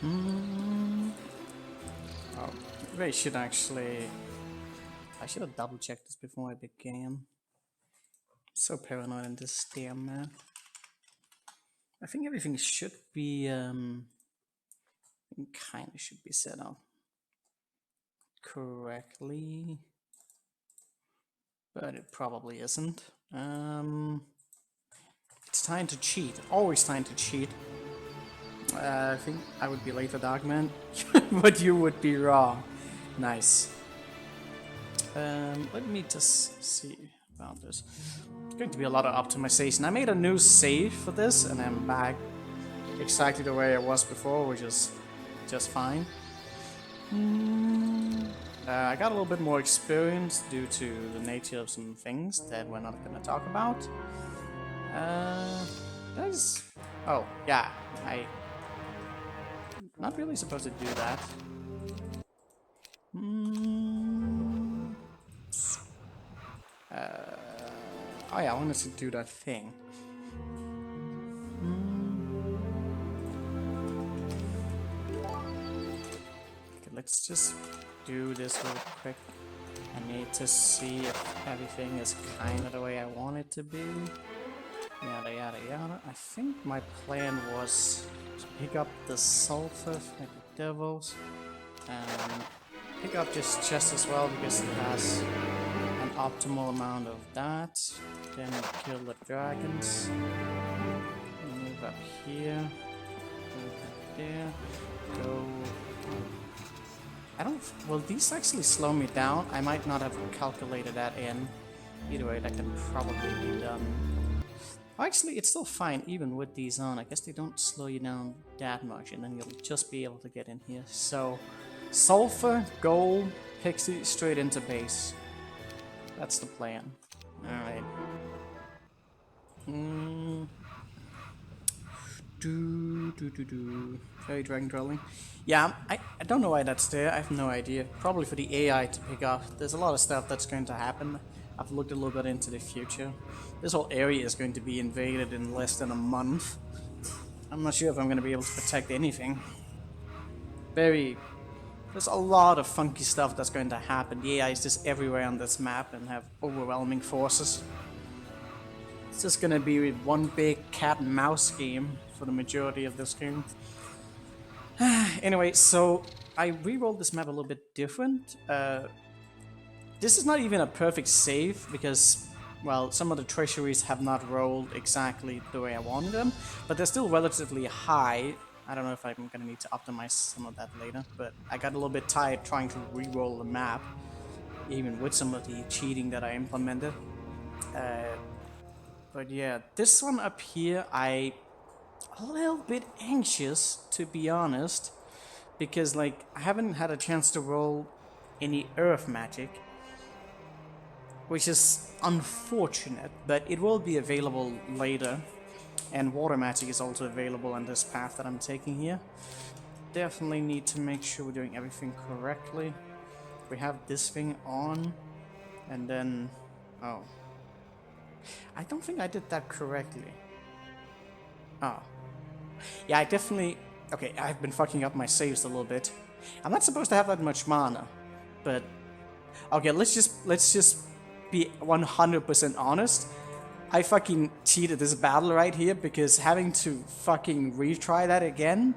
Oh, maybe I should actually... I should have double checked this before I began. So paranoid in this damn map. I think everything should be, kind of should be set up correctly, but it probably isn't. It's time to cheat. Always time to cheat. I think I would be late for Darkman, but you would be wrong. Nice. Let me just see about this. It's going to be a lot of optimization. I made a new save for this, and I'm back exactly the way I was before, which is just fine. I got a little bit more experience due to the nature of some things that we're not going to talk about. Oh, yeah, I'm not really supposed to do that. Oh yeah, I wanted to do that thing. Okay, let's just do this real quick. I need to see if everything is kind of the way I want it to be. Yada yada yada. I think my plan was to pick up the sulfur like the devils and pick up this chest as well because it has an optimal amount of that. Then kill the dragons. Move up here. Move up there. Go. Will these actually slow me down? I might not have calculated that in. Either way, that can probably be done. Actually, it's still fine even with these on. I guess they don't slow you down that much, and then you'll just be able to get in here. So, sulfur, gold, pixie, straight into base. That's the plan. Alright. Very dragon trolling. Yeah, I don't know why that's there. I have no idea. Probably for the AI to pick up. There's a lot of stuff that's going to happen. I've looked a little bit into the future. This whole area is going to be invaded in less than a month. I'm not sure if I'm going to be able to protect anything. There's a lot of funky stuff that's going to happen. The AI is just everywhere on this map and have overwhelming forces. It's just going to be one big cat and mouse game for the majority of this game. Anyway, so I re-rolled this map a little bit different. This is not even a perfect save because, well, some of the treasuries have not rolled exactly the way I wanted them, but they're still relatively high. I don't know if I'm gonna need to optimize some of that later, but I got a little bit tired trying to re-roll the map, even with some of the cheating that I implemented. But yeah, this one up here, I'm a little bit anxious, to be honest, because like I haven't had a chance to roll any earth magic, which is unfortunate, but it will be available later. And water magic is also available on this path that I'm taking here. Definitely need to make sure we're doing everything correctly. We have this thing on, and then... oh. I don't think I did that correctly. Oh. Yeah, I definitely... okay, I've been fucking up my saves a little bit. I'm not supposed to have that much mana, but... okay, let's just be 100% honest. I fucking cheated this battle right here because having to fucking retry that again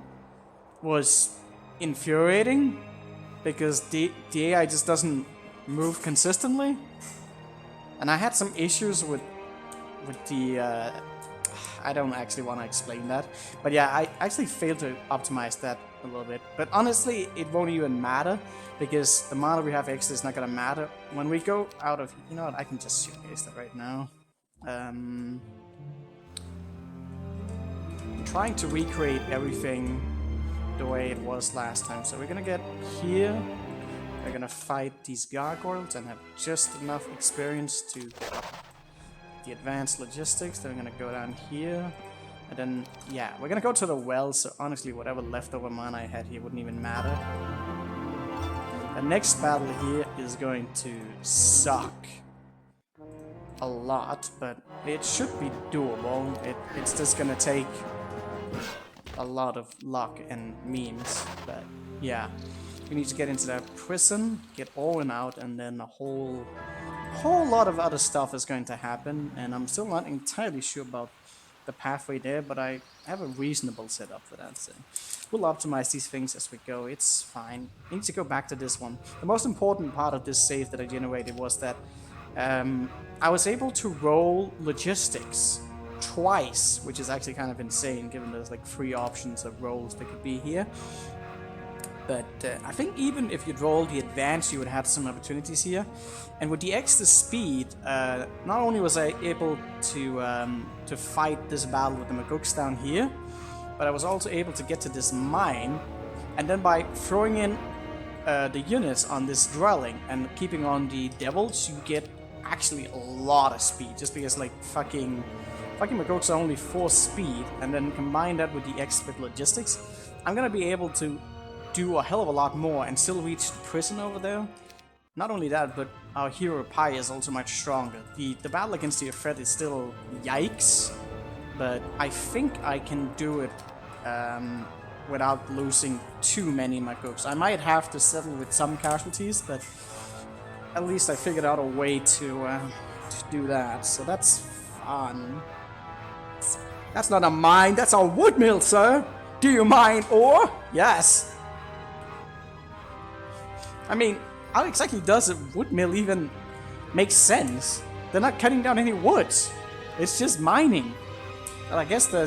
was infuriating because the AI just doesn't move consistently. And I had some issues with the I don't actually want to explain that, but yeah, I actually failed to optimize that a little bit. But honestly, it won't even matter because the mana we have extra is not gonna matter when we go out of... you know what, I can just showcase that right now. I'm trying to recreate everything the way it was last time. So we're gonna get here, we're gonna fight these gargoyles and have just enough experience to get up the advanced logistics. Then we're gonna go down here, and then, yeah, we're gonna go to the well, so honestly whatever leftover mana I had here wouldn't even matter. The next battle here is going to suck a lot, but it should be doable. It's just gonna take a lot of luck and memes. But yeah, we need to get into that prison, get Owen out, and then a whole lot of other stuff is going to happen. And I'm still not entirely sure about the pathway there, but I have a reasonable setup for that. So we'll optimize these things as we go. It's fine. I need to go back to this one. The most important part of this save that I generated was that I was able to roll logistics twice, which is actually kind of insane given there's like 3 options of rolls that could be here. But I think even if you'd roll the advance, you would have some opportunities here. And with the extra speed, not only was I able to fight this battle with the Magooks down here, but I was also able to get to this mine. And then by throwing in the units on this dwelling and keeping on the devils, you get actually a lot of speed. Just because like fucking Magooks are only 4 speed, and then combine that with the extra logistics, I'm gonna be able to do a hell of a lot more and still reach the prison over there. Not only that, but our hero Pi is also much stronger. The battle against the Ifrit is still yikes, but I think I can do it without losing too many Magooks. I might have to settle with some casualties, but at least I figured out a way to do that, so that's fun. That's not a mine, that's a wood mill, sir! Do you mine ore? Yes! I mean, how exactly does a wood mill even make sense? They're not cutting down any woods. It's just mining. Well, I guess they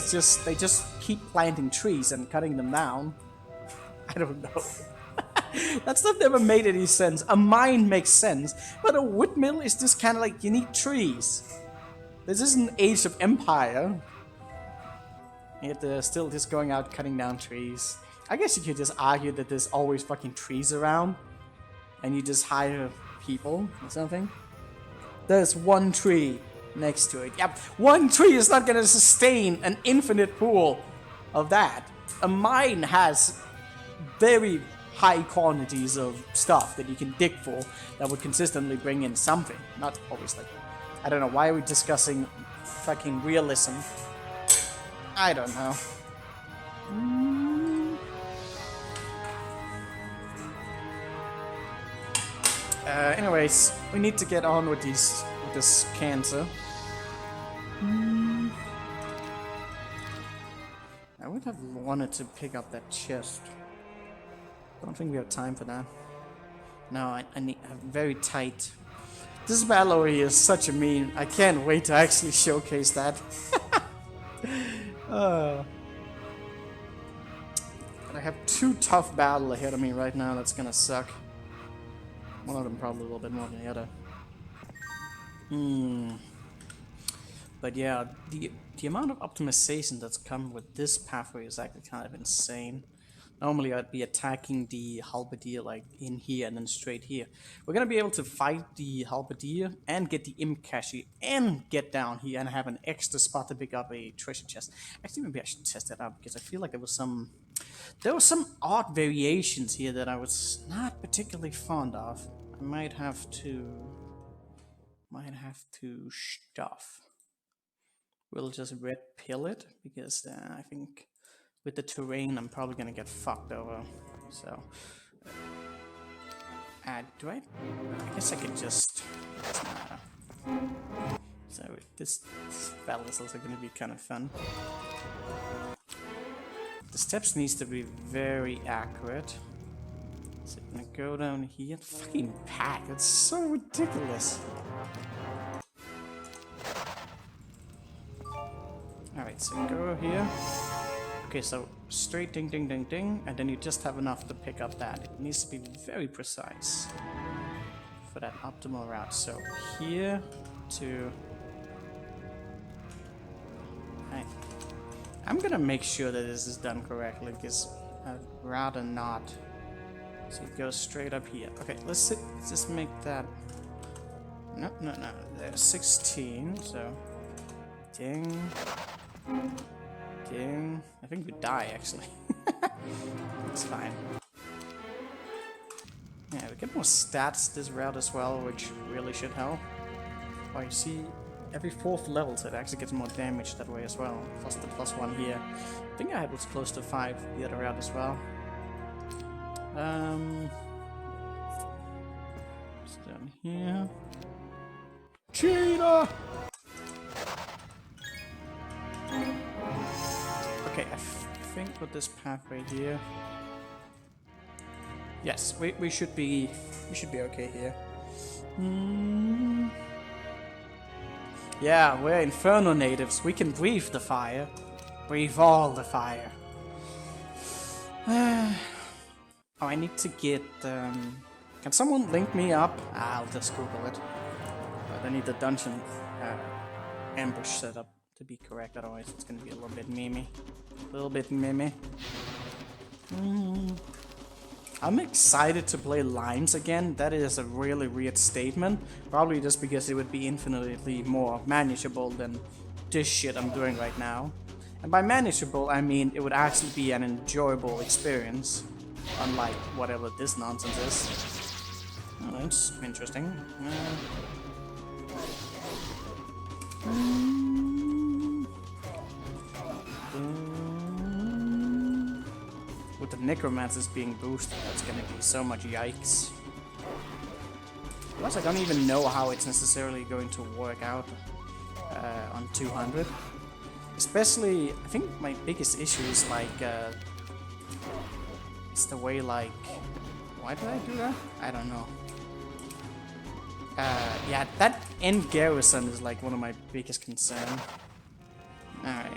just keep planting trees and cutting them down. I don't know. That stuff never made any sense. A mine makes sense, but a wood mill is just kind of like, you need trees. This isn't Age of Empire. Yet they're still just going out cutting down trees. I guess you could just argue that there's always fucking trees around, and you just hire people or something. There's one tree next to it. Yep, one tree is not gonna sustain an infinite pool of that. A mine has very high quantities of stuff that you can dig for that would consistently bring in something. Not always like, I don't know, why are we discussing fucking realism? I don't know. Anyways, we need to get on with this cancer. I would have wanted to pick up that chest. Don't think we have time for that. No, I need very tight. This battle over here is such a meme. I can't wait to actually showcase that. But I have 2 tough battles ahead of me right now. That's gonna suck. One of them probably a little bit more than the other. But yeah, the amount of optimization that's come with this pathway is actually kind of insane. Normally I'd be attacking the halberdier like in here and then straight here. We're gonna be able to fight the halberdier and get the imp cache and get down here and have an extra spot to pick up a treasure chest. Actually, maybe I should test that out because I feel like there was some odd variations here that I was not particularly fond of. I might have to stuff. We'll just red pill it because I think with the terrain I'm probably gonna get fucked over. So do I guess I could just so this battle is also gonna be kind of fun. The steps needs to be very accurate. So I'm gonna go down here. Fucking pack, it's so ridiculous. Alright, so go here. Okay, so straight ding ding ding ding, and then you just have enough to pick up that. It needs to be very precise for that optimal route. So here to... I'm gonna make sure that this is done correctly, because I'd rather not. So it goes straight up here. Okay, let's just make that... No. There's 16, so... Ding. Ding. I think we die, actually. It's fine. Yeah, we get more stats this route as well, which really should help. Oh, you see every 4th level, so it actually gets more damage that way as well. Plus the +1 here. I think I had was close to 5 the other route as well. It's down here. Cheetah! Okay, I think with this pathway here. Yes, we should be okay here. Yeah, we're Inferno natives. We can breathe the fire. Breathe all the fire. Oh, I need to get... Can someone link me up? I'll just Google it. But I need the dungeon ambush setup to be correct, otherwise it's gonna be a little bit memey. A little bit memey. I'm excited to play Limes again. That is a really weird statement. Probably just because it would be infinitely more manageable than this shit I'm doing right now. And by manageable, I mean it would actually be an enjoyable experience. Unlike whatever this nonsense is. Oh, that's interesting. With the Necromancers being boosted, that's gonna be so much yikes. Plus, I don't even know how it's necessarily going to work out on 200. Especially, I think my biggest issue is like, it's the way like, why did I do that? I don't know. Yeah, that end garrison is like one of my biggest concerns. Alright.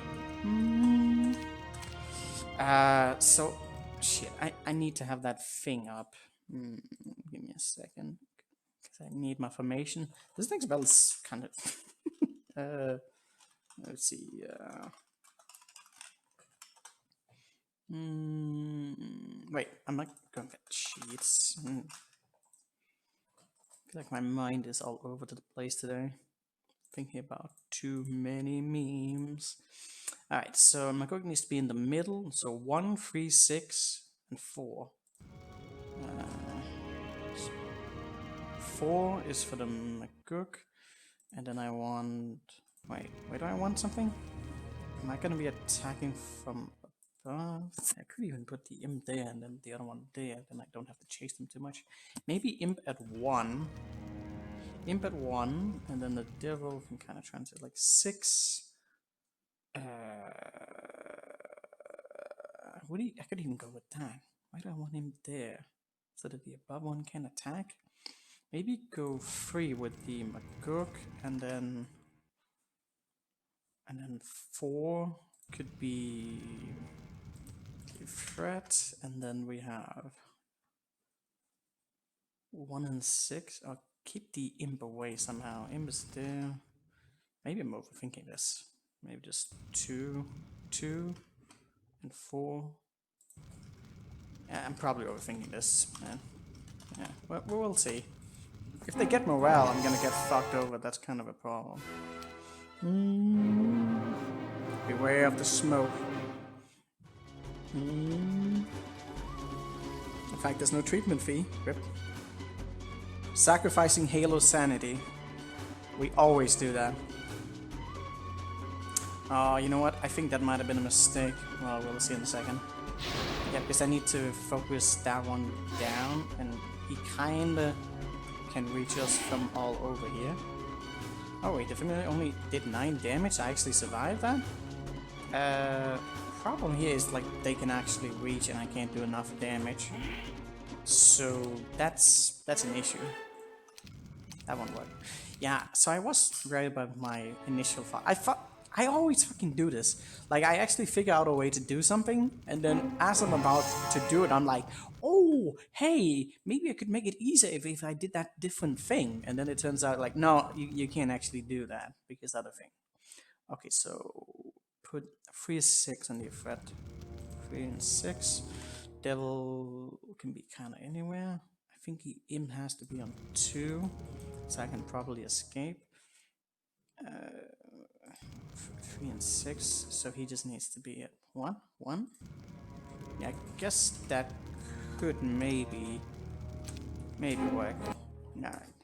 So, shit, I need to have that thing up. Give me a second. Because I need my formation. This thing's about kind of... let's see. Wait, I'm not going to get cheats. I feel like my mind is all over the place today. Thinking about too many memes. Alright, so McGurk needs to be in the middle. So 1, 3, 6, and 4. 4 is for the McGurk. And then I want... Wait, do I want something? Am I gonna be attacking from above? I could even put the imp there and then the other one there. Then I don't have to chase them too much. Maybe imp at 1. Imp at 1, and then the devil can kind of transit like 6. I could even go with that. Why do I want him there? So that the above one can attack? Maybe go 3 with the McGurk, and then 4 could be a threat, and then we have 1 and 6. I'll keep the imp away somehow. Imp is there. Maybe I'm overthinking this. Maybe just 2, and 4. Yeah, I'm probably overthinking this, man. Yeah, well, we'll see. If they get morale, I'm gonna get fucked over. That's kind of a problem. Beware of the smoke. In fact, there's no treatment fee. Rip. Sacrificing Halo sanity. We always do that. Oh, you know what? I think that might have been a mistake. Well, we'll see in a second. Yeah, because I need to focus that one down, and he kinda can reach us from all over here. Oh wait, the familiar only did 9 damage. I actually survived that? Problem here is like they can actually reach and I can't do enough damage. So that's an issue. That won't work. Yeah, so I was right about my initial thought. I always fucking do this. Like, I actually figure out a way to do something, and then as I'm about to do it, I'm like, oh, hey, maybe I could make it easier if I did that different thing. And then it turns out, like, no, you can't actually do that, because other thing. Okay, so put 3 and 6 on the threat. 3 and 6. Devil can be kind of anywhere. I think the imp has to be on 2, so I can probably escape. 3 and 6, so he just needs to be at 1. Yeah, I guess that could maybe work. Alright.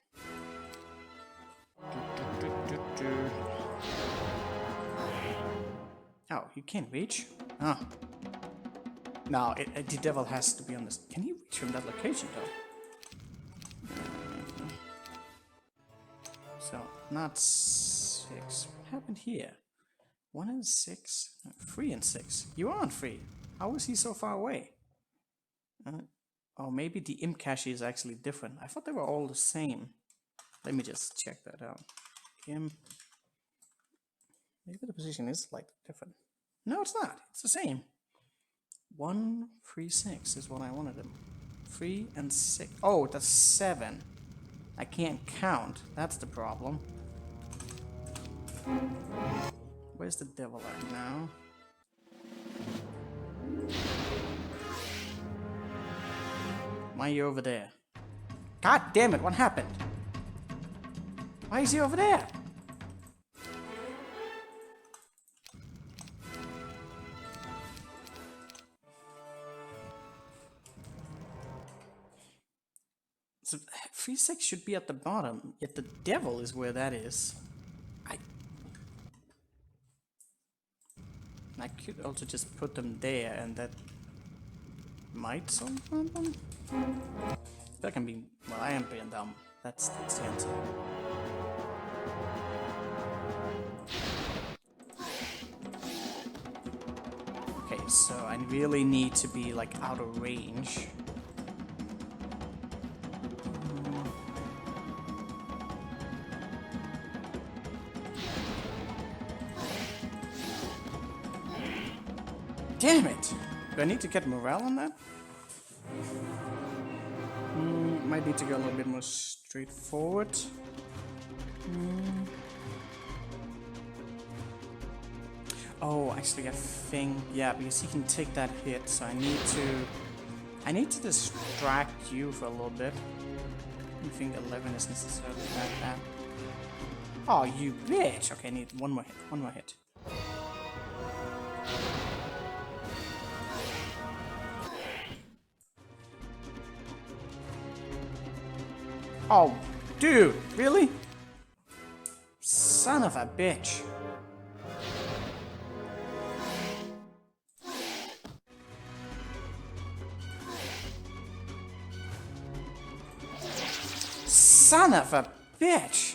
Oh, you can't reach? Oh. No, the devil has to be on this. Can he reach from that location, though? So, not 6. What happened here? 1 and 6? 3 and 6. You are on 3. How is he so far away? Oh, maybe the imp cache is actually different. I thought they were all the same. Let me just check that out. Imp. Maybe the position is like different. No, it's not. It's the same. 1, 3, 6 is what I wanted them. 3 and 6. Oh, that's 7. I can't count. That's the problem. Where's the devil at now? Why are you over there? God damn it, what happened? Why is he over there? So 3-6 should be at the bottom, yet the devil is where that is. I could also just put them there, and that might solve the problem. That can be. Well, I am being dumb. That's the answer. Okay, so I really need to be like out of range. Damn it! Do I need to get morale on that? Might need to go a little bit more straightforward. Oh, actually I think, yeah, because he can take that hit, so I need to distract you for a little bit. I think 11 is necessarily that bad. Oh, you bitch! Okay, I need one more hit. Oh, dude, really? Son of a bitch. Son of a bitch.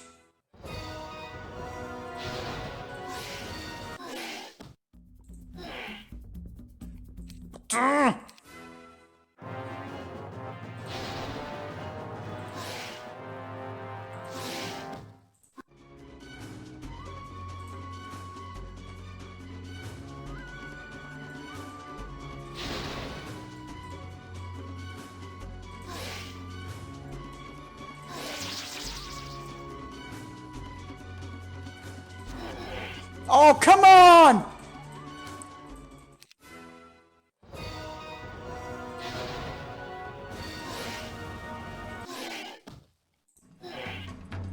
Oh, come on!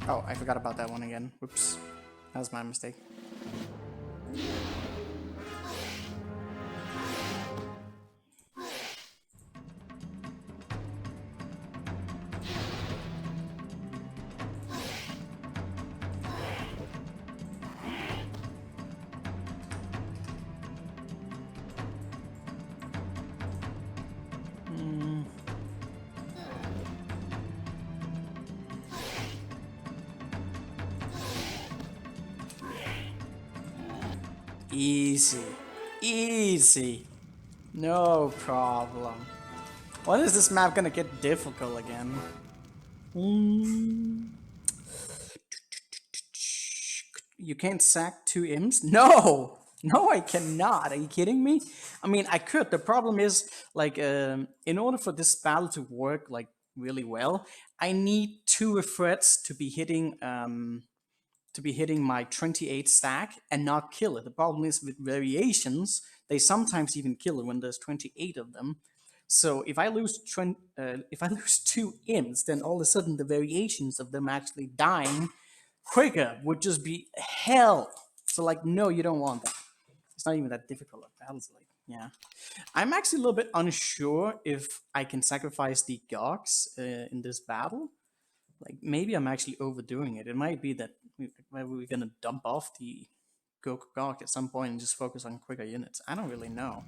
Oh, I forgot about that one again. Whoops. That was my mistake. Easy. Easy. No problem. When is this map gonna get difficult again? You can't sack 2 imps? No! No, I cannot. Are you kidding me? I mean, I could. The problem is, like, in order for this battle to work, like, really well, I need 2 threats to be hitting my 28 stack and not kill it. The problem is with variations, they sometimes even kill it when there's 28 of them. So if I lose 2 imps, then all of a sudden the variations of them actually dying quicker would just be hell. So like, no, you don't want that. It's not even that difficult of battles. Like, yeah, I'm actually a little bit unsure if I can sacrifice the Gogs in this battle. Like, maybe I'm actually overdoing it. It might be that maybe we're gonna dump off the Gok at some point and just focus on quicker units. I don't really know.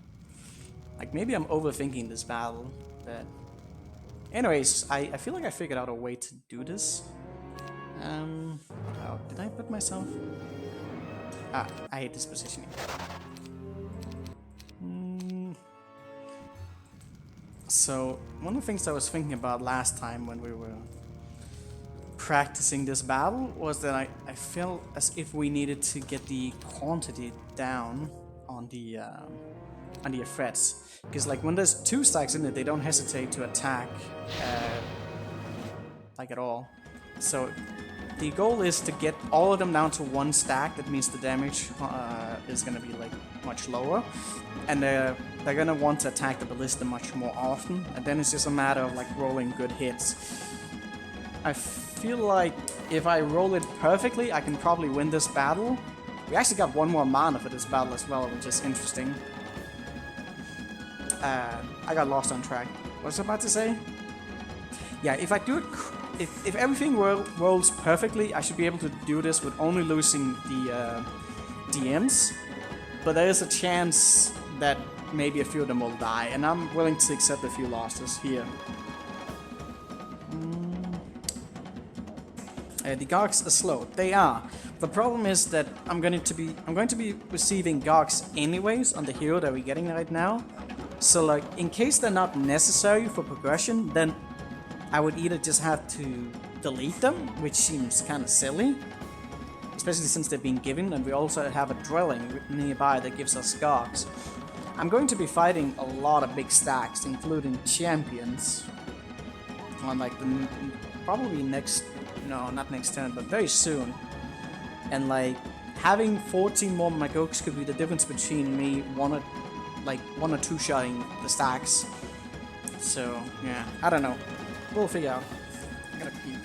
Like, maybe I'm overthinking this battle, but... Anyways, I feel like I figured out a way to do this. Oh, did I put myself... Ah, I hate this positioning. So, one of the things I was thinking about last time when we were practicing this battle was that I felt as if we needed to get the quantity down on the threats. Because like when there's 2 stacks in it, they don't hesitate to attack like at all. So the goal is to get all of them down to 1 stack. That means the damage is gonna be like much lower, and they're gonna want to attack the ballista much more often. And then it's just a matter of like rolling good hits. I feel like if I roll it perfectly, I can probably win this battle. We actually got 1 more mana for this battle as well, which is interesting. I got lost on track. What was I about to say? Yeah, if I do it, if everything rolls perfectly, I should be able to do this with only losing the DMs. But there is a chance that maybe a few of them will die, and I'm willing to accept a few losses here. The Gogs are slow. They are. The problem is that I'm going to be receiving Gogs anyways on the hero that we're getting right now. So like, in case they're not necessary for progression, then I would either just have to delete them, which seems kind of silly, especially since they've been given, and we also have a dwelling nearby that gives us Gogs. I'm going to be fighting a lot of big stacks, including champions, on like the probably next, no, not next turn, but very soon. And like, having 14 more Magoks could be the difference between me one or two shotting the stacks. So yeah, I don't know. We'll figure out. I gotta pee.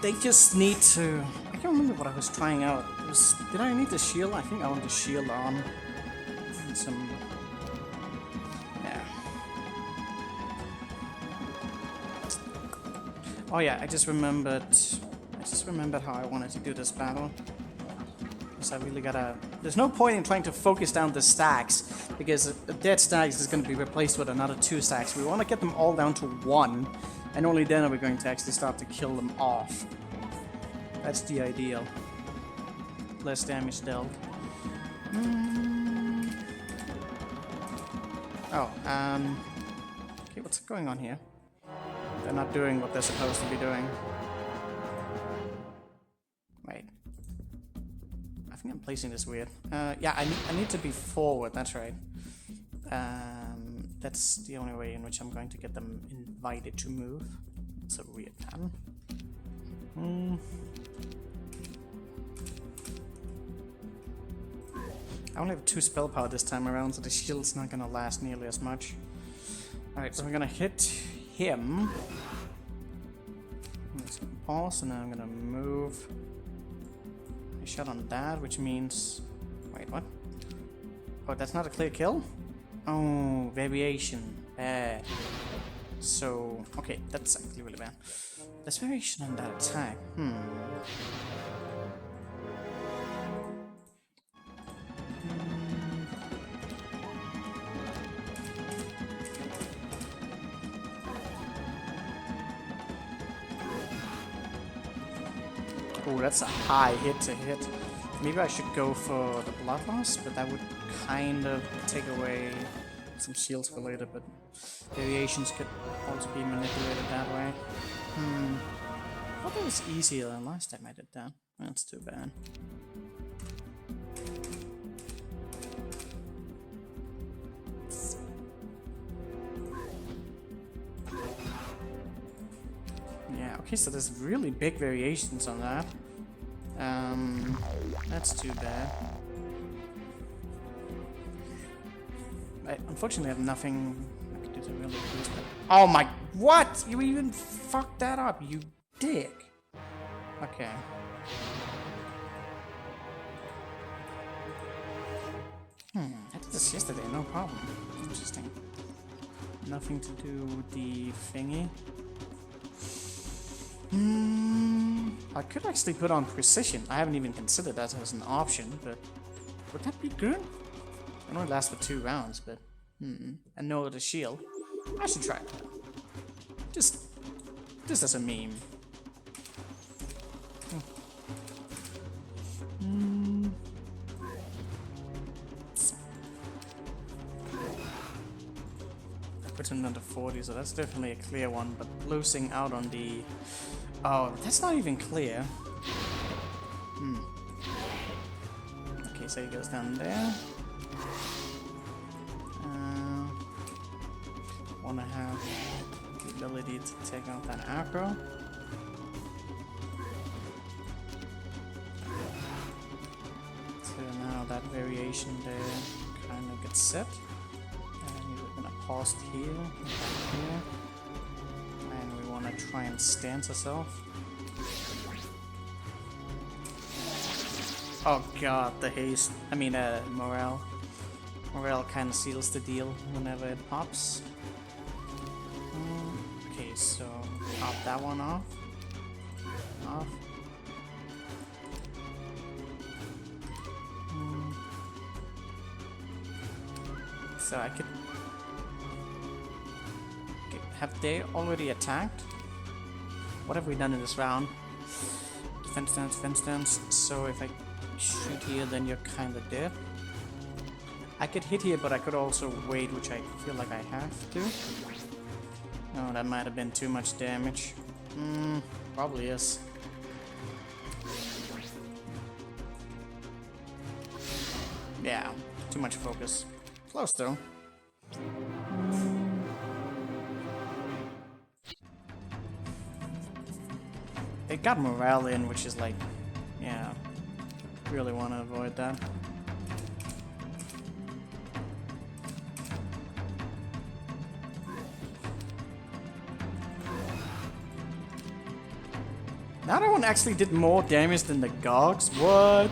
They just need to... I can't remember what I was trying out. Did I need the shield? I think I want the shield on. And some... Yeah. Oh yeah, I just remembered how I wanted to do this battle. Because I really gotta... There's no point in trying to focus down the stacks, because a dead stacks is going to be replaced with another 2 stacks. We want to get them all down to 1. And only then are we going to actually start to kill them off. That's the ideal. Less damage dealt. Oh, okay, what's going on here? They're not doing what they're supposed to be doing. Wait. I think I'm placing this weird. Yeah, I need to be forward, that's right. That's the only way in which I'm going to get them invited to move. It's a weird pattern. I only have 2 spell power this time around, so the shield's not gonna last nearly as much. Alright, so I'm gonna hit him. I'm just gonna pause, and then I'm gonna move a shot on that, which means... Wait, what? Oh, that's not a clear kill? Oh, variation. Bad. So, okay, that's actually really bad. There's variation on that attack. Oh, that's a high hit to hit. Maybe I should go for the blood loss, but that would kind of take away some shields for later, but variations could also be manipulated that way. I thought it was easier than last time I did that. That's too bad. Yeah, okay, so there's really big variations on that. That's too bad. I unfortunately have nothing I could do to really boost that. Oh my, what? You even fucked that up, you dick. Okay. I did this yesterday, no problem. Interesting. Nothing to do with the thingy. I could actually put on precision. I haven't even considered that as an option, but would that be good? It only lasts for 2 rounds, but and no other shield. I should try that. Just as a meme. I put him under 40, so that's definitely a clear one, but losing out on the... Oh, that's not even clear. Okay, so he goes down there. Wanna have the ability to take out that aggro. So now that variation there kind of gets set. And we're gonna pause here, and we wanna try and stance ourselves. Oh god, the haste. I mean, morale. Morale kind of seals the deal whenever it pops. Okay, so pop that one off. So I could... Okay, have they already attacked? What have we done in this round? Defense stance, defense stance. So if I shoot here, then you're kind of dead. I could hit here, but I could also wait, which I feel like I have to. Oh, that might have been too much damage. Probably is. Yeah, too much focus. Close though. They got morale in, which is like, yeah, really want to avoid that. Now that one actually did more damage than the Gogs. What?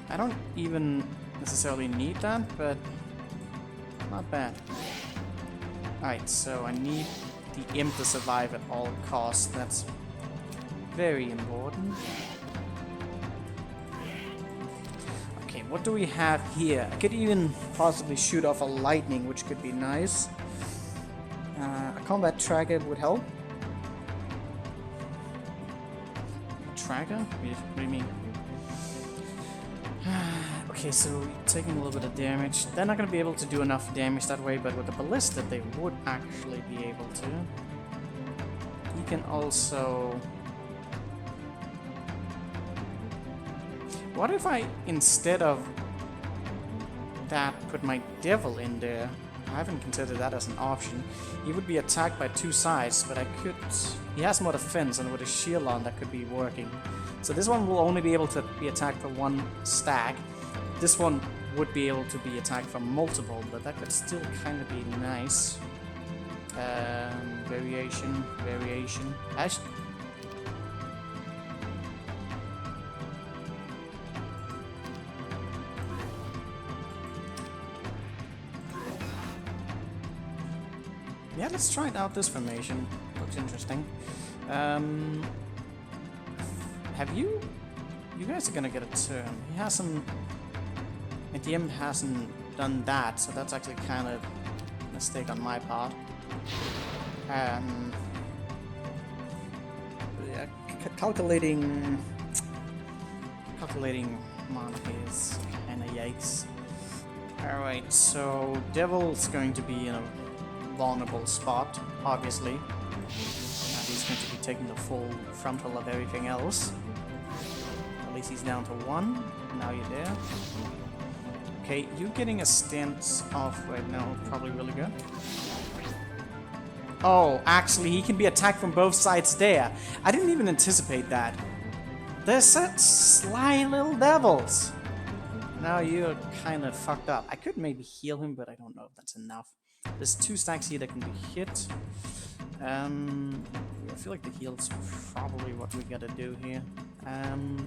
I don't even necessarily need that, but not bad. Alright, so I need the Imp to survive at all costs. That's very important. Okay, what do we have here? I could even possibly shoot off a lightning, which could be nice. A combat tracker would help. Tracker? What do you mean? Okay, so taking a little bit of damage. They're not going to be able to do enough damage that way, but with the ballista they would actually be able to. You can also... What if I, instead of that, put my devil in there? I haven't considered that as an option. He would be attacked by 2 sides, but I could... He has more defense, and with a shield on that could be working. So this one will only be able to be attacked for 1 stack. This one would be able to be attacked from multiple, but that could still kind of be nice. Variation. Yeah, let's try out this formation. Looks interesting. Have you? You guys are gonna get a turn. He hasn't. ATM hasn't done that, so that's actually kind of a mistake on my part. Yeah, calculating monarchy is kinda yikes. Alright, so Devil's going to be in a vulnerable spot, obviously. He's going to be taking the full frontal of everything else. At least he's down to 1. Now you're there. Okay, you getting a stance off right now, probably really good. Oh, actually, he can be attacked from both sides there. I didn't even anticipate that. They're such sly little devils. Now you're kind of fucked up. I could maybe heal him, but I don't know if that's enough. There's 2 stacks here that can be hit. I feel like the heal's probably what we gotta do here.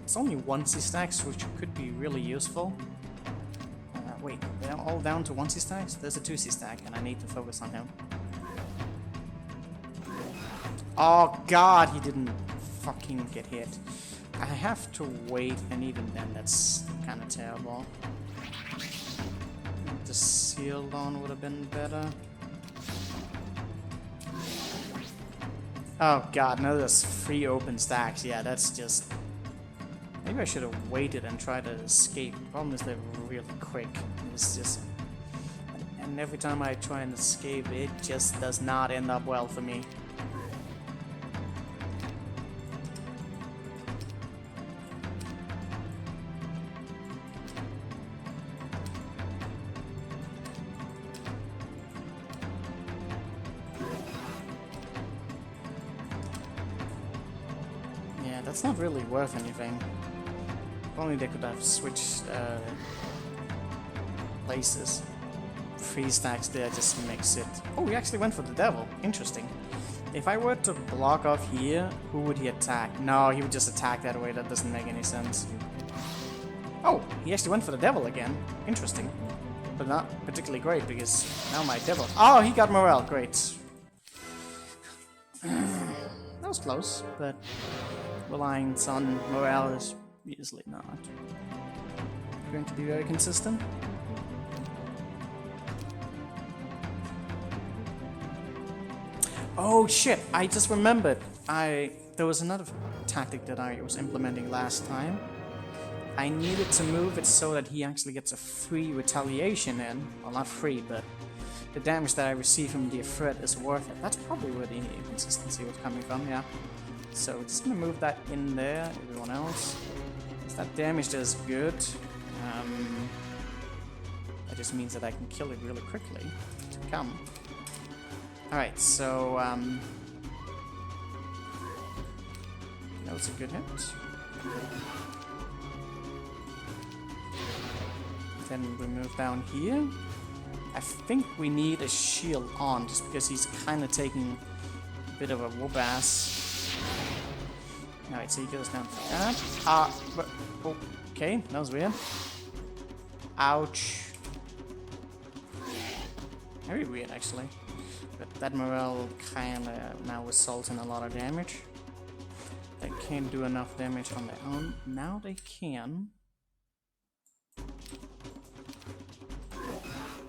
It's only 1C stacks, which could be really useful. Wait, they're all down to 1C stacks? There's a 2C stack, and I need to focus on him. Oh god, he didn't fucking get hit. I have to wait, and even then that's kind of terrible. The sealed on would have been better. Oh god, no, there's 3 open stacks. Yeah, that's just... Maybe I should have waited and tried to escape. The problem is they're really quick. It's just... And every time I try and escape, it just does not end up well for me. That's not really worth anything. If only they could have switched places. 3 stacks there just makes it... Oh, he actually went for the devil. Interesting. If I were to block off here, who would he attack? No, he would just attack that way. That doesn't make any sense. Oh, he actually went for the devil again. Interesting. But not particularly great, because now my devil... Oh, he got morale. Great. That was close, but... Reliance on morale is usually not going to be very consistent. Oh shit, I just remembered. There was another tactic that I was implementing last time. I needed to move it so that he actually gets a free retaliation in. Well, not free, but the damage that I receive from the threat is worth it. That's probably where the inconsistency was coming from, yeah. So just gonna move that in there, everyone else. That damage does good. That just means that I can kill it really quickly to come. Alright, so that was a good hit. Then we move down here. I think we need a shield on just because he's kind of taking a bit of a whoop ass. Alright, so he goes down for that. But, okay, that was weird. Ouch. Very weird, actually. But that morale kinda now results in a lot of damage. They can't do enough damage on their own. Now they can.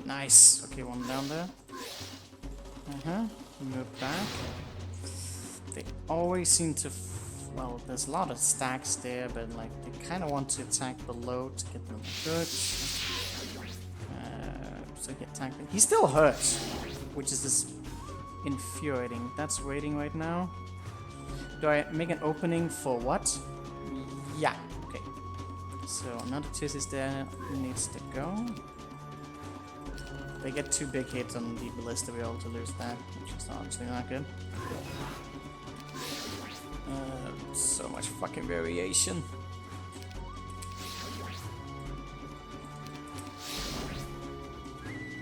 Nice. Okay, one down there. Move back. They always seem to... Well, there's a lot of stacks there, but like they kind of want to attack below to get them good. So he attacked me. He still hurts, which is just infuriating. That's waiting right now. Do I make an opening for what? Yeah. Okay. So another chest is there. Needs to go. They get 2 big hits on the ballista, we all to lose that, which is obviously not good. So much fucking variation.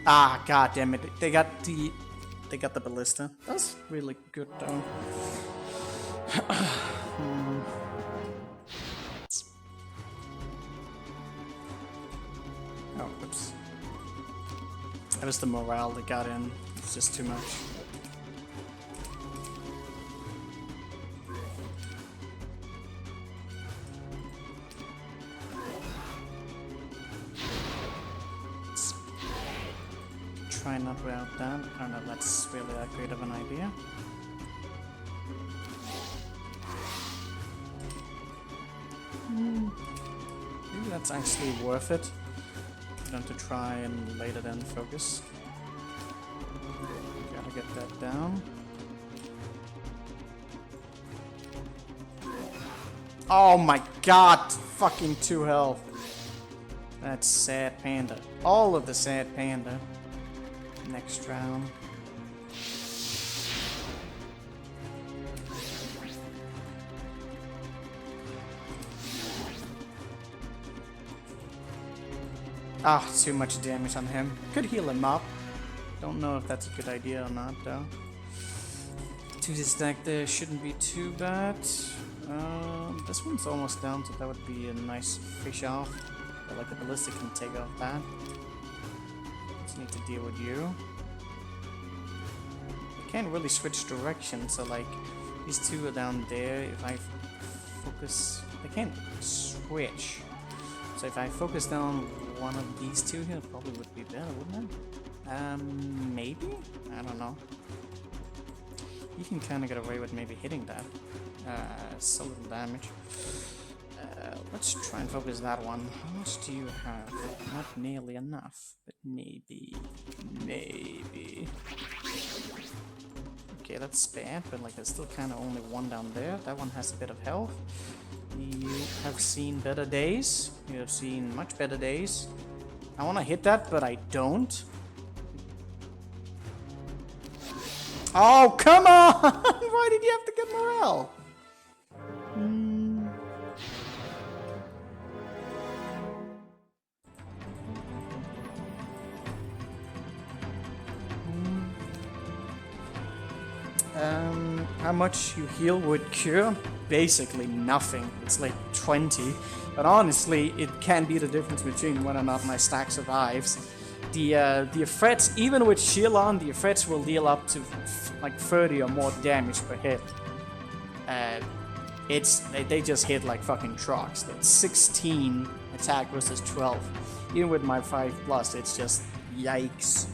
Ah, god damn it! They got the ballista. That's really good though. Oh, oops. That was the morale that got in. It's just too much. try not without that. I don't know if that's really that great of an idea. Maybe that's actually worth it. For them to try and later then focus. Gotta get that down. Oh my god! Fucking 2 health. That's sad panda. All of the sad panda. Next round. Ah, too much damage on him. Could heal him up. Don't know if that's a good idea or not, though. 2 to stack there shouldn't be too bad. This one's almost down, so that would be a nice fish off. But like the ballistic can take off that. Just need to deal with you. I can't really switch direction, so like these 2 are down there. If I focus, I can't switch. So if I focus down one of these 2 here, it probably would be better, wouldn't it? Maybe? I don't know. You can kind of get away with maybe hitting that. It's a little damage. Let's try and focus that one. How much do you have? Not nearly enough, but maybe. Maybe. Okay, that's bad, but like there's still kind of only 1 down there. That one has a bit of health. You have seen better days. You have seen much better days. I want to hit that, but I don't. Oh, come on! Why did you have to get morale? How much you heal would cure? Basically nothing. It's like 20. But honestly, it can be the difference between whether or not my stack survives. The effects, even with shield on, the effects will deal up to like 30 or more damage per hit. They just hit like fucking trucks. That's 16 attack versus 12. Even with my 5+, it's just yikes.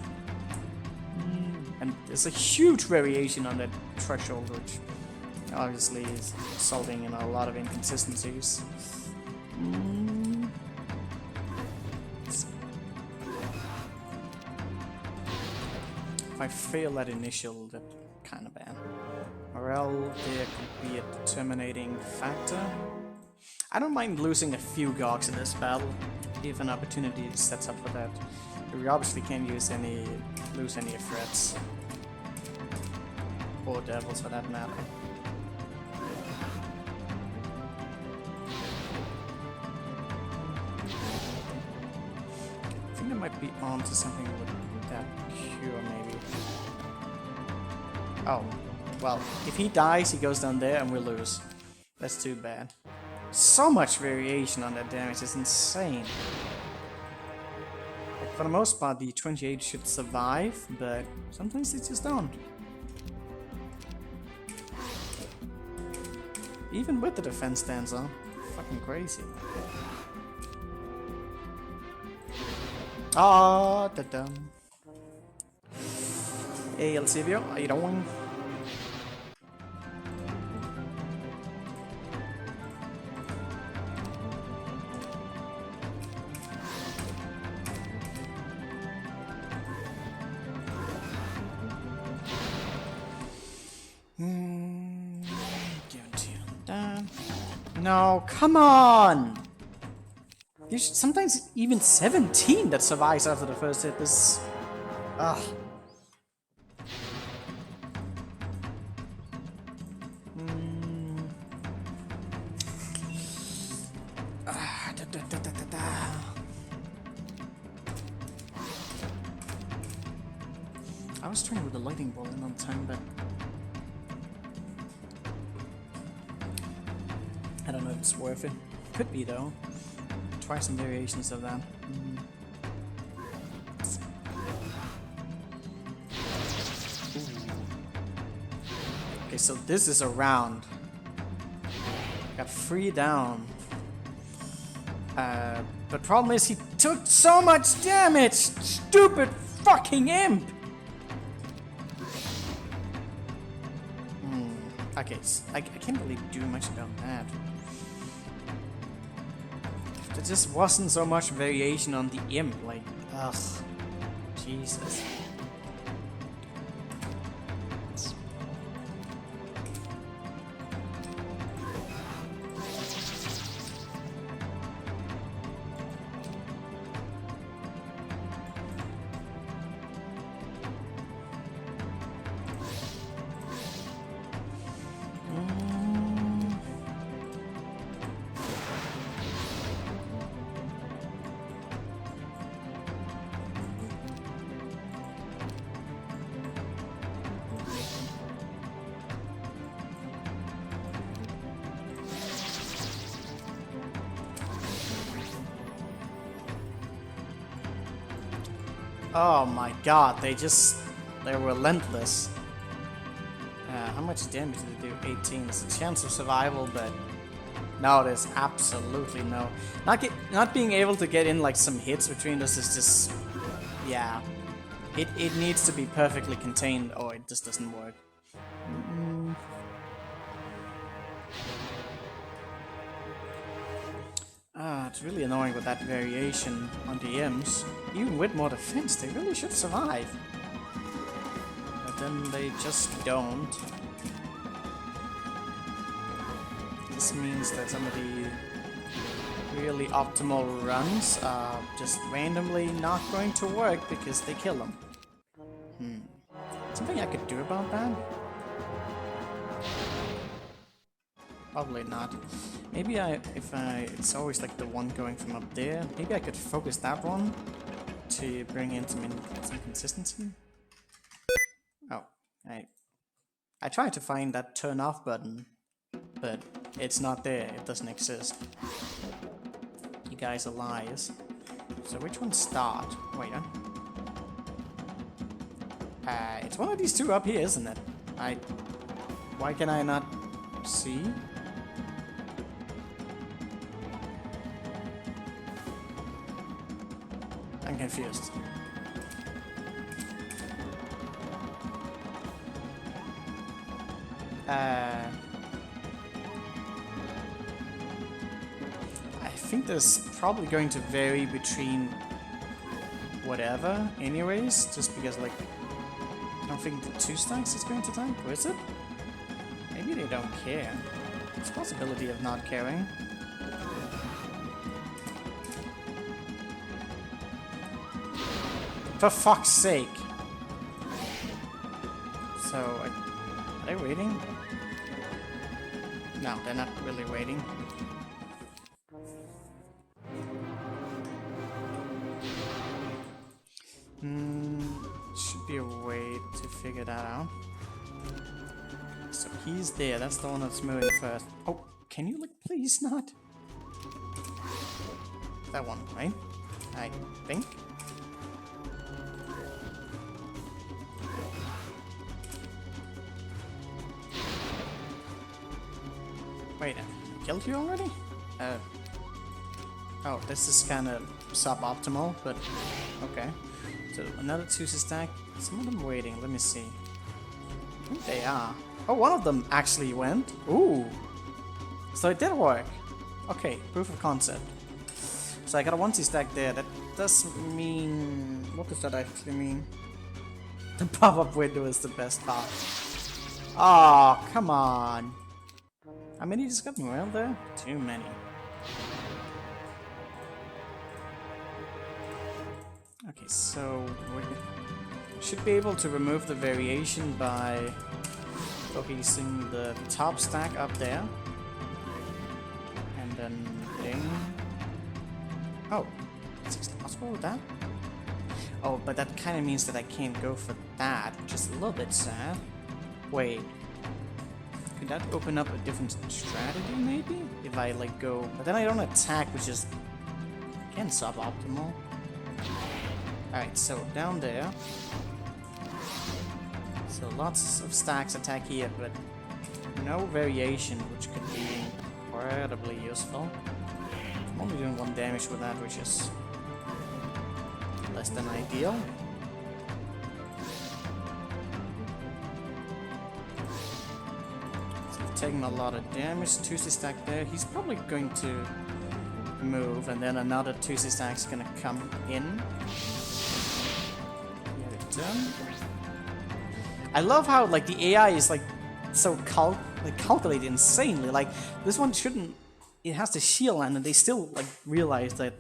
And there's a huge variation on that threshold, which obviously is resulting in a lot of inconsistencies. If I fail that initial, that's kind of bad. Morale there could be a determining factor. I don't mind losing a few Gogs in this battle, if an opportunity sets up for that. We obviously can't lose any threats. Or devils for that matter. I think I might be onto something with that cure, maybe. Oh, well, if he dies, he goes down there and we lose. That's too bad. So much variation on that damage, it's insane. Like, for the most part, the 28 should survive, but sometimes they just don't. Even with the defense stanza, fucking crazy. Ah, da-da. Hey, Elsivio, how you doing? No, come on! There's sometimes even 17 that survives after the first hit. This... Ugh. I was trying with the lightning bolt in on time, but... I don't know if it's worth it. Could be though. Try some variations of that. Okay, so this is a round. Got 3 down. But problem is he took so much damage! Stupid fucking imp! Okay, I can't really do much about that. There just wasn't so much variation on the imp, like, ugh. Jesus. Oh my god, they're relentless. How much damage did they do? 18. It's a chance of survival, but no, there's absolutely no. Not being able to get in like some hits between us is just, yeah. It needs to be perfectly contained, or it just doesn't work. It's really annoying with that variation on the imps. Even with more defense, they really should survive. But then they just don't. This means that some of the really optimal runs are just randomly not going to work because they kill them. Something I could do about that? Probably not. Maybe it's always like the one going from up there. Maybe I could focus that one to bring in some consistency. Oh, I tried to find that turn off button, but it's not there. It doesn't exist. You guys are liars. So which one start? Wait, it's one of these two up here, isn't it? Why can I not see? I'm confused. I think there's probably going to vary between whatever anyways, just because like I don't think the 2 stacks is going to tank, or is it? Maybe they don't care. There's a possibility of not caring. For fuck's sake! So, are they waiting? No, they're not really waiting. Should be a way to figure that out. So he's there, that's the one that's moving first. Oh, can you like please not? That one, right? I think. Wait, I killed you already? Oh, this is kind of suboptimal, but okay. So another 2 stack. Some of them waiting. Let me see. I think they are. Oh, one of them actually went. Ooh. So it did work. Okay, proof of concept. So I got a 1 stack there. That does mean... What does that actually mean? The pop-up window is the best part. Oh, come on. How many just got around there? Too many. Okay, so we should be able to remove the variation by focusing the top stack up there. And then ding. Oh, is it possible with that? Oh, but that kind of means that I can't go for that, which is a little bit sad. Wait. Could that open up a different strategy, maybe? If I, like, go... But then I don't attack, which is, again, suboptimal. Alright, so down there. So lots of stacks attack here, but no variation, which could be incredibly useful. I'm only doing 1 damage with that, which is less than ideal. So he's taking a lot of damage. Tuesday stack there. He's probably going to move, and then another Tuesday stack's gonna come in. Get it done. I love how like the AI is like so calculated insanely. Like this one shouldn't. It has the shield and they still like realize that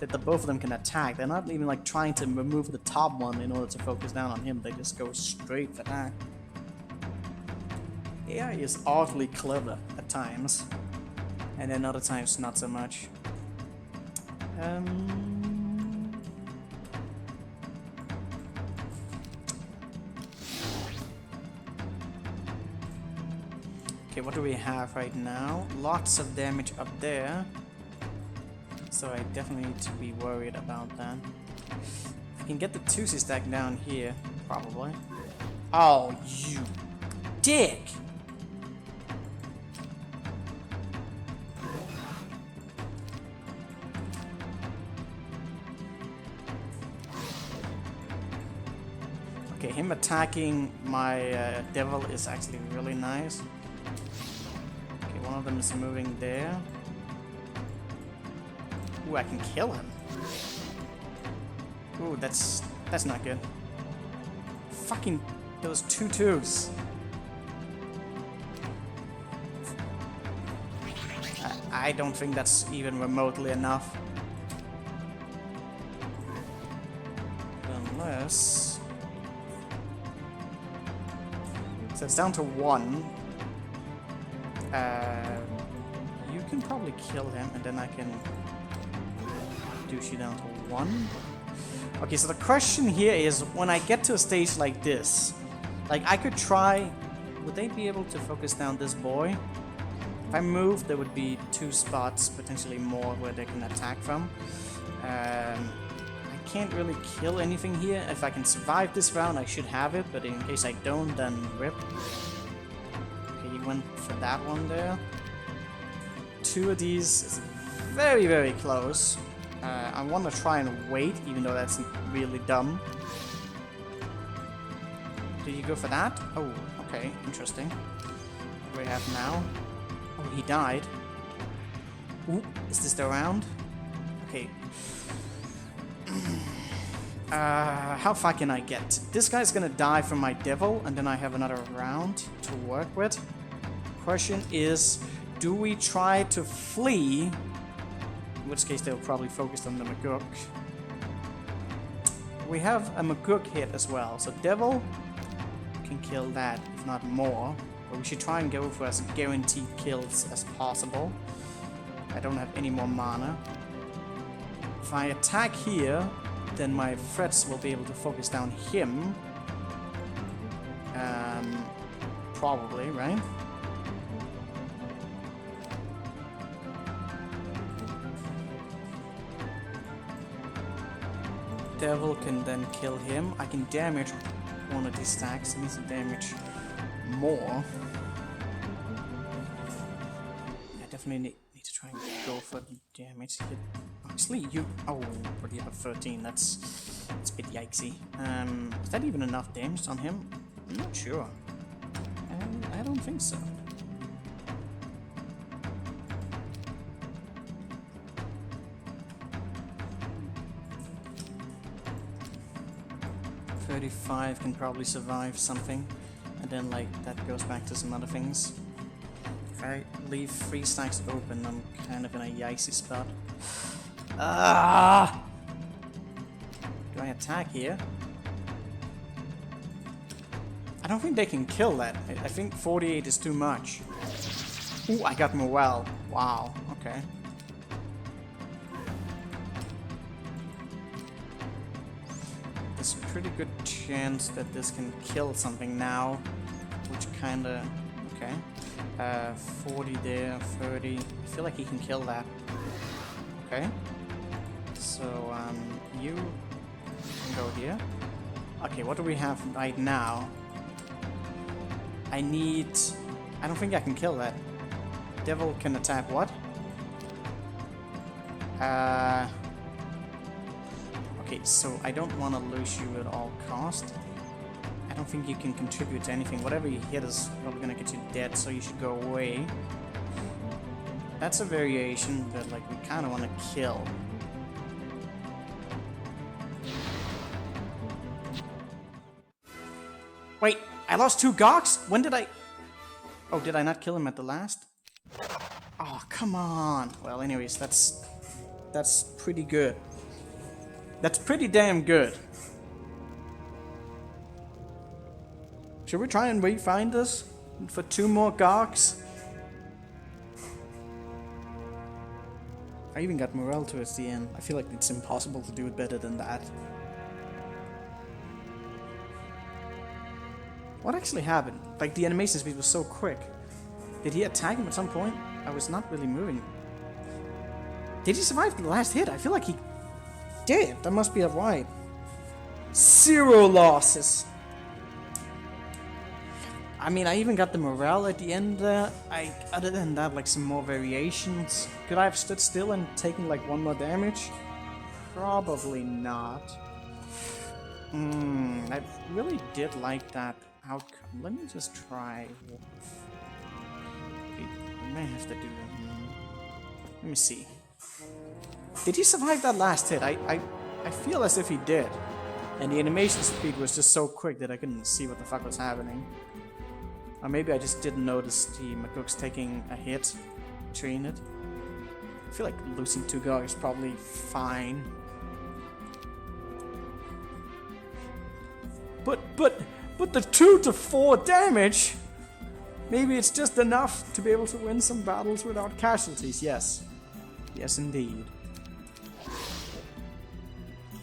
the both of them can attack. They're not even like trying to remove the top one in order to focus down on him. They just go straight for that. AI is awfully clever at times, and then other times not so much. Okay, what do we have right now? Lots of damage up there. So I definitely need to be worried about that. I can get the Tuesday stack down here, probably. Oh, you dick! Okay, him attacking my devil is actually really nice. Okay, one of them is moving there. Ooh, I can kill him. Ooh, that's not good. Fucking those 2/2s. I don't think that's even remotely enough. Unless... So it's down to 1. You can probably kill him, and then I can douche you down to 1. Okay, so the question here is, when I get to a stage like this, like I could try... Would they be able to focus down this boy? If I move, there would be 2 spots, potentially more, where they can attack from. I can't really kill anything here. If I can survive this round, I should have it, but in case I don't, then rip. Okay, he went for that one there. 2 of these is very, very close. I want to try and wait, even though that's really dumb. Did you go for that? Oh, okay, interesting. What do we have now? Oh, he died. Ooh, is this the round? Okay. How far can I get? This guy's gonna die from my devil, and then I have another round to work with. Question is, do we try to flee? In which case they'll probably focus on the Maguk. We have a Maguk hit as well, so devil can kill that, if not more. But we should try and go for as guaranteed kills as possible. I don't have any more mana. If I attack here, then my threats will be able to focus down him. Probably, right? Devil can then kill him. I can damage one of these stacks. It needs to damage more. I definitely need to try and go for the damage. Actually, you... Oh, but you have 13. That's a bit yikesy. Is that even enough damage on him? I'm not sure. I don't think so. .35 can probably survive something, and then like that goes back to some other things. If I leave 3 stacks open, I'm kind of in a yikesy spot. Ah! Do I attack here? I don't think they can kill that. I think 48 is too much. Ooh, I got Morale. Wow, okay. There's a pretty good chance that this can kill something now, which kinda... okay. 40 there, 30. I feel like he can kill that. Okay. So, you can go here. Okay, what do we have right now? I don't think I can kill that. Devil can attack what? Okay, so I don't want to lose you at all cost. I don't think you can contribute to anything. Whatever you hit is probably gonna get you dead, so you should go away. That's a variation that, like, we kind of want to kill. Wait, I lost 2 Goks? When did I... Oh, did I not kill him at the last? Oh, come on. Well, anyways, that's pretty good. That's pretty damn good. Should we try and re-find this for 2 more Goks? I even got morale towards the end. I feel like it's impossible to do it better than that. What actually happened? Like, the animation speed was so quick. Did he attack him at some point? I was not really moving. Did he survive the last hit? I feel like he did. That must be a why. 0 losses. I mean, I even got the morale at the end there. Other than that, like, some more variations. Could I have stood still and taken like 1 more damage? Probably not. I really did like that outcome. Let me just try. I may have to do that. Let me see. Did he survive that last hit? I feel as if he did. And the animation speed was just so quick that I couldn't see what the fuck was happening. Or maybe I just didn't notice the McCooks taking a hit during it. I feel like losing 2 Gog is probably fine. But the 2 to 4 damage? Maybe it's just enough to be able to win some battles without casualties. Yes. Yes, indeed.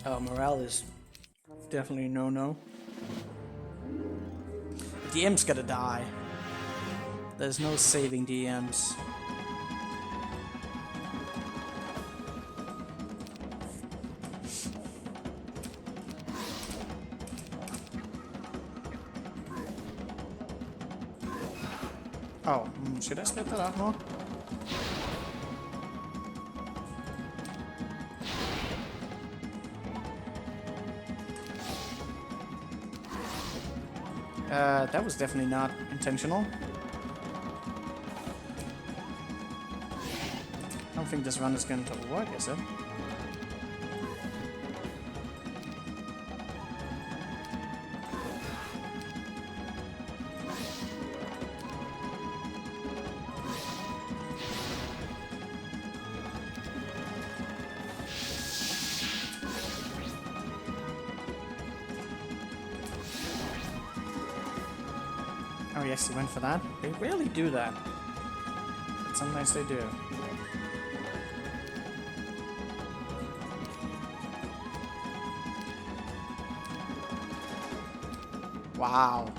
Oh, morale is definitely no-no. The Imp's gotta die. There's no saving the Imps. Oh, should I split that out more? That was definitely not intentional. I don't think this run is going to work, is it? Oh yes, he went for that. They rarely do that. But sometimes they do. Wow.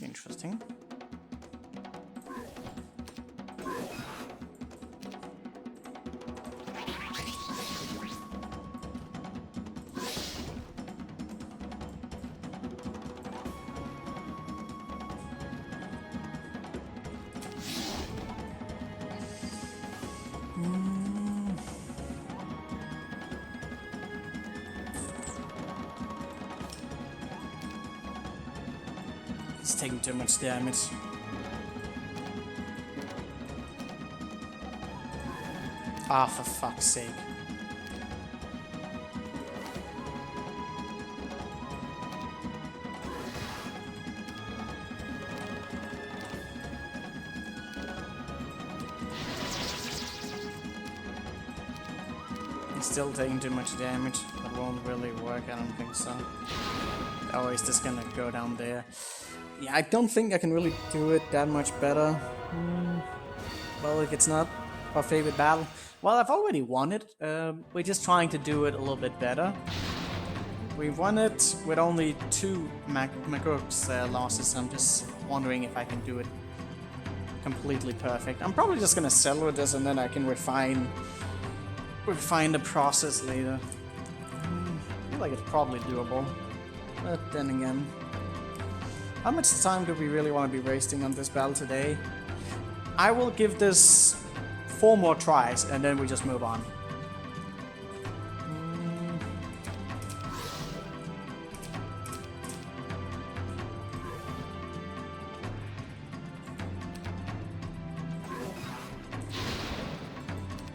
Interesting. It's taking too much damage. Ah, for fuck's sake. He's still taking too much damage. That won't really work, I don't think so. Oh, he's just gonna go down there. Yeah, I don't think I can really do it that much better. Well, if it's not our favorite battle. Well, I've already won it. We're just trying to do it a little bit better. We won it with only 2 McCooks losses. I'm just wondering if I can do it completely perfect. I'm probably just gonna settle with this and then I can refine the process later. I feel like it's probably doable. But then again, How much time do we really want to be wasting on this battle today? I will give this 4 more tries and then we just move on.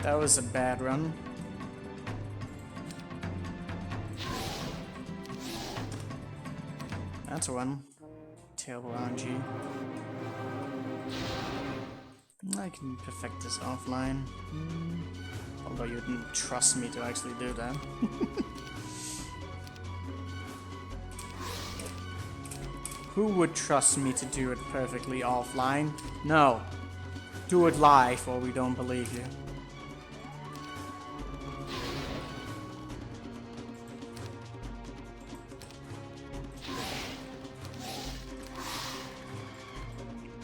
That was a bad run. That's one. Terrible RNG. I can perfect this offline. Although you didn't trust me to actually do that. Who would trust me to do it perfectly offline? No. Do it live or we don't believe you.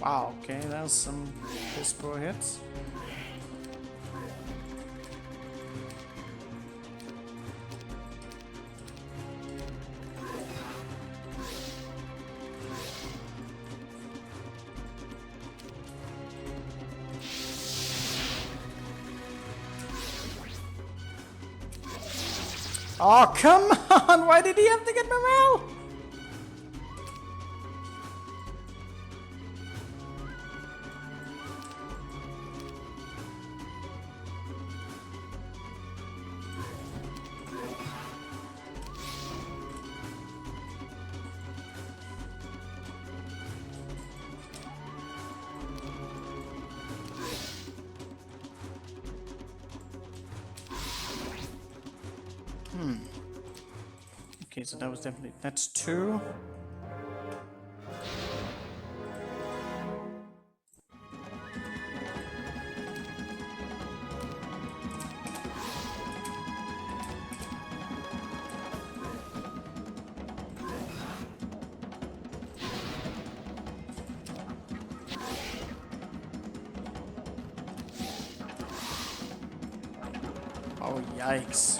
Wow, okay, that was some piss poor hits. Oh, come on! Why did he have to get morale? Okay, so that was definitely... That's 2. Oh, yikes.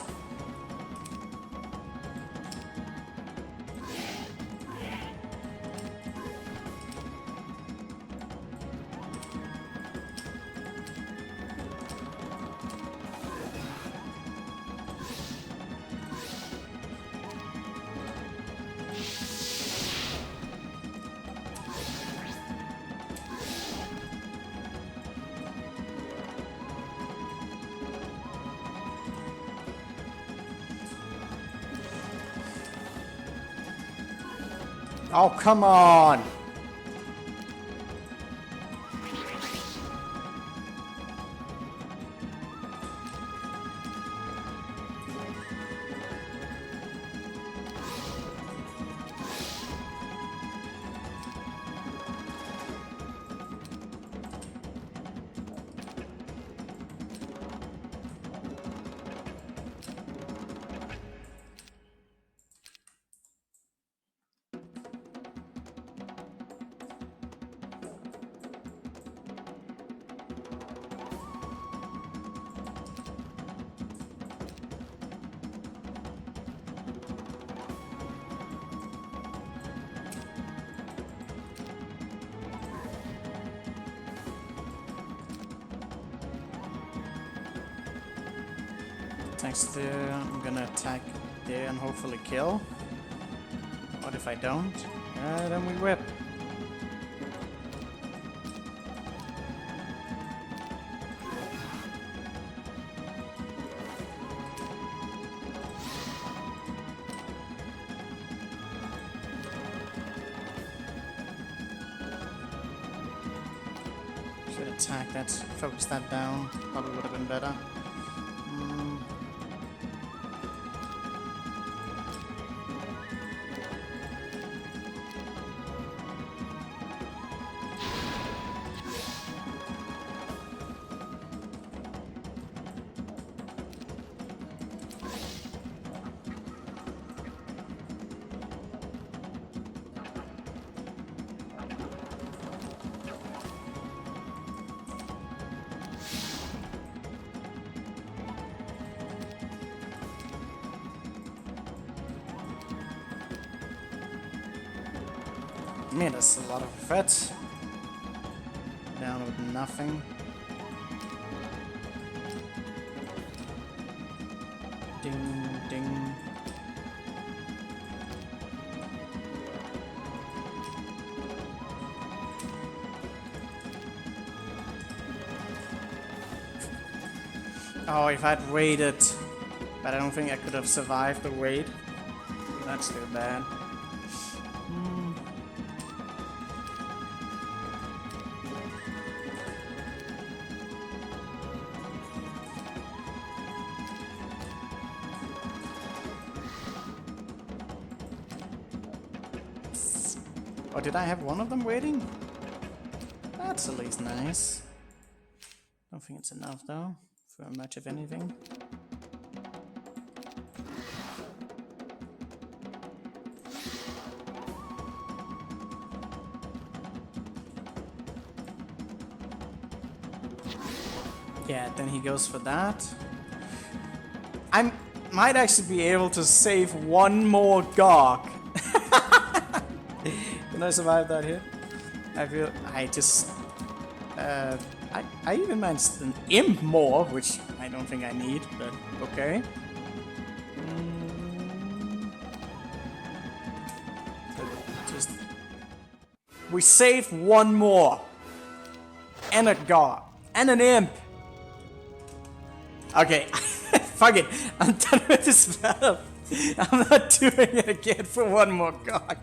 Oh, come on! Attacks there, I'm gonna attack there and hopefully kill. What if I don't? Then we whip. Should attack that, focus that down, probably would have been better. Man, that's a lot of fat. Down with nothing. Ding, ding. Oh, if I'd waited, but I don't think I could have survived the wait. That's too bad. Oh, did I have one of them waiting? That's at least nice. Don't think it's enough though, for much of anything. Yeah, then he goes for that. I might actually be able to save one more Gog. Can I survive that here? I even managed an imp more, which I don't think I need, but okay. So we saved one more. And a Gog. And an imp. Okay, fuck it. I'm done with this battle. I'm not doing it again for one more Gog.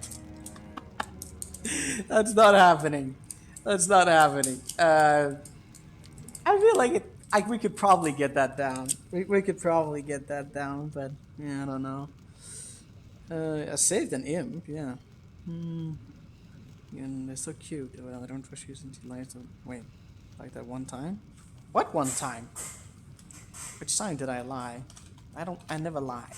That's not happening. That's not happening. I feel like we could probably get that down. We could probably get that down, but yeah, I don't know. I saved an imp, yeah. And they're so cute. Well, I don't trust using lights. Wait, like that one time? What one time? Which time did I lie? I never lie.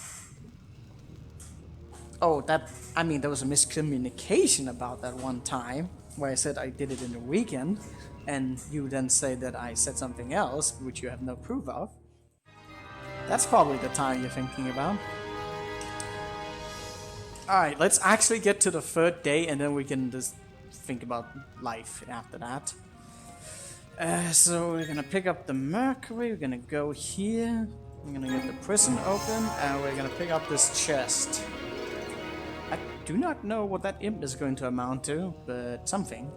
Oh, there was a miscommunication about that one time where I said I did it in the weekend, and you then say that I said something else, which you have no proof of. That's probably the time you're thinking about. Alright, let's actually get to the third day, and then we can just think about life after that. So we're gonna pick up the Mercury, we're gonna go here, we're gonna get the prison open, and we're gonna pick up this chest. I do not know what that imp is going to amount to, but something.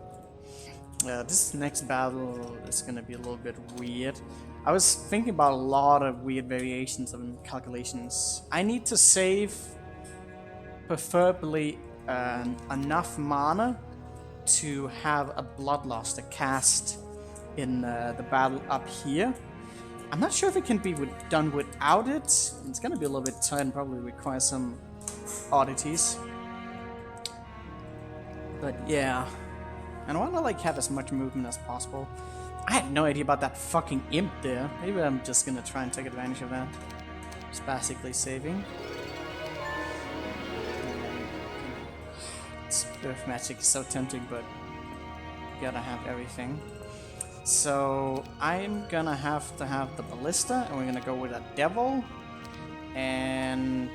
This next battle is gonna be a little bit weird. I was thinking about a lot of weird variations of calculations. I need to save preferably enough mana to have a Bloodlust to cast in the battle up here. I'm not sure if it can be done without it. It's gonna be a little bit tight and probably require some oddities. But yeah, and I want to have as much movement as possible. I had no idea about that fucking imp there. Maybe I'm just gonna try and take advantage of that. Just basically saving. Earth magic is so tempting, but you gotta have everything. So I'm gonna have to have the ballista, and we're gonna go with a devil. And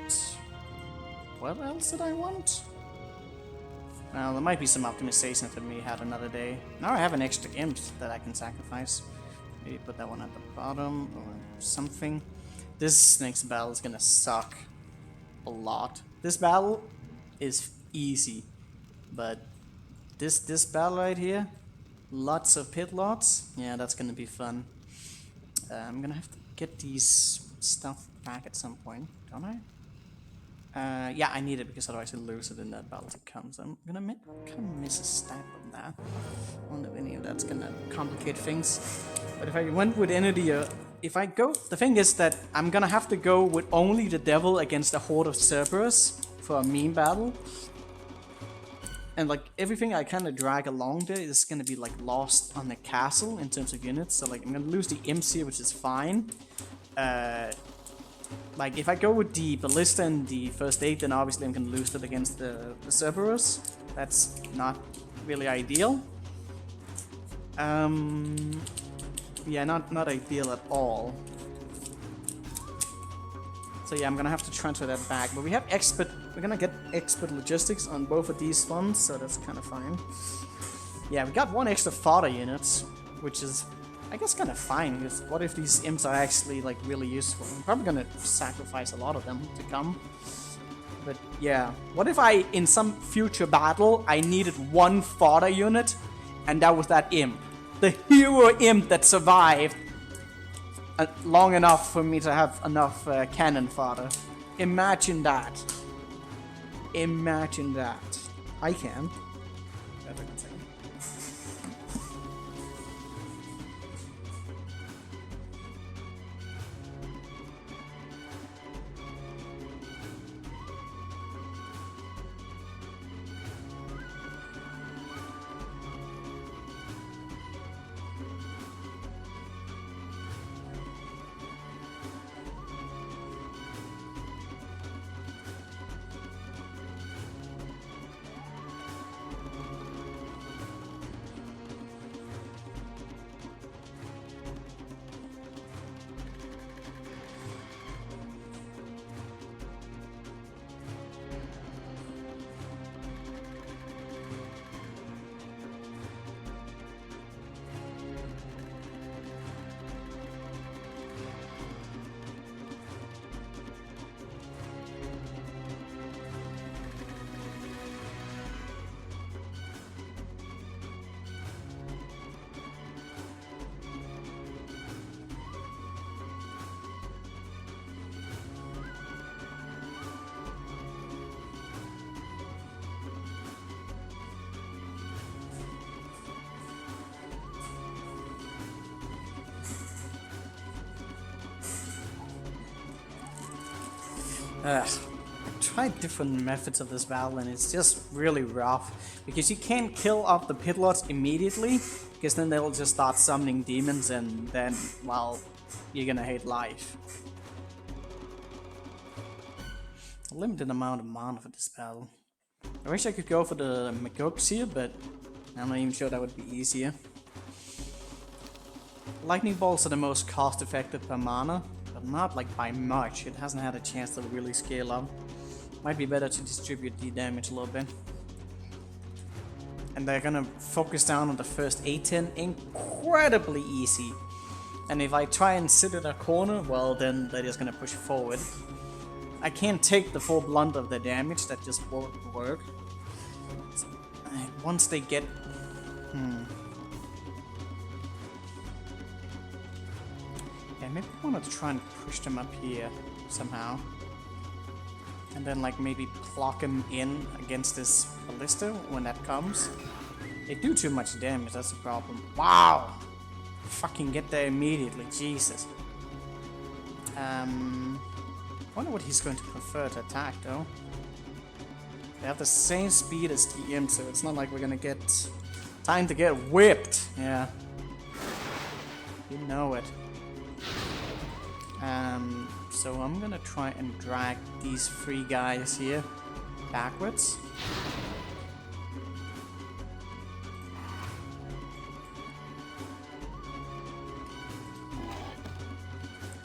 what else did I want? Well, there might be some optimization if we had another day. Now I have an extra imp that I can sacrifice. Maybe put that one at the bottom or something. This next battle is gonna suck a lot. This battle is easy, but this battle right here, lots of pit lots. Yeah, that's gonna be fun. I'm gonna have to get these stuff back at some point, don't I? Yeah, I need it because otherwise I'll lose it in that battle to come. So I'm gonna kind of miss a stack of that. I wonder if any of that's gonna complicate things. But if I went with Entity, the thing is that I'm gonna have to go with only the devil against a horde of Cerberus for a meme battle. And everything I kind of drag along there is gonna be lost on the castle in terms of units. So I'm gonna lose the imps here, which is fine. If I go with the ballista and the first aid, then obviously I'm gonna lose it against the Cerberus. That's not really ideal. Yeah, not ideal at all. So yeah, I'm gonna have to transfer that back. But we have expert we're gonna get expert logistics on both of these ones, so that's kind of fine. Yeah, we got one extra fodder unit, which is, I guess, kind of fine, because what if these imps are actually, like, really useful? I'm probably gonna sacrifice a lot of them to come. But, yeah. What if I, in some future battle, I needed one fodder unit, and that was that imp? The hero imp that survived long enough for me to have enough cannon fodder. Imagine that. Imagine that. I can. I tried different methods of this battle and it's just really rough, because you can't kill off the pit lords immediately, because then they'll just start summoning demons and then, well, you're gonna hate life. A limited amount of mana for this battle. I wish I could go for the McGurks here, but I'm not even sure that would be easier. Lightning bolts are the most cost effective per mana, but not like by much. It hasn't had a chance to really scale up. Might be better to distribute the damage a little bit. And they're gonna focus down on the first A10 incredibly easy. And if I try and sit in a corner, well then they're just gonna push forward. I can't take the full blunt of the damage, that just won't work. Once they get... Yeah, maybe I wanted to try and push them up here somehow. And then like maybe clock him in against this ballista when that comes. They do too much damage, that's the problem. Wow! Fucking get there immediately, Jesus. I wonder what he's going to prefer to attack though. They have the same speed as the imp, so it's not like we're gonna get time to get whipped. Yeah. You know it. So I'm gonna try and drag these three guys here backwards.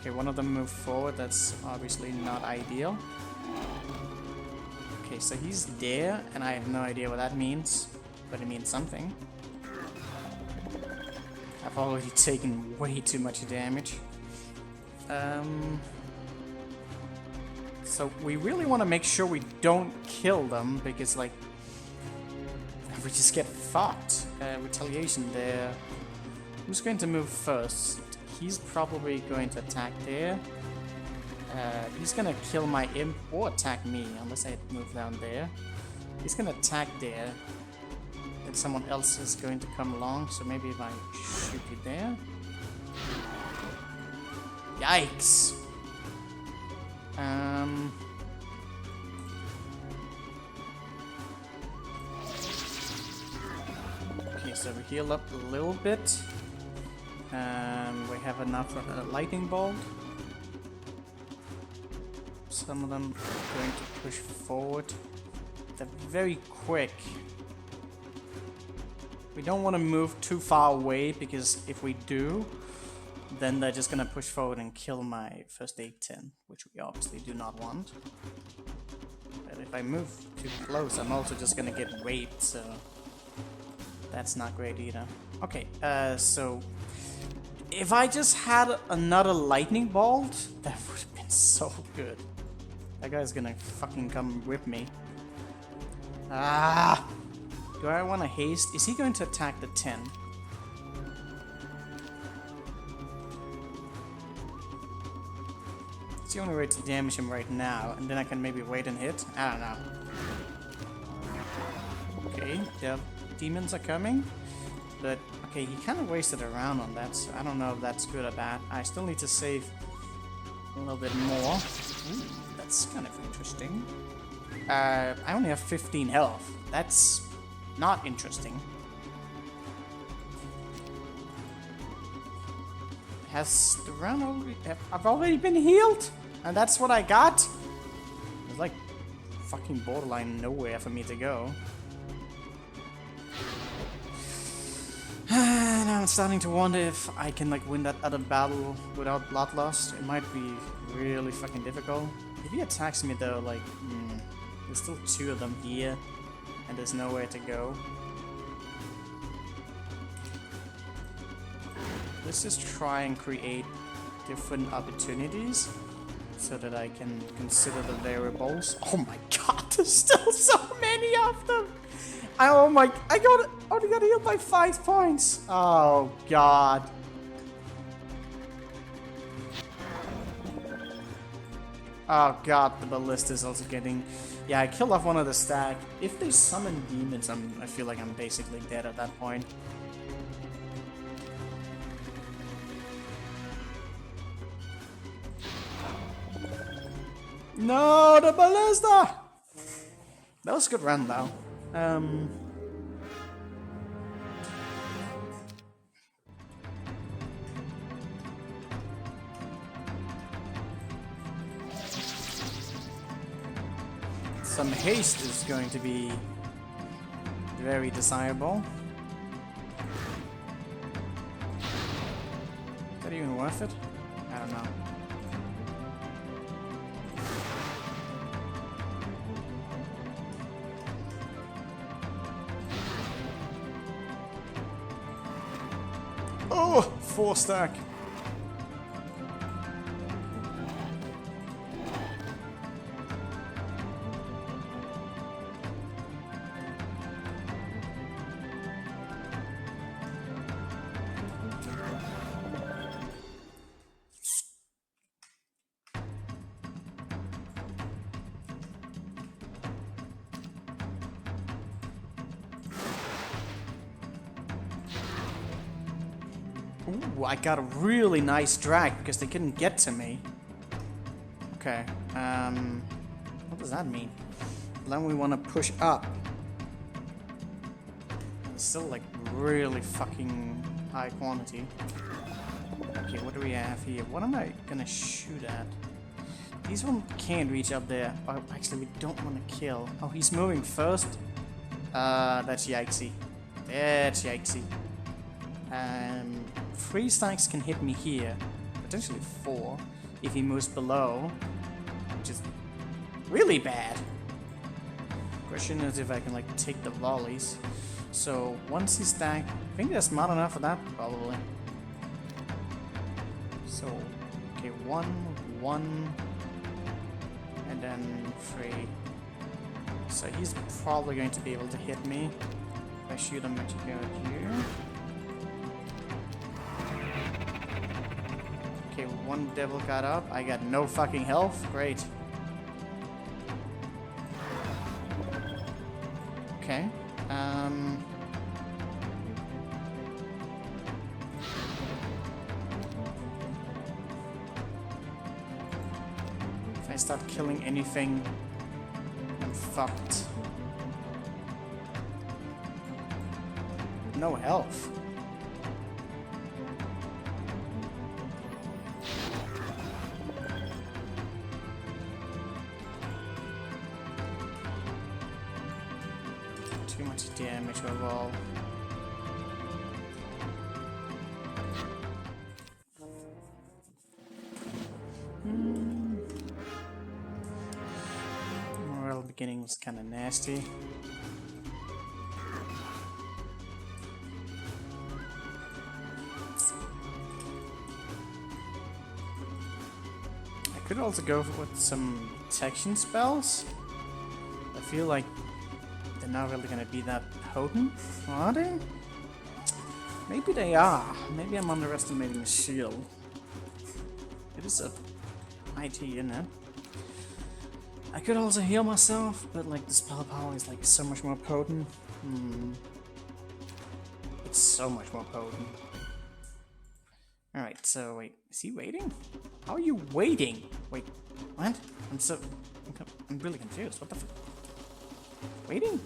Okay, one of them moved forward, that's obviously not ideal. Okay, so he's there, and I have no idea what that means, but it means something. I've already taken way too much damage. So we really want to make sure we don't kill them, because like we just get fucked. Retaliation there. Who's going to move first? He's probably going to attack there. He's gonna kill my imp or attack me, unless I move down there. He's gonna attack there. Then someone else is going to come along, so maybe if I shoot you there. Yikes! Okay, so we heal up a little bit. We have enough for a lightning bolt. Some of them are going to push forward. They're very quick. We don't want to move too far away, because if we do, then they're just gonna push forward and kill my first A10, which we obviously do not want. But if if I move too close, I'm also just gonna get raped, so that's not great either. Okay, so if I just had another lightning bolt, that would have been so good. That guy's gonna fucking come whip me. Ah! Do I want to haste? Is he going to attack the 10? It's the only way to damage him right now, and then I can maybe wait and hit. I don't know. Okay, the demons are coming, but okay, he kind of wasted a round on that, so I don't know if that's good or bad. I still need to save a little bit more. Ooh, that's kind of interesting. I only have 15 health. That's not interesting. Has the round already... I've already been healed? And that's what I got? It's like fucking borderline nowhere for me to go. Now I'm starting to wonder if I can like win that other battle without blood loss. It might be really fucking difficult. If he attacks me though, like... there's still 2 of them here. And there's nowhere to go. Let's just try and create different opportunities so that I can consider the variables. Oh my god, there's still so many of them! I only got healed by 5 points! Oh god. Oh god, the ballista is also getting... Yeah, I killed off one of the stack. If they summon demons, I feel like I'm basically dead at that point. No, the ballista! That was a good run, though. Some haste is going to be very desirable. Is that even worth it? I don't know. Oh, 4 stack. Ooh, I got a really nice drag because they couldn't get to me. Okay, what does that mean? Then we want to push up. It's still like really fucking high quantity. Okay, what do we have here? What am I gonna shoot at? These one can't reach up there. Oh, actually, we don't want to kill. Oh, he's moving first. That's yikesy. That's yikesy. 3 stacks can hit me here, potentially 4 if he moves below, which is really bad. Question is if I can like take the volleys. So once he's stacked, I think they're smart enough for that, probably. So okay, 1, 1, and then 3. So he's probably going to be able to hit me if I shoot a magic out here. Okay, 1 devil got up. I got no fucking health. Great. Okay. If I start killing anything, I'm fucked. No health. Too much damage overall. beginning was kind of nasty. I could also go with some protection spells. I feel like they're not really gonna be that potent, are they? Maybe they are. Maybe I'm underestimating the shield. It is a IT, isn't it? I could also heal myself, but like the spell power is like so much more potent. It's so much more potent. Alright, so wait, is he waiting? How are you waiting? Wait, what? I'm really confused. What the f... Waiting?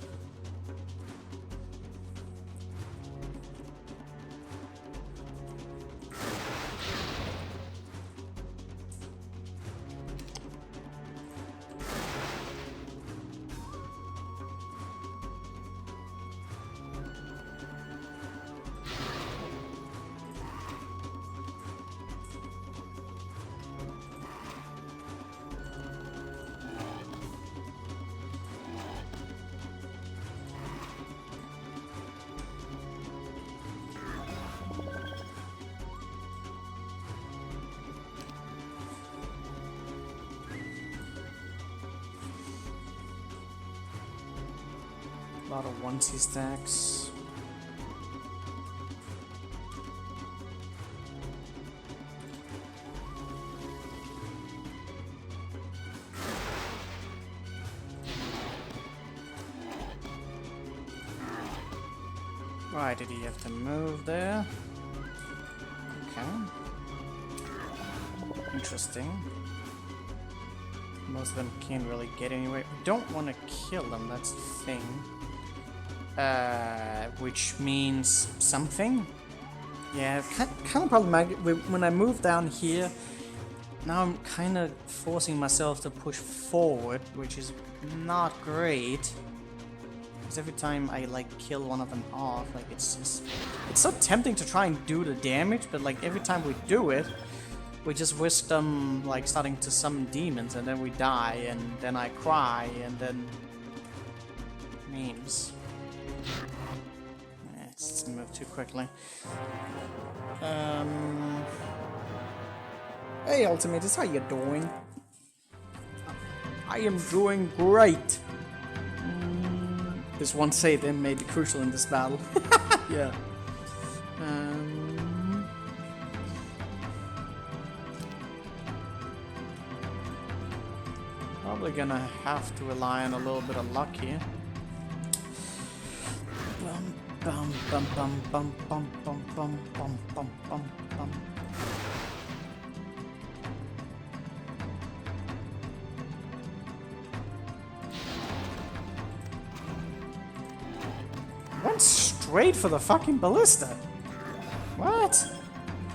A lot of onesie stacks. Why did he have to move there? Okay. Interesting. Most of them can't really get anywhere. We don't want to kill them, that's the thing. Which means something. Yeah, kind of problematic. When I move down here, now I'm kind of forcing myself to push forward, which is not great. Because every time I like kill one of them off, like it's so tempting to try and do the damage, but like every time we do it, we just risk them like starting to summon demons, and then we die, and then I cry, and then memes. Let's move too quickly. Hey Ultimatus, how you doing? I am doing great. This one save then made it crucial in this battle. Yeah. Probably gonna have to rely on a little bit of luck here. Bum bum bum bum bum bum bum bum bum bum bum. Went straight for the fucking ballista. What?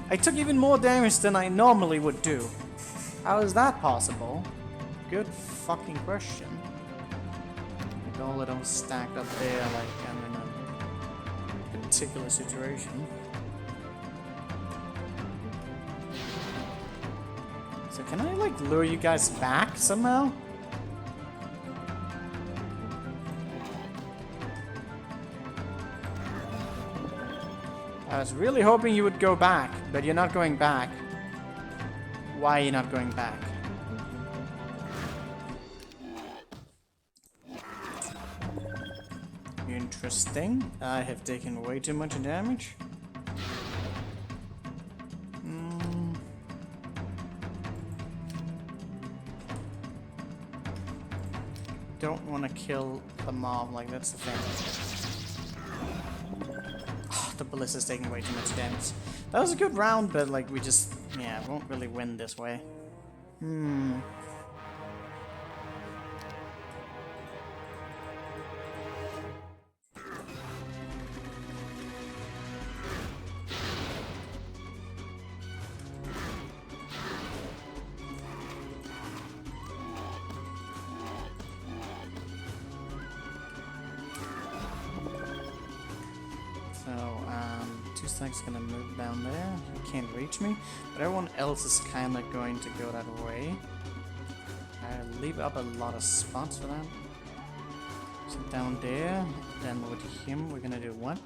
I took even more damage than I normally would do. How is that possible? Good fucking question. Like all of them stacked up there like I'm in a particular situation. So can I like lure you guys back somehow? I was really hoping you would go back, but you're not going back. Why are you not going back? Interesting. I have taken way too much damage. Don't want to kill the mob, like that's the thing. Oh, the ballista's taking way too much damage. That was a good round, but like we just, yeah, won't really win this way. Two stacks gonna move down there. He can't reach me, but everyone else is kind of going to go that way. I leave up a lot of spots for that. So down there, then with him, we're gonna do what?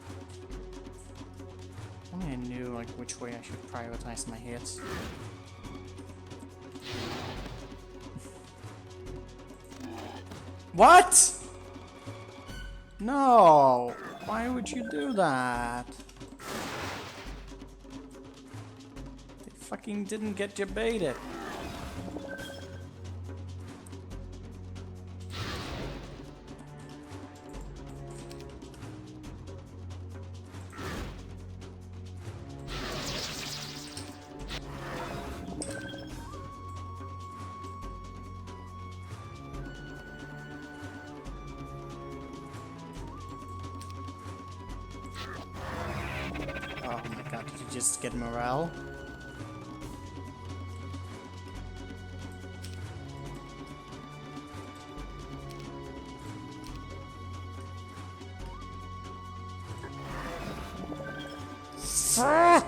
Only I knew like which way I should prioritize my hits. What? No! Why would you do that? They fucking didn't get you baited. Oh my god, did you just get morale? Fuck!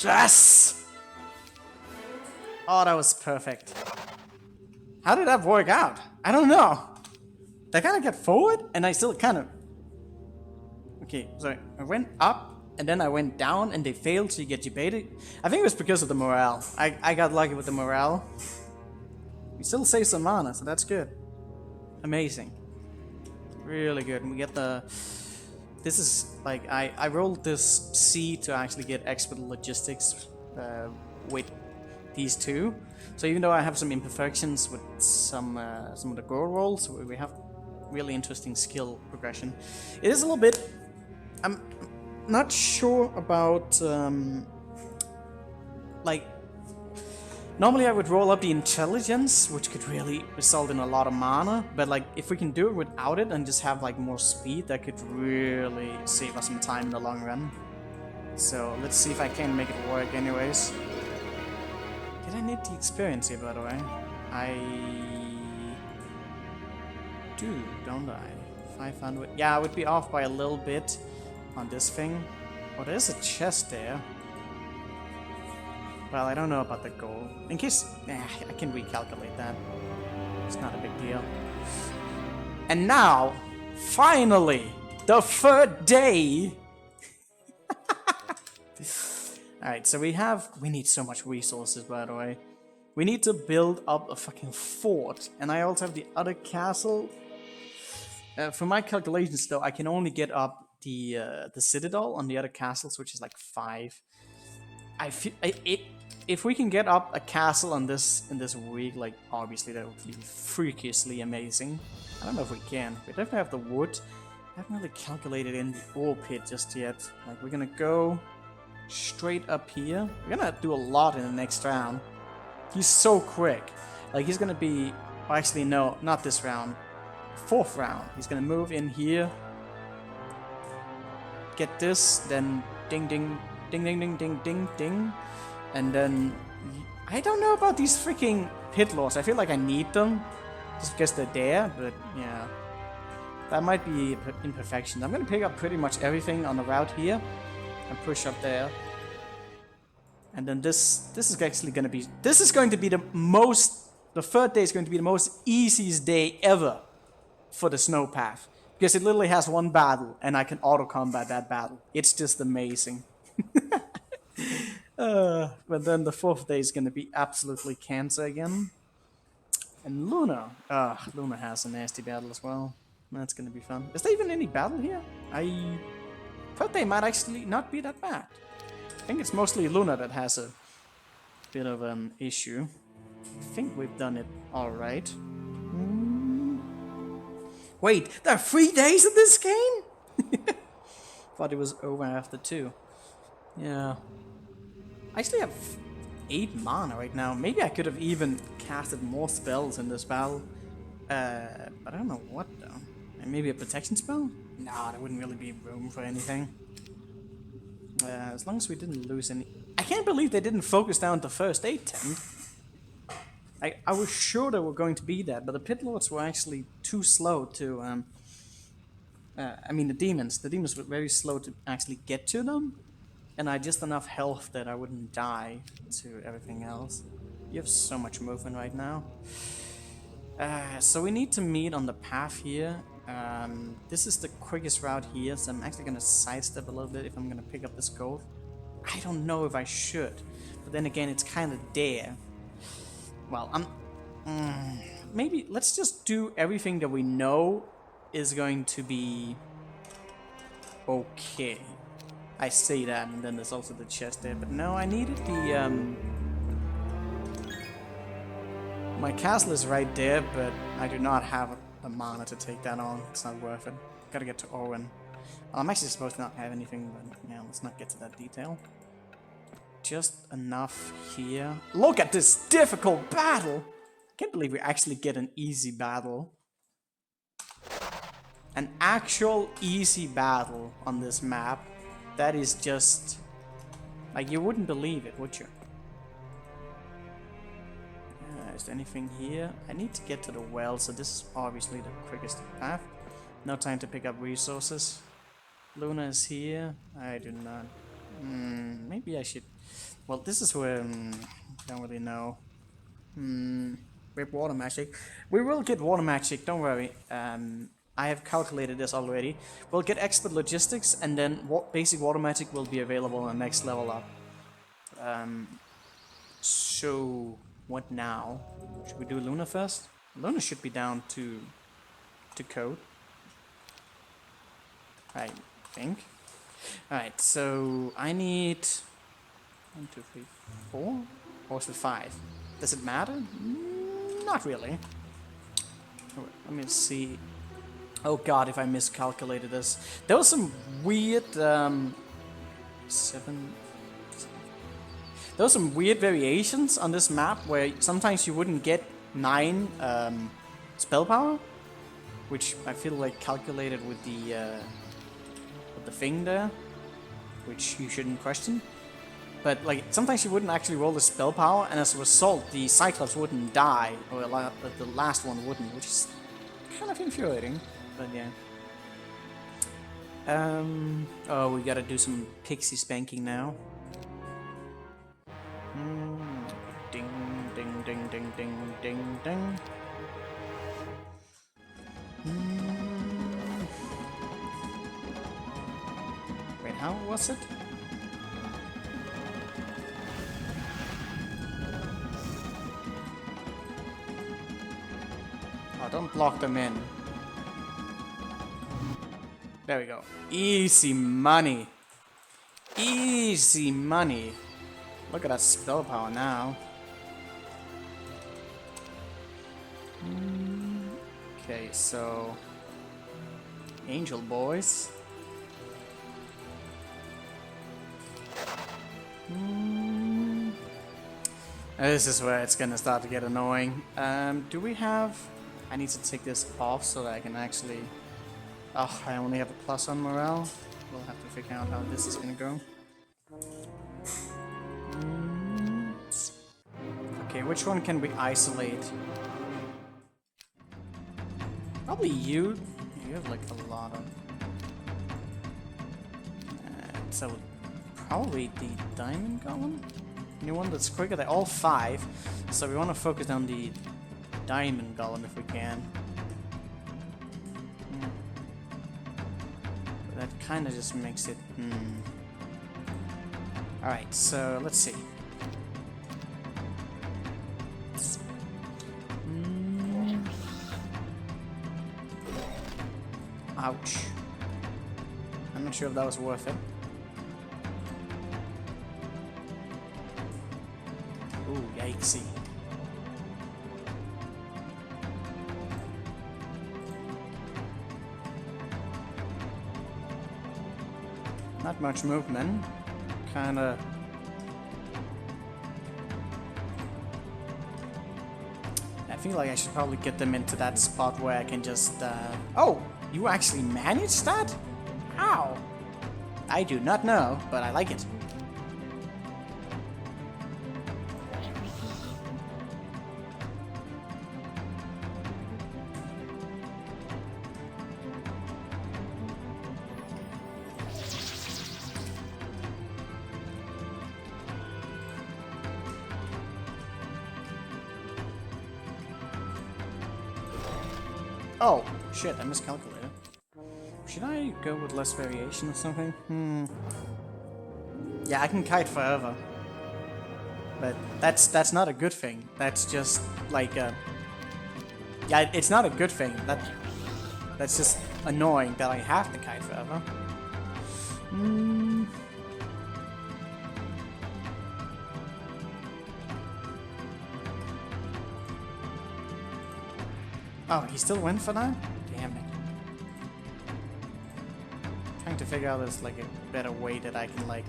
Yes! Oh, that was perfect. How did that work out? I don't know. They kind of get forward, and I still kind of... Okay, so I went up, and then I went down, and they failed to get debated. I think it was because of the morale. I got lucky with the morale. We still save some mana, so that's good. Amazing. Really good. And we get the... This is like, I rolled this C to actually get expert logistics with these two. So even though I have some imperfections with some of the goal rolls, we have really interesting skill progression. It is a little bit... I'm not sure about... like... Normally I would roll up the intelligence, which could really result in a lot of mana, but like if we can do it without it and just have like more speed, that could really save us some time in the long run. So let's see if I can make it work anyways. Did I need the experience here, by the way? I do, don't I? 500. Yeah, I would be off by a little bit on this thing. Oh, there's a chest there. Well, I don't know about the goal. In case... I can recalculate that. It's not a big deal. And now, finally, the third day! Alright, so we need so much resources, by the way. We need to build up a fucking fort. And I also have the other castle. For my calculations, though, I can only get up the citadel on the other castles, which is like 5. I feel... If we can get up a castle in this week, like obviously that would be freakishly amazing. I don't know if we can. We definitely have the wood. I haven't really calculated in the ore pit just yet. Like we're gonna go straight up here. We're gonna do a lot in the next round. He's so quick. Like he's gonna be... Well, actually no, not this round. 4th round. He's gonna move in here. Get this, then ding ding ding ding ding ding ding ding. And then, I don't know about these freaking pit lords. I feel like I need them, just because they're there, but yeah. That might be imperfection. I'm gonna pick up pretty much everything on the route here, and push up there. And then this is actually gonna be, the third day is going to be the most easiest day ever for the snow path. Because it literally has one battle, and I can auto-combat that battle. It's just amazing. But then the 4th day is going to be absolutely cancer again. And Luna. Luna has a nasty battle as well. That's going to be fun. Is there even any battle here? I thought they might actually not be that bad. I think it's mostly Luna that has a bit of an issue. I think we've done it alright. Wait, there are 3 days in this game? Thought it was over after 2. Yeah. I actually have 8 mana right now. Maybe I could have even casted more spells in this battle. But I don't know what though. Maybe a protection spell? No, there wouldn't really be room for anything. As long as we didn't lose any... I can't believe they didn't focus down the first aid tent. I was sure they were going to be that, but the pit lords were actually too slow to. I mean, the demons. The demons were very slow to actually get to them, and I had just enough health that I wouldn't die to everything else. You have so much movement right now. So we need to meet on the path here. This is the quickest route here, so I'm actually gonna sidestep a little bit if I'm gonna pick up this gold. I don't know if I should, but then again, it's kind of there. Well, maybe let's just do everything that we know is going to be okay. I say that, and then there's also the chest there, but no, I needed the, my castle is right there, but I do not have the mana to take that on. It's not worth it. Gotta get to Orwen. Well, I'm actually supposed to not have anything, but yeah, let's not get to that detail. Just enough here. Look at this difficult battle! I can't believe we actually get an easy battle. An actual easy battle on this map. That is just... like, you wouldn't believe it, would you? Is there anything here? I need to get to the well, so this is obviously the quickest path. No time to pick up resources. Luna is here. I do not... maybe I should... well, this is where... don't really know. With water magic. We will get water magic, don't worry. I have calculated this already. We'll get expert logistics, and then basic water magic will be available on the next level up. So... what now? Should we do Luna first? Luna should be down to code, I think. Alright, so I need 1, 2, 3, 4, or is it 5? Does it matter? Not really. Let me see. Oh god, if I miscalculated this. There was some weird 7. There were some weird variations on this map where sometimes you wouldn't get 9 spell power, which I feel like calculated with the thing there, which you shouldn't question. But like sometimes you wouldn't actually roll the spell power, and as a result, the Cyclops wouldn't die, or the last one wouldn't, which is kind of infuriating. But yeah. Oh, we gotta do some pixie spanking now. Ding, ding, ding, ding, ding, ding, ding. Wait, how was it? Oh, don't block them in. There we go. Easy money. Easy money. Look at that spell power now. Okay, so... Angel boys. This is where it's gonna start to get annoying. Do we have... I need to take this off so that I can actually... Oh, I only have a plus on morale. We'll have to figure out how this is gonna go. Okay, which one can we isolate? Probably you. You have like a lot of... so probably the diamond golem? New one that's quicker. They're all 5, so we want to focus on the diamond golem if we can. But that kind of just makes it... Alright, so let's see. Ouch. I'm not sure if that was worth it. Ooh, yikesy. Not much movement. Kinda... I feel like I should probably get them into that spot where I can just, Oh! You actually managed that? How? I do not know, but I like it. Oh, shit, I miscalculated. Should I go with less variation or something? Yeah, I can kite forever. But that's not a good thing. That's just like yeah, it's not a good thing. That's just annoying that I have to kite forever. Oh, he still went for that? Damn it. Trying to figure out there's like a better way that I can like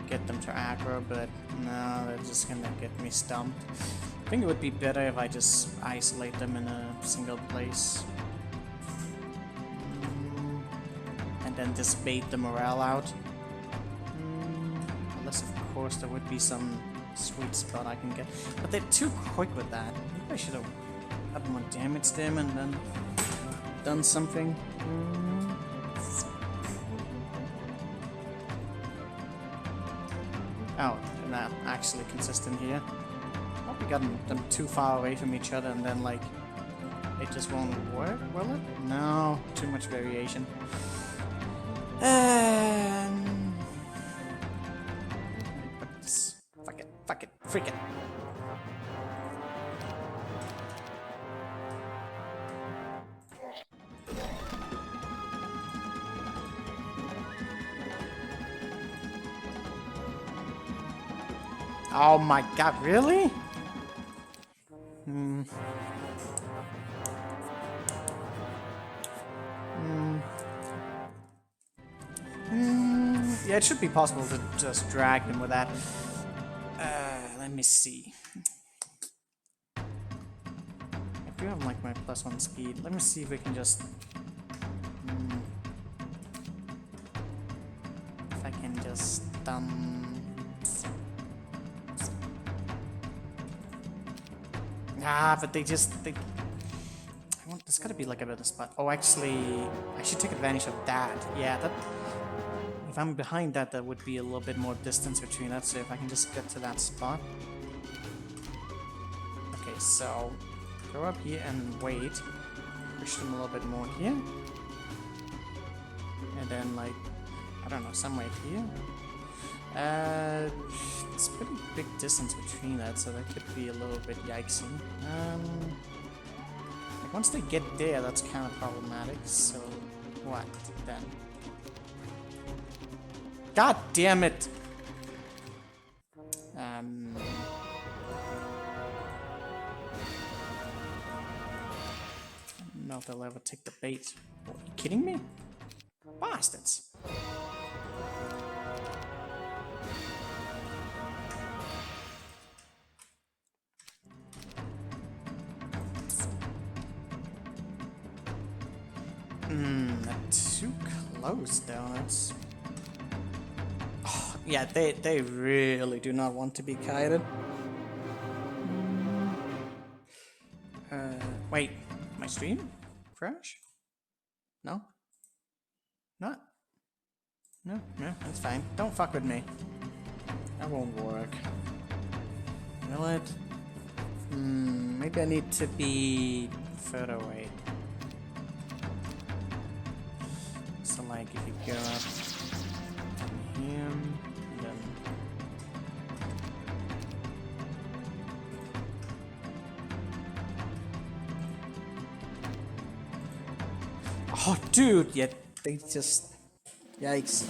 get them to aggro, but no, they're just gonna get me stumped. I think it would be better if I just isolate them in a single place. And then just bait the morale out. Unless of course there would be some sweet spot I can get. But they're too quick with that. Maybe I should have had more damage them and then done something. Oh, they're not actually consistent here. Probably gotten them too far away from each other and then like it just won't work, will it? No, too much variation. Fuck it, freak it. Oh my god, really? Yeah, it should be possible to just drag them with that. Let me see. I do have like my +1 speed. Let me see if we can just... if I can just but they I want, there's gotta be like a better spot. Oh, actually, I should take advantage of that. Yeah, that... if I'm behind that, there would be a little bit more distance between us, so if I can just get to that spot. Okay, so go up here and wait. Push them a little bit more here. And then, like, I don't know, somewhere here. It's a pretty big distance between that, so that could be a little bit yikesy. Like once they get there, that's kind of problematic, so what then? God damn it! I don't know if they'll ever take the bait. Are you kidding me? Bastards! Too close though, that's... Oh, yeah, they really do not want to be kited. Wait, my stream? Crash? No? Not? No, that's fine. Don't fuck with me. That won't work. Will it? Maybe I need to be further away. So like if you go up here, and then... Oh dude, yeah, they just... Yikes.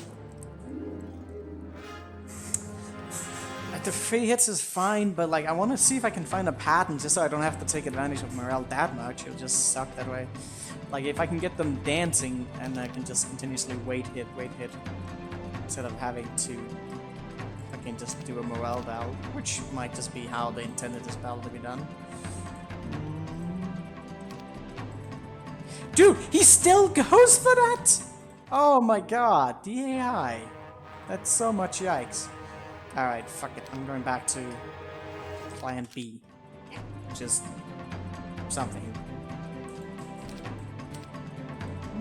Like the 3 hits is fine, but like I want to see if I can find a pattern just so I don't have to take advantage of morale that much. It'll just suck that way. Like if I can get them dancing and I can just continuously wait hit, instead of having to fucking just do a morale battle, which might just be how they intended this battle to be done. Dude, he still goes for that? Oh my god, the AI. That's so much yikes. Alright, fuck it, I'm going back to plan B, which is something.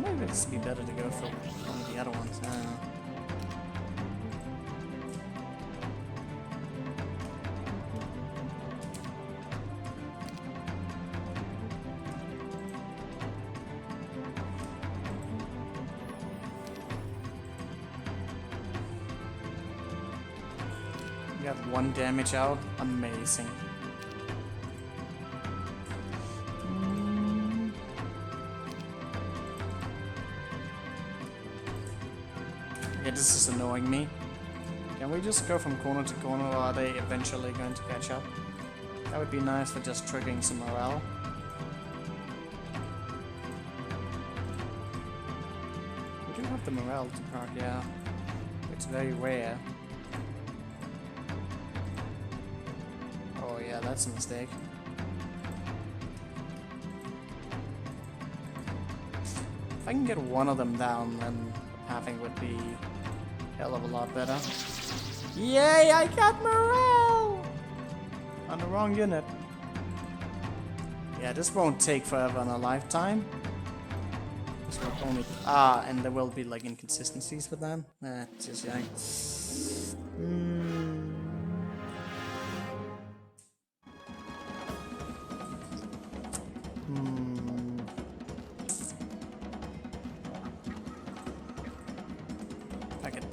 Maybe this would be better to go for one of the other ones. I don't know. Got 1 damage out. Amazing. Okay, this is annoying me. Can we just go from corner to corner, or are they eventually going to catch up? That would be nice for just triggering some morale. We do have the morale to proc, yeah. It's very rare. Oh yeah, that's a mistake. If I can get one of them down, then halving would be a hell of a lot better. Yay, I got morale! On the wrong unit. Yeah, this won't take forever in a lifetime. This will only... Ah, and there will be like inconsistencies with them. Just yikes. Fuck it.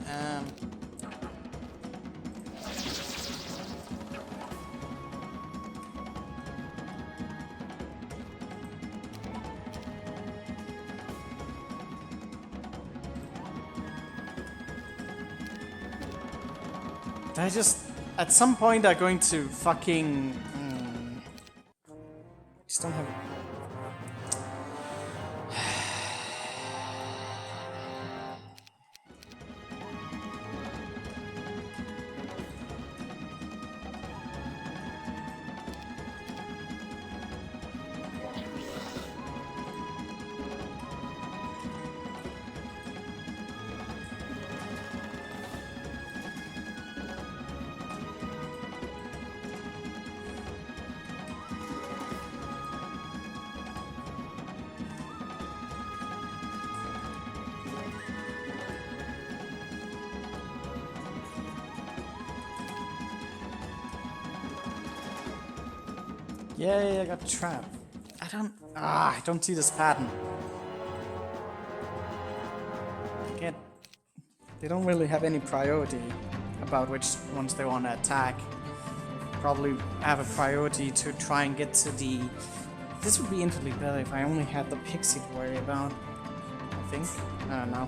I just... At some point are going to fucking... Just don't have... Yay, I got trapped. I don't see this pattern. Again, they don't really have any priority about which ones they want to attack. Probably have a priority to try and get to the... This would be infinitely better if I only had the pixie to worry about. I think. I don't know.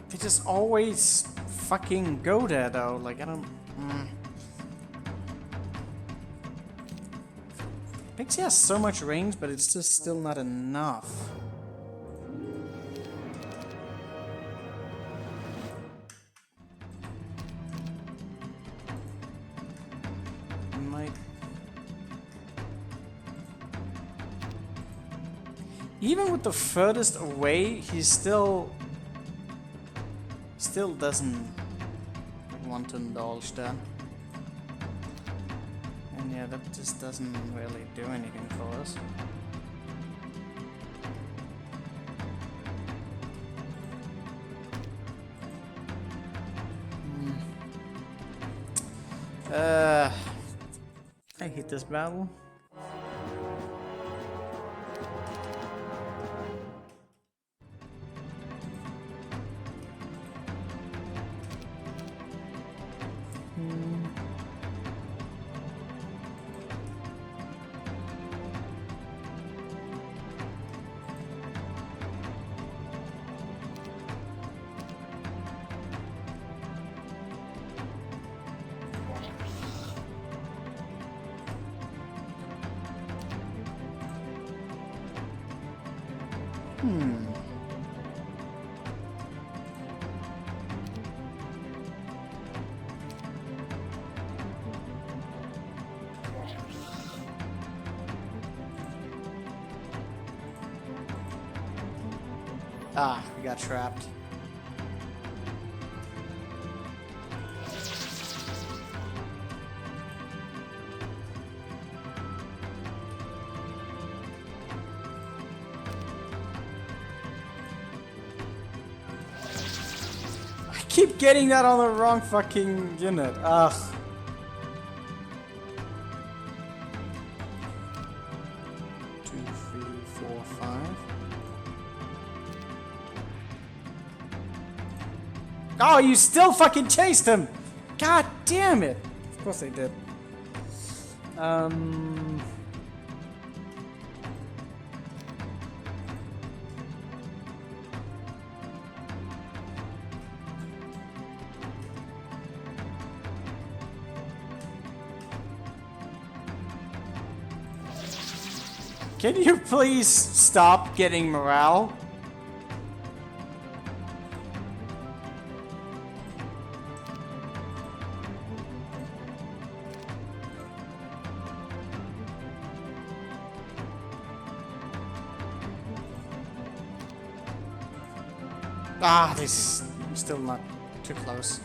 They just always fucking go there though, like I don't... Pixie has so much range, but it's just still not enough. Might... Even with the furthest away, he's still doesn't want to indulge that. And yeah, that just doesn't really do anything for us. I hate this battle. Ah, we got trapped. I keep getting that on the wrong fucking unit. Ugh. Oh, you still fucking chased him! God damn it! Of course they did. Can you please stop getting morale? Ah, this is still not too close.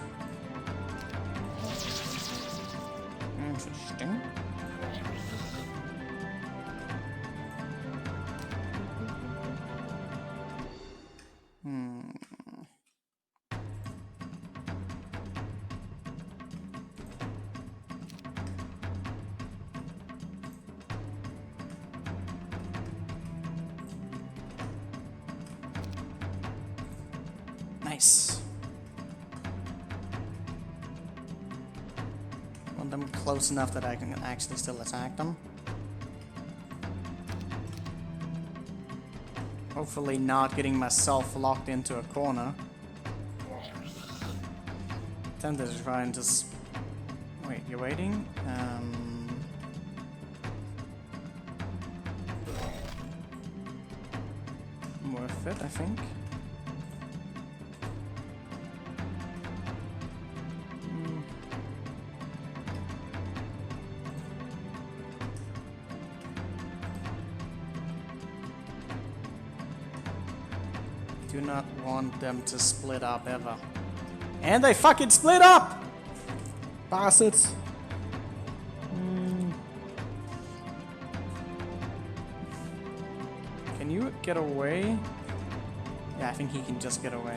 Interesting. Nice. Want them close enough that I can actually still attack them. Hopefully not getting myself locked into a corner. Tempted to try and just... Wait, you're waiting? Worth it, I think. Do not want them to split up ever. And they fucking split up! Bastards. Can you get away? Yeah, I think he can just get away.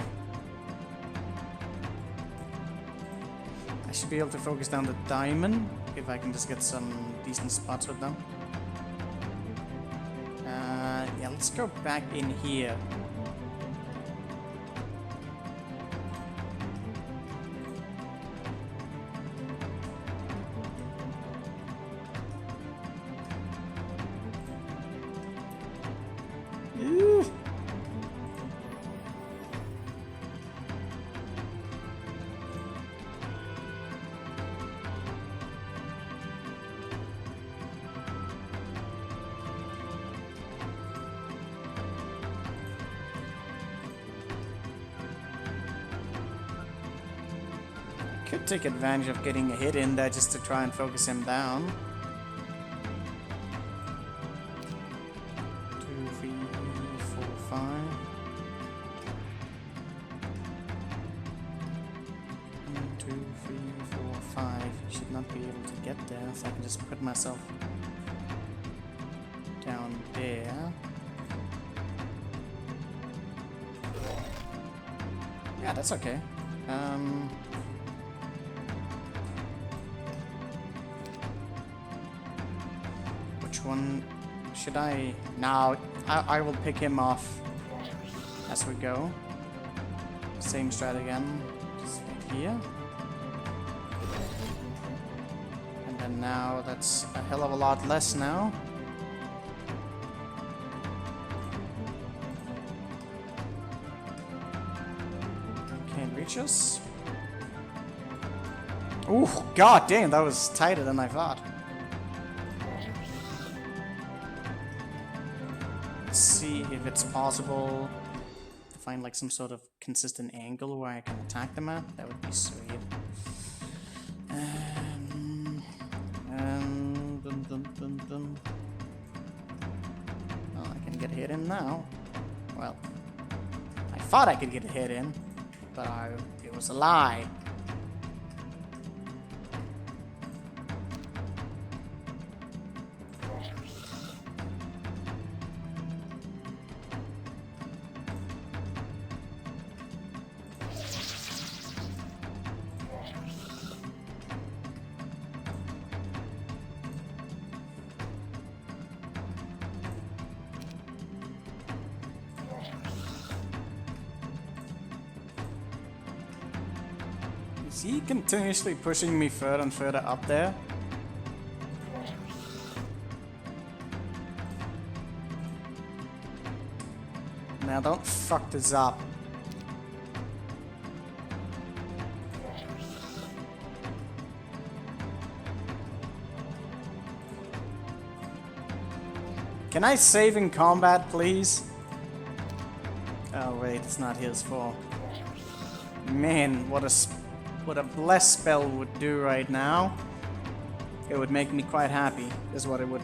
I should be able to focus down the diamond if I can just get some decent spots with them. Yeah, let's go back in here. Could take advantage of getting a hit in there just to try and focus him down. 2, 3, 4, 5. 1, 2, 3, 4, 5. Should not be able to get there, so I can just put myself down there. Yeah, that's okay. Which one should I... No, I will pick him off as we go. Same strat again. Just right here. And then now that's a hell of a lot less now. Can't reach us. Ooh, god damn, that was tighter than I thought. Let's see see if it's possible to find like some sort of consistent angle where I can attack them at. That would be sweet. Oh, I can get a hit in now. Well, I thought I could get a hit in, but it was a lie. Is he continuously pushing me further and further up there? Now don't fuck this up. Can I save in combat, please? Oh wait, it's not his fault. Man, what a bless spell would do right now. It would make me quite happy, is what it would.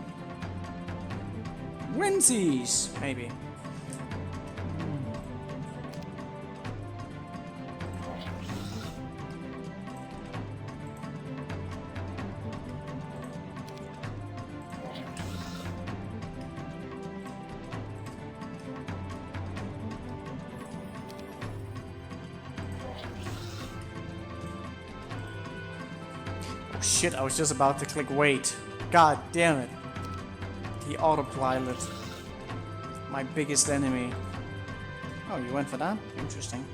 Winsies, maybe. Shit, I was just about to click wait. God damn it. The autopilot. My biggest enemy. Oh, you went for that? Interesting.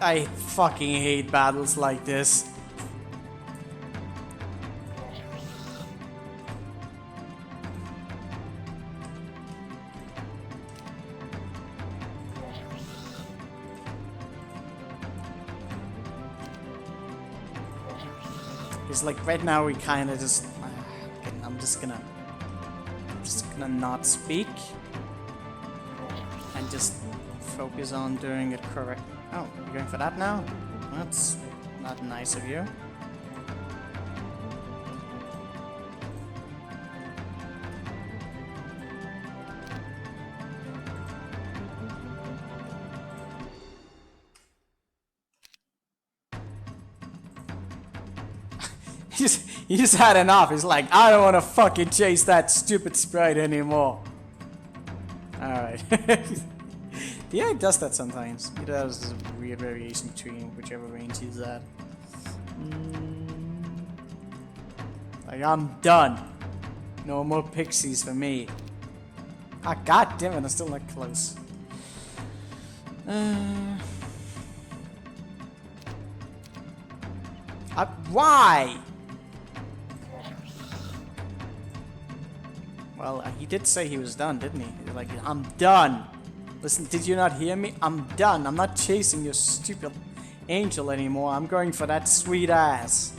I fucking hate battles like this. It's like right now we kind of just... I'm just gonna not speak. And just focus on doing it correct. Oh, you're going for that now? That's not nice of you. he just had enough. He's like, I don't want to fucking chase that stupid sprite anymore. Alright. Yeah, he does that sometimes. He does this weird variation between whichever range he's at. Like, I'm done. No more pixies for me. Ah, god damn it, I'm still not close. Why? Well, he did say he was done, didn't he? He's like, I'm done. Listen, did you not hear me? I'm done. I'm not chasing your stupid angel anymore. I'm going for that sweet ass.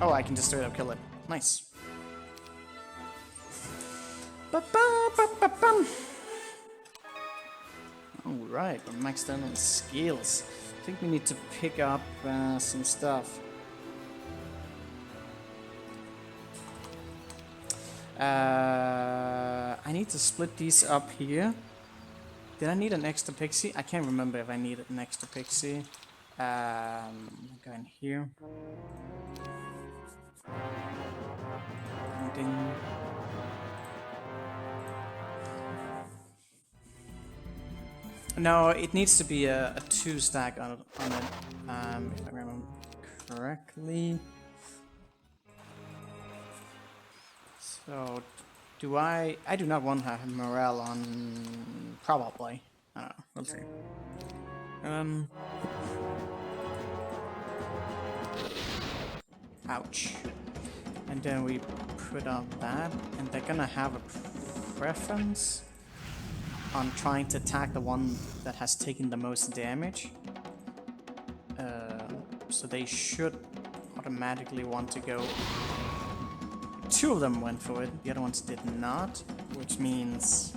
Oh, I can just straight up kill it. Nice. Alright, we're maxed out on skills. I think we need to pick up some stuff. I need to split these up here. Did I need an extra pixie? I can't remember if I needed an extra pixie. Go in here. Ding. No, it needs to be a 2 stack on it, if I remember correctly. So, do I do not want to have morale on, probably. I don't know, we'll see. Ouch. And then we put on that, and they're gonna have a preference on trying to attack the one that has taken the most damage. So they should automatically want to go. 2 of them went for it, the other ones did not, which means...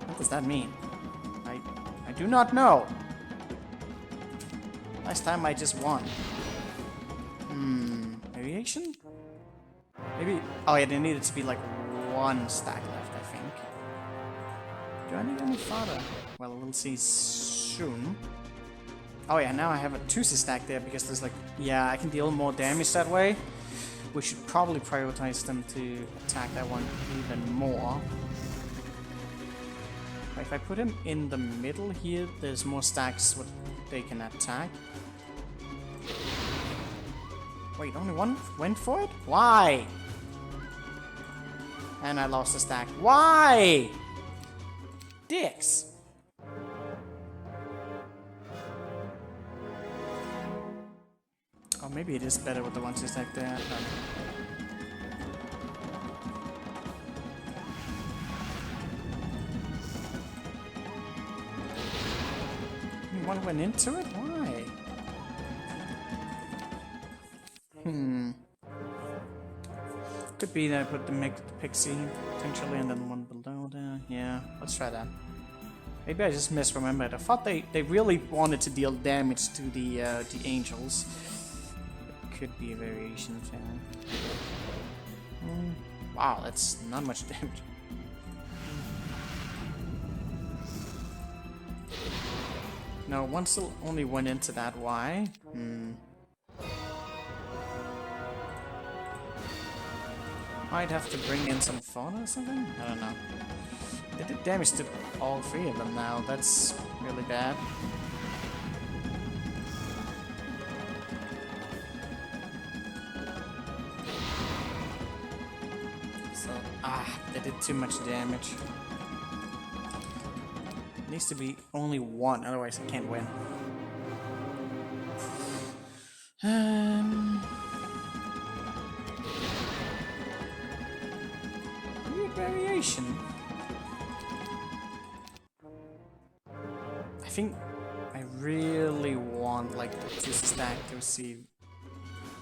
What does that mean? I do not know. Last time I just won. Variation? Maybe... Oh yeah, there needed to be like 1 stack left, I think. Do I need any fodder? Well, we'll see soon. Oh yeah, now I have a 2 stack there because there's like... Yeah, I can deal more damage that way. We should probably prioritize them to attack that one even more. If I put him in the middle here, there's more stacks what they can attack. Wait, only 1 went for it? Why? And I lost a stack. Why? Dicks. Oh, maybe it is better with the 1 stack there. One went into it? Why? Could be that I put the pixie potentially and then one below there. Yeah, let's try that. Maybe I just misremembered. I thought they really wanted to deal damage to the angels. It could be a variation fan. Wow, that's not much damage. No, one still only went into that. Why? Might have to bring in some fauna or something? I don't know. They did damage to all 3 of them now. That's really bad. So, they did too much damage. Needs to be only 1, otherwise I can't win. Weird variation. I think I really want like the 2 stack to receive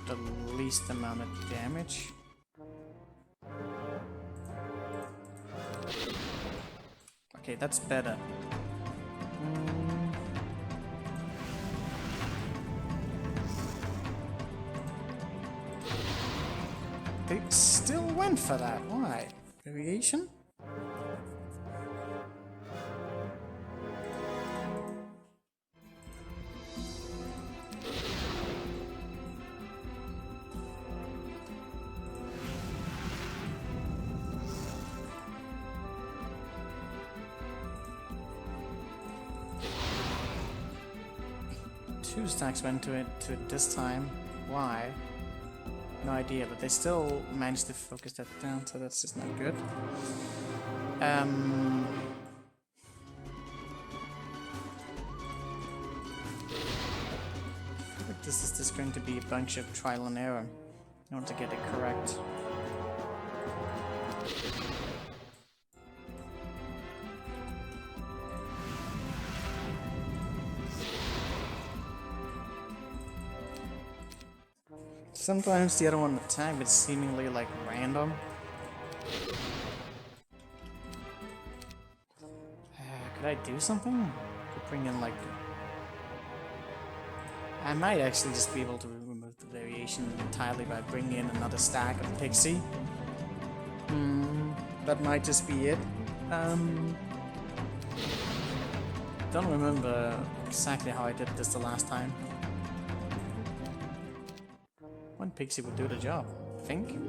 the least amount of damage. Okay, that's better. They still went for that. Why? Variation? Two stacks went to it this time. Why? No idea, but they still managed to focus that down, so that's just not good. I feel like this is just going to be a bunch of trial and error in order to get it correct. Sometimes the other one attack, but seemingly like random. Could I do something? Could bring in like... I might actually just be able to remove the variation entirely by bringing in another stack of Pixie. That might just be it. Don't remember exactly how I did this the last time. One pixie would do the job, I think.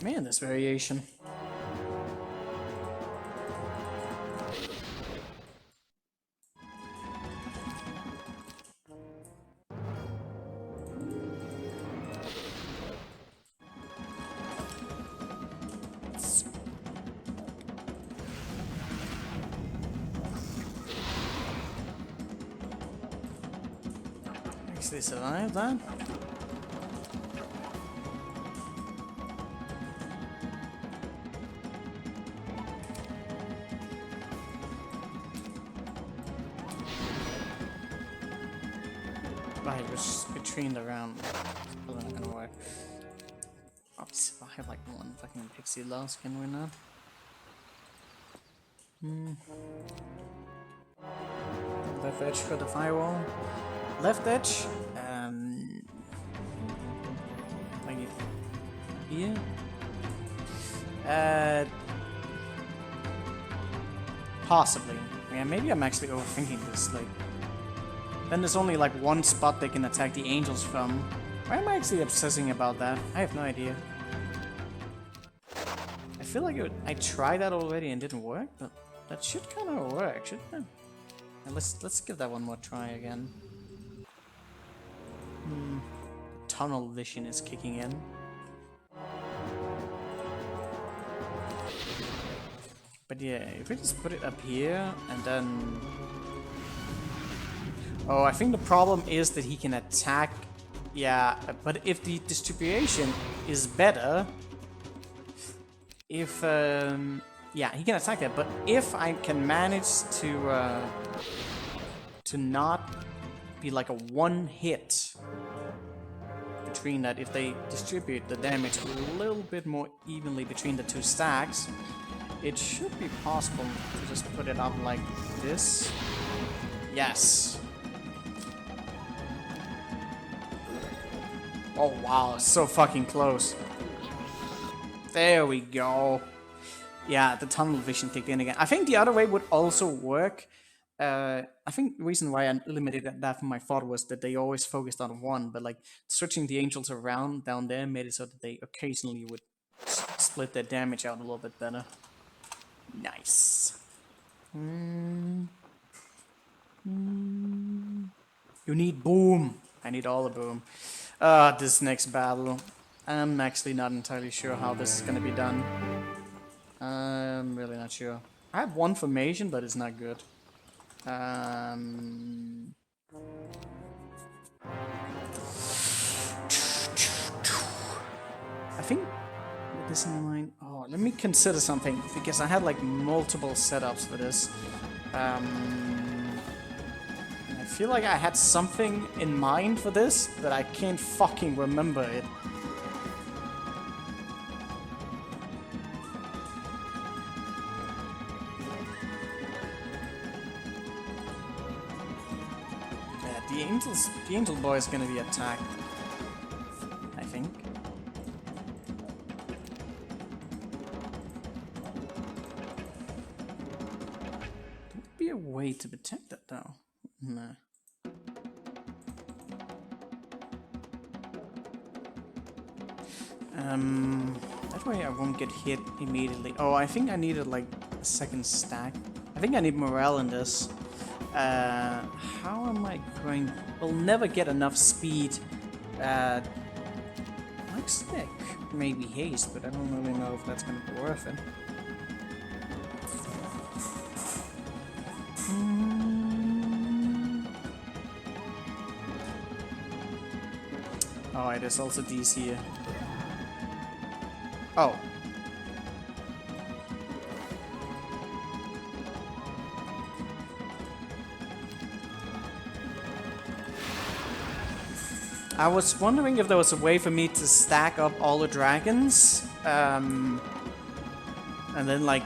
Man, this variation. Actually survived that. Right, it was between the round. Probably not gonna work. Oops, I have like one fucking pixie lost, can we not? Left edge for the firewall. Left edge. Like here. Possibly. Yeah, maybe I'm actually overthinking this. Like, then there's only like one spot they can attack the angels from. Why am I actually obsessing about that? I have no idea. I feel like I tried that already and didn't work, but that should kind of work, shouldn't it? And let's give that one more try again. Tunnel vision is kicking in. But yeah, if we just put it up here and then... Oh, I think the problem is that he can attack... Yeah, but if the distribution is better... If... Yeah, he can attack that, but if I can manage to not be like a one hit between that, if they distribute the damage a little bit more evenly between the two stacks, it should be possible to just put it up like this. Yes. Oh wow, so fucking close. There we go. Yeah, the tunnel vision kicked in again. I think the other way would also work. I think the reason why I limited that from my thought was that they always focused on one, but like switching the angels around down there made it so that they occasionally would split their damage out a little bit better. Nice. You need boom. I need all the boom. This next battle, I'm actually not entirely sure how this is gonna be done. I'm really not sure. I have one formation, but it's not good. I think with this in mind, oh, let me consider something, because I had like multiple setups for this. I feel like I had something in mind for this, but I can't fucking remember it. The angel boy is gonna be attacked, I think. There would be a way to protect that though. No. That way I won't get hit immediately. Oh, I think I needed like a second stack. I think I need morale in this. How am I going? We'll never get enough speed. Like stick, maybe haste, but I don't really know if that's gonna be worth it. Oh, it is also these here. Oh. I was wondering if there was a way for me to stack up all the dragons, and then like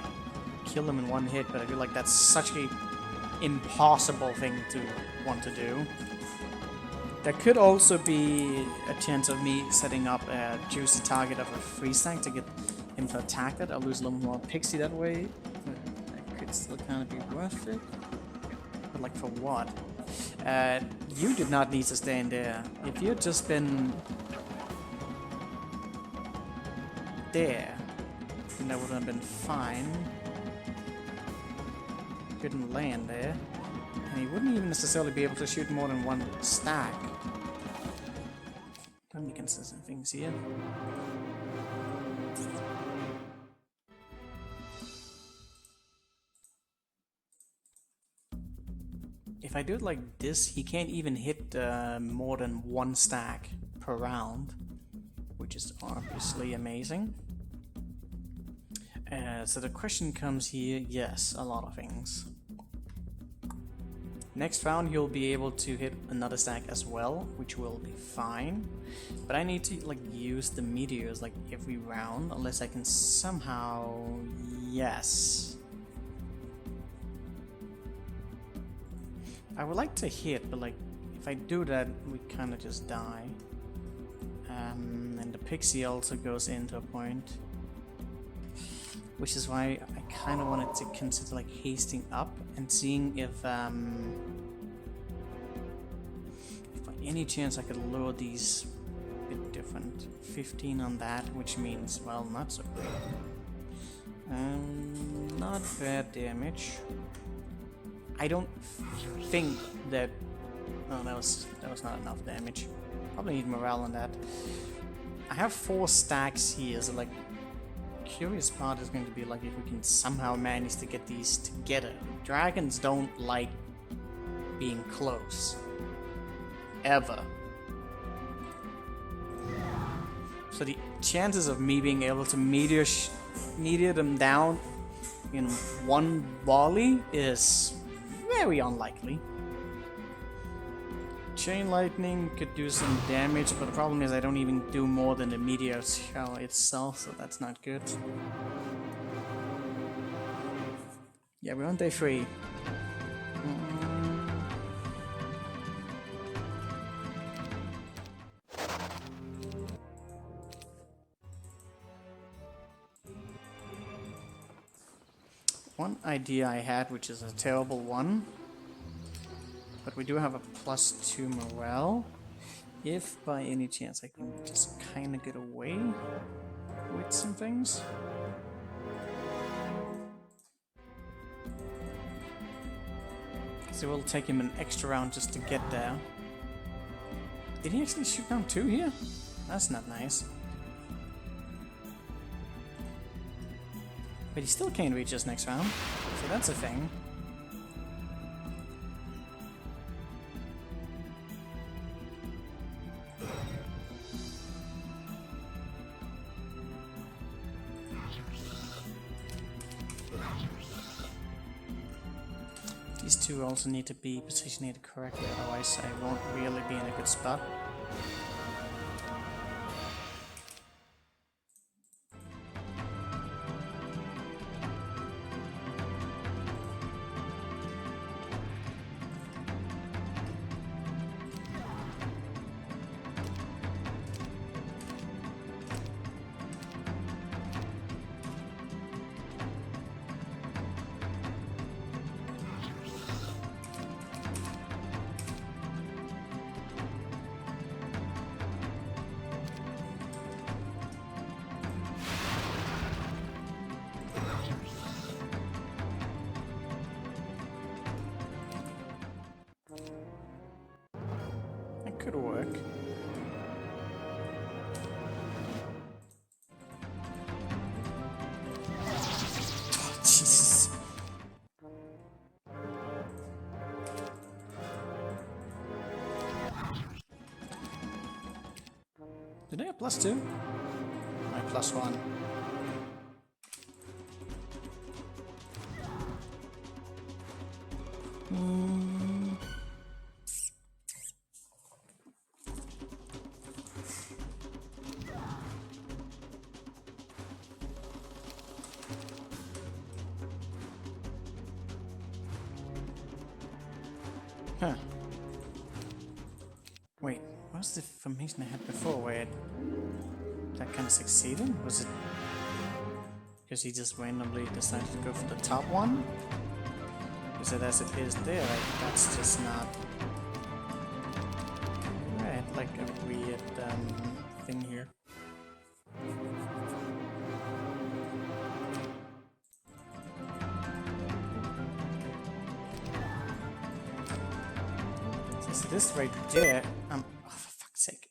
kill them in one hit, but I feel like that's such a impossible thing to want to do. There could also be a chance of me setting up a juicy target of a free stack to get him to attack that. I'll lose a little more pixie that way. But that could still kind of be worth it. But like for what? You did not need to stay in there. If you had just been there, then that would have been fine. Couldn't land there. And he wouldn't even necessarily be able to shoot more than one stack. Inconsistent things here. If I do it like this, he can't even hit more than one stack per round, which is obviously amazing. So the question comes here, yes, a lot of things. Next round you'll be able to hit another stack as well, which will be fine. But I need to like use the meteors like every round, unless I can somehow... Yes. I would like to hit, but like if I do that, we kind of just die. And the pixie also goes into a point. Which is why I kind of wanted to consider like hasting up and seeing if by any chance I could lure these a bit different. 15 on that, which means, well, not so good. Not bad damage. I don't think that... No, that was not enough damage. Probably need morale on that. I have 4 stacks here, so like... Curious part is going to be like if we can somehow manage to get these together. Dragons don't like being close. Ever. So the chances of me being able to meteor them down in one volley is very unlikely. Chain lightning could do some damage, but the problem is I don't even do more than the meteor shell itself, so that's not good. Yeah, we're on day 3. One idea I had, which is a terrible one, but we do have a +2 morale. If by any chance I can just kind of get away with some things. Because it will take him an extra round just to get there. Did he actually shoot down 2 here? That's not nice. But he still can't reach us next round, so that's a thing. These 2 also need to be positioned correctly, otherwise I won't really be in a good spot. Could work. Oh, Jesus. Did I have +2? My +1. Huh. Wait, what was the formation I had before where that kind of succeeded? Was it... because he just randomly decided to go for the top one. Because as it is there, like, that's just not right. Like a weird thing here. So this right there, oh, for fuck's sake.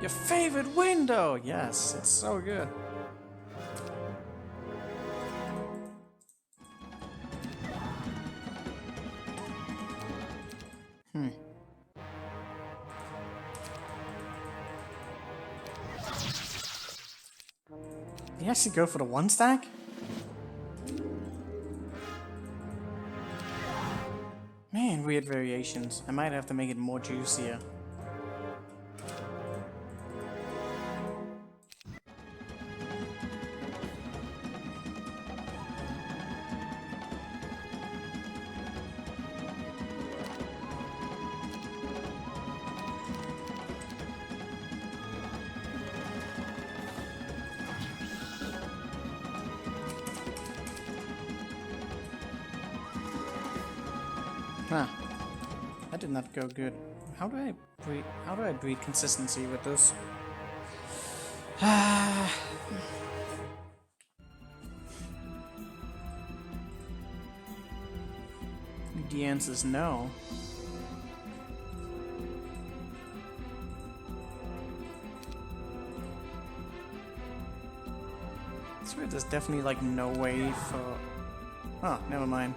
Your favorite window! Yes, it's so good. Did you actually go for the one stack? Man, weird variations. I might have to make it more juicier. Huh. That did not go good. How do I breed consistency with this? The answer is no. I swear there's definitely like no way for... Oh, never mind.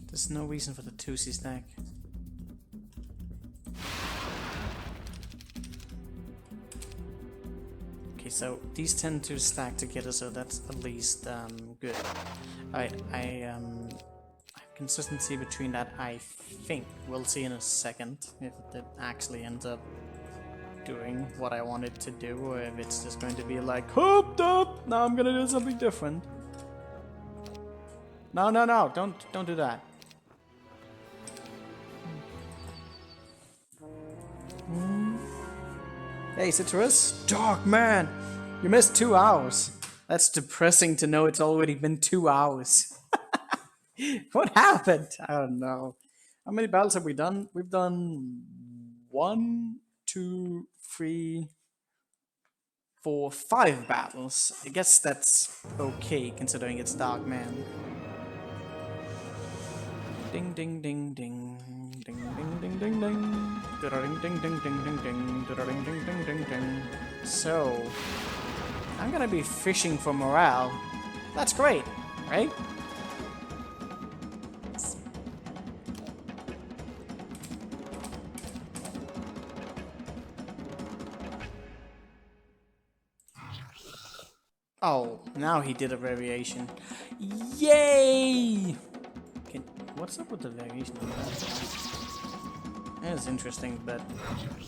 There's no reason for the 2C stack. Okay, so these tend to stack together, so that's at least good. Alright, I have consistency between that, I think. We'll see in a second if it actually ends up doing what I want it to do, or if it's just going to be like, hooped up! Now I'm gonna do something different. No, don't do that. Hey, Citrus. Dog, man, you missed 2 hours. That's depressing to know it's already been 2 hours. What happened? I don't know. How many battles have we done? We've done 1, 2, 3, 4, 5 battles. I guess that's okay considering it's Dark Man. Ding ding ding ding ding ding ding ding ding ding ding ding ding ding ding ding ding ding ding. So I'm gonna be fishing for morale. That's great, right? Oh, now he did a variation. Yay! What's up with the variation? That is interesting, but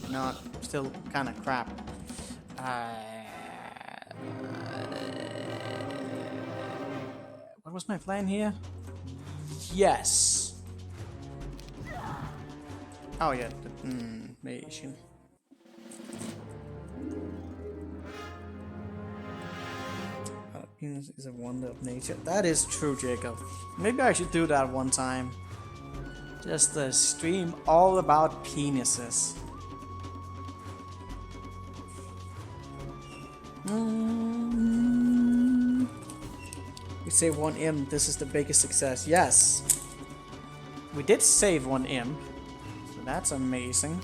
not still kind of crap. What was my plan here? Yes. Oh yeah, the variation. Penis is a wonder of nature. That is true, Jacob. Maybe I should do that one time. Just a stream all about penises. We save 1 imp. This is the biggest success. Yes. We did save 1 imp. So that's amazing.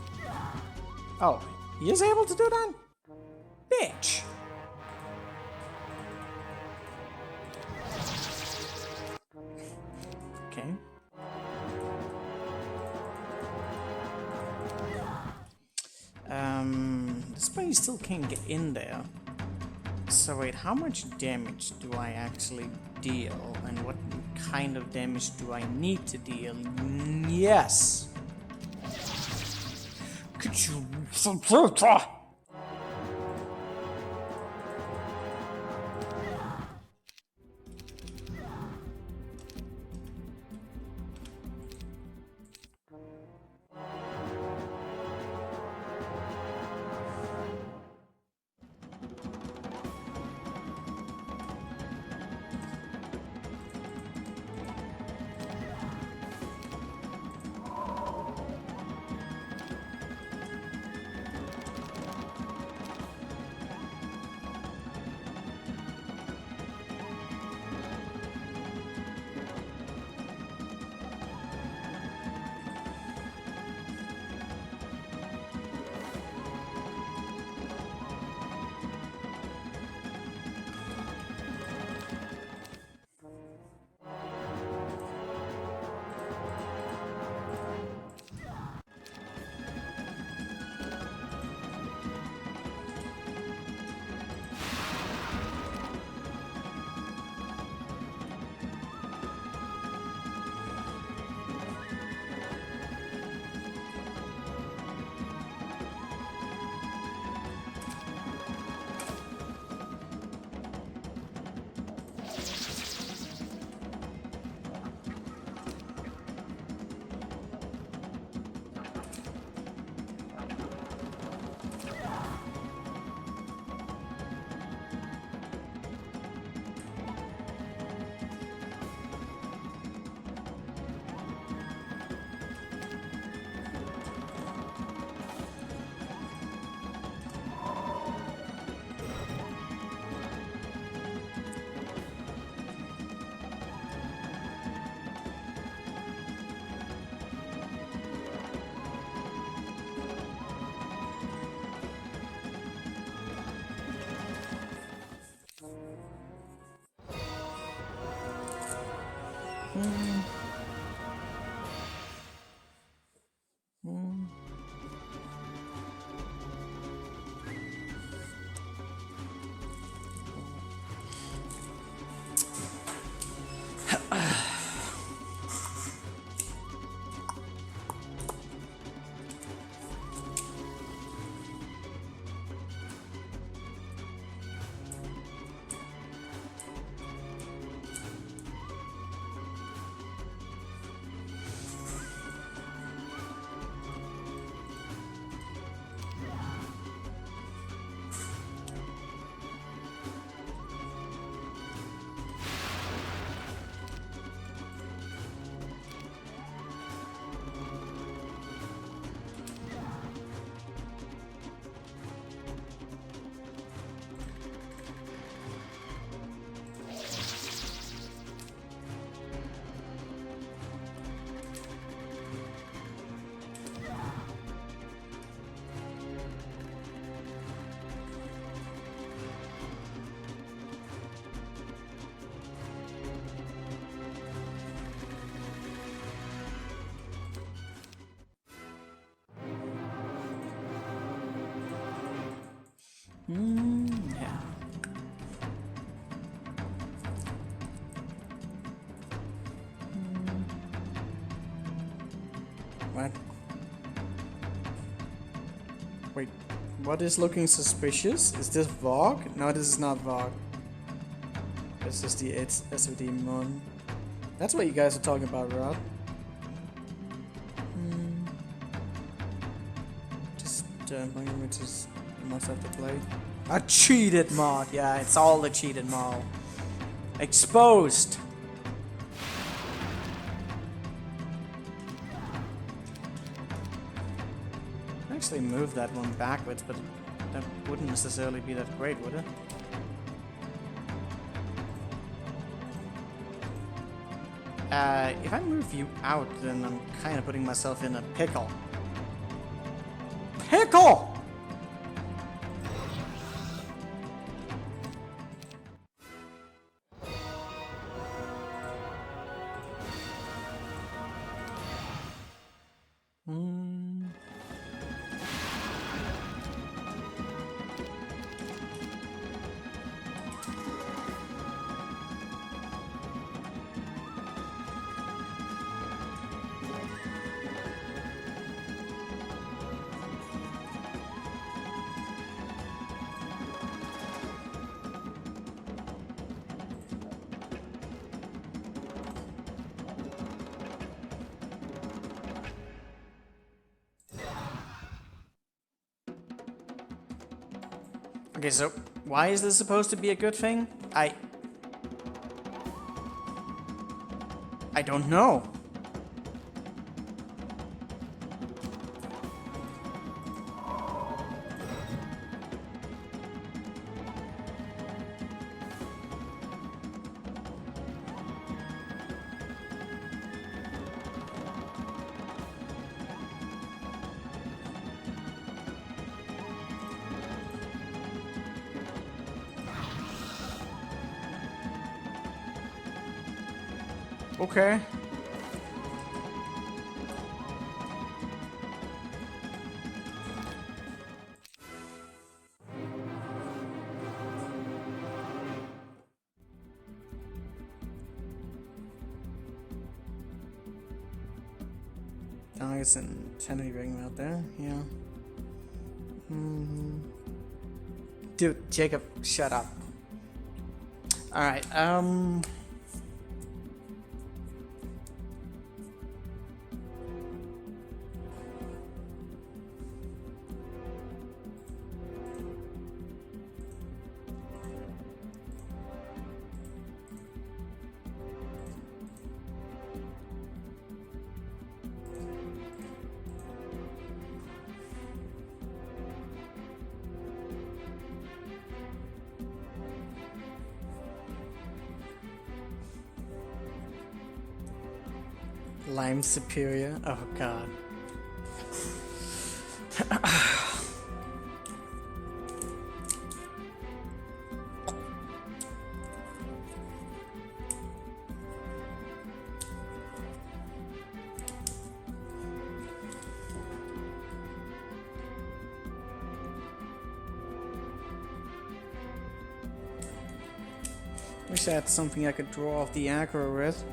Oh, he is able to do that? Bitch. Okay. This way you still can't get in there. So wait, how much damage do I actually deal? And what kind of damage do I need to deal? Yes! Could you... Yeah. What? Wait, what is looking suspicious? Is this Vogue? No, this is not Vogue. This is the SOD Mon. That's what you guys are talking about, Rod. Just languages you must have to play. A cheated mod. Yeah, it's all a cheated mod. Exposed. Actually move that one backwards, but that wouldn't necessarily be that great, would it? If I move you out, then I'm kind of putting myself in a pickle. Pickle! Okay, so why is this supposed to be a good thing? I don't know. Okay. Targets and Tennessee ring out there, yeah. Dude, Jacob, shut up. Alright, Lime Superior. Oh god. Wish I had something I could draw off the aggro with.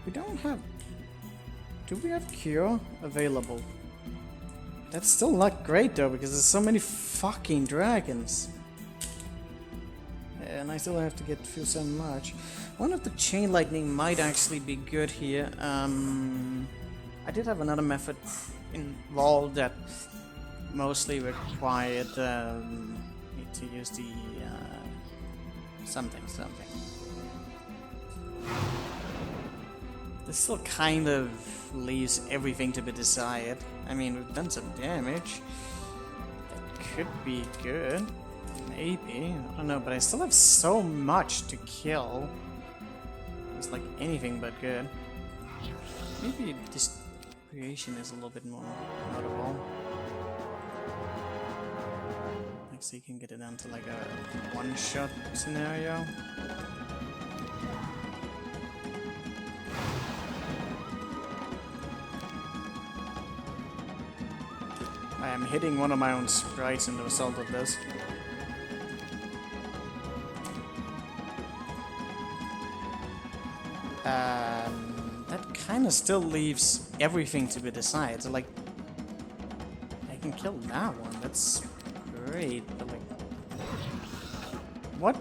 We don't have... Do we have Cure available? That's still not great though, because there's so many fucking dragons. And I still have to get through so much. One of the Chain Lightning might actually be good here. I did have another method involved that mostly required me to use the something. This still kind of leaves everything to be desired. I mean, we've done some damage. That could be good. Maybe. I don't know, but I still have so much to kill. It's like anything but good. Maybe this creation is a little bit more notable. Like, so you can get it down to like a one-shot scenario. I am hitting one of my own sprites in the result of this. That kind of still leaves everything to be decided. So, like, I can kill that one. That's great. But like, what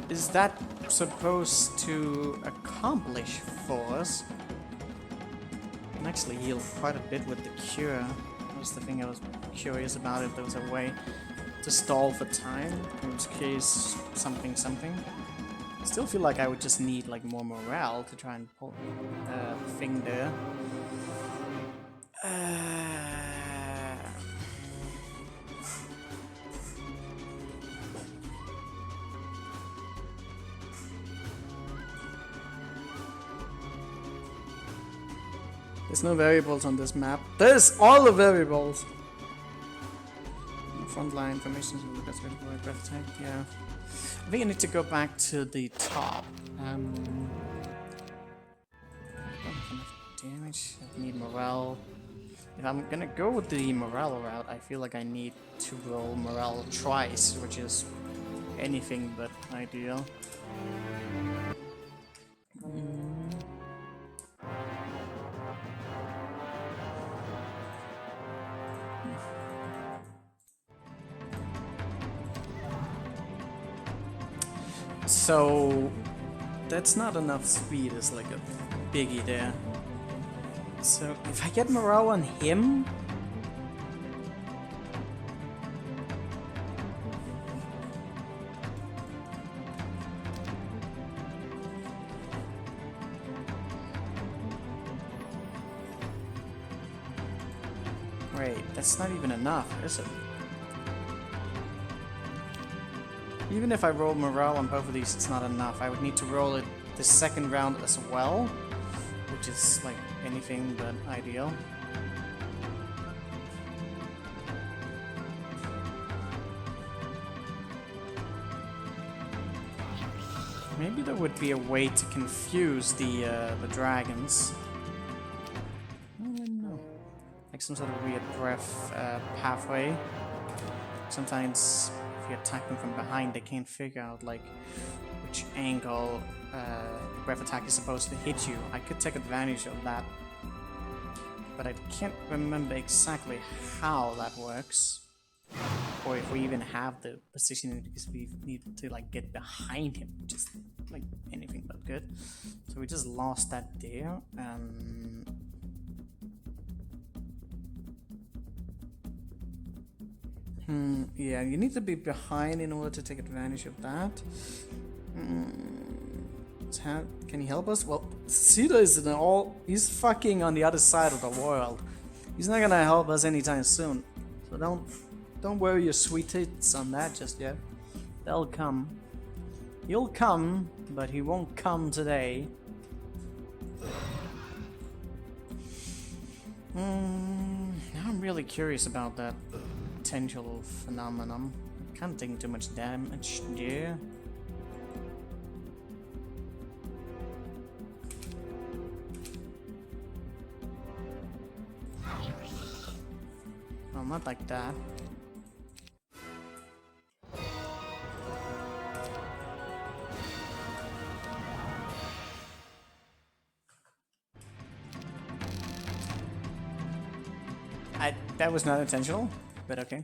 is that supposed to accomplish for us? I can actually heal quite a bit with the cure. That was the thing I was curious about, if there was a way to stall for time, in which case something. Still feel like I would just need like more morale to try and pull the thing there. There's no variables on this map. There's all the variables. Frontline formations will that's going to go breath attack. Yeah. I think I need to go back to the top. Don't have enough damage. I need morale. If I'm gonna go with the morale route, I feel like I need to roll morale twice, which is anything but ideal. So that's not enough speed is like a biggie there. So if I get morale on him, wait, that's not even enough, is it? Even if I roll morale on both of these, it's not enough. I would need to roll it the second round as well, which is like anything but ideal. Maybe there would be a way to confuse the dragons. I don't know. Like some sort of weird breath pathway. Sometimes if you attack them from behind, they can't figure out like which angle the breath attack is supposed to hit you. I could take advantage of that, but I can't remember exactly how that works, or if we even have the positioning because we need to like get behind him, which is like anything but good. So we just lost that there. Yeah, you need to be behind in order to take advantage of that. Can he help us? Well, Sita is he's fucking on the other side of the world. He's not gonna help us anytime soon. So don't worry your sweet tits on that just yet. They'll come. He'll come, but he won't come today. Now I'm really curious about that potential phenomenon. Can't take too much damage there. Well, not like that. That was not intentional, but okay.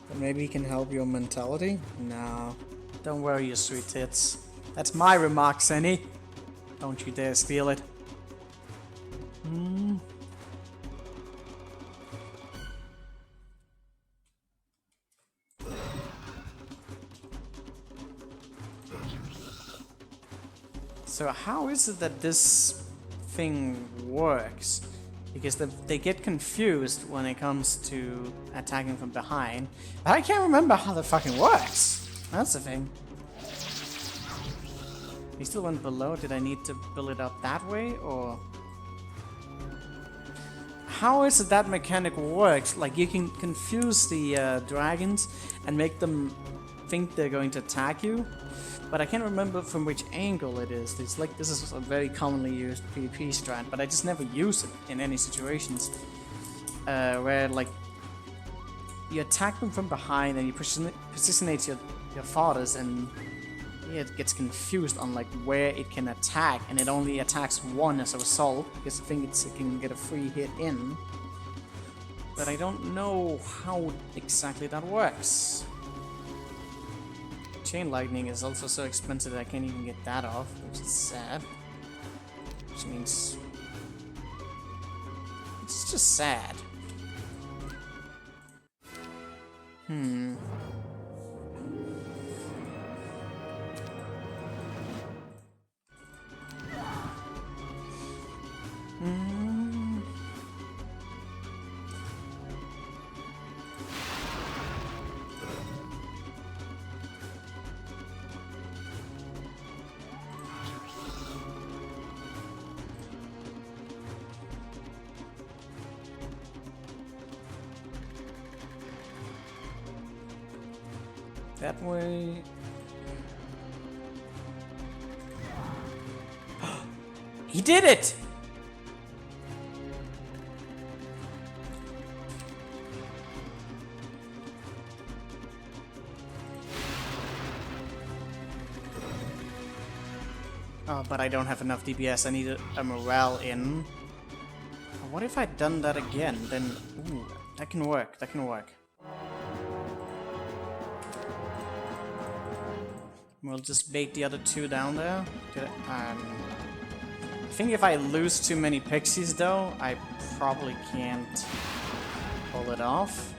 But maybe he can help your mentality? No. Don't worry your sweet tits. That's my remark, Senny. Don't you dare steal it. So how is it that this thing works? Because they get confused when it comes to attacking from behind. But I can't remember how that fucking works. That's the thing. He still went below. Did I need to build it up that way, or how is it that mechanic works? Like you can confuse the dragons and make them think they're going to attack you. But I can't remember from which angle it is. It's like this is a very commonly used PvP strat, but I just never use it in any situations where like you attack them from behind and you positionate your fighters, and it gets confused on like where it can attack, and it only attacks one as a result because it thinks it can get a free hit in. But I don't know how exactly that works. Chain lightning is also so expensive that I can't even get that off, which is sad. which means it's just sad. Hmm. That way. He did it! Oh, but I don't have enough DPS. I need a morale in. What if I'd done that again? Then, ooh, that can work. That can work. We'll just bait the other two down there. I think if I lose too many pixies, though, I probably can't pull it off.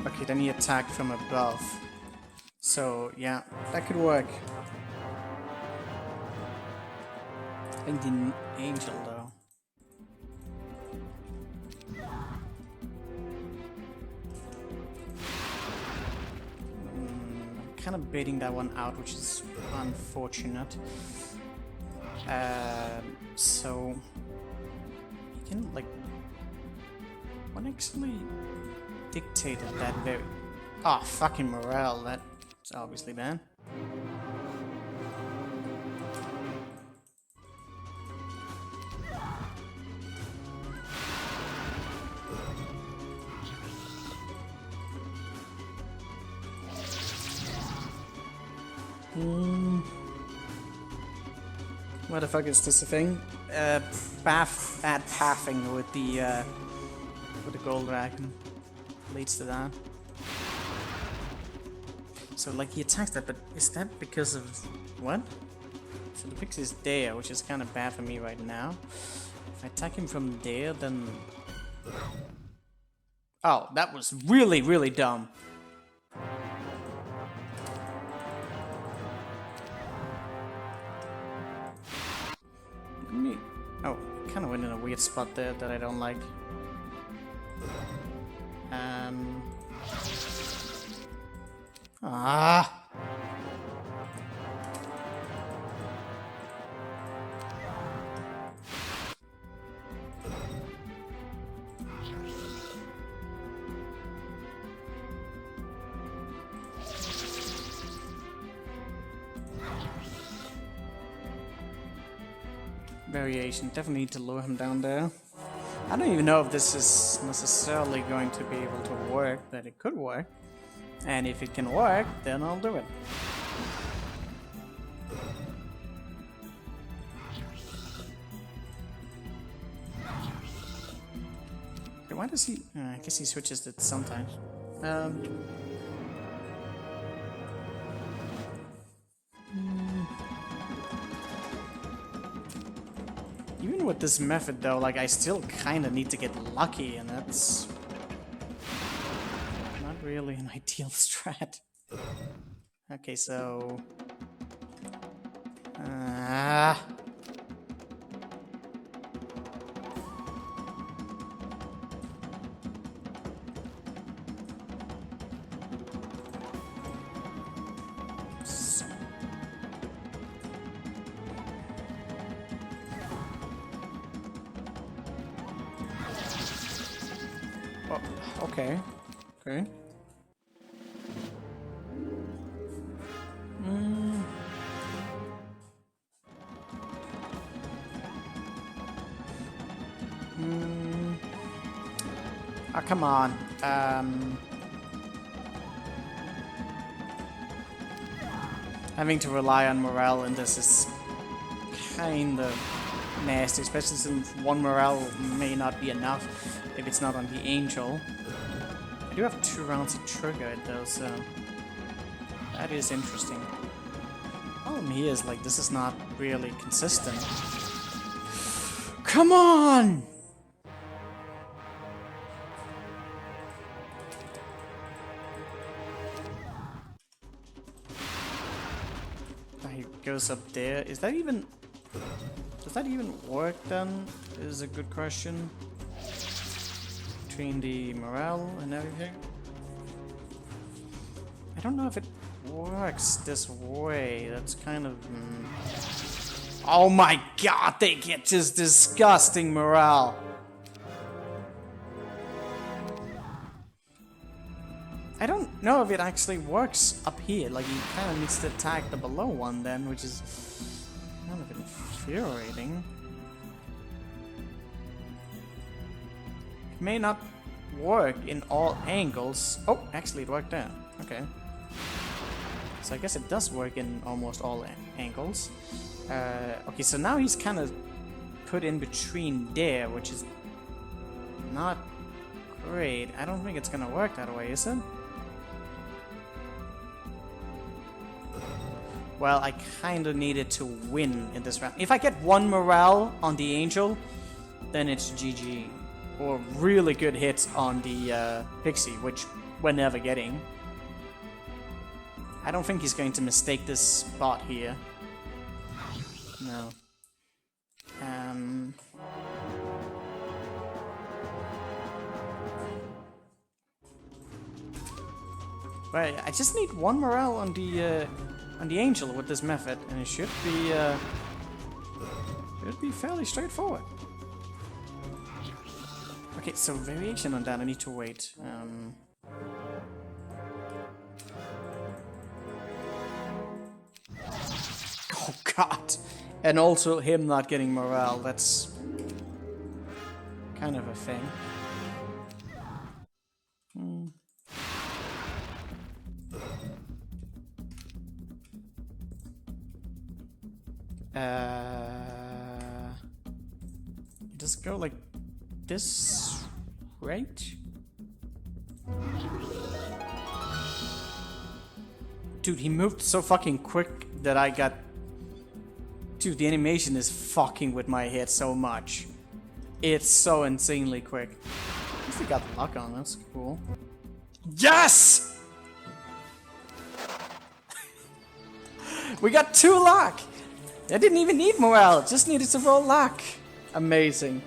Okay, then he attacked from above. So, yeah, that could work. I think the angel, though. I'm kind of baiting that one out, which is unfortunate. So... You can, like... What actually... dictated that very... Oh, fucking morale, that's obviously bad. What the fuck is this a thing? Bad pathing with the gold dragon. Leads to that. So, like, he attacks that, but is that because of... what? So the pixie is there, which is kind of bad for me right now. If I attack him from there, then... Oh, that was really, really dumb. Oh, kind of went in a weird spot there that I don't like. Variation. Definitely need to lure him down there. I don't even know if this is necessarily going to be able to work, but it could work. And if it can work, then I'll do it. Okay, why does he... I guess he switches it sometimes. Even with this method though, like I still kinda need to get lucky, and that's not really an ideal strat. Okay, so... Oh, okay. Okay. Oh, come on. Having to rely on morale in this is kind of nasty, especially since one morale may not be enough if it's not on the Angel. I do have 2 rounds to trigger it though, so that is interesting. Problem here is like this is not really consistent. Come on! He goes up there. Is that even... Does that even work then? Is a good question. Between the morale and everything. I don't know if it works this way. That's kind of... Oh my god, they get just disgusting morale. I don't know if it actually works up here. Like, he kind of needs to attack the below one then, which is kind of infuriating. It may not work in all angles. Oh, actually it worked there. Okay. So I guess it does work in almost all angles. Okay, so now he's kind of put in between there, which is not great. I don't think it's gonna work that way, is it? Well, I kind of needed to win in this round. If I get 1 morale on the Angel, then it's GG. Or really good hits on the Pixie, which we're never getting. I don't think he's going to mistake this spot here. No. Right, I just need 1 morale on the Angel with this method, and it should be fairly straightforward. Okay, so variation on that, I need to wait. Oh god! And also him not getting morale, that's kind of a thing. Just go like this, right? Dude, he moved so fucking quick that I got... Dude, the animation is fucking with my head so much. It's so insanely quick. At least he got luck on, that's cool. Yes! We got 2 luck! I didn't even need morale, just needed to roll luck. Amazing.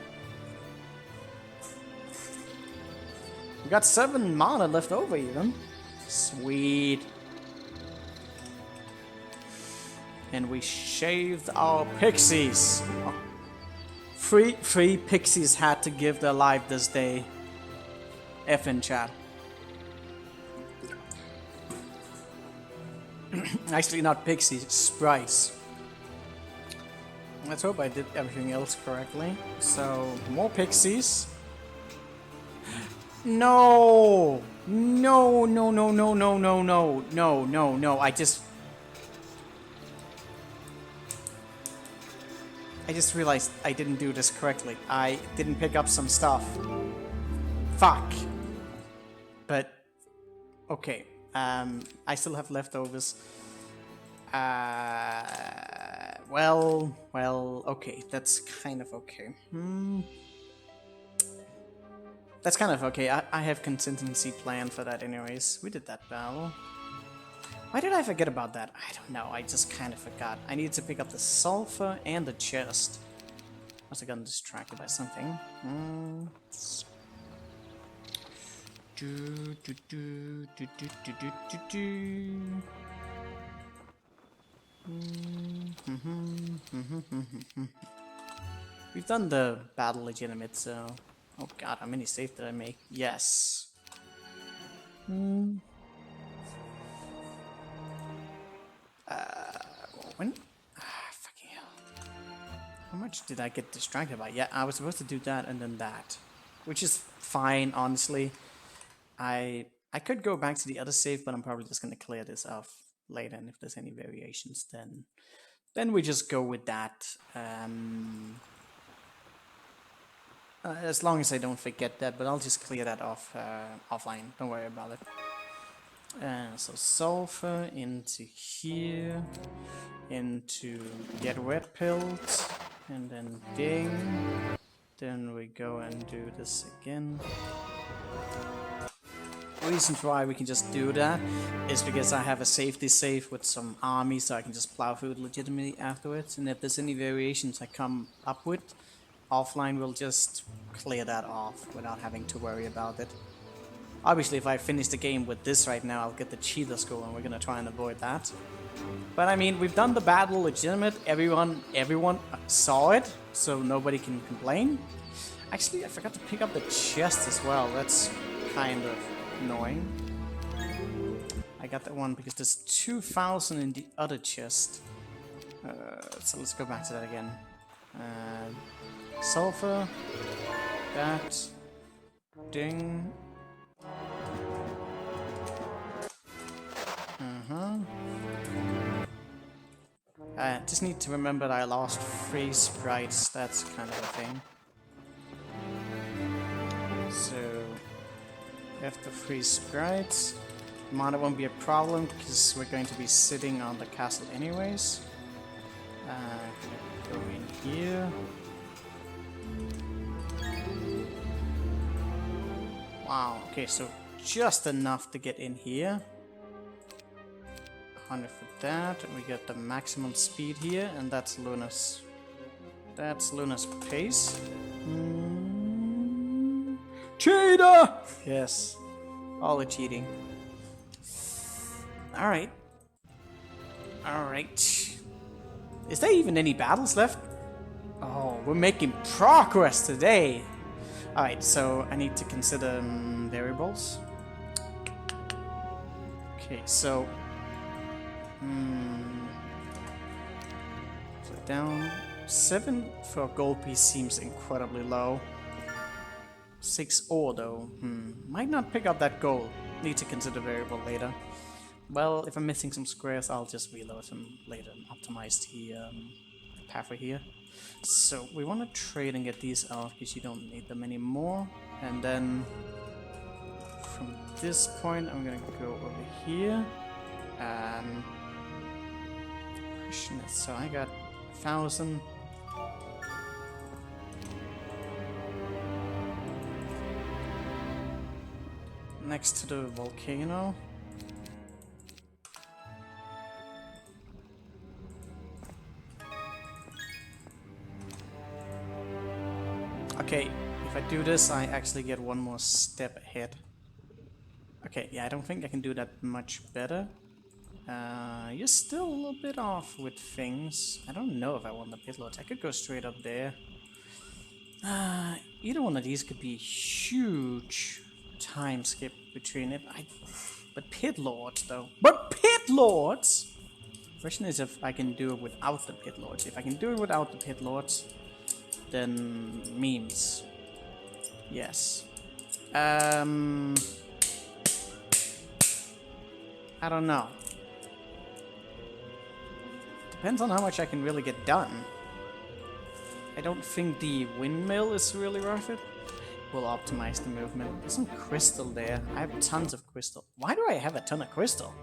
We got 7 mana left over even. Sweet. And we shaved our pixies. Oh. Three pixies had to give their life this day. F in chat. Actually not pixies, sprites. Let's hope I did everything else correctly. So, more pixies. No! No, no, no, no, no, no, no, no, no, no. I just realized I didn't do this correctly. I didn't pick up some stuff. Fuck. But, okay. I still have leftovers. Well, okay, that's kind of okay. That's kind of okay. I have contingency planned for that anyways. We did that battle. Why did I forget about that? I don't know, I just kind of forgot. I needed to pick up the sulfur and the chest. Must have gotten distracted by something. We've done the battle legitimate, so... Oh god, how many saves did I make? Yes. When? Fucking hell. How much did I get distracted by? Yeah, I was supposed to do that and then that. Which is fine, honestly. I could go back to the other save, but I'm probably just gonna clear this off later, and if there's any variations, then we just go with that. As long as I don't forget that, but I'll just clear that off offline. Don't worry about it. So sulfur into here, into get red pills, and then ding. Then we go and do this again. Reason why we can just do that is because I have a safety save with some army, so I can just plow through it legitimately afterwards. And if there's any variations I come up with offline, we'll just clear that off without having to worry about it. Obviously, if I finish the game with this right now, I'll get the cheetah score, and we're gonna try and avoid that. But I mean, we've done the battle legitimate. Everyone saw it, so nobody can complain. Actually, I forgot to pick up the chest as well. That's kind of annoying. I got that one because there's 2,000 in the other chest. So let's go back to that again. Sulfur. That. Ding. Just need to remember that I lost 3 sprites. That's kind of a thing. So, after 3 sprites, mana won't be a problem because we're going to be sitting on the castle anyways. Go in here. Wow, okay, so just enough to get in here. 100 for that, and we get the maximum speed here, and that's Luna's. That's Luna's pace. Cheater! Yes, all the cheating. Alright. Alright. Is there even any battles left? Oh, we're making progress today. Alright, so I need to consider variables. Okay, so... so down 7 for a gold piece seems incredibly low. 6 ore though. Might not pick up that gold. Need to consider variable later. Well, if I'm missing some squares, I'll just reload them later and optimize the pathway here. So we want to trade and get these out because you don't need them anymore. And then from this point, I'm gonna go over here. So I got 1,000. Next to the volcano. Okay, if I do this, I actually get one more step ahead. Okay, yeah, I don't think I can do that much better. You're still a little bit off with things. I don't know if I want the pit lords. I could go straight up there. Either one of these could be huge time skip between it. But pit lords though. But pit lords! Question is if I can do it without the pit lords. If I can do it without the pit lords, then memes. Yes. I don't know. Depends on how much I can really get done. I don't think the windmill is really worth it. We'll optimize the movement. There's some crystal there. I have tons of crystal. Why do I have a ton of crystal?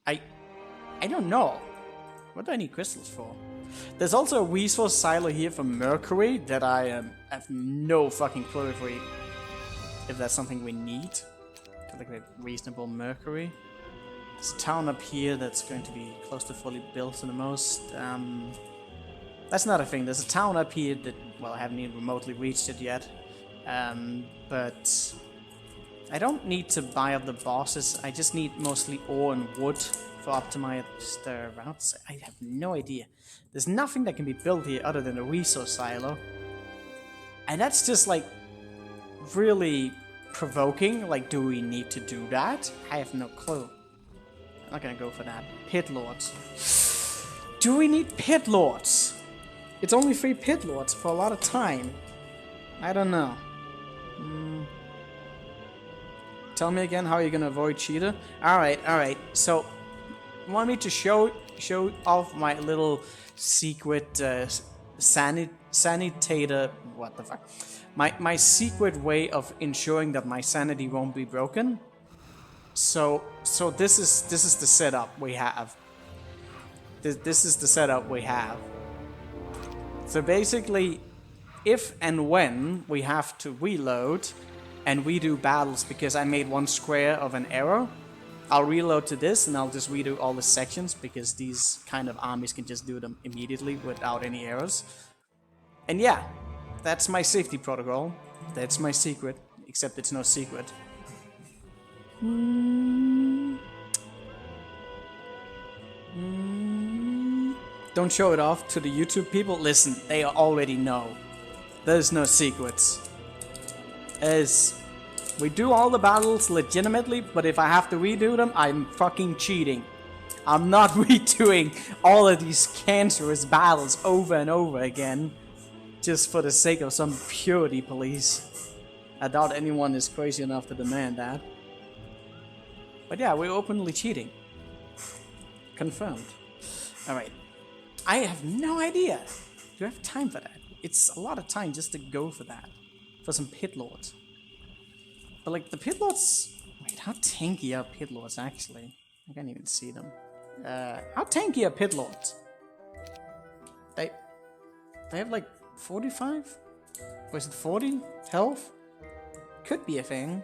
I don't know. What do I need crystals for? There's also a resource silo here for mercury that I have no fucking clue if that's something we need. Like a reasonable mercury. There's a town up here that's going to be close to fully built in the most. That's not a thing. There's a town up here that, well, I haven't even remotely reached it yet. But I don't need to buy up the bosses. I just need mostly ore and wood for optimized routes. I have no idea. There's nothing that can be built here other than a resource silo. And that's just like really provoking. Like, do we need to do that? I have no clue. I'm not gonna go for that. Pit lords. Do we need pit lords? It's only 3 pit lords for a lot of time. I don't know. Tell me again how you're gonna avoid cheetah. Alright. So, want me to show off my little secret sanitator? What the fuck? My secret way of ensuring that my sanity won't be broken. So this is the setup we have. This is the setup we have. So basically, if and when we have to reload and redo battles because I made one square of an error, I'll reload to this and I'll just redo all the sections because these kind of armies can just do them immediately without any errors. And yeah, that's my safety protocol. That's my secret, except it's no secret. Don't show it off to the YouTube people. Listen, they already know. There's no secrets. As we do all the battles legitimately, but if I have to redo them, I'm fucking cheating. I'm not redoing all of these cancerous battles over and over again, just for the sake of some purity police. I doubt anyone is crazy enough to demand that. But yeah, we're openly cheating. Confirmed. Alright. I have no idea. Do I have time for that? It's a lot of time just to go for that. For some pit lords. But like the pit lords... Wait, how tanky are pit lords actually? I can't even see them. How tanky are pit lords? They have like 45? Or is it 40 health? Could be a thing.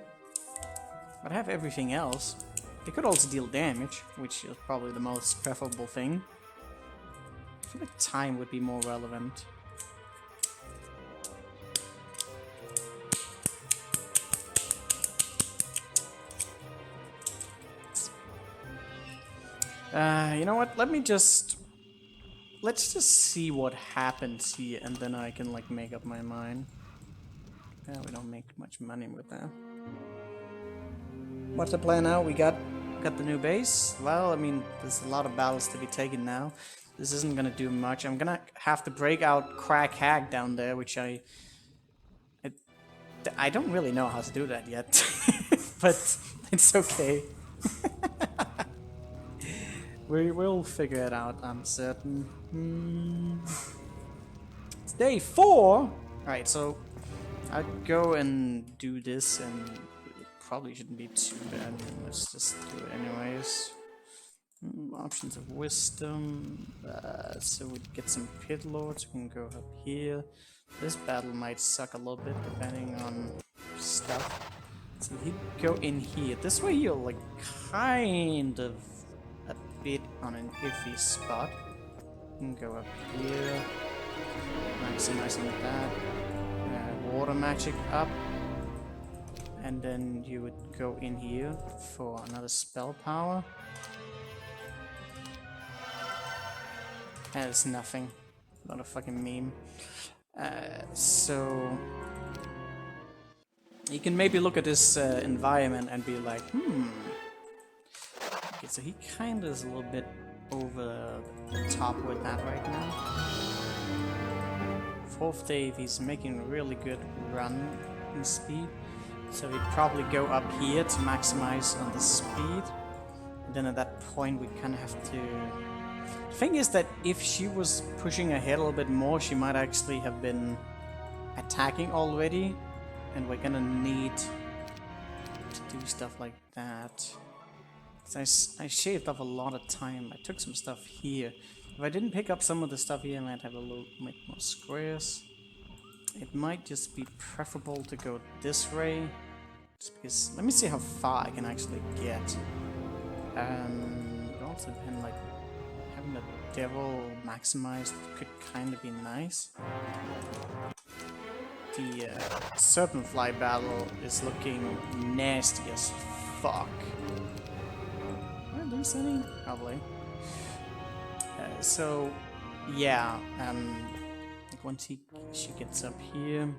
But I have everything else. They could also deal damage, which is probably the most preferable thing. I feel like time would be more relevant. You know what? Let's just see what happens here, and then I can like make up my mind. Yeah, we don't make much money with that. What's the plan now? We got the new base. Well, I mean, there's a lot of battles to be taken now. This isn't gonna do much. I'm gonna have to break out Crack Hag down there, which I don't really know how to do that yet, but it's okay. We will figure it out, I'm certain. It's day 4! Alright, so I'll go and do this, and it probably shouldn't be too bad. Let's just do it anyways. Options of wisdom. So we get some pit lords. We can go up here. This battle might suck a little bit depending on stuff. So he'd go in here. This way you're like kind of a bit on an iffy spot. You can go up here. Maximizing that. Water magic up. And then you would go in here for another spell power. It's nothing. Not a fucking meme. So you can maybe look at this environment and be like, okay, so he kind of is a little bit over the top with that right now. 4th Dave, he's making a really good run in speed. So he'd probably go up here to maximize on the speed. And then at that point we kind of have to... The thing is that if she was pushing ahead a little bit more, she might actually have been attacking already, and we're gonna need to do stuff like that. So I shaved off a lot of time. I took some stuff here. If I didn't pick up some of the stuff here, I might have a little bit more squares. It might just be preferable to go this way, just because. Let me see how far I can actually get. It also depends, like. Having the devil maximized could kind of be nice. The serpent fly battle is looking nasty as fuck. Did I lose any? Probably. So yeah, like once she gets up here,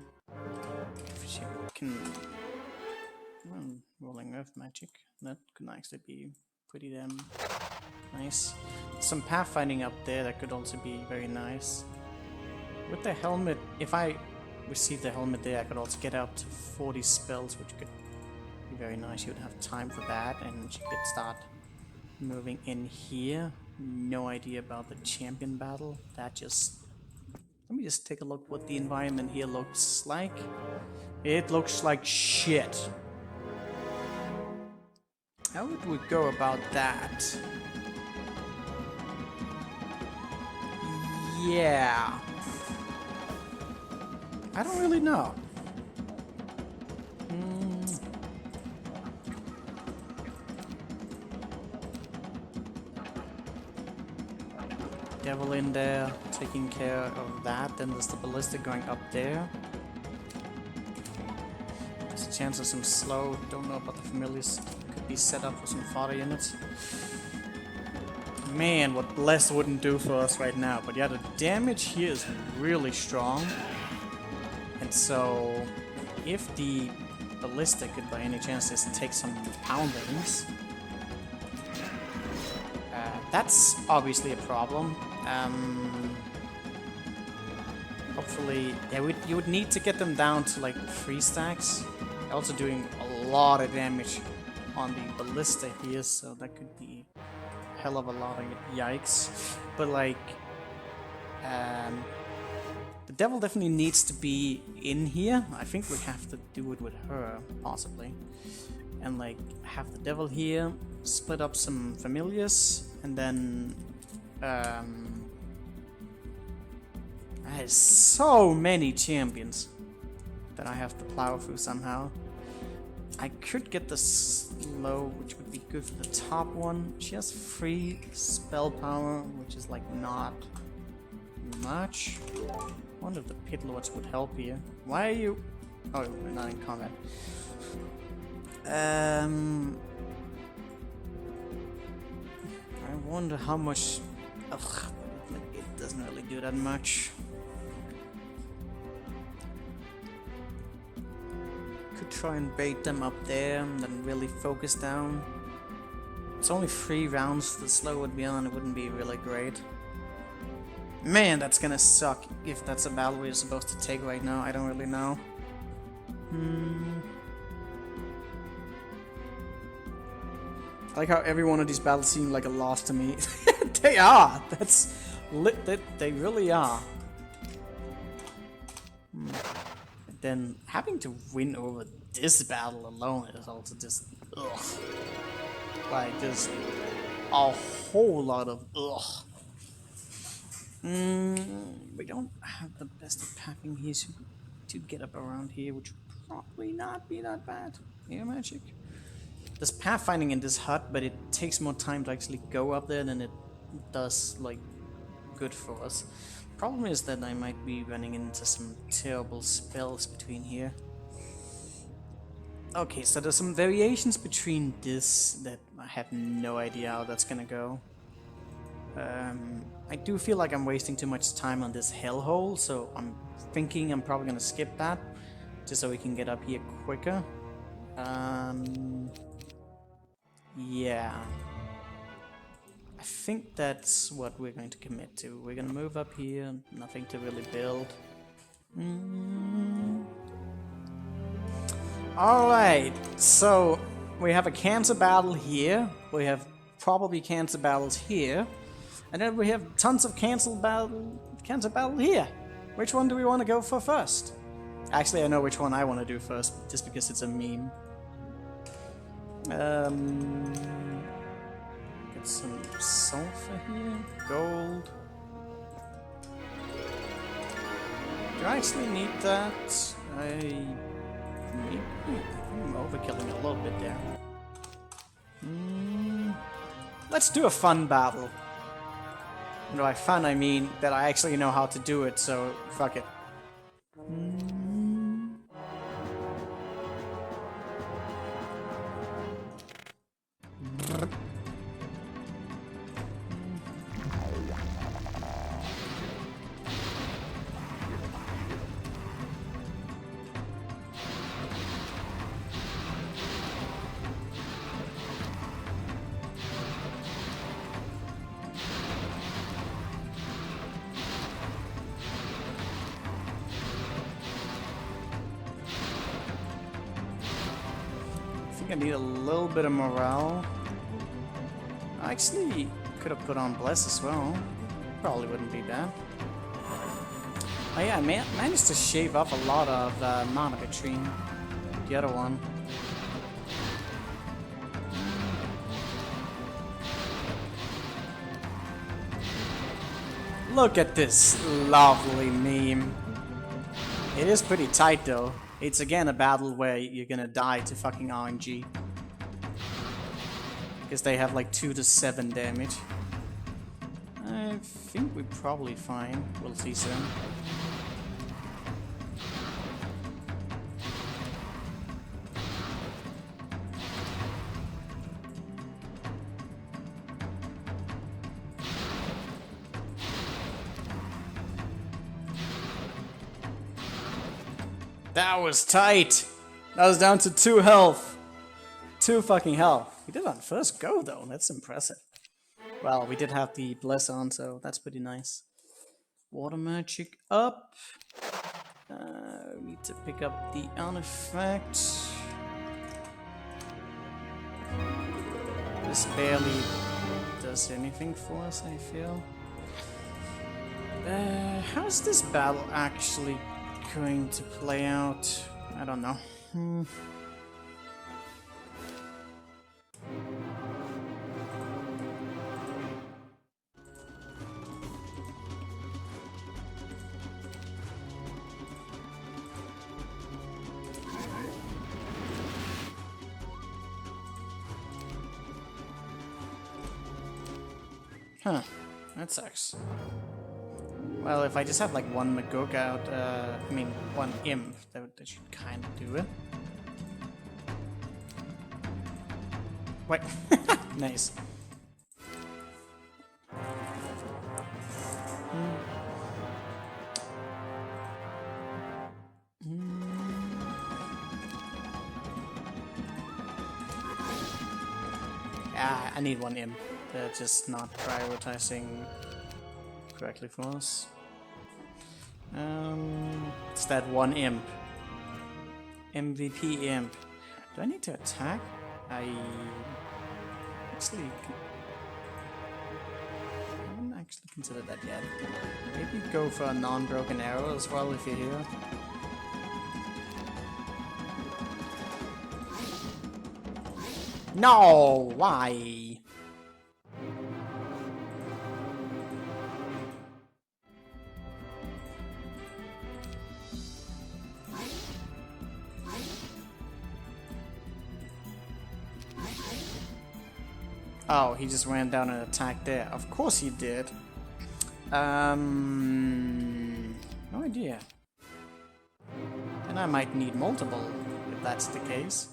if she can rolling earth magic, that could actually be pretty damn nice. Some pathfinding up there that could also be very nice. With the helmet, if I receive the helmet there, I could also get up to 40 spells, which could be very nice. You would have time for that, and she could start moving in here. No idea about the champion battle. That just... Let me just take a look what the environment here looks like. It looks like shit. How would we go about that? Yeah. I don't really know. Devil in there, taking care of that. Then there's the ballistic going up there. There's a chance of some slow. Don't know about the familiars. Could be set up for some fodder units. Man, what Bless wouldn't do for us right now. But yeah, the damage here is really strong. And so, if the ballistic could by any chance just take some poundings, that's obviously a problem. Hopefully, yeah, you would need to get them down to like 3 stacks. Also doing a lot of damage on the ballista here, so that could be a hell of a lot of yikes. But like, the devil definitely needs to be in here. I think we have to do it with her, possibly. And like, have the devil here, split up some familiars, and then there's so many champions that I have to plow through somehow. I could get the slow, which would be good for the top one. She has 3 spell power, which is like not much. I wonder if the pit lords would help here. Why are you... Oh, we're not in combat. I wonder how much... Ugh, it doesn't really do that much. Could try and bait them up there and then really focus down. It's only 3 rounds. The slow would be on. It wouldn't be really great. Man, that's gonna suck if that's a battle we're supposed to take right now. I don't really know. I like how every one of these battles seem like a loss to me. They are! That's lit. They really are. Then having to win over this battle alone is also just ugh. Like just a whole lot of ugh. We don't have the best of pathing here to get up around here, which would probably not be that bad. Air magic. There's pathfinding in this hut, but it takes more time to actually go up there than it does like good for us. Problem is that I might be running into some terrible spells between here. Okay, so there's some variations between this that I have no idea how that's gonna go. I do feel like I'm wasting too much time on this hellhole, so I'm thinking I'm probably gonna skip that, just so we can get up here quicker. Yeah. I think that's what we're going to commit to. We're gonna move up here, nothing to really build. Alright, so we have a cancer battle here, we have probably cancer battles here, and then we have tons of cancer battle here. Which one do we want to go for first? Actually, I know which one I want to do first, just because it's a meme. Get some sulfur here, gold. Do I actually need that? I'm overkilling a little bit there. Let's do a fun battle. And by fun, I mean that I actually know how to do it, so fuck it. I need a little bit of morale. actually could have put on Bless as well. Probably wouldn't be bad. Oh yeah, I managed to shave off a lot of Mana Katrine. The other one. Look at this lovely meme. It is pretty tight though. It's again a battle where you're gonna die to fucking RNG. Because they have like 2 to 7 damage. I think we're probably fine. We'll see soon. That was tight! That was down to 2 health. 2 fucking health. We did it on first go though, that's impressive. Well, we did have the Bless on, so that's pretty nice. Water Magic up. We need to pick up the artifact. This barely does anything for us, I feel. How's this battle actually going to play out? I don't know. Huh, that sucks. Well, if I just have like one Magog out, I mean, one Imp, that should kind of do it. Wait, nice. Yeah, I need one Imp. They're just not prioritizing correctly for us. It's that one Imp. MVP Imp. Do I need to attack? I actually haven't actually considered that yet. Maybe go for a non-broken arrow as well if you're here. No! Why? Oh, he just ran down and attacked there. Of course he did. No idea. And I might need multiple, if that's the case.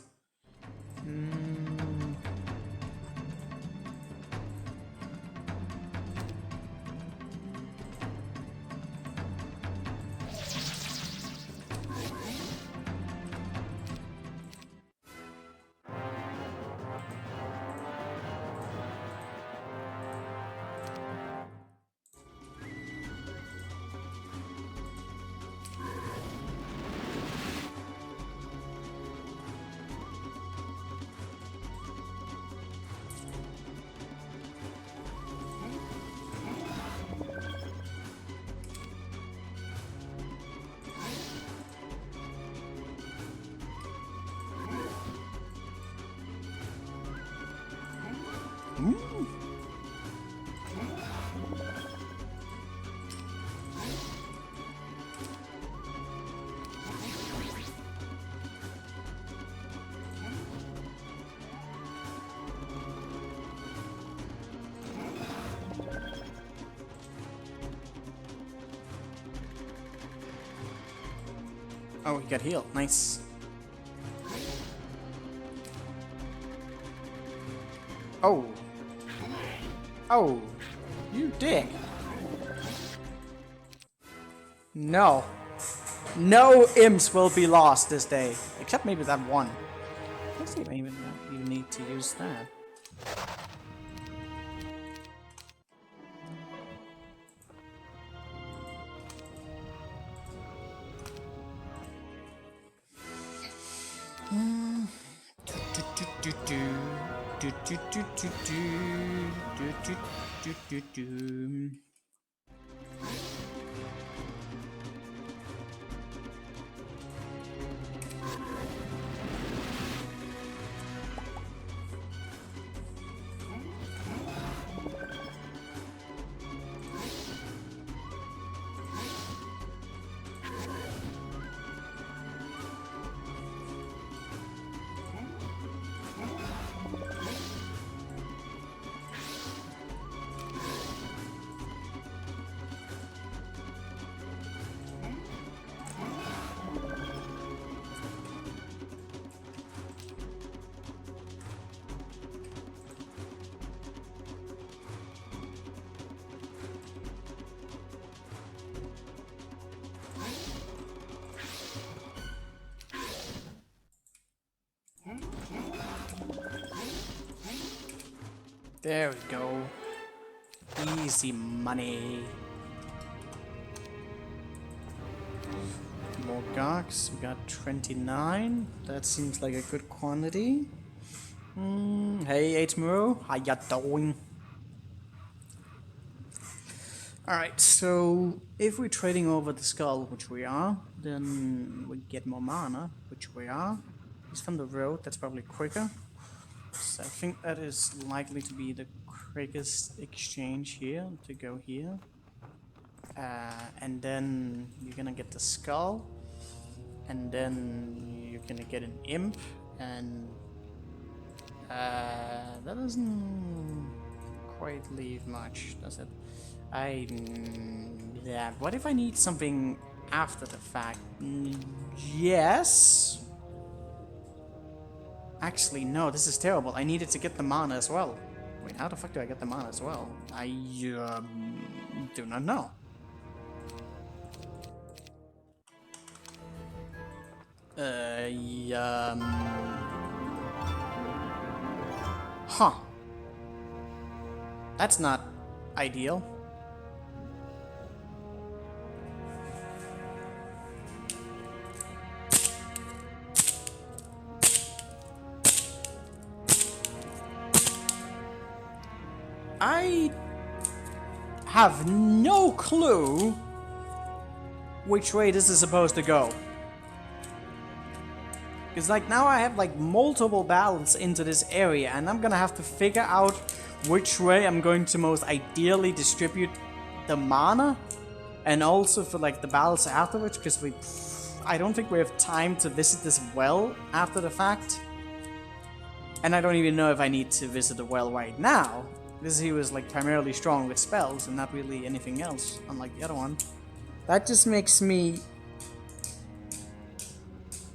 Oh, he got healed. Nice. Oh. Oh. You dick. No. No imps will be lost this day. Except maybe that one. Let's see if even you need to use that. do, do, do, do, do, do, do, do, do. There we go. Easy money. More Gox. We got 29. That seems like a good quantity. Hey, H-Muro. How ya doing? Alright, so if we're trading over the skull, which we are, then we get more mana, which we are. It's from the road, that's probably quicker. So I think that is likely to be the quickest exchange here, to go here. And then you're gonna get the skull, and then you're gonna get an imp, and that doesn't quite leave much, does it? Yeah, what if I need something after the fact? Yes. Actually, no, this is terrible. I needed to get the mana as well. Wait, how the fuck do I get the mana as well? I do not know. Huh. That's not ideal. I have no clue which way this is supposed to go. Because like now I have like multiple battles into this area, and I'm gonna have to figure out which way I'm going to most ideally distribute the mana, and also for like the battles afterwards, because I don't think we have time to visit this well after the fact. And I don't even know if I need to visit the well right now. This he was like primarily strong with spells and not really anything else, unlike the other one. That just makes me...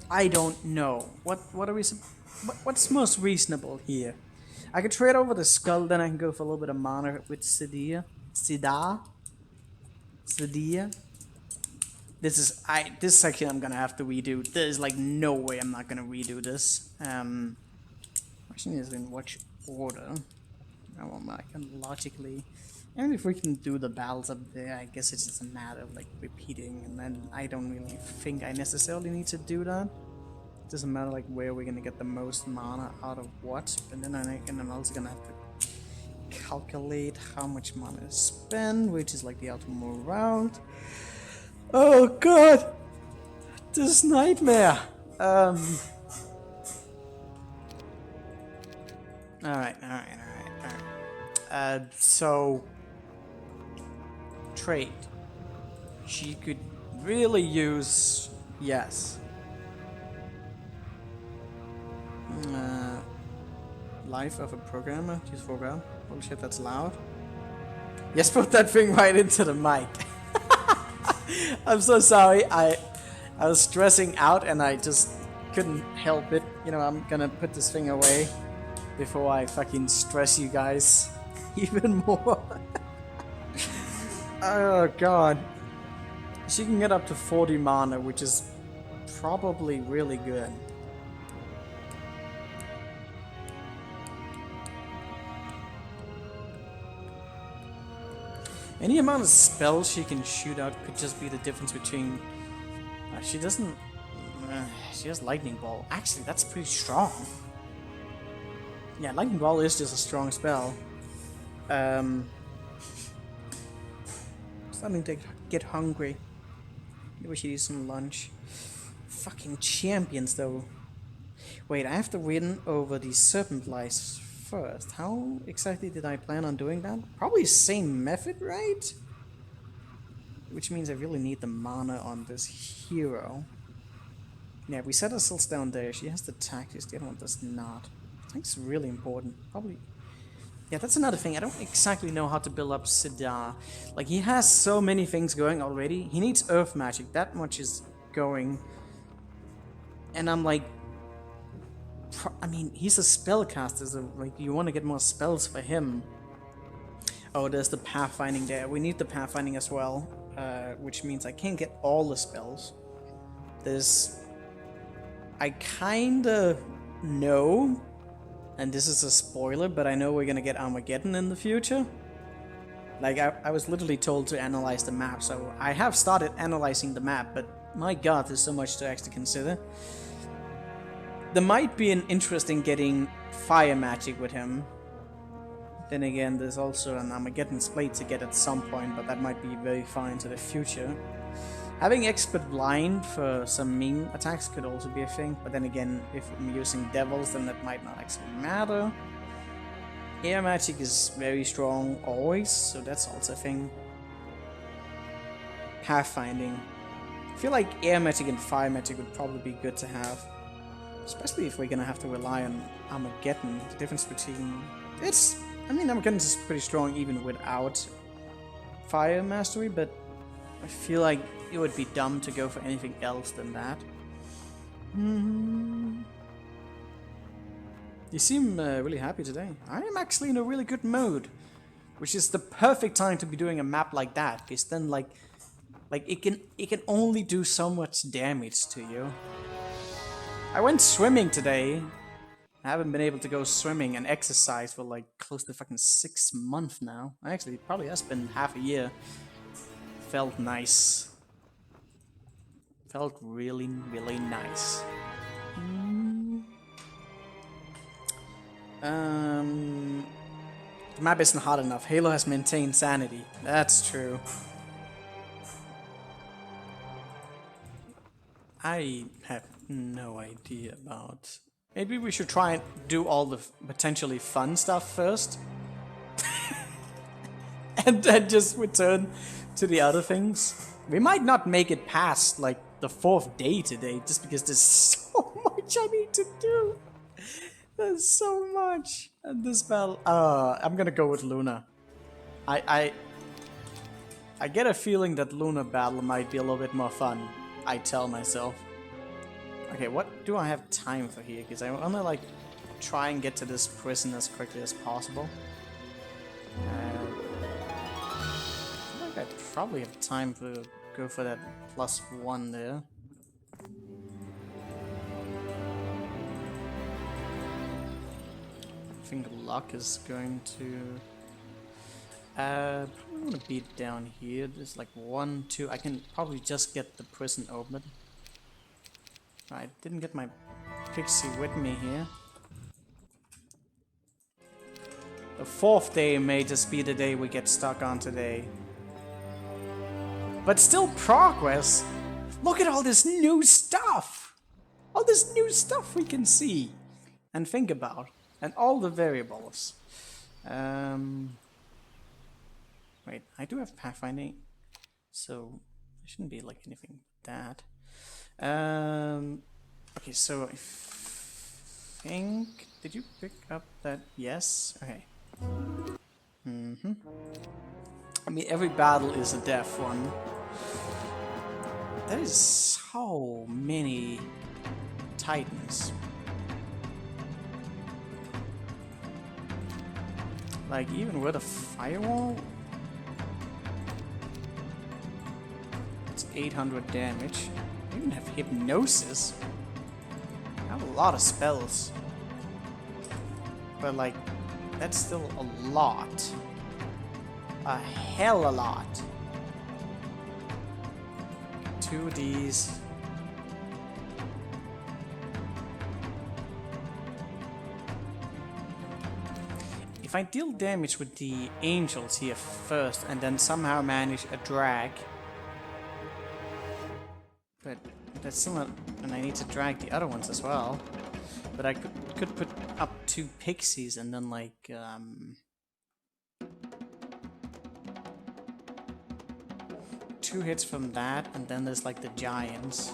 I don't know. What are we... What's most reasonable here? I could trade over the skull, then I can go for a little bit of mana with Sidia. This section I'm gonna have to redo. There's like no way I'm not gonna redo this. Question is in which order. Oh, I can logically, and if we can do the battles up there, I guess it's just a matter of like repeating, and then I don't really think I necessarily need to do that. It doesn't matter like where we're gonna get the most mana out of what, but then I'm also gonna have to calculate how much mana to spend, which is like the ultimate round. Oh god, this nightmare. Alright. So trade. She could really use yes. Life of a programmer. Use program. Holy shit, that's loud. Yes, put that thing right into the mic. I'm so sorry. I was stressing out and I just couldn't help it. You know, I'm gonna put this thing away before I fucking stress you guys even more. Oh god. She can get up to 40 mana, which is probably really good. Any amount of spells she can shoot out could just be the difference between... she doesn't... she has lightning ball. Actually, that's pretty strong. Yeah, Lightning Ball is just a strong spell. Um, Starting to get hungry. Maybe we should eat some lunch. Fucking champions, though. Wait, I have to win over the Serpent Lice first. How exactly did I plan on doing that? Probably same method, right? Which means I really need the mana on this hero. Yeah, we set ourselves down there. She has the tactics, the other one does not. I think it's really important. Probably. Yeah, that's another thing. I don't exactly know how to build up Sidar. Like, he has so many things going already. He needs Earth Magic. That much is going. And I'm like, I mean, he's a spellcaster, so like, you want to get more spells for him. Oh, there's the pathfinding there. We need the pathfinding as well, which means I can't get all the spells. I kinda know, and this is a spoiler, but I know we're gonna get Armageddon in the future. Like, I was literally told to analyze the map, so I have started analyzing the map, but my god, there's so much to actually consider. There might be an interest in getting fire magic with him. Then again, there's also an Armageddon Blade to get at some point, but that might be very far into the future. Having Expert Blind for some mean attacks could also be a thing, but then again, if I'm using Devils, then that might not actually matter. Air Magic is very strong always, so that's also a thing. Pathfinding. I feel like Air Magic and Fire Magic would probably be good to have. Especially if we're gonna have to rely on Armageddon. The difference between... I mean, Armageddon is pretty strong even without Fire Mastery, but I feel like it would be dumb to go for anything else than that. You seem really happy today. I am actually in a really good mood, which is the perfect time to be doing a map like that, because then like it can only do so much damage to you. I went swimming today. I haven't been able to go swimming and exercise for like close to fucking 6 months now. Actually, it probably has been half a year. Felt nice. Felt really, really nice. The map isn't hard enough. Halo has maintained sanity. That's true. I have no idea about... Maybe we should try and do all the potentially fun stuff first. And then just return to the other things. We might not make it past, like, the 4th day today, just because there's so much I need to do. There's so much. And this battle... I'm gonna go with Luna. I get a feeling that Luna battle might be a little bit more fun. I tell myself. Okay, what do I have time for here? Because I want to, like, try and get to this prison as quickly as possible. I feel like I probably have time to go for that +1 there. I think luck is going to... probably want to beat down here. There's like 1, 2... I can probably just get the prison open. I didn't get my pixie with me here. The 4th day may just be the day we get stuck on today. But still progress! Look at all this new stuff! All this new stuff we can see and think about. And all the variables. Wait, I do have pathfinding. So, there shouldn't be like anything with that. Okay, so I think... Did you pick up that? Yes? Okay. I mean, every battle is a death one. There is so many titans. Like, even with a firewall? It's 800 damage. I even have hypnosis. I have a lot of spells. But like, that's still a lot. A hell a lot. 2 of these. if I deal damage with the angels here first and then somehow manage a drag, but that's still not, and I need to drag the other ones as well. But I could put up 2 pixies and then like 2 hits from that, and then there's like the giants.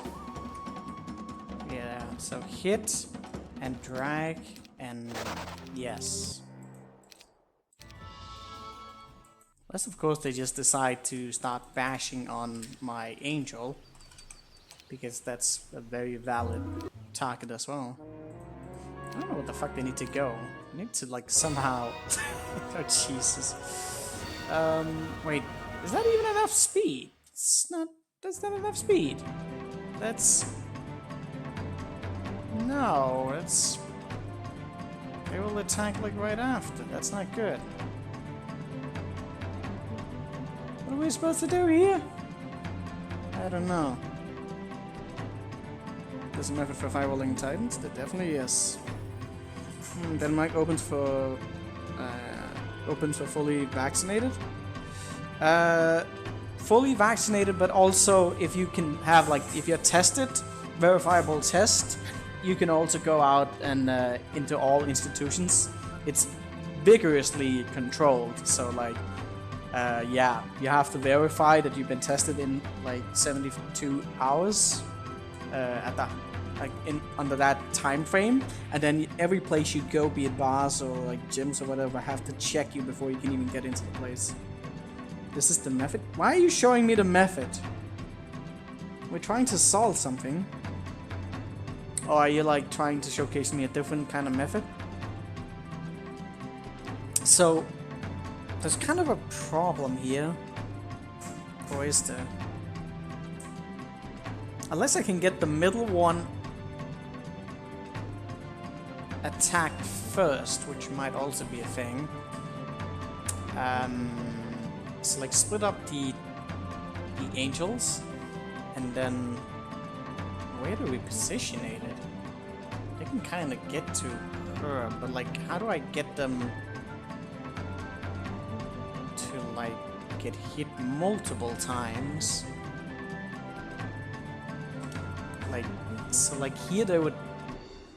Yeah, so hit and drag and yes. Unless of course they just decide to start bashing on my angel, because that's a very valid target as well. I don't know what the fuck they need to go. They need to like somehow... Oh Jesus. Wait, is that even enough speed? It's not... That's not enough speed. That's... No, that's... They will attack like right after. That's not good. What are we supposed to do here? I don't know. There's a method for firewalling Titans? There definitely is. Denmark opens for fully vaccinated. Fully vaccinated, but also if you can have like, if you're tested, verifiable test, you can also go out and into all institutions. It's vigorously controlled, so like yeah, you have to verify that you've been tested in like 72 hours at that, like under that time frame, and then every place you go, be it bars or like gyms or whatever, have to check you before you can even get into the place. This is the method? Why are you showing me the method? We're trying to solve something. Or are you like trying to showcase me a different kind of method? So there's kind of a problem here. Or is there? Unless I can get the middle one attacked first, which might also be a thing. So like split up the angels, and then where do we position it? They can kind of get to her, but like how do I get them to like get hit multiple times? Like, so like here they would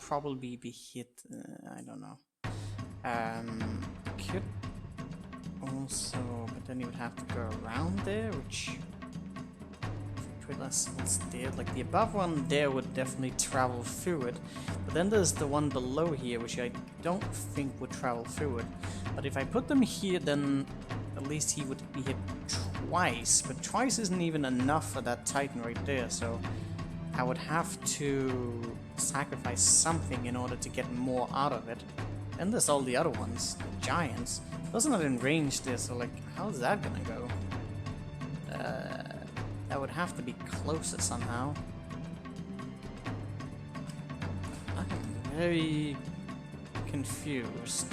probably be hit, I don't know. Could also, but then you would have to go around there, which what's there? Like the above one there would definitely travel through it, but then there's the one below here, which I don't think would travel through it. But if I put them here, then at least he would be hit twice, but twice isn't even enough for that Titan right there, so I would have to sacrifice something in order to get more out of it. And there's all the other ones, the giants. Those are not in range there, so like, how's that gonna go? That would have to be closer somehow. I'm very confused.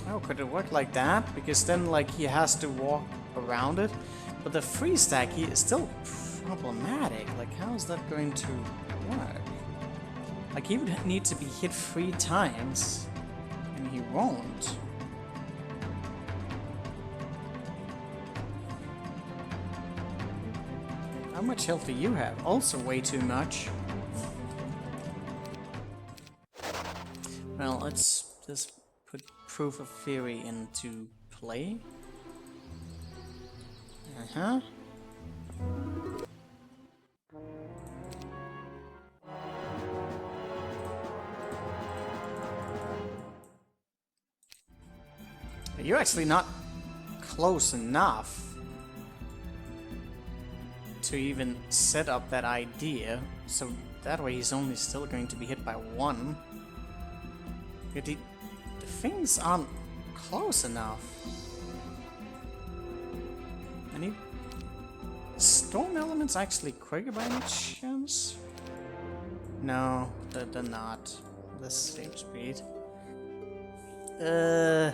Oh, could it work like that? Because then like he has to walk around it. But the free stack here is still problematic. Like, how is that going to work? Like, he would need to be hit 3 times, and he won't. How much health do you have? Also way too much. Well, let's just put proof of theory into play. Uh-huh. You're actually not close enough to even set up that idea, so that way he's only still going to be hit by 1. The things aren't close enough. Any storm elements actually quicker by any chance? No, they're not. The same speed. I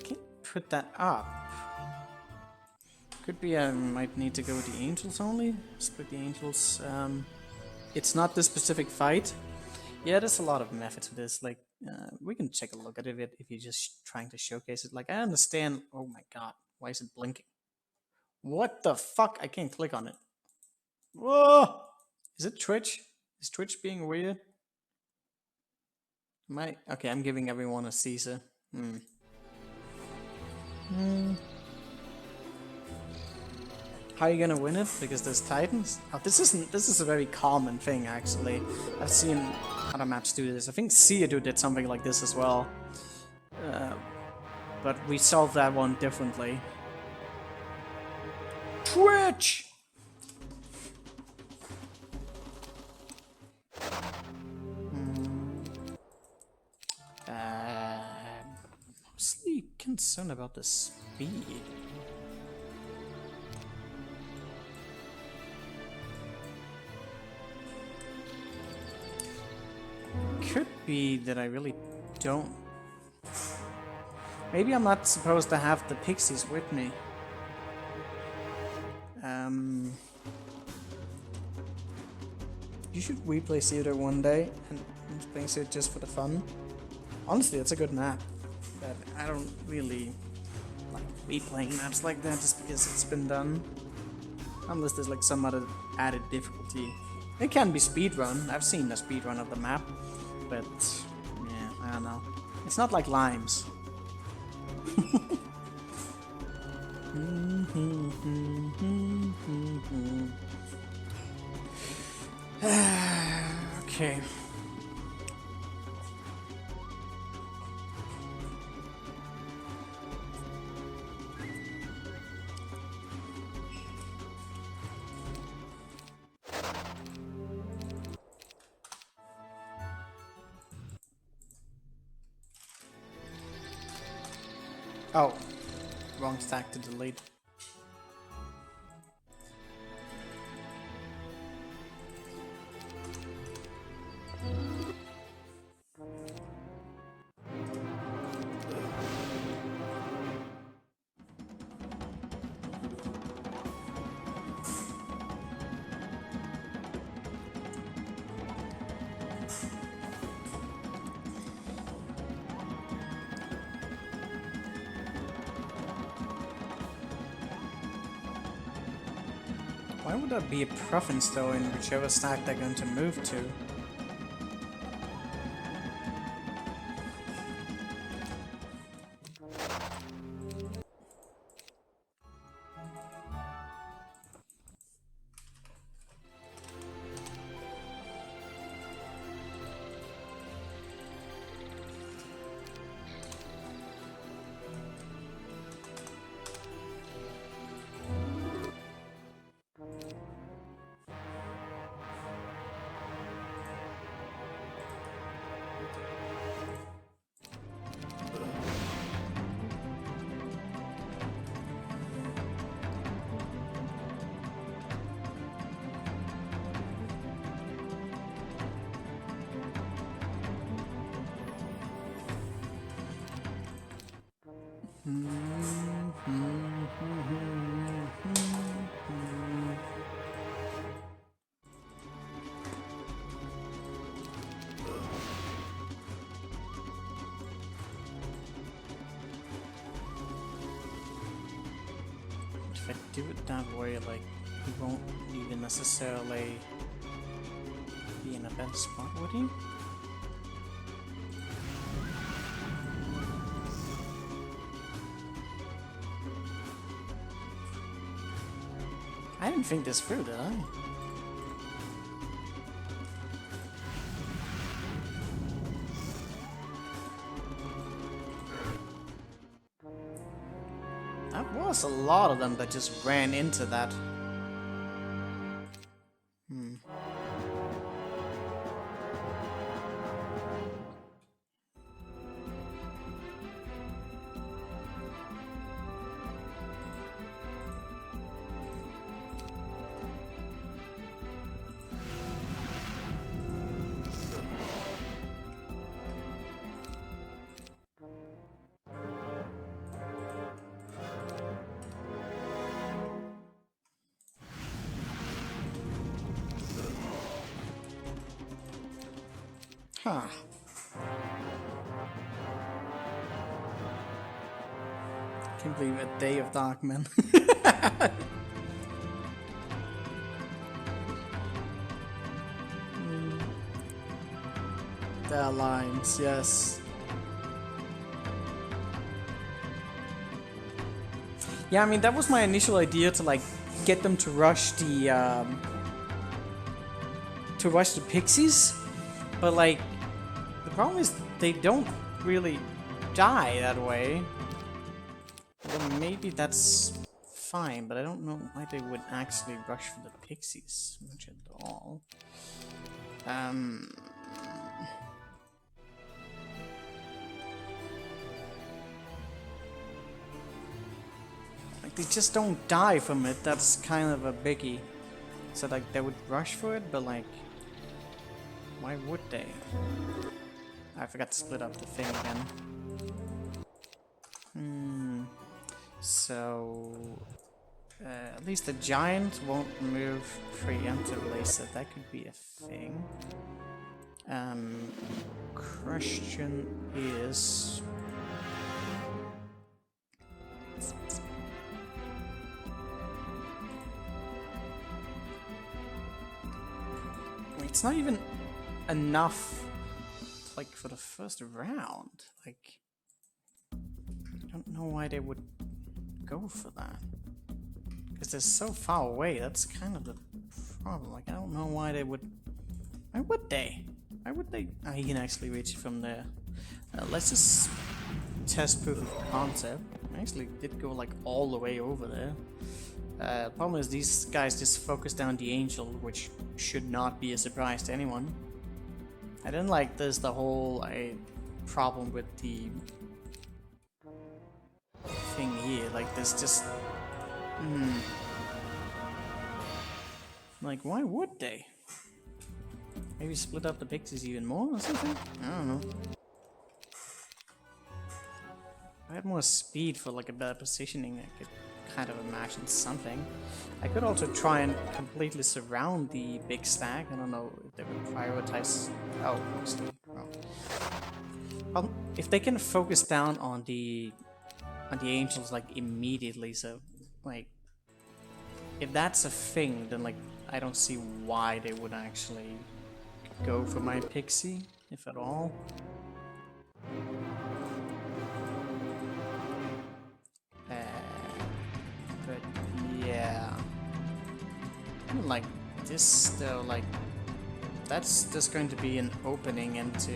can't put that up. Could be I might need to go with the angels only. Split the angels. It's not the specific fight. Yeah, there's a lot of method to this. Like, we can take a look at it if you're just trying to showcase it. Like, I understand. Oh my god, why is it blinking? What the fuck? I can't click on it. Whoa! Is it Twitch? Is Twitch being weird? Okay, I'm giving everyone a Caesar. How are you gonna win it? Because there's Titans? Oh, this is a very common thing actually. I've seen other maps do this. I think Seadu did something like this as well. But we solved that one differently. Twitch! Mostly concerned about the speed. Could be that I really don't. Maybe I'm not supposed to have the pixies with me. You should replay Theater one day and play it just for the fun. Honestly, it's a good map, but I don't really like replaying maps like that just because it's been done. Unless there's like some other added difficulty. It can be speedrun. I've seen a speedrun of the map, but yeah, I don't know. It's not like Limes. Okay. Oh, wrong stack to delete. Why would that be a province though in whichever stack they're going to move to? If I do it that way, like, he won't even necessarily be in a bad spot, would he? I didn't think this through, did I? That was a lot of them that just ran into that. Huh. Can't believe a day of Darkman. There are lines, yes. Yeah, I mean that was my initial idea to like get them to rush the pixies, but like the problem is they don't really die that way. Well, maybe that's fine, but I don't know why they would actually rush for the pixies much at all. Like they just don't die from it. That's kind of a biggie. So like they would rush for it, but like, why would they? I forgot to split up the thing again. So at least the giant won't move preemptively, so that could be a thing. Question is, it's not even enough, like, for the first round. Like, I don't know why they would go for that. Because they're so far away, that's kind of the problem. Like, I don't know why they would... Why would they? Why would they... Oh, he can actually reach it from there. Let's just test proof of concept. I actually did go, like, all the way over there. The problem is these guys just focus down the angel, which should not be a surprise to anyone. I didn't like this, the whole problem with the thing here. Like, there's just... Like, why would they? Maybe split up the pixies even more or something? I don't know. If I had more speed for like a better positioning, I could kind of imagine something. I could also try and completely surround the big stack. I don't know if they would prioritize... Oh, mostly. If they can focus down on the angels like immediately, so like if that's a thing, then like I don't see why they would actually go for my pixie, if at all. But yeah, like this though, like that's just going to be an opening into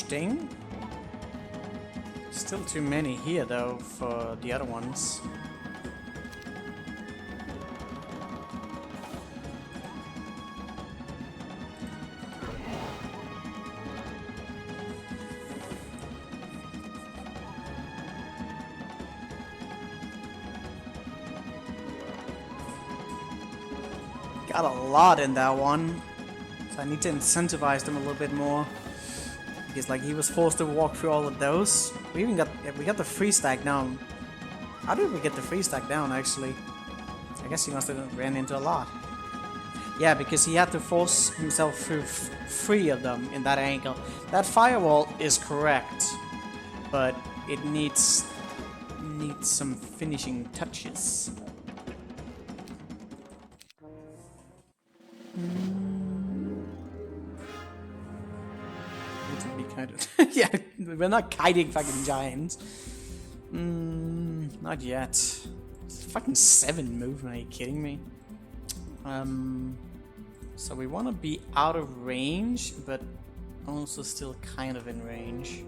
Sting. Still too many here though for the other ones. Got a lot in that one, so I need to incentivize them a little bit more. Because like he was forced to walk through all of those. We got the free stack down. How did we get the free stack down actually? I guess he must have ran into a lot. Yeah, because he had to force himself through 3 of them in that angle. That firewall is correct, but it needs some finishing touches. Yeah, we're not kiting fucking giants. Not yet. It's fucking 7 movement, are you kidding me? So we want to be out of range, but also still kind of in range.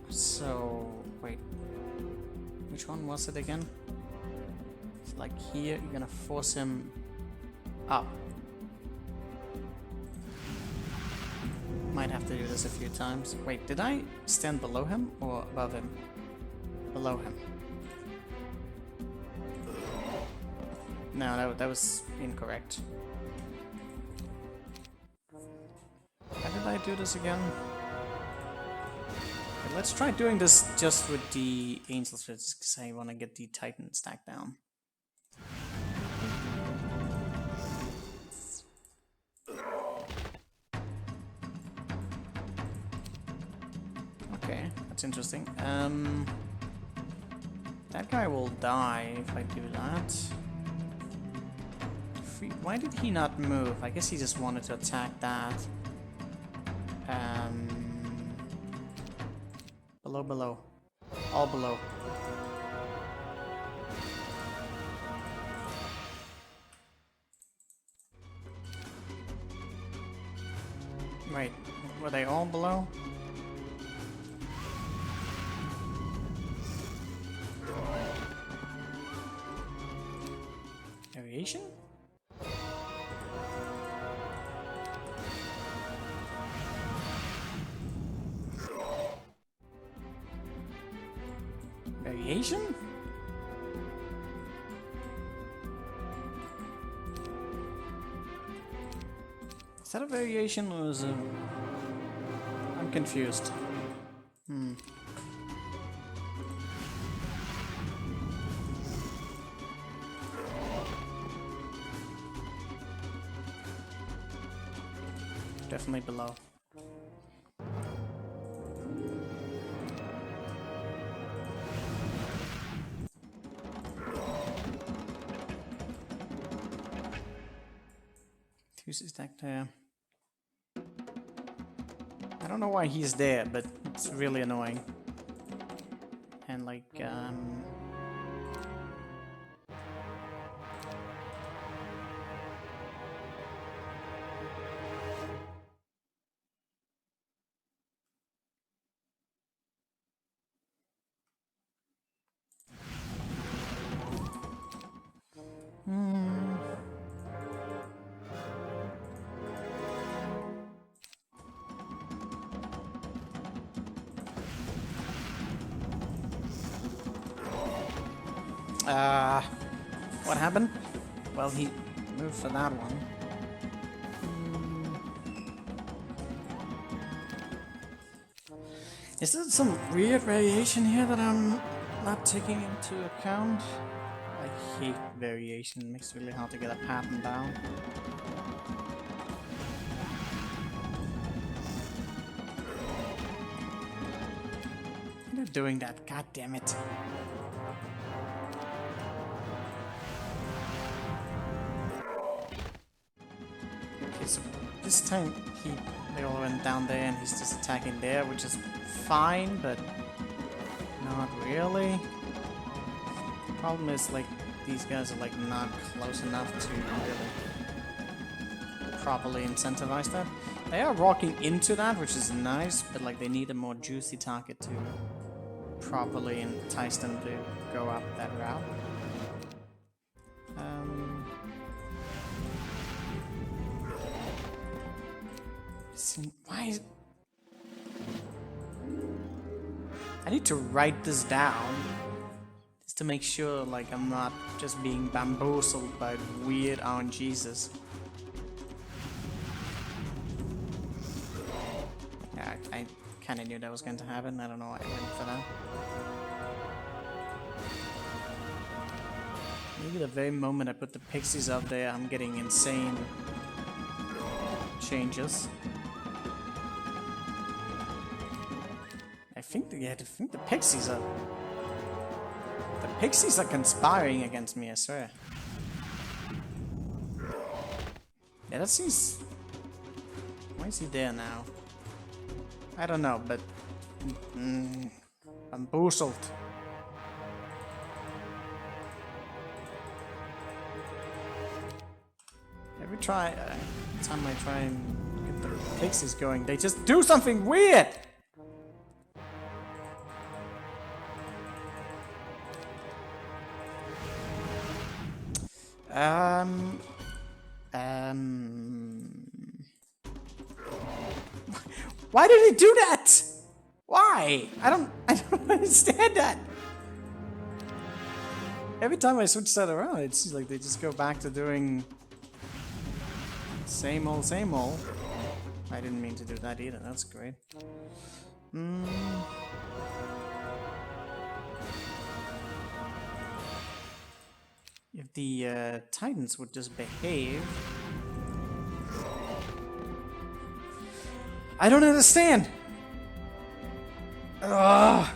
So, wait. Which one was it again? It's like here, you're gonna force him up. Might have to do this a few times. Wait, did I stand below him or above him? Below him. No, that was incorrect. How did I do this again? Okay, let's try doing this just with the Angel Spirits, because I want to get the Titan stack down. Okay, that's interesting. That guy will die if I do that. Why did he not move? I guess he just wanted to attack that. Below. All below. Wait, were they all below? Variation? Variation? Is that a variation or is it... I'm confused. Definitely below. Who's stack there? I don't know why he's there, but it's really annoying. And like, what happened? Well, he moved for that one. Is there some weird variation here that I'm not taking into account? I hate variation, it makes it really hard to get a pattern down. They're doing that, god damn it. Okay, so this time they all went down there and he's just attacking there, which is fine, but not really. The problem is like these guys are like not close enough to really properly incentivize that. They are walking into that, which is nice, but like they need a more juicy target to properly entice them to go up that route. Why is... I need to write this down just to make sure like I'm not just being bamboozled by weird RNGs. Yeah, I kinda knew that was going to happen. I don't know why I went for that. Maybe the very moment I put the pixies up there, I'm getting insane changes. I think the pixies are... The pixies are conspiring against me, I swear. Yeah, that seems... Why is he there now? I don't know, but... bamboozled. Every time I try and get the pixies going, they just do something weird! Why did he do that? Why? I don't understand that. Every time I switch that around, it seems like they just go back to doing same old, same old. I didn't mean to do that either. That's great. If the Titans would just behave. I don't understand! Ugh!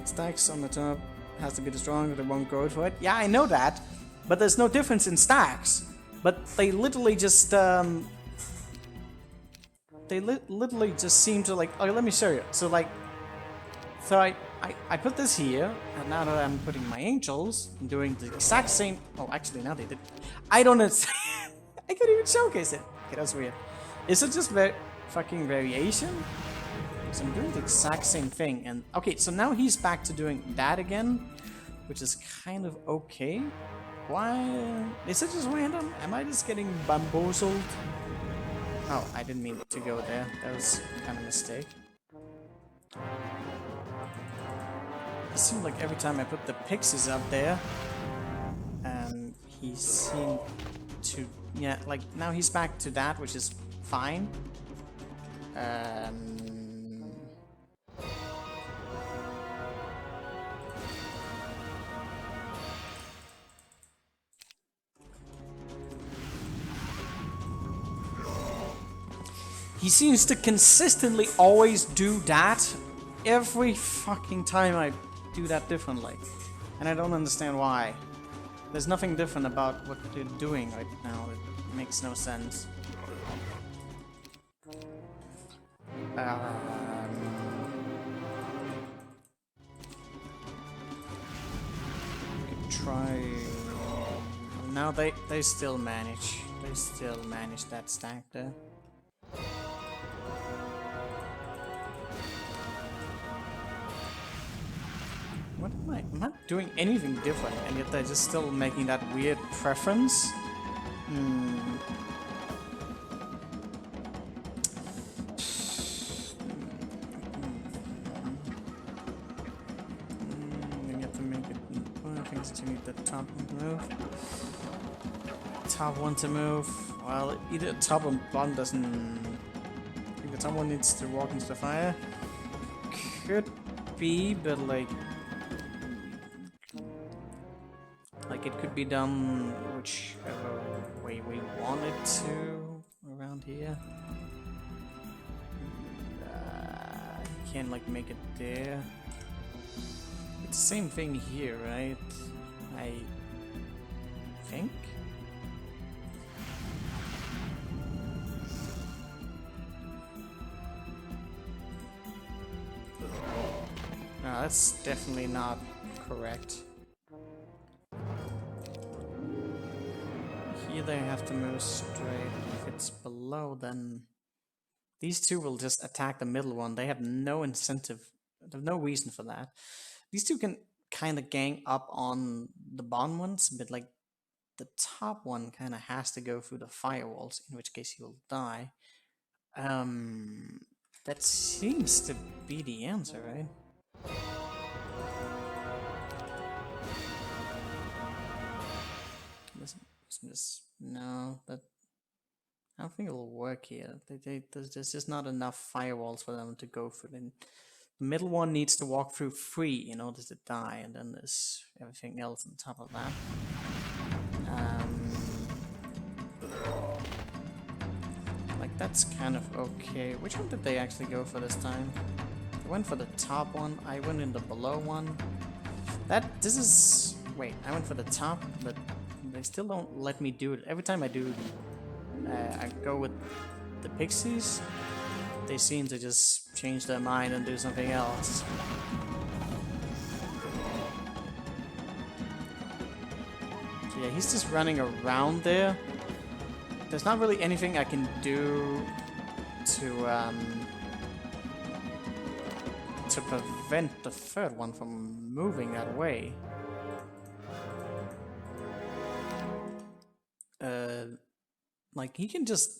Stacks on the top has to be the stronger, they won't go for it. Yeah, I know that, but there's no difference in stacks. But they literally just, literally just seem to like, okay, let me show you. So like, I put this here, and now that I'm putting my angels, I'm doing the exact same, oh actually now they did. I don't understand. I can't even showcase it. Okay, that's weird. Is it just fucking variation? So I'm doing the exact same thing, and okay, so now he's back to doing that again, which is kind of okay. Why? Is it just random? Am I just getting bamboozled? Oh, I didn't mean to go there. That was kind of a mistake. It seemed like every time I put the pixies up there, he seemed to, yeah, like now he's back to that, which is fine. He seems to consistently always do that every fucking time I do that differently. And I don't understand why. There's nothing different about what they're doing right now. It makes no sense. Try... Now they still manage. They still manage that stack there. What am I? I'm not doing anything different, and yet they're just still making that weird preference. You have to make it. I think you need the top one to move. Top one to move. Well, either top or bottom doesn't. I think the top one needs to walk into the fire. Could be, but like it could be done whichever way we want it to around here. Can't like make it there. It's the same thing here, right? I think. No, that's definitely not correct. Here they have to move straight. If it's below, then These two will just attack the middle one. They have no incentive. There's no reason for that. These two can kind of gang up on the bottom ones, but like the top one kind of has to go through the firewalls, in which case he will die. Um, that seems to be the answer, right? No, that I don't think it'll work here. There's just not enough firewalls for them to go through. The middle one needs to walk through 3 in order to die, and then there's everything else on top of that. Like that's kind of okay. Which one did they actually go for this time? They went for the top one. I went in the below one. This is... Wait, I went for the top, but they still don't let me do it. Every time I do, I go with the pixies, they seem to just change their mind and do something else. So yeah, he's just running around there. There's not really anything I can do to prevent the third one from moving that way. Like he can just,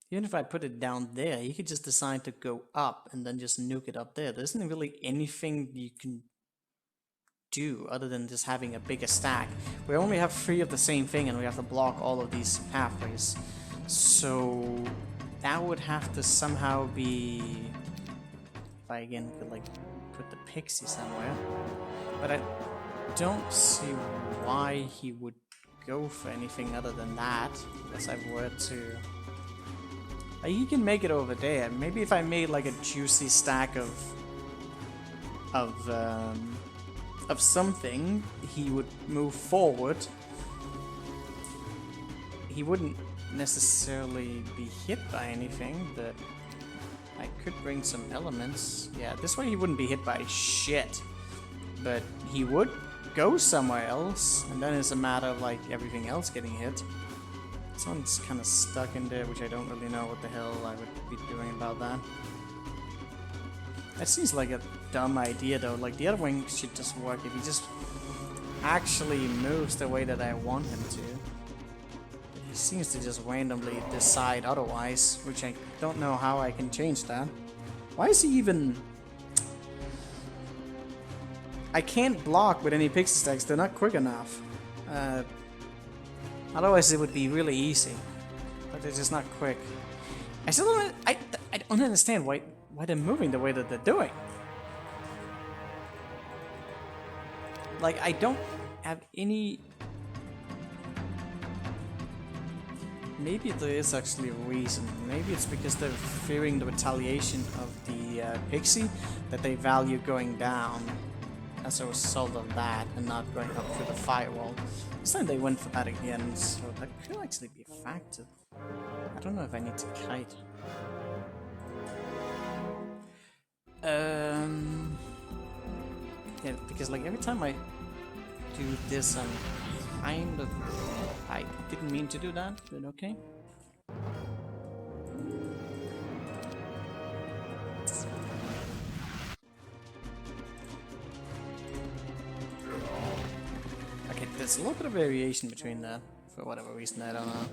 even if I put it down there, he could just decide to go up and then just nuke it up there. There isn't really anything you can do other than just having a bigger stack. We only have 3 of the same thing and we have to block all of these pathways. So that would have to somehow be, if I again could like put the pixie somewhere. But I don't see why he would go for anything other than that, unless I were to... He can make it over there. Maybe if I made like a juicy stack of something, he would move forward. He wouldn't necessarily be hit by anything, but I could bring some elements. Yeah, this way he wouldn't be hit by shit, but he would go somewhere else, and then it's a matter of like everything else getting hit. This one's kind of stuck in there, which I don't really know what the hell I would be doing about that. That seems like a dumb idea though. Like the other wing should just work if he just actually moves the way that I want him to. He seems to just randomly decide otherwise, which I don't know how I can change that. Why is he even... I can't block with any pixie stacks, they're not quick enough. Otherwise it would be really easy, but they're just not quick. I still don't... I don't understand why they're moving the way that they're doing. Like, I don't have any... Maybe there is actually a reason. Maybe it's because they're fearing the retaliation of the pixie, that they value going down as a result of that and not going up through the firewall. This time they went for that again, so that could actually be a factor. I don't know if I need to kite. Yeah, because like every time I do this, I'm kind of... I didn't mean to do that, but okay. Okay, there's a little bit of variation between that, for whatever reason, I don't know.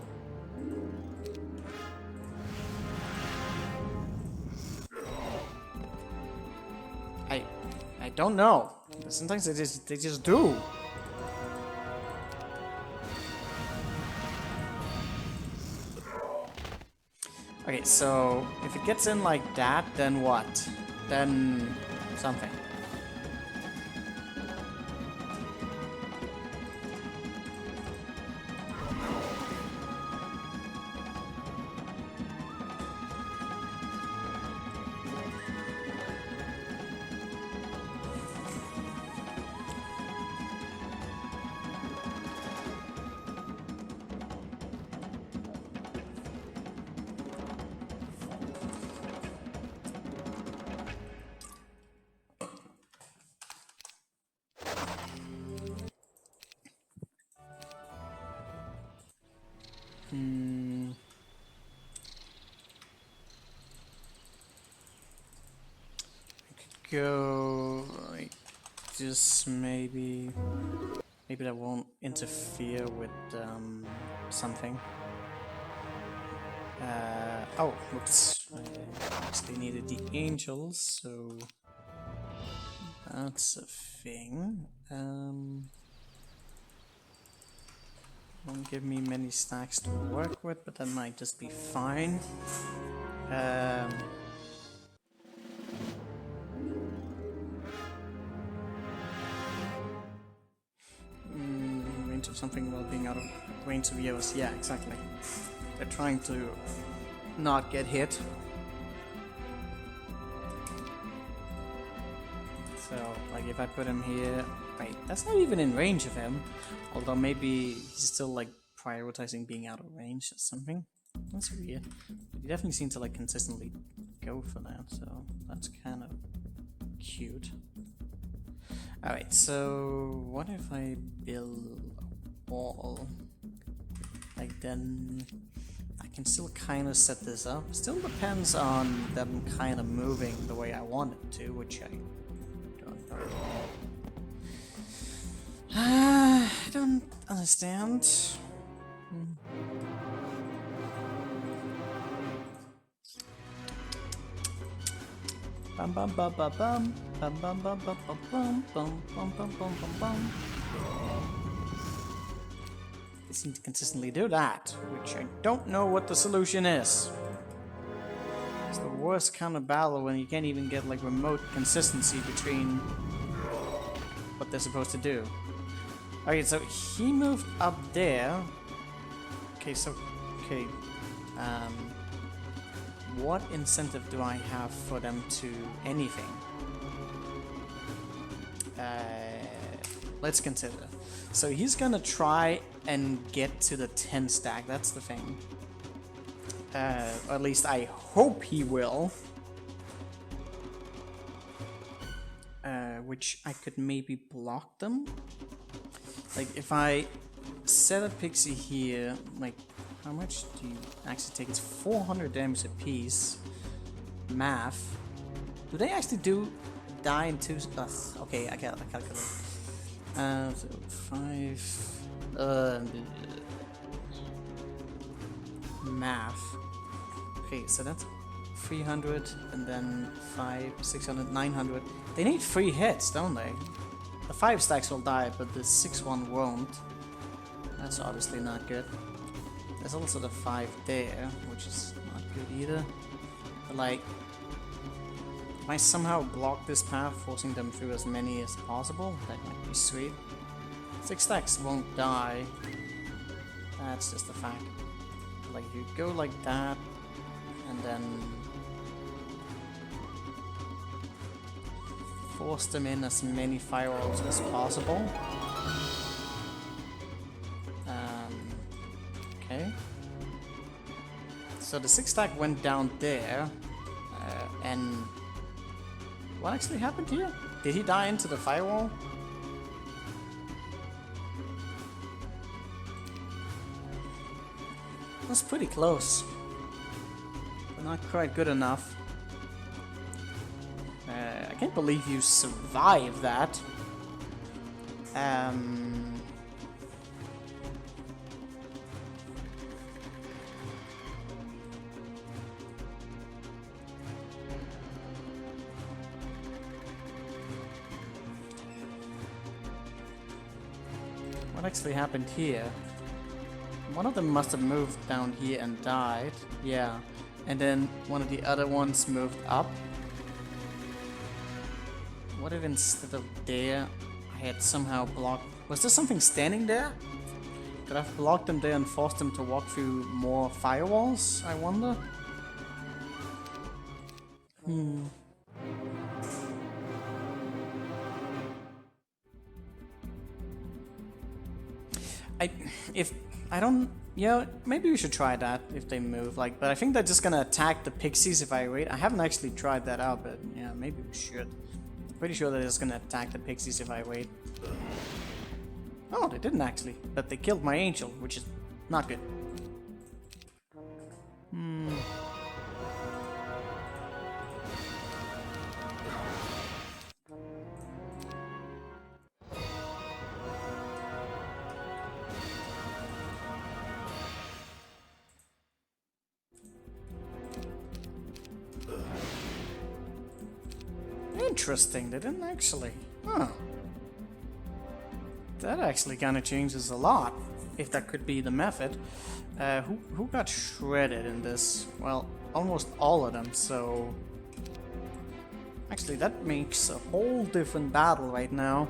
I don't know. Sometimes they just do. Okay, so if it gets in like that, then what? Then something. go like just maybe that won't interfere with something. Oh, whoops. I actually needed the angels, so that's a thing. Won't give me many stacks to work with, but that might just be fine. Range of something while being out of range of yours. Yeah, exactly. They're trying to not get hit. So, like, if I put him here... Wait, that's not even in range of him. Although maybe he's still, like, prioritizing being out of range or something. That's weird. But he definitely seems to, like, consistently go for that, so that's kind of cute. Alright, so what if I build a wall? Like, then I can still kind of set this up. Still depends on them kind of moving the way I want it to, which I don't know. I don't understand. Bum bum bum bum bum bum bum bum bum bum bum bum bum bum bum bum. They seem to consistently do that, which I don't know what the solution is. It's the worst kind of battle when you can't even get like remote consistency between what they're supposed to do. Okay, so he moved up there. Okay, so what incentive do I have for them to anything? Let's consider. So he's gonna try and get to the 10 stack, that's the thing. Or at least I hope he will. Which I could maybe block them. Like if I set a pixie here, like how much do you actually take? It's 400 damage a piece. Math. Do they actually die in two? Ugh, okay, I calculate. So 5. Math. Okay, so that's 300 and then 5, 600, 900. They need 3 hits, don't they? The 5 stacks will die, but the 6 one won't. That's obviously not good. There's also the 5 there, which is not good either. But like, if I somehow block this path, forcing them through as many as possible, that might be sweet. 6 stacks won't die. That's just a fact. Like, you go like that, and then force them in as many firewalls as possible. Okay. So the 6 stack went down there, and what actually happened here? Did he die into the firewall? That's pretty close, but not quite good enough. I can't believe you survived that. What actually happened here? One of them must have moved down here and died. Yeah. And then one of the other ones moved up. What if instead of there, I had somehow blocked... Was there something standing there? Could I have blocked them there and forced them to walk through more firewalls, I wonder? Yeah, maybe we should try that if they move, like, but I think they're just gonna attack the pixies if I wait. I haven't actually tried that out, but yeah, maybe we should. Pretty sure they're just gonna attack the pixies if I wait. Oh, they didn't actually, but they killed my angel, which is not good. Interesting, they didn't actually. Huh. That actually kind of changes a lot, if that could be the method. Who got shredded in this? Well, almost all of them, so... Actually, that makes a whole different battle right now.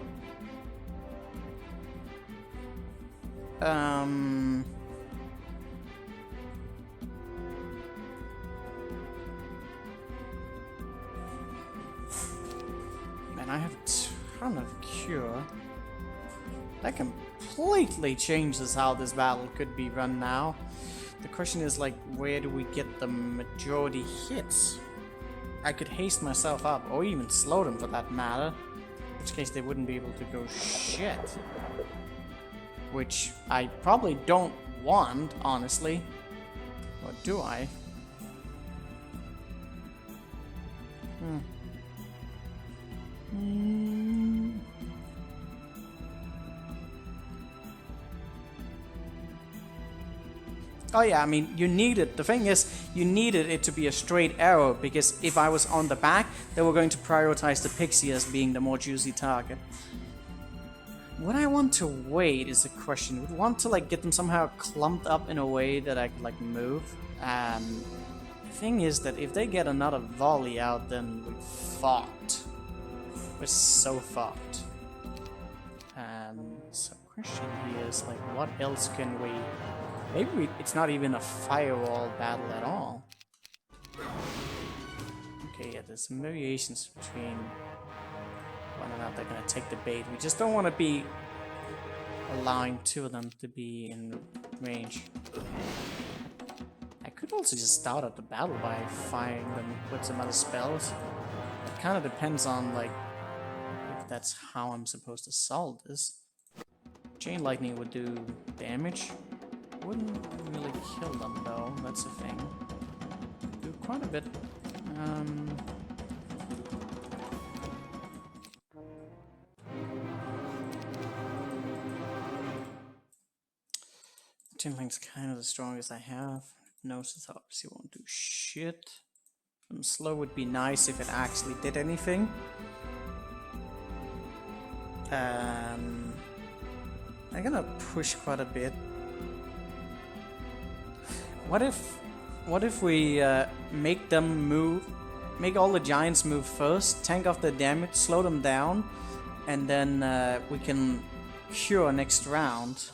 Man, I have a ton of cure. That completely changes how this battle could be run now. The question is, like, where do we get the majority hits? I could haste myself up, or even slow them for that matter. In which case they wouldn't be able to go shit. Which I probably don't want, honestly. Or do I? Oh yeah, I mean, you needed, the thing is, you needed it to be a straight arrow, because if I was on the back, they were going to prioritize the pixie as being the more juicy target. Would I want to wait is the question. Would I want to, like, get them somehow clumped up in a way that I could, like, move? The thing is that if they get another volley out, then we're fucked. We're so fucked. So question here is, like, what else can we... Maybe it's not even a firewall battle at all. Okay, yeah, there's some variations between whether or not they're gonna take the bait. We just don't want to be allowing two of them to be in range. I could also just start out the battle by firing them with some other spells. It kind of depends on, like, if that's how I'm supposed to solve this. Chain lightning would do damage. Wouldn't really kill them though, that's the thing. Do quite a bit. Chain lightning's kind of the strongest I have. Gnosis obviously won't do shit. Slow would be nice if it actually did anything. I'm gonna push quite a bit. What if we make them move, make all the giants move first, tank off the damage, slow them down, and then we can cure next round.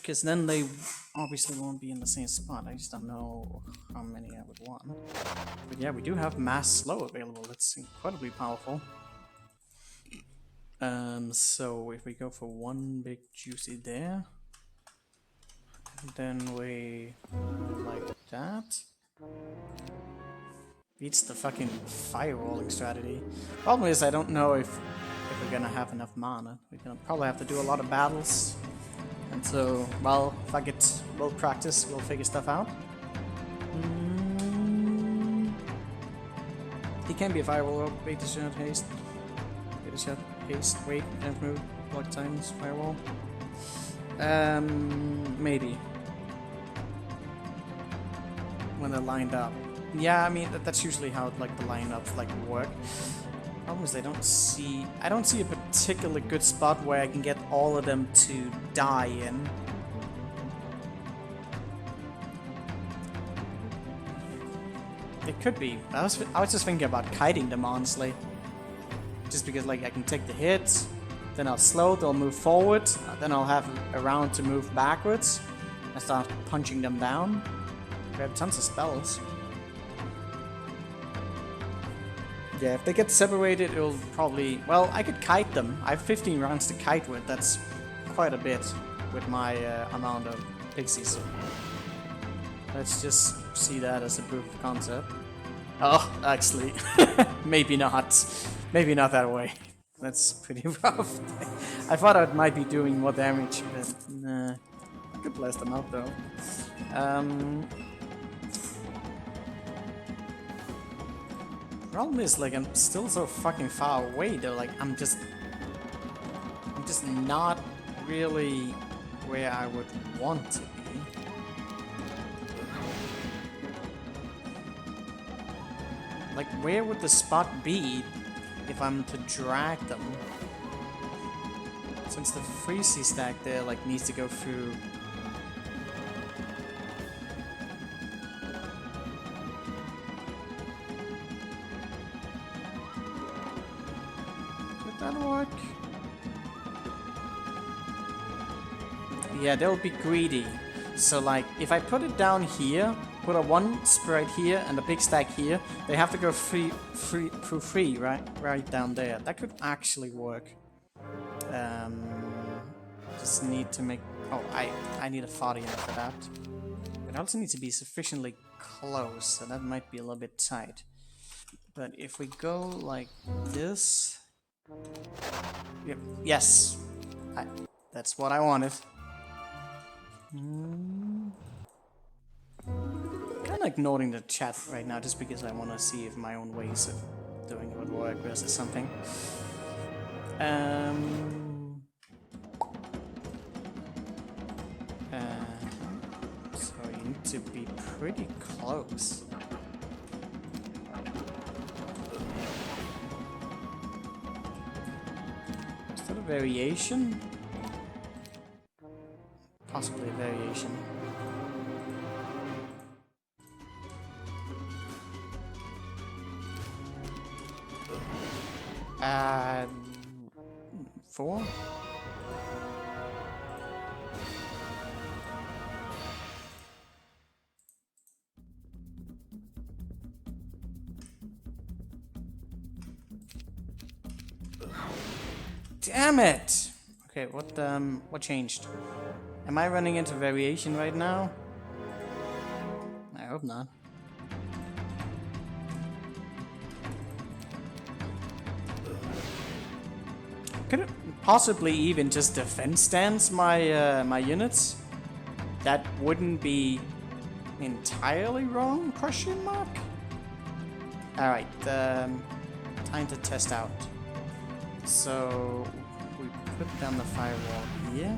Because then they obviously won't be in the same spot. I just don't know how many I would want. But yeah, we do have mass slow available. That's incredibly powerful. So if we go for one big juicy there. Then we like that. Beats the fucking firewalling strategy. Problem is I don't know if we're gonna have enough mana. We're gonna probably have to do a lot of battles. And so, well, fuck it. We'll practice, we'll figure stuff out. He can be a firewall, wait to shot, haste. Wait to shot, haste, wait, and move, block times, firewall. Maybe. When they're lined up. Yeah, I mean, that's usually how, like, the lineups, like, work. Problem is I don't see a particular good spot where I can get all of them to die in. It could be. I was just thinking about kiting them, honestly. Just because, like, I can take the hits, then I'll slow, they'll move forward, then I'll have a round to move backwards, and start punching them down. We have tons of spells. Yeah, if they get separated, it'll probably... Well, I could kite them. I have 15 rounds to kite with. That's quite a bit with my amount of pixies. Let's just see that as a proof of concept. Oh, actually, maybe not. Maybe not that way. That's pretty rough. I thought I might be doing more damage, but nah. I could blast them out though. Problem is, like, I'm still so fucking far away though, like, I'm just not really where I would want to be. Like, where would the spot be if I'm to drag them, since the freezy stack there like needs to go through. Would that work? Yeah, they'll be greedy. So like, if I put it down here, put a one sprite here and a big stack here, they have to go through three, right down there. That could actually work. Just need to make. Oh, I need a 40 for that. It also needs to be sufficiently close, so that might be a little bit tight. But if we go like this, yep, yes, that's what I wanted. Kind of ignoring the chat right now just because I want to see if my own ways of doing it would work versus something. So you need to be pretty close. Is that a variation? Possibly a variation. Four? Damn it! Okay, what changed? Am I running into variation right now? I hope not. Could it possibly even just defense stance my my units? That wouldn't be entirely wrong? Question mark. All right, time to test out. So we put down the firewall here.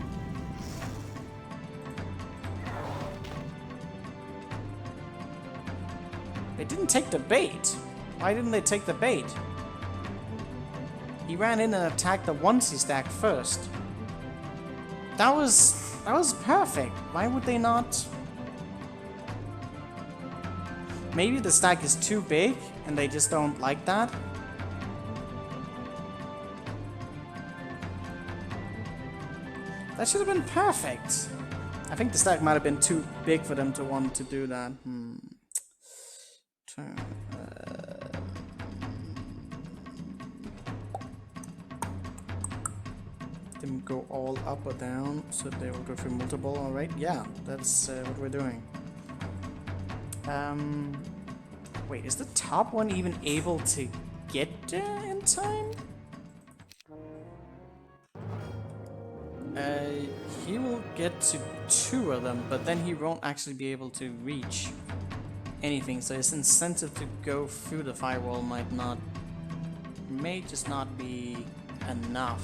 They didn't take the bait. Why didn't they take the bait? He ran in and attacked the onesie stack first. That was perfect. Why would they not? Maybe the stack is too big and they just don't like that. That should have been perfect. I think the stack might have been too big for them to want to do that. Them go all up or down, so they will go through multiple. All right, yeah, that's what we're doing. Wait, is the top one even able to get there in time? He will get to 2 of them, but then he won't actually be able to reach anything, so his incentive to go through the firewall may just not be enough.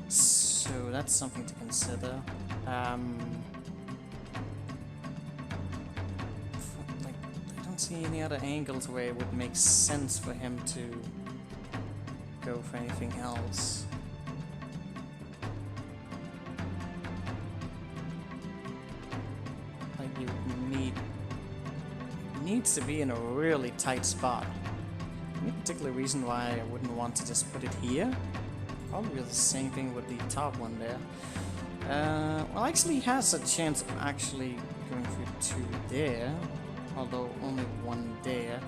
So that's something to consider. Like, I don't see any other angles where it would make sense for him to go for anything else. Needs to be in a really tight spot. Any particular reason why I wouldn't want to just put it here? Probably the same thing with the top one there. Well, actually he has a chance of actually going through 2 there, although only 1 there.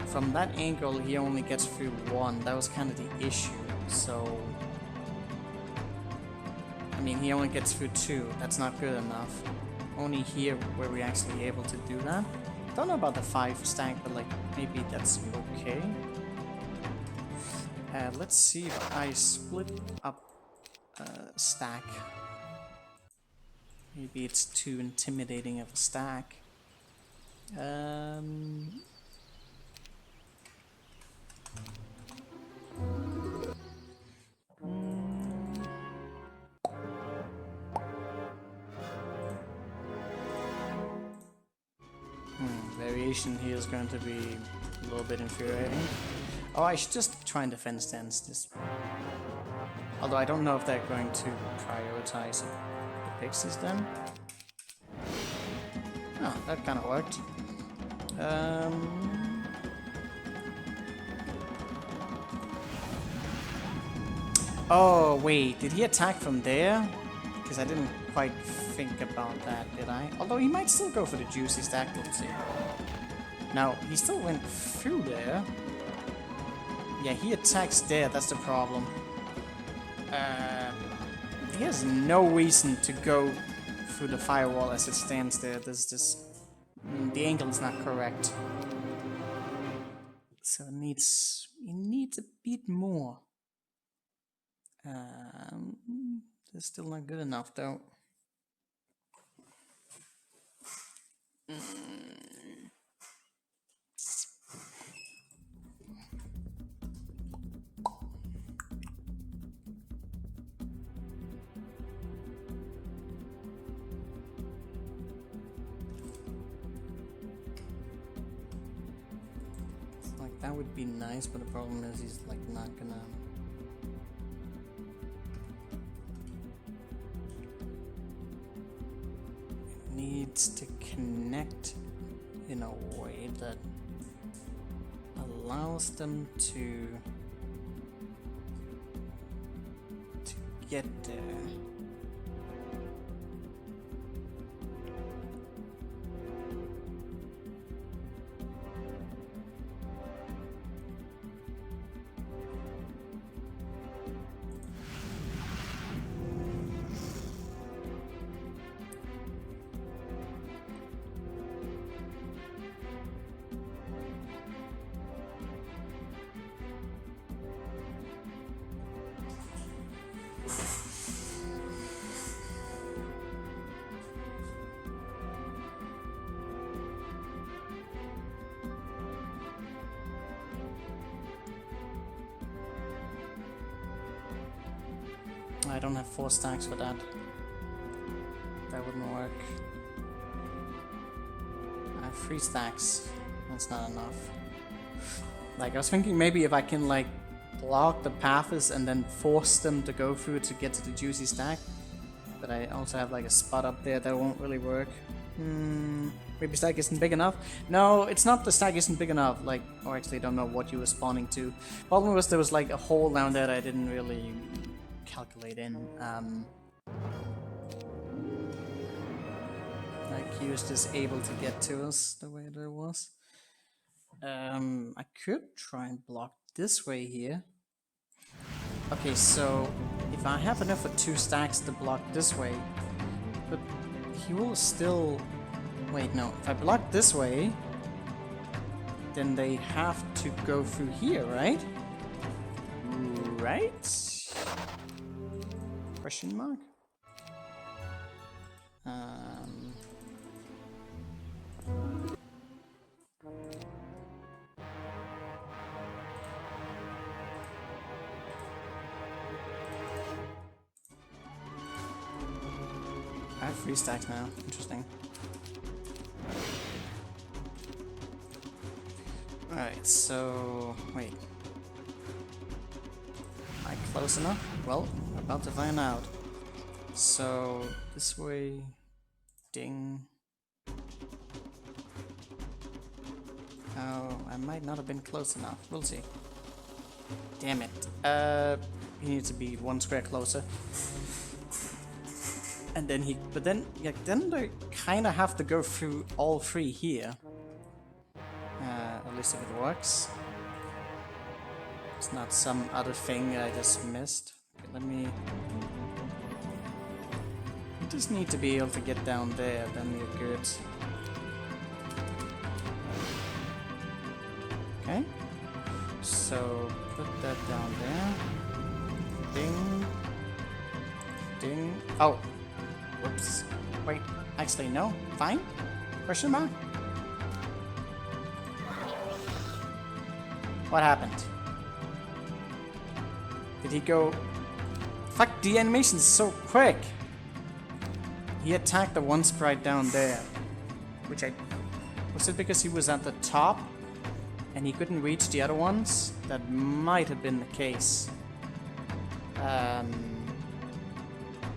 From that angle he only gets through 1. That was kind of the issue. So I mean, he only gets through 2. That's not good enough. Only here were we actually able to do that. Don't know about the 5 stack, but like maybe that's okay. Let's see if I split up stack. Maybe it's too intimidating of a stack. Variation here is going to be a little bit infuriating. Oh, I should just try and defend stance this. Although I don't know if they're going to prioritize the pixies then. Oh, that kind of worked. Oh, wait, did he attack from there? Because I didn't quite think about that, did I? Although he might still go for the juicy stack, let's see. Now, he still went through there. Yeah, he attacks there, that's the problem. He has no reason to go through the firewall as it stands there. There's just... the angle is not correct. So it needs a bit more. That's still not good enough though. Like that would be nice, but the problem is he's like not gonna. Needs to connect in a way that allows them to get there. I don't have 4 stacks for that. That wouldn't work. I have 3 stacks. That's not enough. Like, I was thinking maybe if I can, like, block the paths and then force them to go through to get to the juicy stack. But I also have, like, a spot up there that won't really work. Maybe stack isn't big enough? No, it's not the stack isn't big enough. Like, or actually I don't know what you were spawning to. Problem was there was, like, a hole down there that I didn't really calculate in. Like he was just able to get to us the way there was. I could try and block this way here. Okay, so if I have enough for 2 stacks to block this way, but he will still... Wait, no. If I block this way, then they have to go through here, right? Right? Question mark? I have 3 stacks now. Interesting. Alright, so... wait. Am I close enough? Well, we're about to find out. So, this way... Ding. Oh, I might not have been close enough. We'll see. Damn it. He needs to be 1 square closer. And then he... But then... Yeah, then they kinda have to go through all 3 here. At least if it works. It's not some other thing I just missed. Okay, let me... You just need to be able to get down there, then you're good. Okay. So, put that down there. Ding. Ding. Oh. Whoops. Wait. Actually, no. Fine? Question mark? What happened? Did he go... Fuck, the animation is so quick! He attacked the one sprite down there. Which I... Was it because he was at the top? and he couldn't reach the other ones, that might have been the case.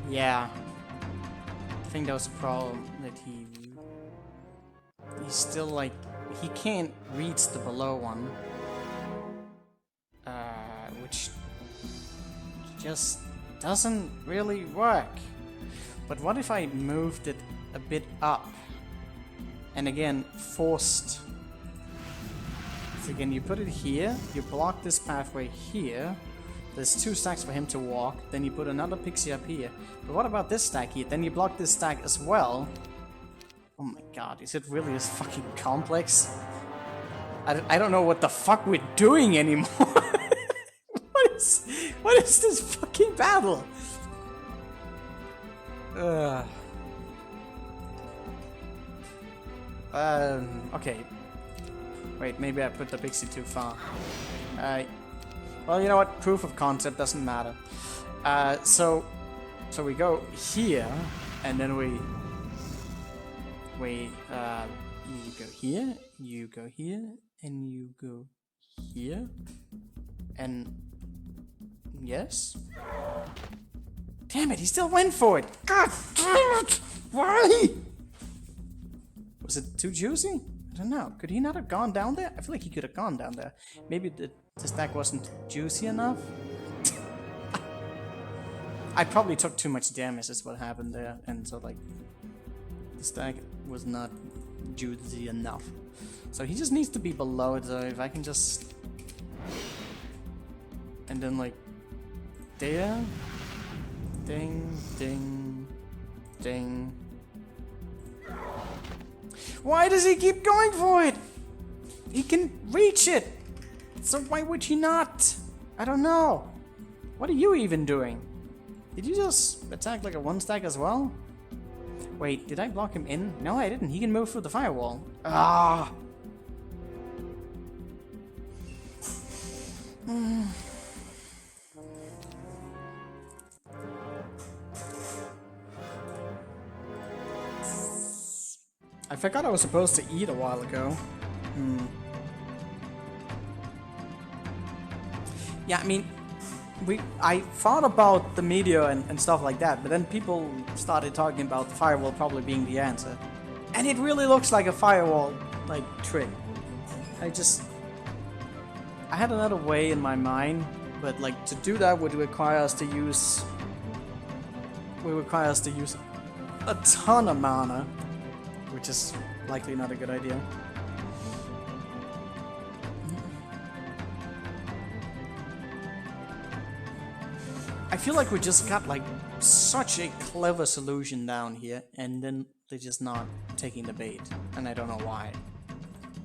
Yeah. I think that was a problem, that he's still like, he can't reach the below one. Which just doesn't really work. But what if I moved it a bit up? And again, forced. So again, you put it here, you block this pathway here. There's 2 stacks for him to walk, then you put another pixie up here. But what about this stack here? Then you block this stack as well. Oh my god, is it really as fucking complex? I don't know what the fuck we're doing anymore. What is this fucking battle? Okay. Wait, maybe I put the pixie too far. Well, you know what? Proof of concept doesn't matter. So we go here, and then you go here, you go here, and you go here, and yes. Damn it! He still went for it. God damn it! Why? Was it too juicy? I don't know. Could he not have gone down there? I feel like he could have gone down there. Maybe the stack wasn't juicy enough? I probably took too much damage is what happened there. And so like, the stack was not juicy enough. So he just needs to be below it. So if I can just... And then like, there. Ding, ding, ding. Why does he keep going for it? He can reach it. So why would he not? I don't know. What are you even doing? Did you just attack like a 1 stack as well? Wait, did I block him in? No, I didn't. He can move through the firewall. Ah. I forgot I was supposed to eat a while ago. Yeah, I mean, I thought about the media and stuff like that, but then people started talking about the firewall probably being the answer. And it really looks like a firewall, like, trick. I had another way in my mind, but like, to do that would require us to use... a ton of mana, which is likely not a good idea. I feel like we just got like such a clever solution down here, and then they're just not taking the bait, and I don't know why.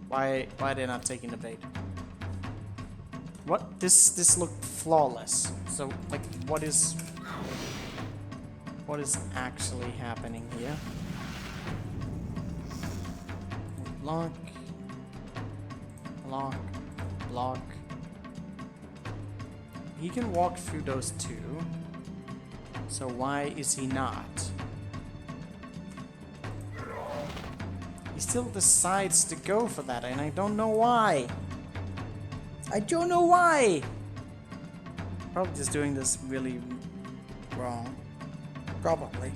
Why they're not taking the bait? What? This looked flawless. So like, what is actually happening here? Block, block, block. He can walk through those 2. So why is he not? He still decides to go for that, and I don't know why. I don't know why. Probably just doing this really wrong. Probably.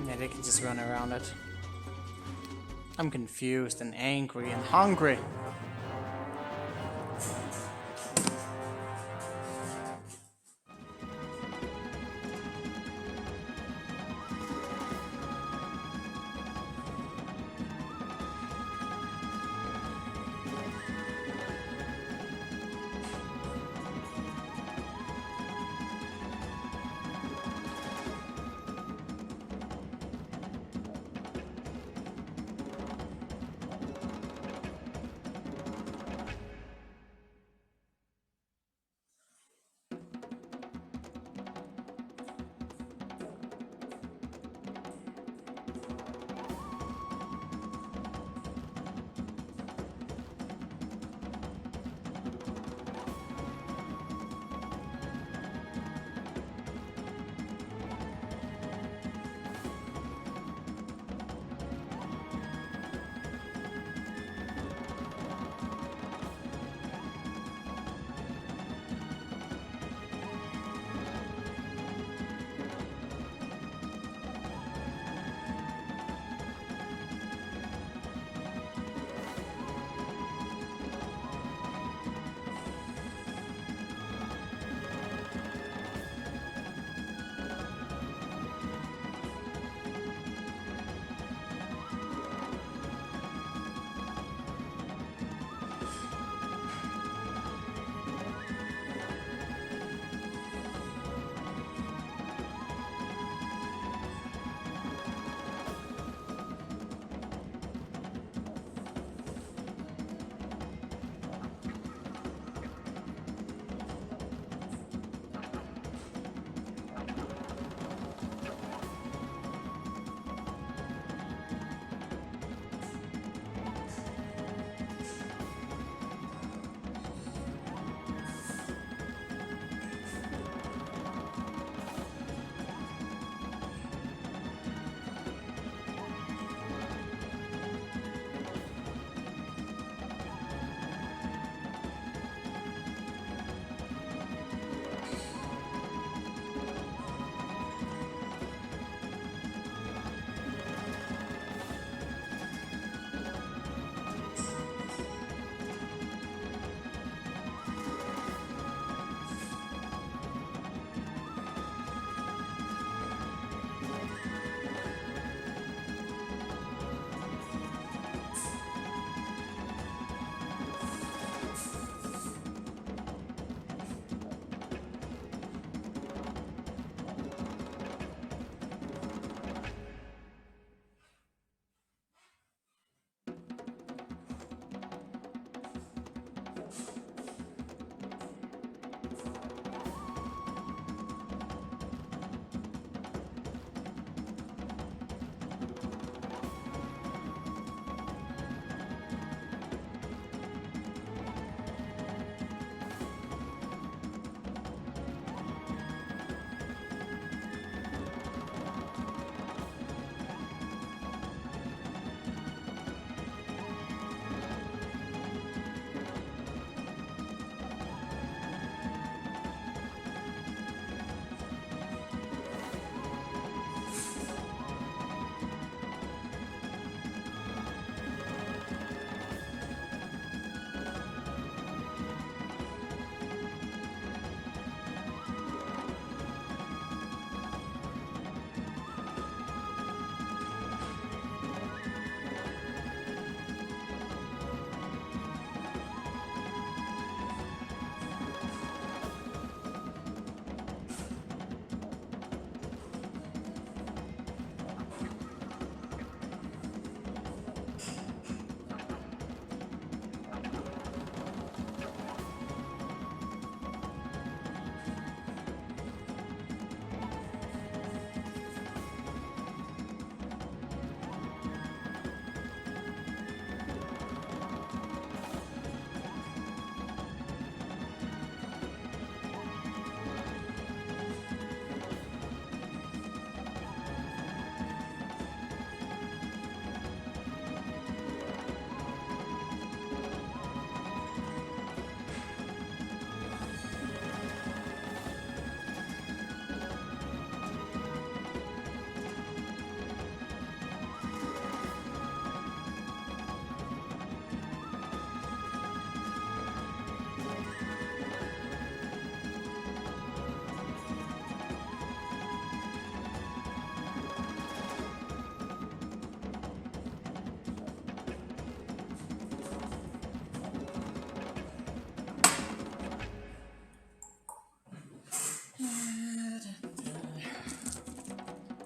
Yeah, they can just run around it. I'm confused and angry and hungry.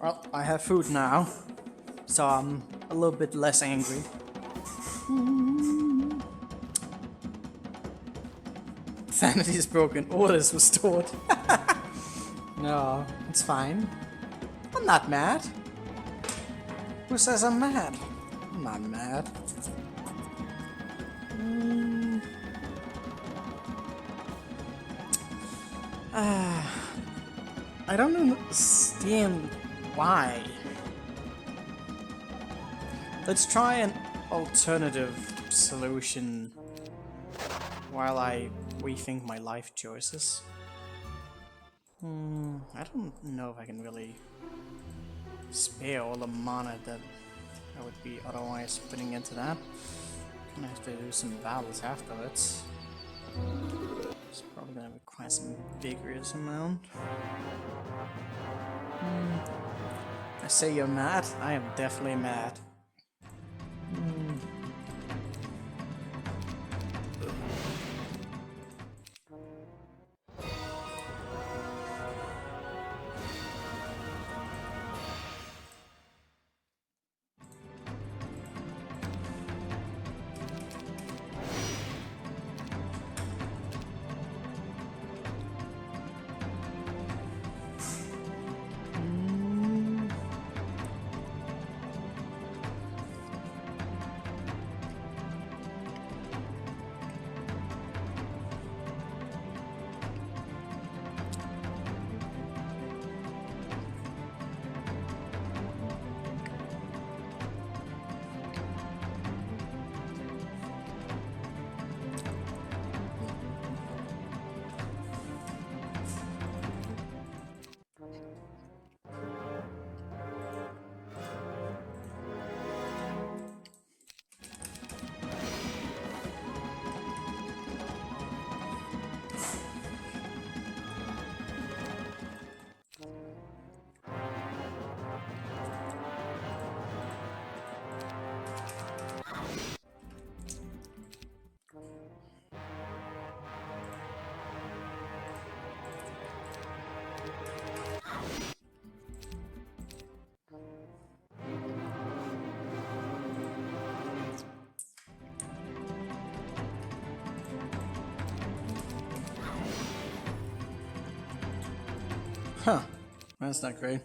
Well, I have food now, so I'm a little bit less angry. Sanity is broken. Orders restored. No, it's fine. I'm not mad. Who says I'm mad? I'm not mad. I don't understand why. Let's try an alternative solution while I rethink my life choices. I don't know if I can really spare all the mana that I would be otherwise putting into that. Gonna have to do some battles afterwards. It's probably gonna require some vigorous amount. I say you're mad? I am definitely mad. Huh. That's not great.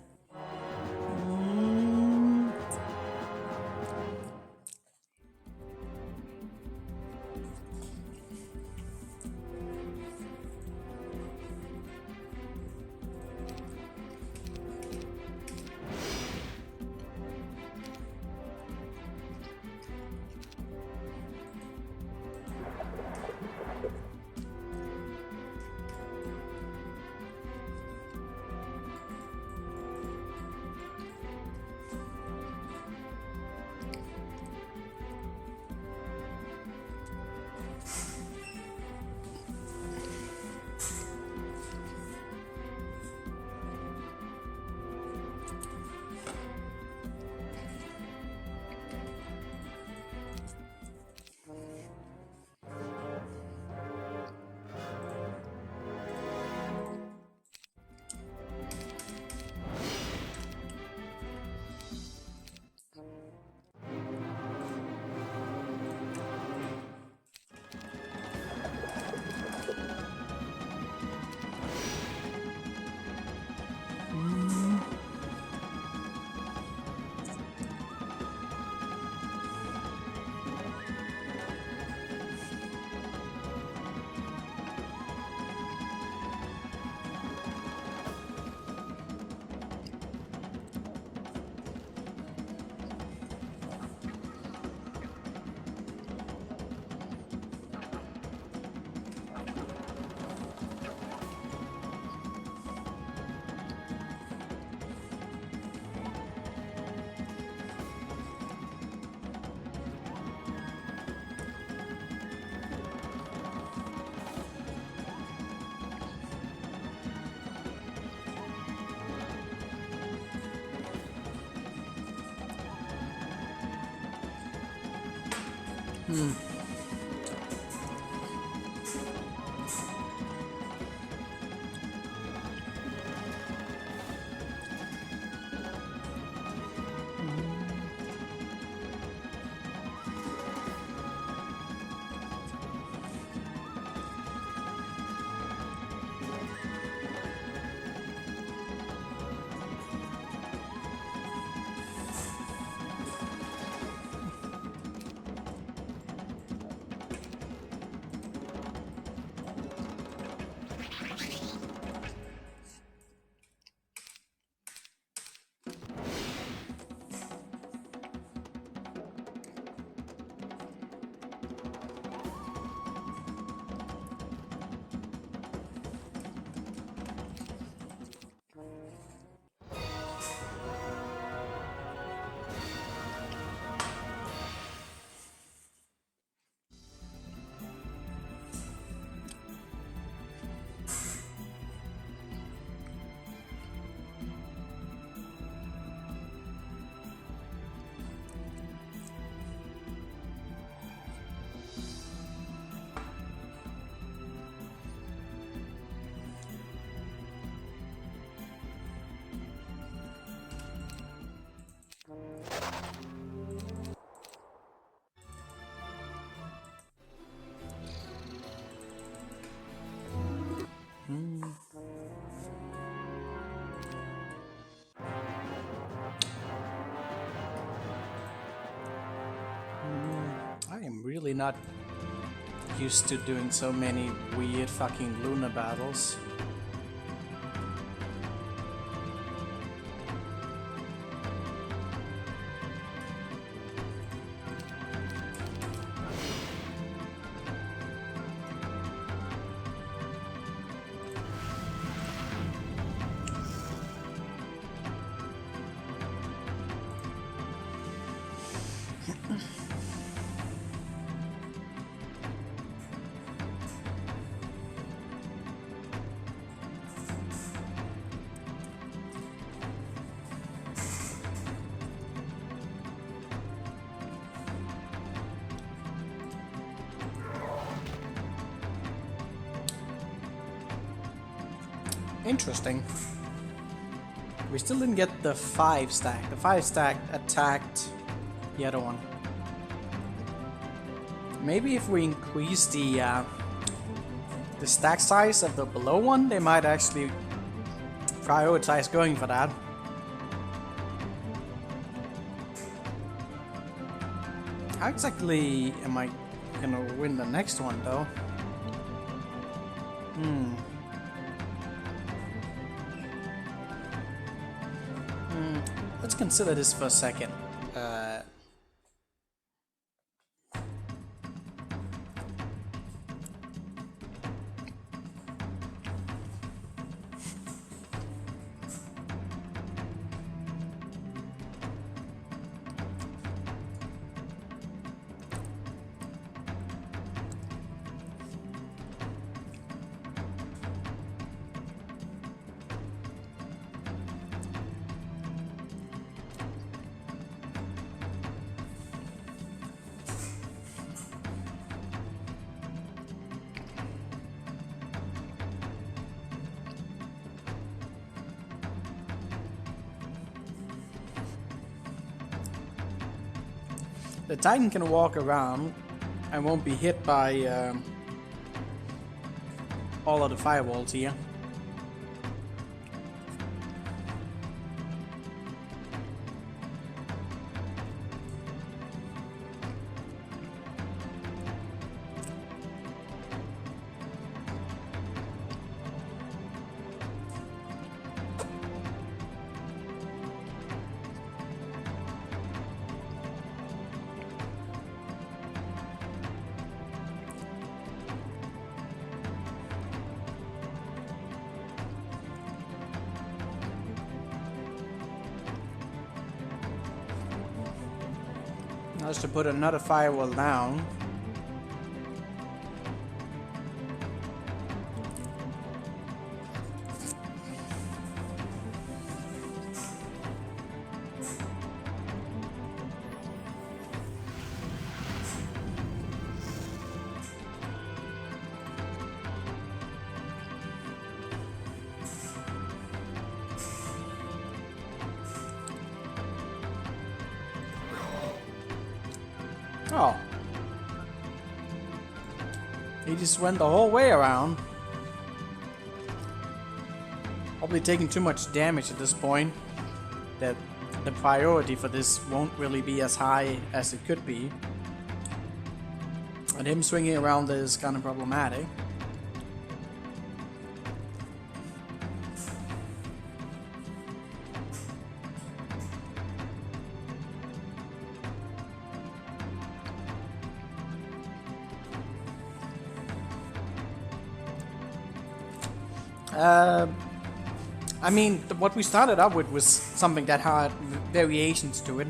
I'm really not used to doing so many weird fucking Luna battles. Interesting. We still didn't get the 5 stack. The 5 stack attacked the other one. Maybe if we increase the stack size of the below one, they might actually prioritize going for that. How exactly am I gonna win the next one though? Let's consider this for a second. The Titan can walk around and won't be hit by all of the firewalls here. Now to put another firewall down. Oh. He just went the whole way around. Probably taking too much damage at this point. That the priority for this won't really be as high as it could be. And him swinging around is kind of problematic. I mean, what we started up with was something that had variations to it.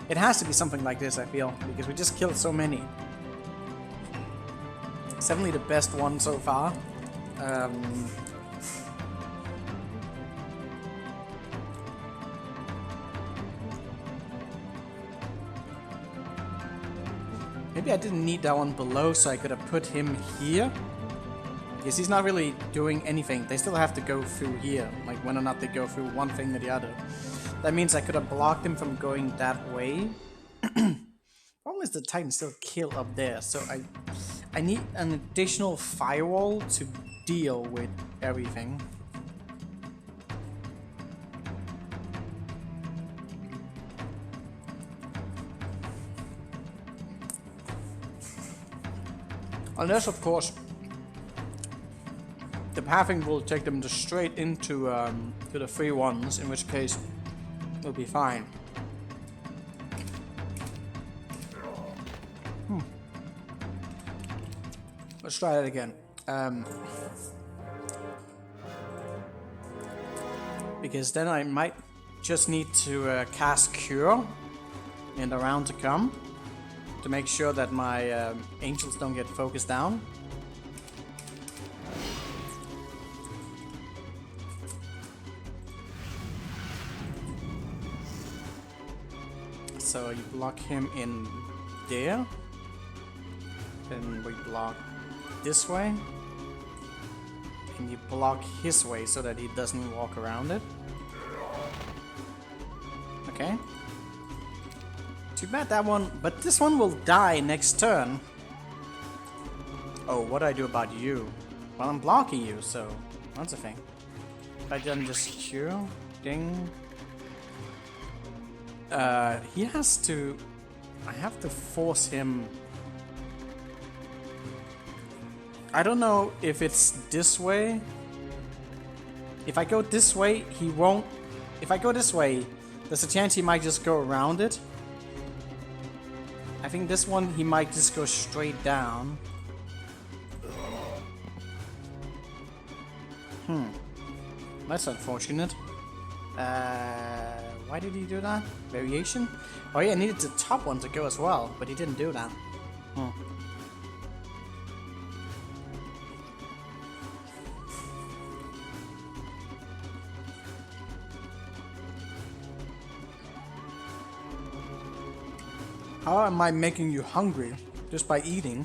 It has to be something like this, I feel, because we just killed so many. It's definitely the best one so far. Maybe I didn't need that one below, so I could have put him here. Because he's not really doing anything. They still have to go through here, like whether or not they go through one thing or the other. That means I could have blocked him from going that way. Problem is the Titan still kill up there, so I need an additional firewall to deal with everything. Unless, of course, the pathing will take them just straight into to the free ones, in which case it'll be fine. Let's try that again. Because then I might just need to cast Cure in the round to come to make sure that my angels don't get focused down. So you block him in there, then we block this way, and you block his way so that he doesn't walk around it. Okay. Too bad that one, but this one will die next turn. Oh, what do I do about you? Well, I'm blocking you, so that's a thing. If I then just cure, ding. He has to... I have to force him... I don't know if it's this way. If I go this way, he won't... If I go this way, there's a chance he might just go around it. I think this one, he might just go straight down. That's unfortunate. Why did he do that? Variation? Oh yeah, I needed the top one to go as well, but he didn't do that. How am I making you hungry? Just by eating?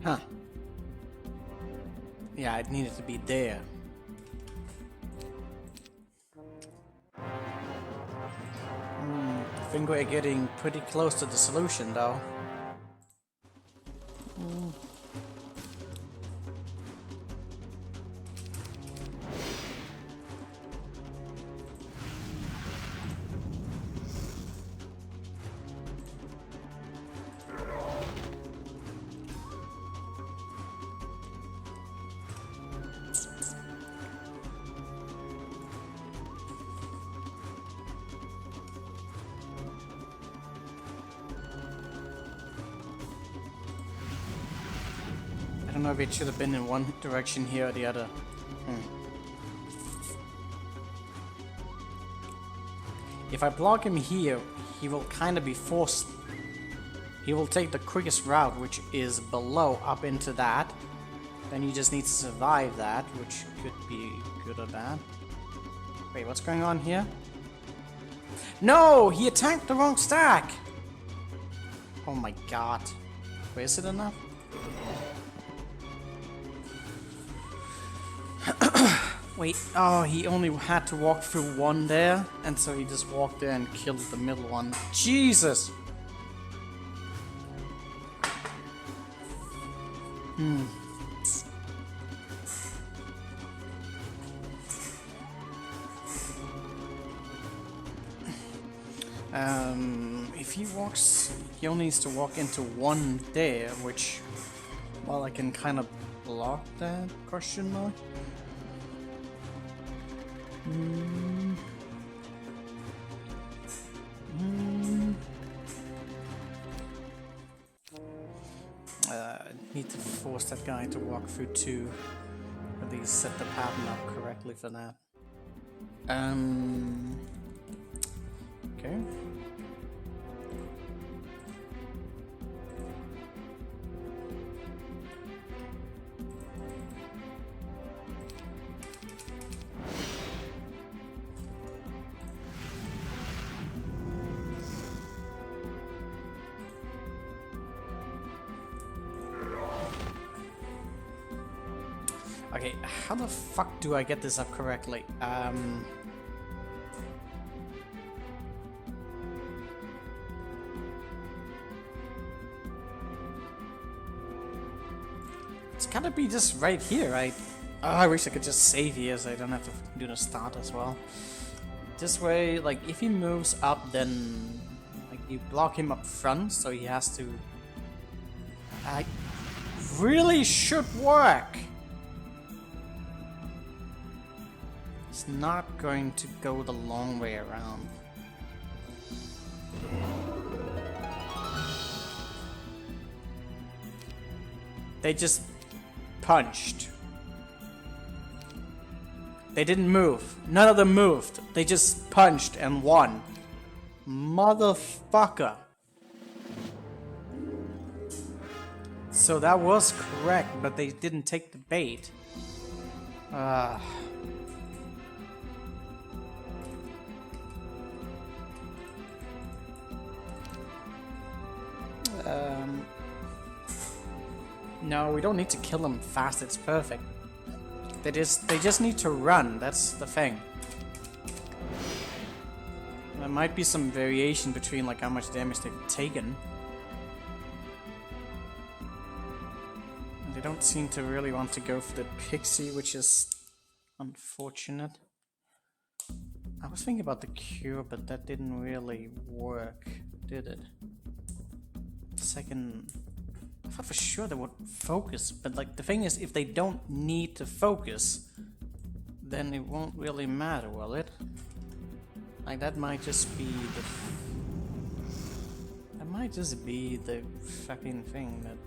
Huh. Yeah, it needed to be there. I think we're getting pretty close to the solution, though. I don't know if it should have been in one direction here or the other. If I block him here, he will kind of be forced. He will take the quickest route, which is below, up into that. Then you just need to survive that, which could be good or bad. Wait, what's going on here? No! He attacked the wrong stack! Oh my god. Wait, is it enough? Wait, oh, he only had to walk through one there, and so he just walked there and killed the middle one. Jesus! If he walks, he only needs to walk into one there, which, well, I can kind of block that question mark. Need to force that guy to walk through two. At least set the pattern up correctly for that. Okay. Okay, how the fuck do I get this up correctly? It's gotta be just right here, right? Oh, I wish I could just save here so I don't have to do the start as well. This way, like, if he moves up, then like you block him up front, so he has to... really should work! It's not going to go the long way around. They just punched. They didn't move. None of them moved. They just punched and won. Motherfucker. So that was correct, but they didn't take the bait. No, we don't need to kill them fast, it's perfect. They just need to run, that's the thing. There might be some variation between like how much damage they've taken. They don't seem to really want to go for the pixie, which is unfortunate. I was thinking about the cure, but that didn't really work, did it? Second... I thought for sure they would focus, but like the thing is, if they don't need to focus, then it won't really matter, will it? Like that might just be the... That might just be the fucking thing that...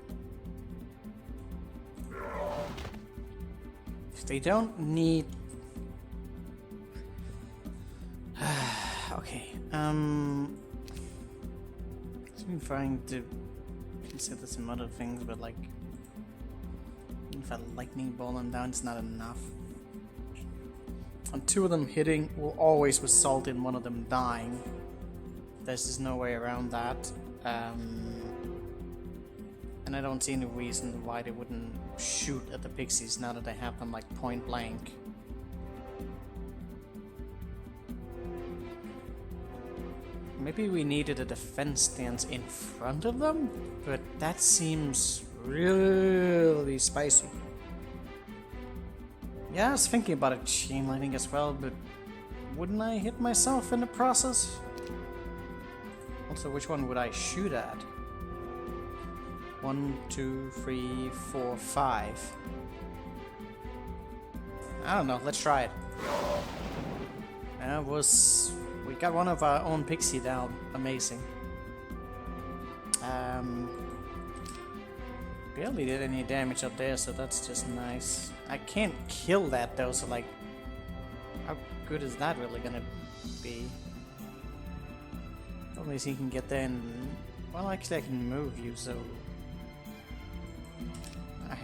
If they don't need... Okay, I'm trying to consider some other things, but like if I lightning ball them down, it's not enough. And two of them hitting will always result in one of them dying. There's just no way around that. And I don't see any reason why they wouldn't shoot at the pixies now that they have them like point blank. Maybe we needed a defense stance in front of them, but that seems really spicy. Yeah, I was thinking about a chain lightning as well, but wouldn't I hit myself in the process? Also, which one would I shoot at? 1, 2, 3, 4, 5. I don't know, let's try it. That was... We got one of our own pixie down. Amazing. Barely did any damage up there, so that's just nice. I can't kill that though, so like... How good is that really gonna be? At least he can get there and... Well, actually I can move you, so... I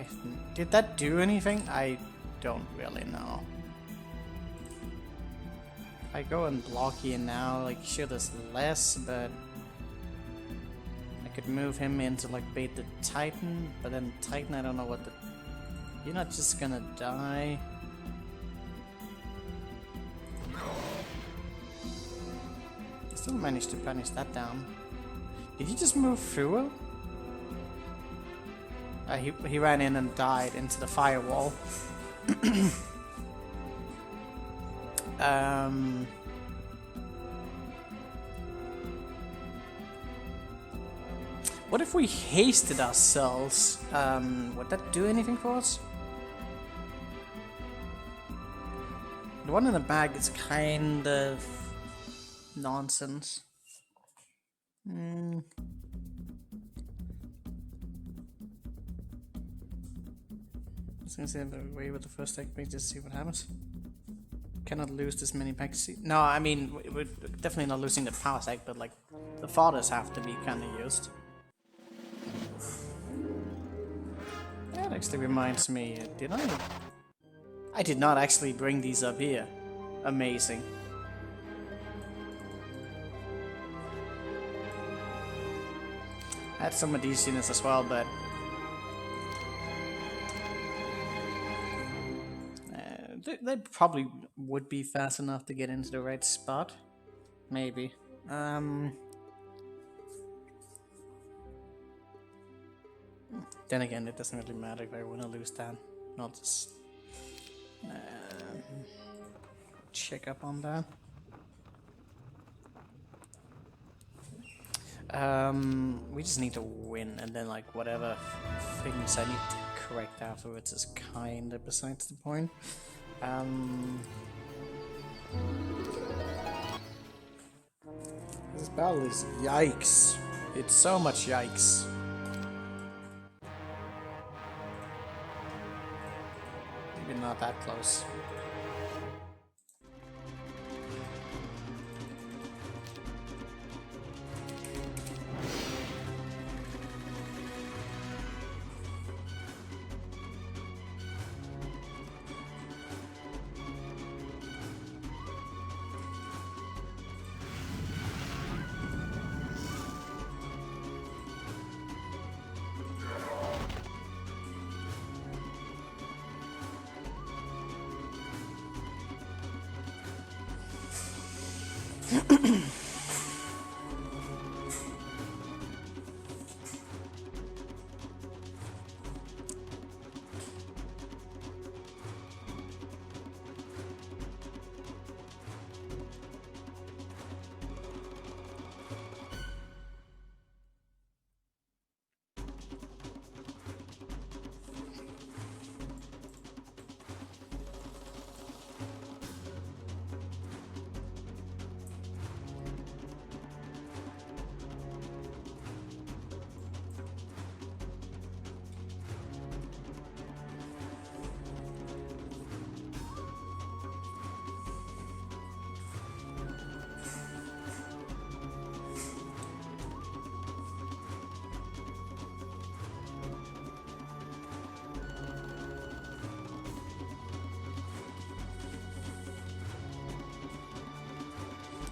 Did that do anything? I don't really know. If I go and block here now, like, sure there's less, but I could move him into, like, bait the Titan, but then Titan, I don't know what the... You're not just gonna die. Still managed to punish that down. Did he just move through it? He ran in and died into the firewall. What if we hasted ourselves? Would that do anything for us? The one in the bag is kind of nonsense. I was gonna say the way with the first deck pick, just see what happens. Cannot lose this many packs. No, I mean we're definitely not losing the power stack, but like the fathers have to be kind of used. That actually reminds me, did I? I did not actually bring these up here. Amazing. I had some of these units as well, but they probably would be fast enough to get into the right spot. Maybe. Then again, it doesn't really matter if I want to lose that. I'll just check up on that. We just need to win, and then like whatever things I need to correct afterwards is kinda besides the point. This battle is yikes. It's so much yikes. Maybe not that close.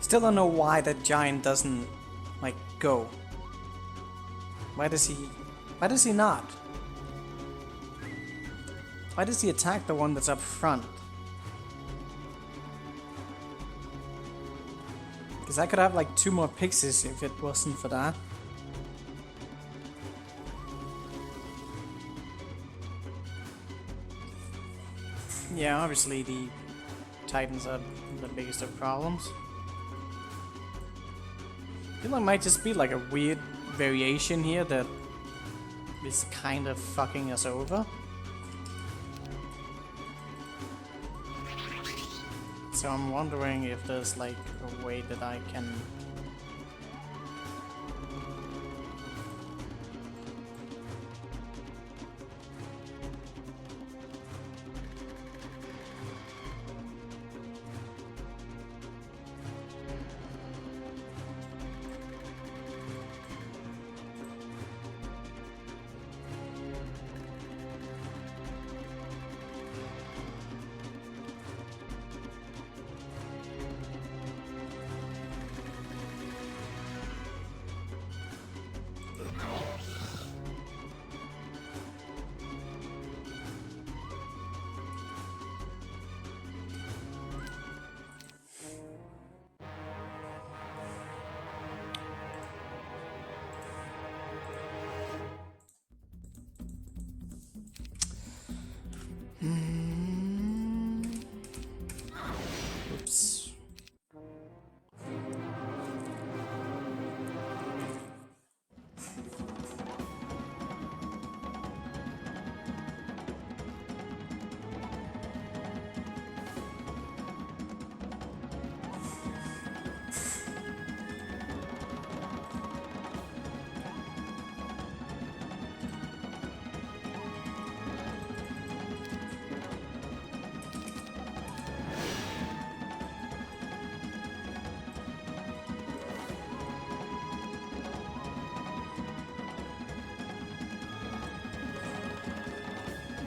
Still don't know why that giant doesn't, like, go. Why does he not? Why does he attack the one that's up front? Because I could have like 2 more pixies if it wasn't for that. Yeah, obviously the Titans are the biggest of problems. I feel like it might just be like a weird variation here that is kind of fucking us over. So I'm wondering if there's like a way that I can... Oops.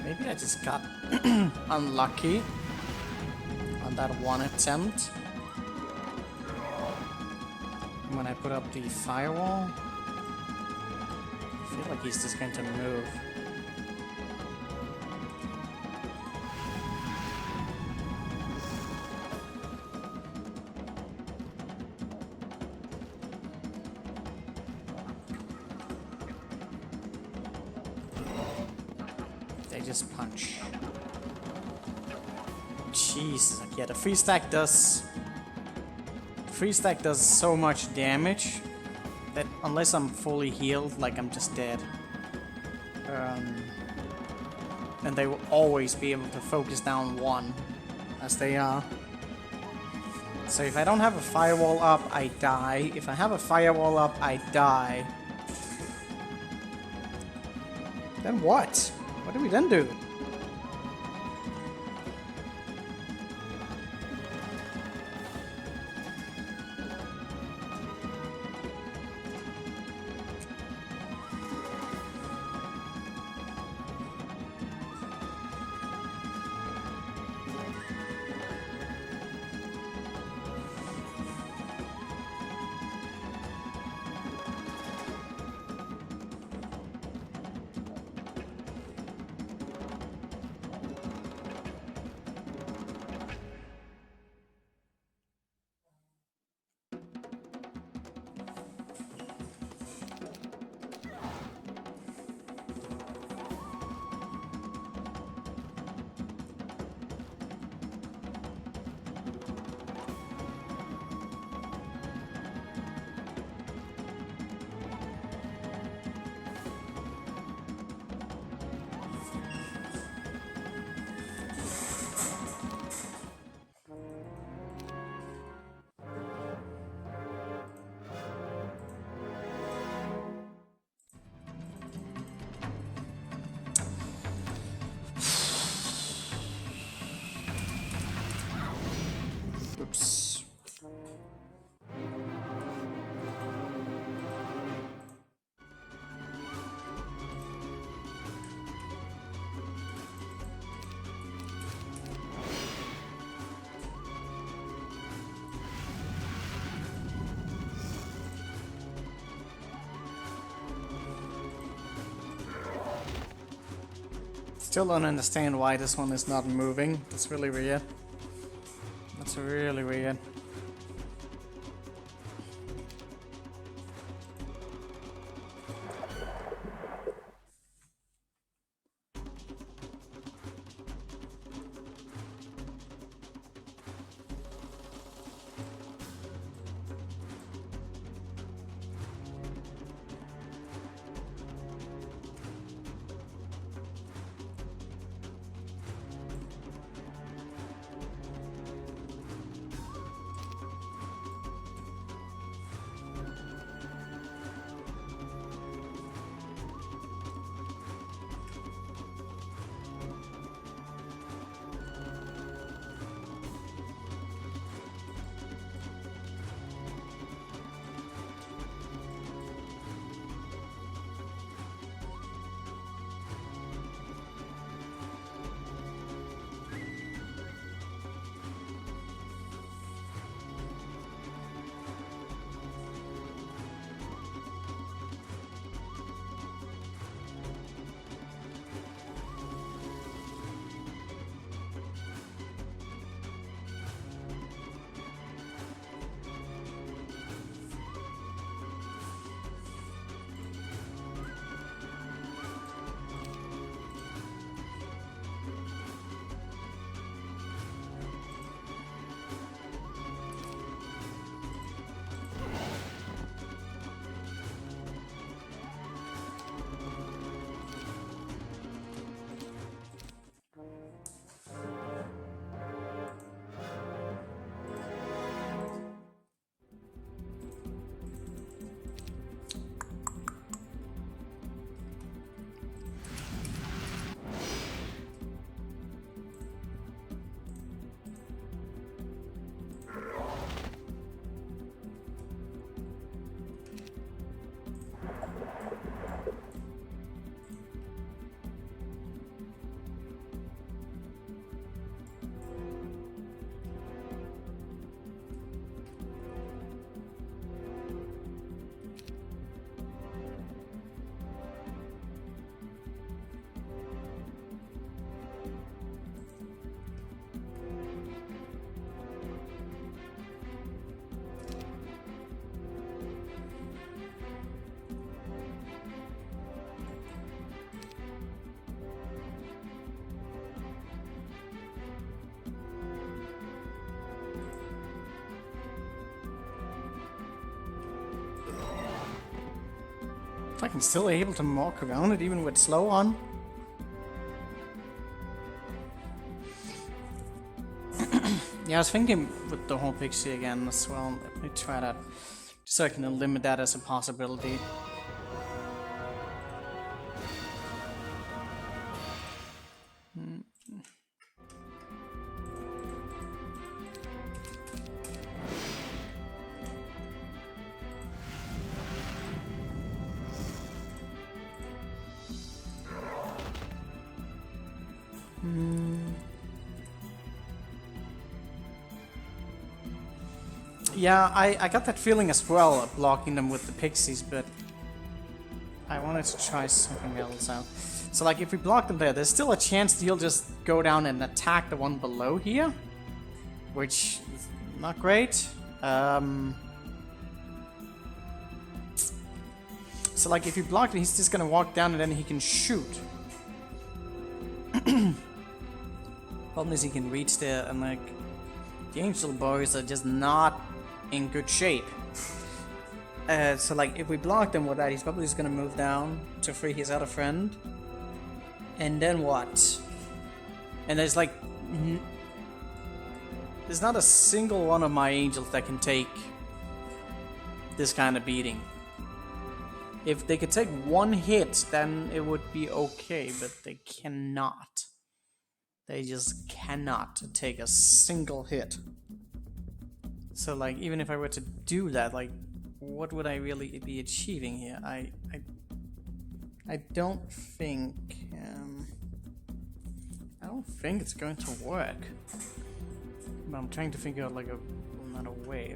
Maybe I just got unlucky on that one attempt. When I put up the firewall, I feel like he's just going to move. They just punch. Jeez, yeah, the free stack does so much damage that unless I'm fully healed, like I'm just dead. And they will always be able to focus down one, as they are. So if I don't have a firewall up, I die. If I have a firewall up, I die. Then what? What do we then do? Oops. Still don't understand why this one is not moving. That's really weird. That's really weird. I can still able to walk around it even with slow on. Yeah, I was thinking with the whole pixie again as well. Let me try that. Just so I can limit that as a possibility. Yeah, I got that feeling as well, blocking them with the pixies, but I wanted to try something else out. So like, if we block them there, there's still a chance that he'll just go down and attack the one below here, which is not great. So like, if you block it, he's just gonna walk down and then he can shoot. Problem is he can reach there, and like, the Angel Boys are just not in good shape. So like, if we block them with that, he's probably just gonna move down to free his other friend. And then what? And there's like... there's not a single one of my angels that can take this kind of beating. If they could take one hit, then it would be okay, but they cannot. They just cannot take a single hit. So like, even if I were to do that, like, what would I really be achieving here? I don't think I don't think it's going to work. But I'm trying to figure out like another way.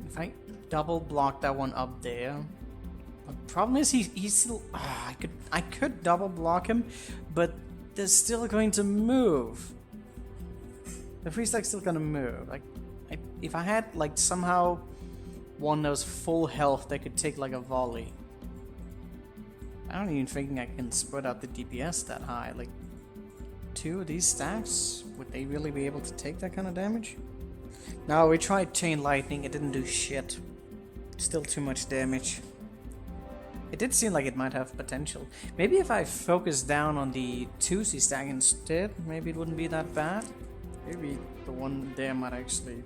If I double block that one up there, the problem is he's still. I could double block him, but they're still going to move. The free stack's still gonna move. Like, if I had like somehow one that was full health that could take like a volley. I don't even think I can spread out the DPS that high. Like, 2 of these stacks, would they really be able to take that kind of damage? No, we tried Chain Lightning, it didn't do shit. Still too much damage. It did seem like it might have potential. Maybe if I focus down on the 2C stack instead, maybe it wouldn't be that bad. Maybe the one there might actually...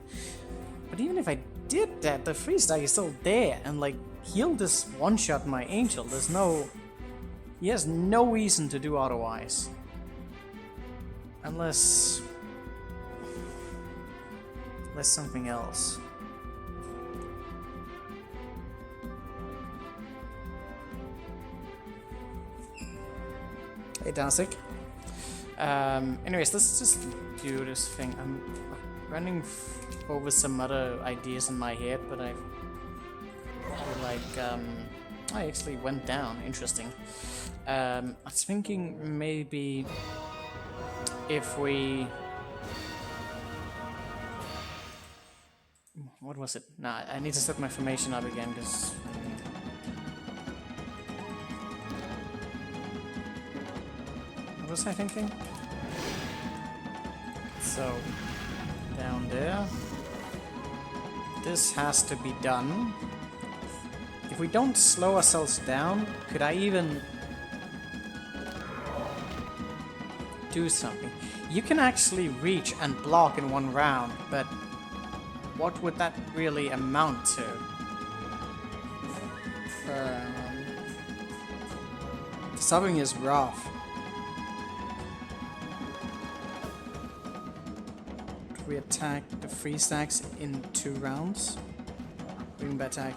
But even if I did that, the free stack is still there, and like, he'll just one-shot my angel. There's no... He has no reason to do otherwise. Unless something else. Hey, Danzig. Anyways, let's just do this thing. I'm running over some other ideas in my head, but I feel like I actually went down. Interesting. I was thinking maybe if we... What was it? Nah, I need to set my formation up again, because... What was I thinking? So, down there. This has to be done. If we don't slow ourselves down, could I even do something? You can actually reach and block in one round, but what would that really amount to? Subbing is rough. Could we attack the free stacks in 2 rounds? Bring back attack.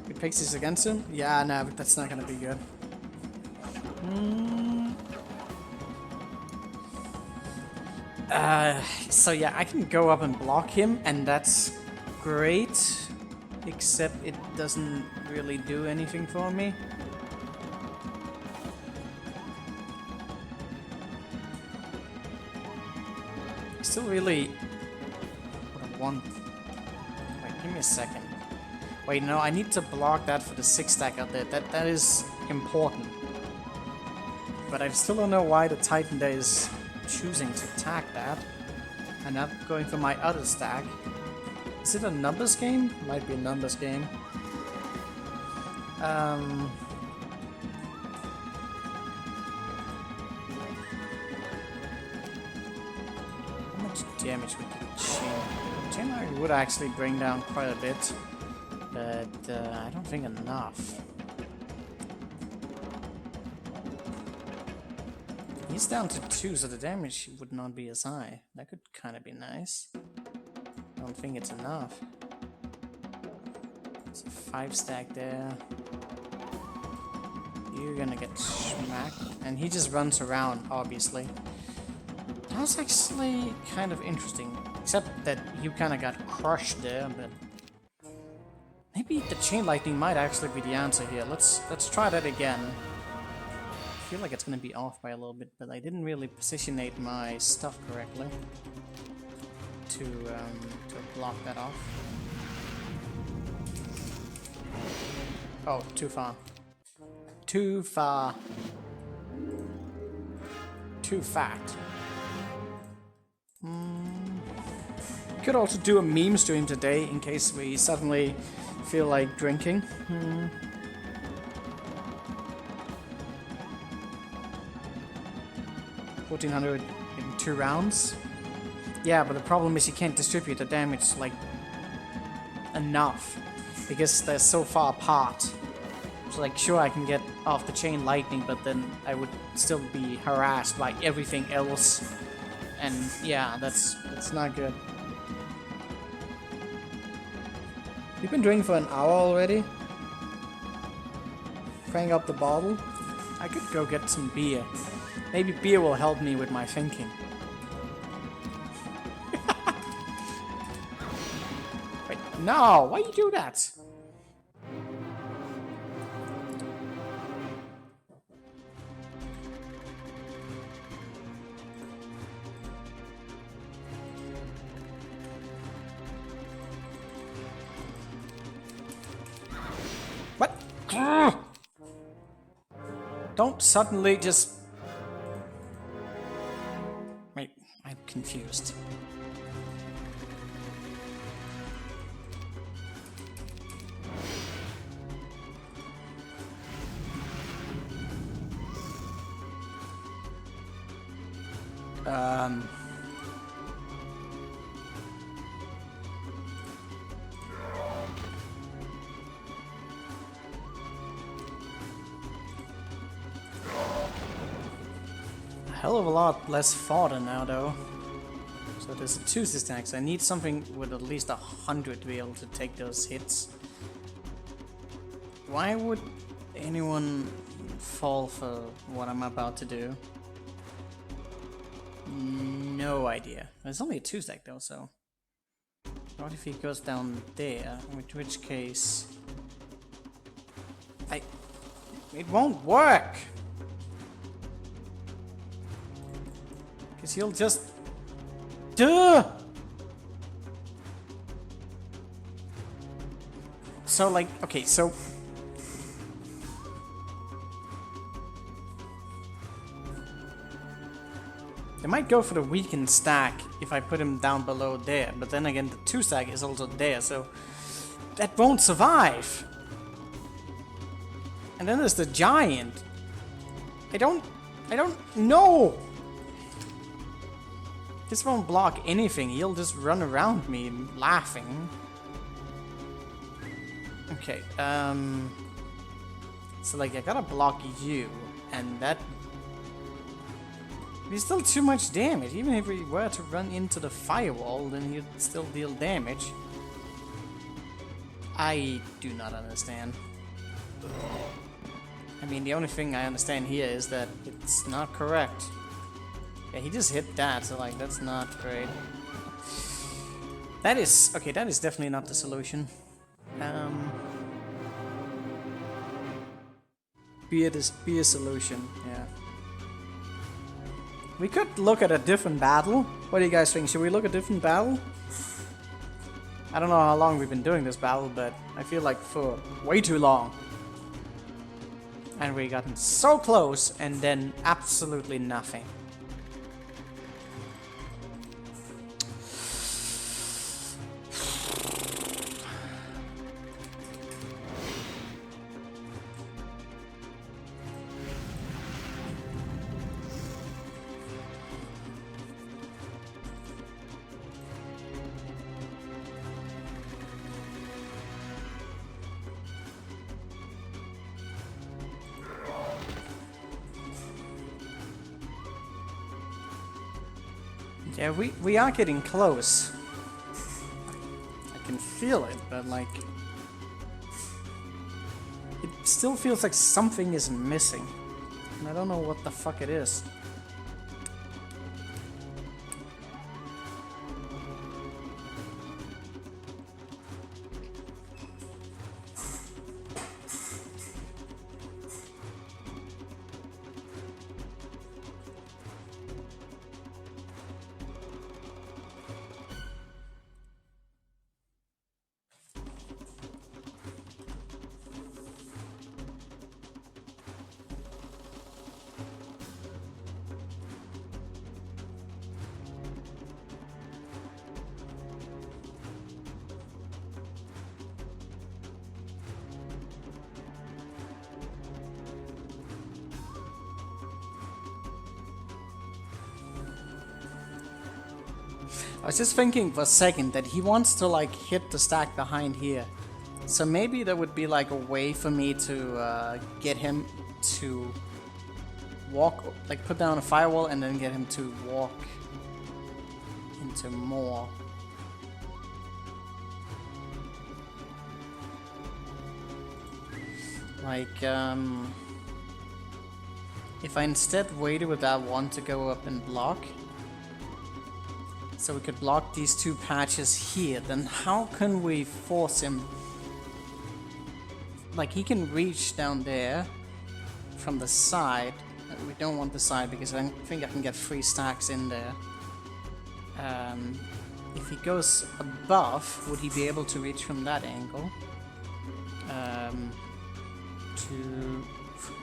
It pixies against him? Yeah, no, but that's not gonna be good. So yeah, I can go up and block him, and that's great. Except it doesn't really do anything for me. Still really... What I want... Wait, give me a second. Wait, no, I need to block that for the 6 stack out there. That is important. But I still don't know why the Titan there is choosing to attack that and not going for my other stack. Is it a numbers game? Might be a numbers game. Um, how much damage would the chain? Chain iron would actually bring down quite a bit, but I don't think enough. He's down to 2, so the damage would not be as high. That could kind of be nice. I don't think it's enough. It's a 5 stack there. You're gonna get smacked. And he just runs around, obviously. That's actually kind of interesting. Except that you kind of got crushed there, but... maybe the chain lightning might actually be the answer here. Let's try that again. I feel like it's gonna be off by a little bit, but I didn't really positionate my stuff correctly to block that off. Oh, too far. Too far. Too fat. Could also do a meme stream today in case we suddenly feel like drinking. 1400 in 2 rounds. Yeah, but the problem is you can't distribute the damage like enough because they're so far apart. So like, sure, I can get off the chain lightning, but then I would still be harassed by everything else, and yeah, that's not good. You've been drinking for an hour already. Crank up the bottle. I could go get some beer. Maybe beer will help me with my thinking. Wait, no! Why you do that? What? Don't suddenly just... Wait, I'm confused. Hell of a lot less fodder now, though. So there's a 2 stacks. I need something with at least 100 to be able to take those hits. Why would anyone fall for what I'm about to do? No idea. There's only a 2 stack though, so... what if he goes down there? In which case... It won't work! Because he'll just... Duh! So, like, okay, so... I might go for the weakened stack if I put him down below there, but then again the 2 stack is also there, so... that won't survive! And then there's the giant. I don't know! This won't block anything, he'll just run around me laughing. Okay, so like I gotta block you, and that... It's still too much damage. Even if we were to run into the firewall, then he'd still deal damage. I do not understand. I mean, the only thing I understand here is that it's not correct. Yeah, he just hit that, so like, that's not great. That is... okay, that is definitely not the solution. Be a solution, yeah. We could look at a different battle. What do you guys think? Should we look at a different battle? I don't know how long we've been doing this battle, but I feel like for way too long. And we gotten so close, and then absolutely nothing. Yeah, we are getting close. I can feel it, but like... It still feels like something is missing. And I don't know what the fuck it is. I was just thinking for a second that he wants to like hit the stack behind here. So maybe there would be like a way for me to get him to walk, like put down a firewall and then get him to walk into more. Like, if I instead waited with that one to go up and block, so we could block these two patches here, then how can we force him? Like, he can reach down there from the side. We don't want the side because I think I can get 3 stacks in there. If he goes above, would he be able to reach from that angle? 2, 3,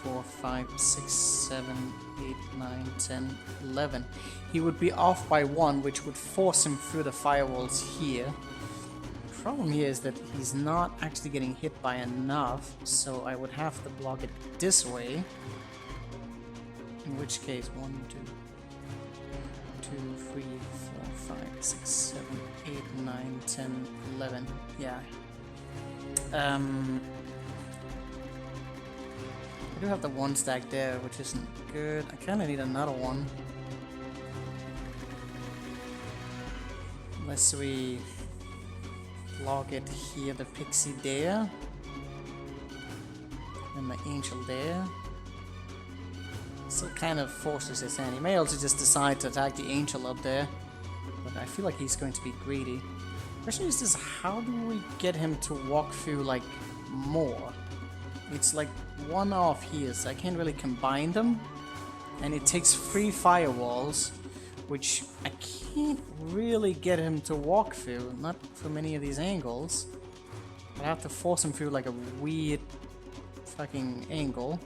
4, 5, 6, 7, 8, 9, 10, 11. He would be off by 1, which would force him through the firewalls here. The problem here is that he's not actually getting hit by enough, so I would have to block it this way. In which case, 1, 2, 3, 4, 5, 6, 7, 8, 9, 10, 11. Yeah. I do have the 1 stack there, which isn't good. I kinda need another one. Unless we block it here, the pixie there. And the angel there. Still kind of forces his hand. He may also just decide to attack the angel up there. But I feel like he's going to be greedy. Question is this, how do we get him to walk through like more? It's like 1 off here, so I can't really combine them. And it takes 3 firewalls, which I can't really get him to walk through, not from any of these angles. I have to force him through like a weird fucking angle.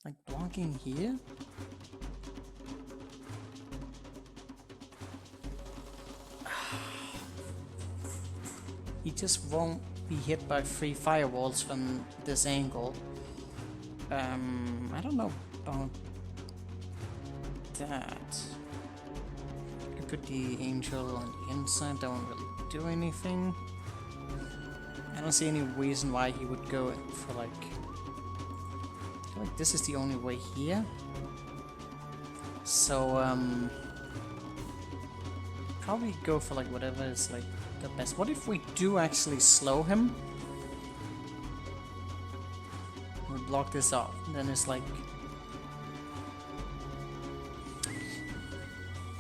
Like blocking here? He just won't be hit by 3 firewalls from this angle. I don't know about that. I could put the angel on the inside, that won't really do anything. I don't see any reason why he would go for like... I feel like this is the only way here. So, probably go for like whatever is like the best. What if we do actually slow him? We block this off. Then it's like...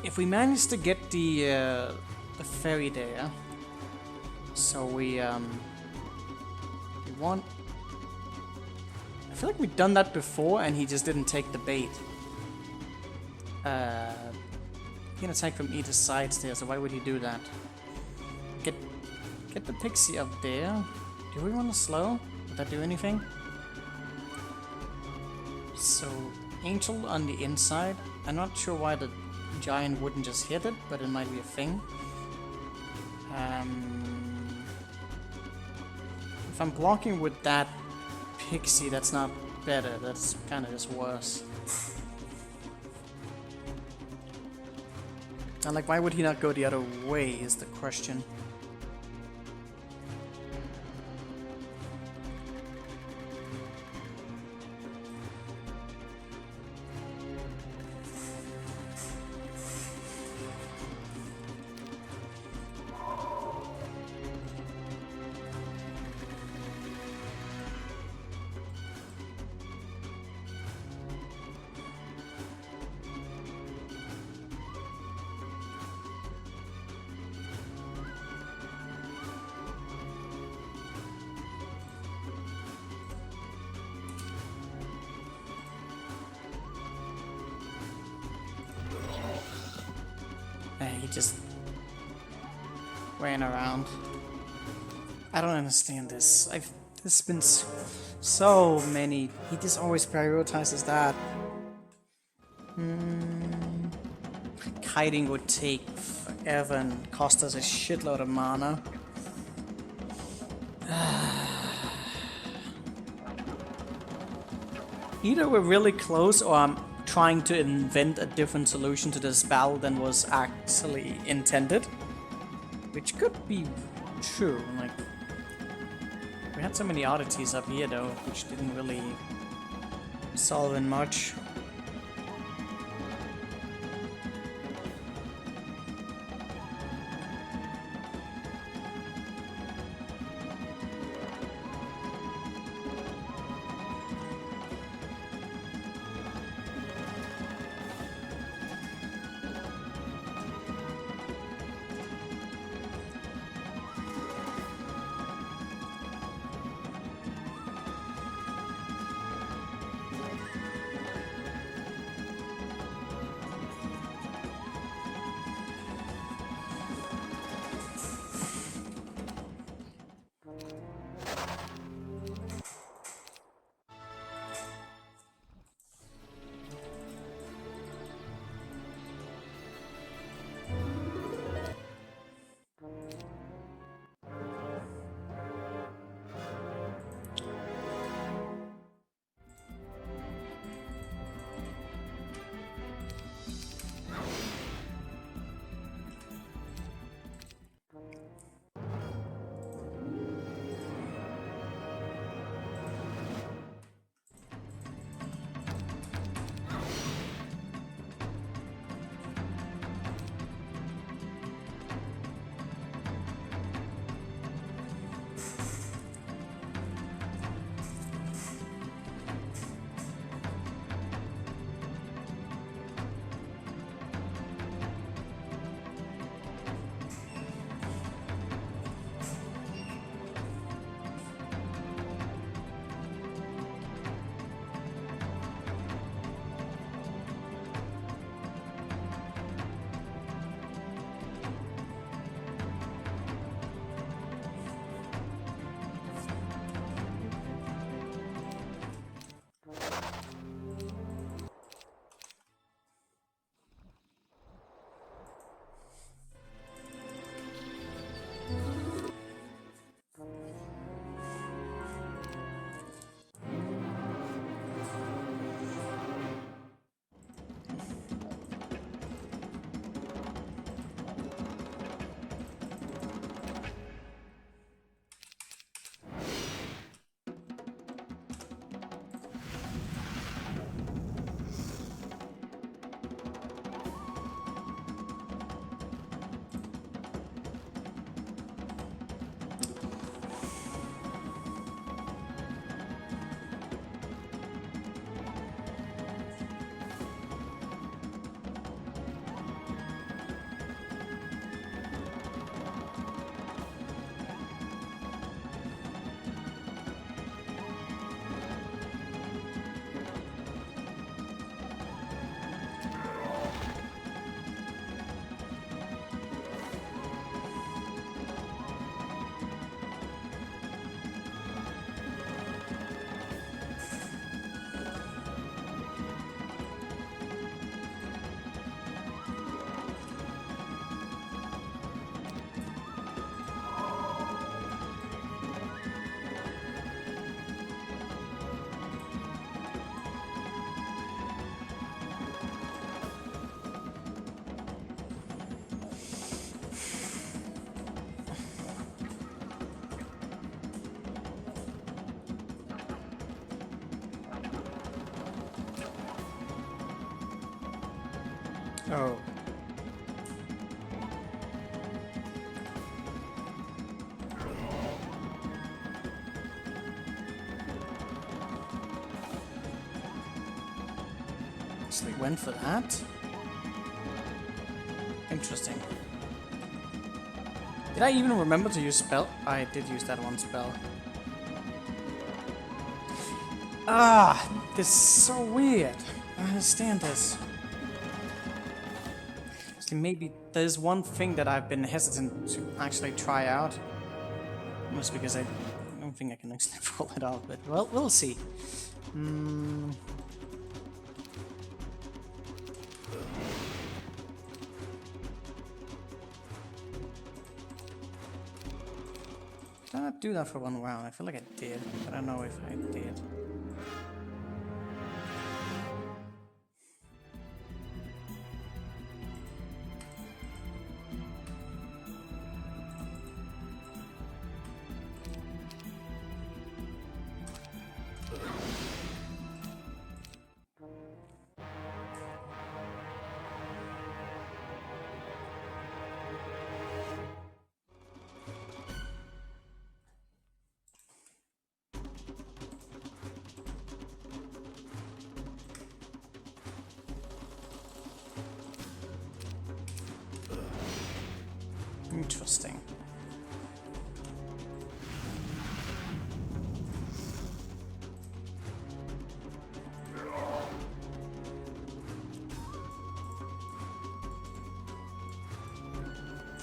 If we manage to get the ferry there, so we want... I feel like we've done that before and he just didn't take the bait. He can attack from either side there, so why would he do that? Get the pixie up there. Do we want to slow? Would that do anything? So, angel on the inside. I'm not sure why the giant wouldn't just hit it, but it might be a thing. If I'm blocking with that pixie, that's not better. That's kind of just worse. And like, why would he not go the other way is the question. ran around. I don't understand this. There's been so many. He just always prioritizes that. Kiting would take forever and cost us a shitload of mana. Either we're really close or I'm trying to invent a different solution to this battle than was actually intended. Which could be true. Like, we had so many oddities up here though, which didn't really solve in much. Oh. So they went for that? Interesting. Did I even remember to use spell? I did use that one spell. Ah, this is so weird. I understand this. See, maybe there's one thing that I've been hesitant to actually try out. Mostly because I don't think I can actually pull it off, but well, we'll see. Did I not do that for one round? I feel like I did. I don't know if I did. Interesting.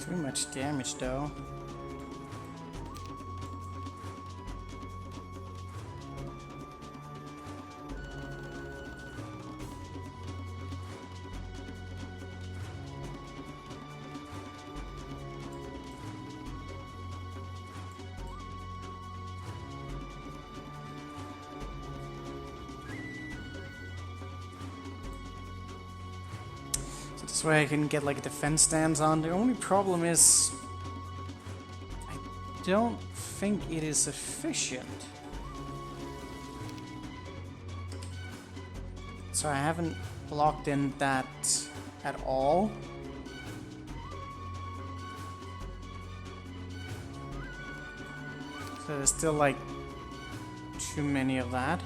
Too much damage though. This way I can get like a defense stance on. The only problem is I don't think it is efficient. So I haven't blocked in that at all. So there's still like too many of that.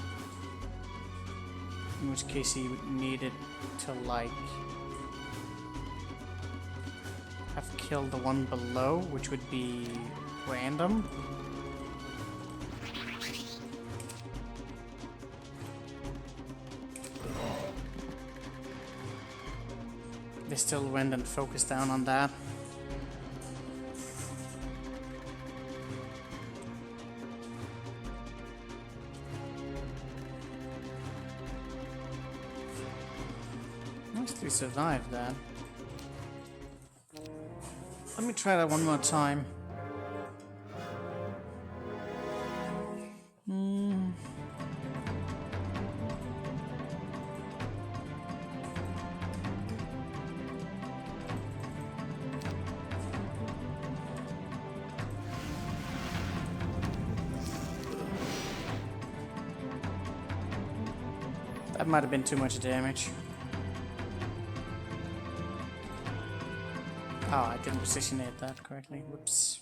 In which case you would need it to like have killed the one below, which would be random. They still went and focused down on that. Mostly survived that. Let me try that one more time. That might have been too much damage. Oh, I didn't positionate that correctly. Whoops.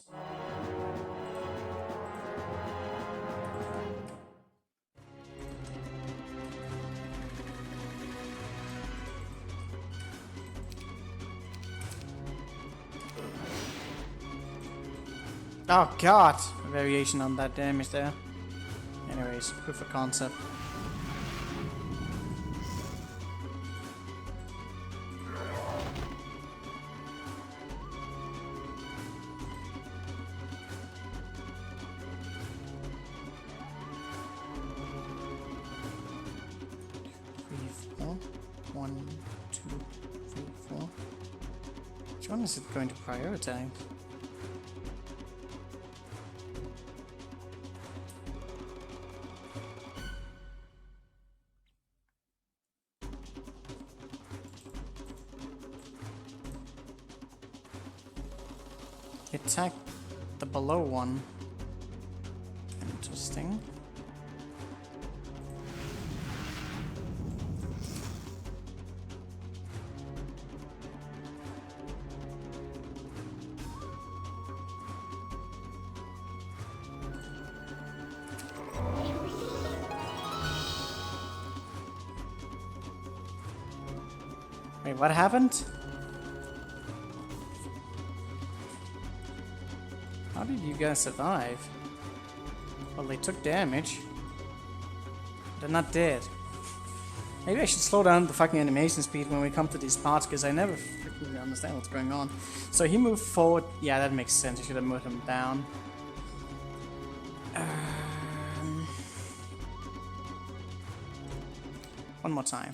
Oh god! A variation on that damage there. Anyways, proof of concept. Which one is it going to prioritize? Attack the below one. Interesting. Wait, what happened? How did you guys survive? Well, they took damage. They're not dead. Maybe I should slow down the fucking animation speed when we come to these parts, because I never really understand what's going on. So he moved forward. Yeah, that makes sense. I should have moved him down. One more time.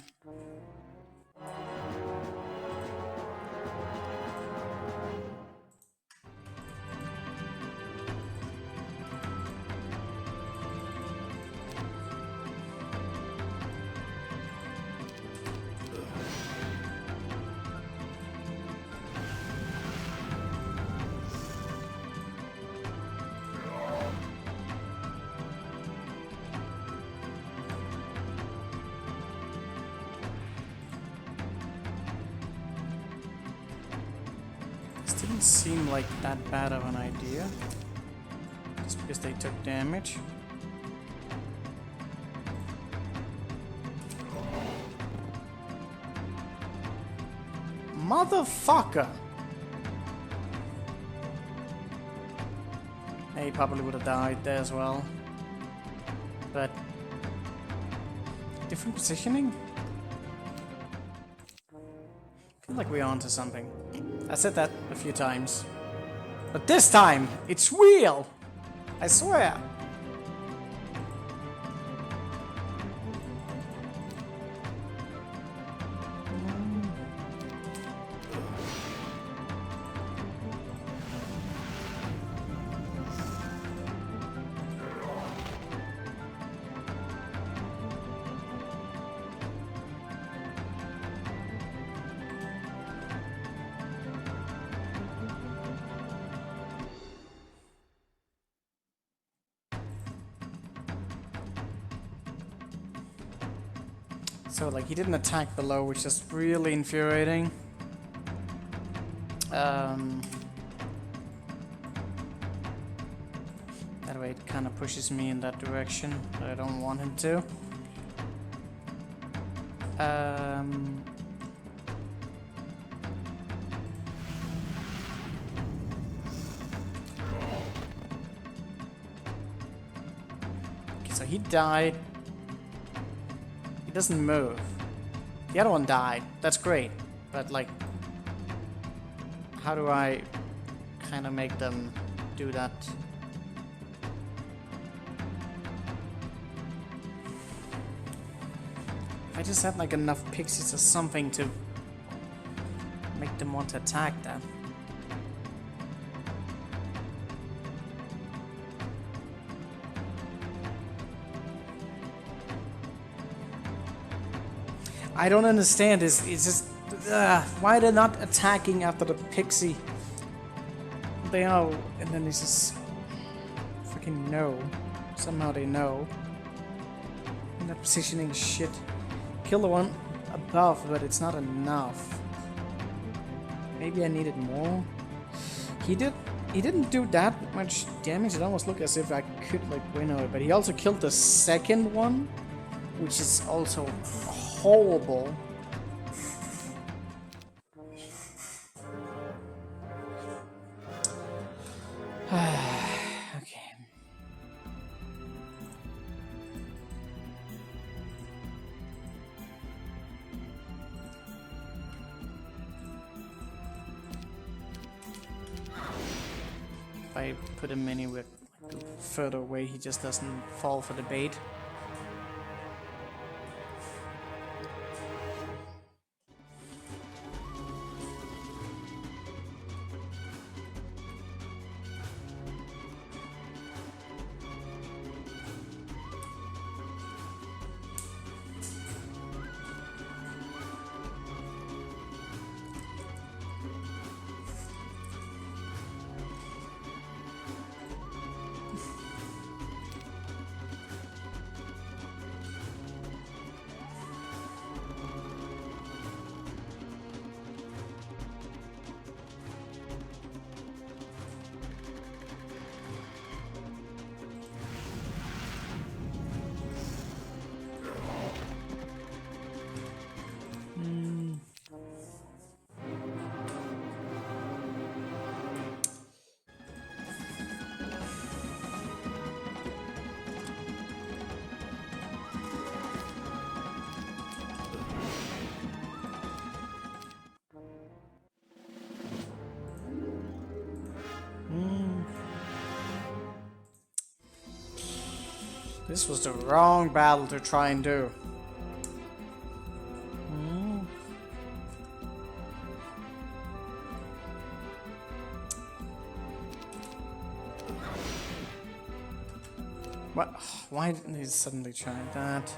Didn't seem like that bad of an idea. Just because they took damage. Motherfucker! He probably would have died there as well. But different positioning? I feel like we're onto something. I said that a few times. But this time, it's real! I swear! So, like, he didn't attack below, which is really infuriating. That way it kind of pushes me in that direction, but I don't want him to. Okay, so he died. He doesn't move. The other one died. That's great. But, like, how do I kind of make them do that? If I just had, like, enough pixies or something to make them want to attack that. I don't understand. It's just why they're not attacking after the pixie. They are, and then they just freaking know. Somehow they know. And that positioning shit. Kill the one above, but it's not enough. Maybe I needed more. He didn't do that much damage. It almost looked as if I could like win over it. But he also killed the second one, which is also horrible. Okay. If I put him anywhere further away, he just doesn't fall for the bait. This was the wrong battle to try and do. What? Why didn't he suddenly try that?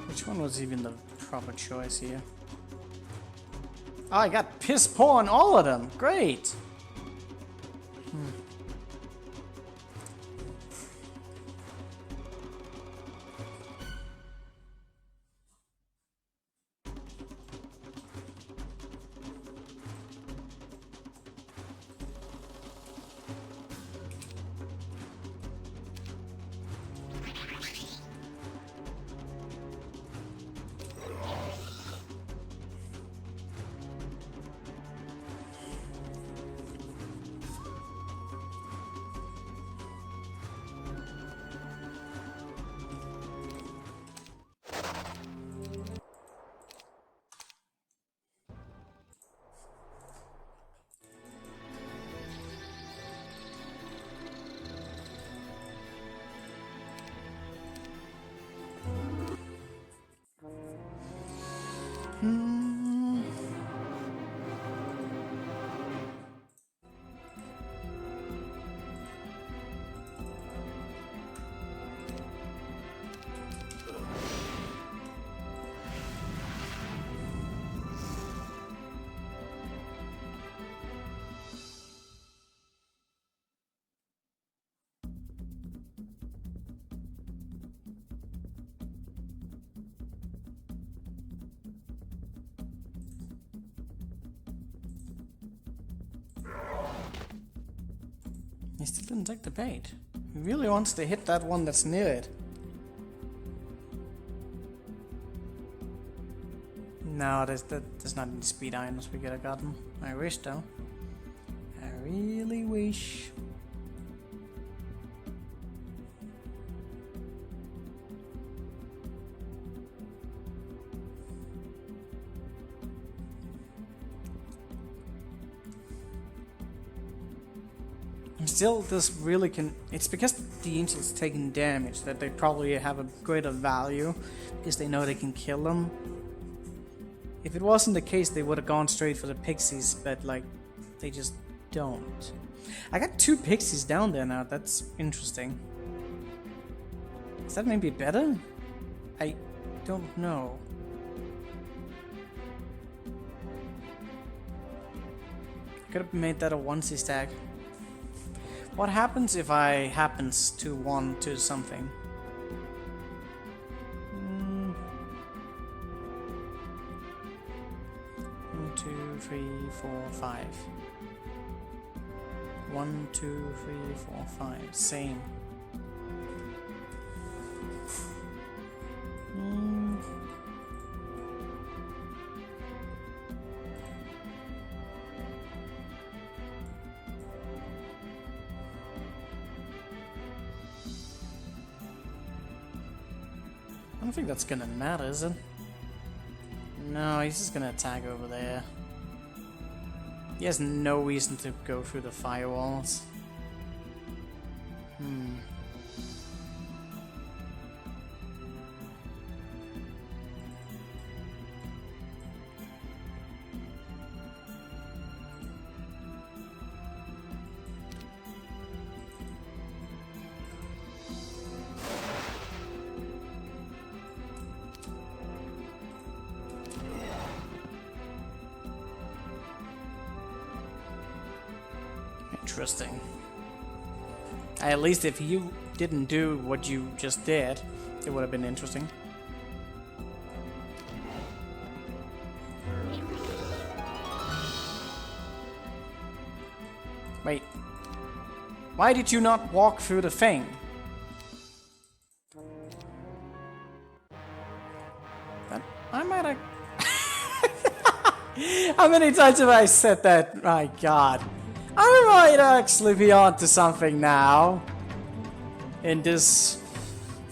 Which one was even the proper choice here? Oh, I got piss poor on all of them. Great. He still didn't take the bait. He really wants to hit that one that's near it. No, there's not any speed items we could have gotten. I wish though. I really wish. Still, this really can. It's because the Angel's taking damage that they probably have a greater value because they know they can kill them. If it wasn't the case, they would have gone straight for the pixies, but like, they just don't. I got 2 pixies down there now. That's interesting. Is that maybe better? I don't know. Could have made that a onesie stack. What happens if I happens to want to something? 1, 2, 3, 4, 5. 1, 2, 3, 4, 5. Same. I don't think that's gonna matter, is it? No, he's just gonna attack over there. He has no reason to go through the firewalls. Interesting. At least if you didn't do what you just did, it would have been interesting. Wait. Why did you not walk through the thing? That I might have... How many times have I said that? My god. I might actually be onto something now. In this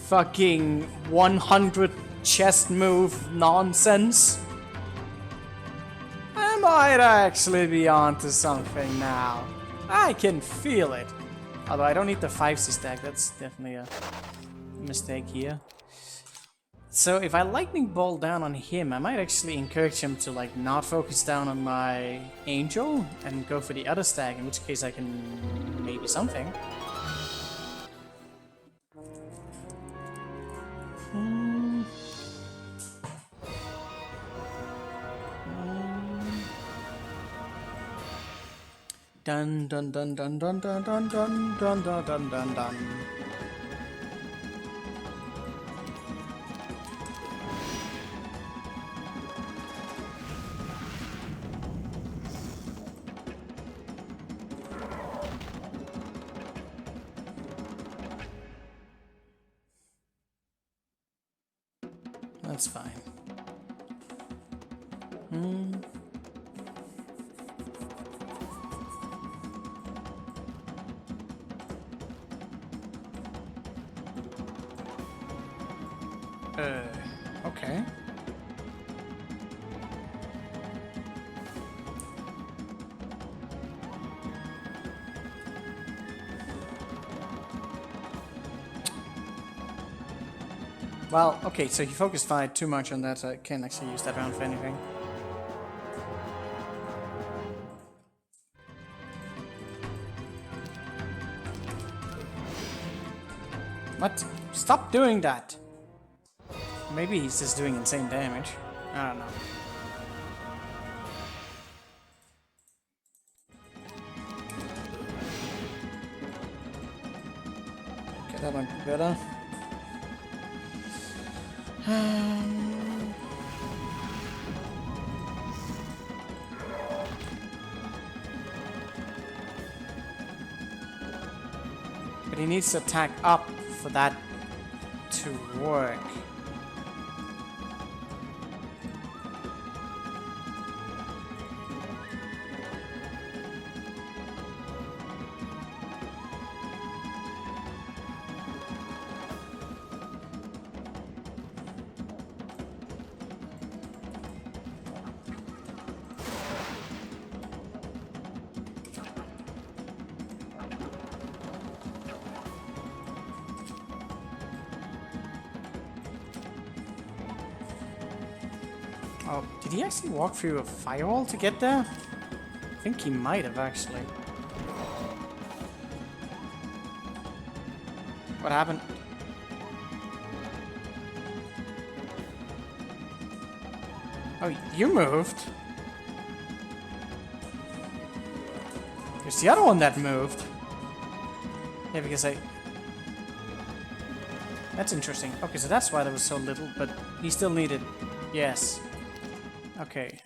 fucking 100 chest move nonsense. I might actually be onto something now. I can feel it. Although I don't need the 5C stack, that's definitely a mistake here. So if I lightning bolt down on him, I might actually encourage him to like not focus down on my angel and go for the other stack, in which case I can maybe something. Dun dun dun dun dun dun dun dun dun dun dun dun dun. That's fine. Okay. Well, okay, so he focused fire too much on that, so I can't actually use that round for anything. What? Stop doing that! Maybe he's just doing insane damage. I don't know. Okay, that might be better. But he needs to attack up for that to work. Oh, did he actually walk through a firewall to get there? I think he might have actually. What happened? Oh, you moved? There's the other one that moved. Yeah, because That's interesting. Okay, so that's why there was so little, but he still needed... Yes. Okay,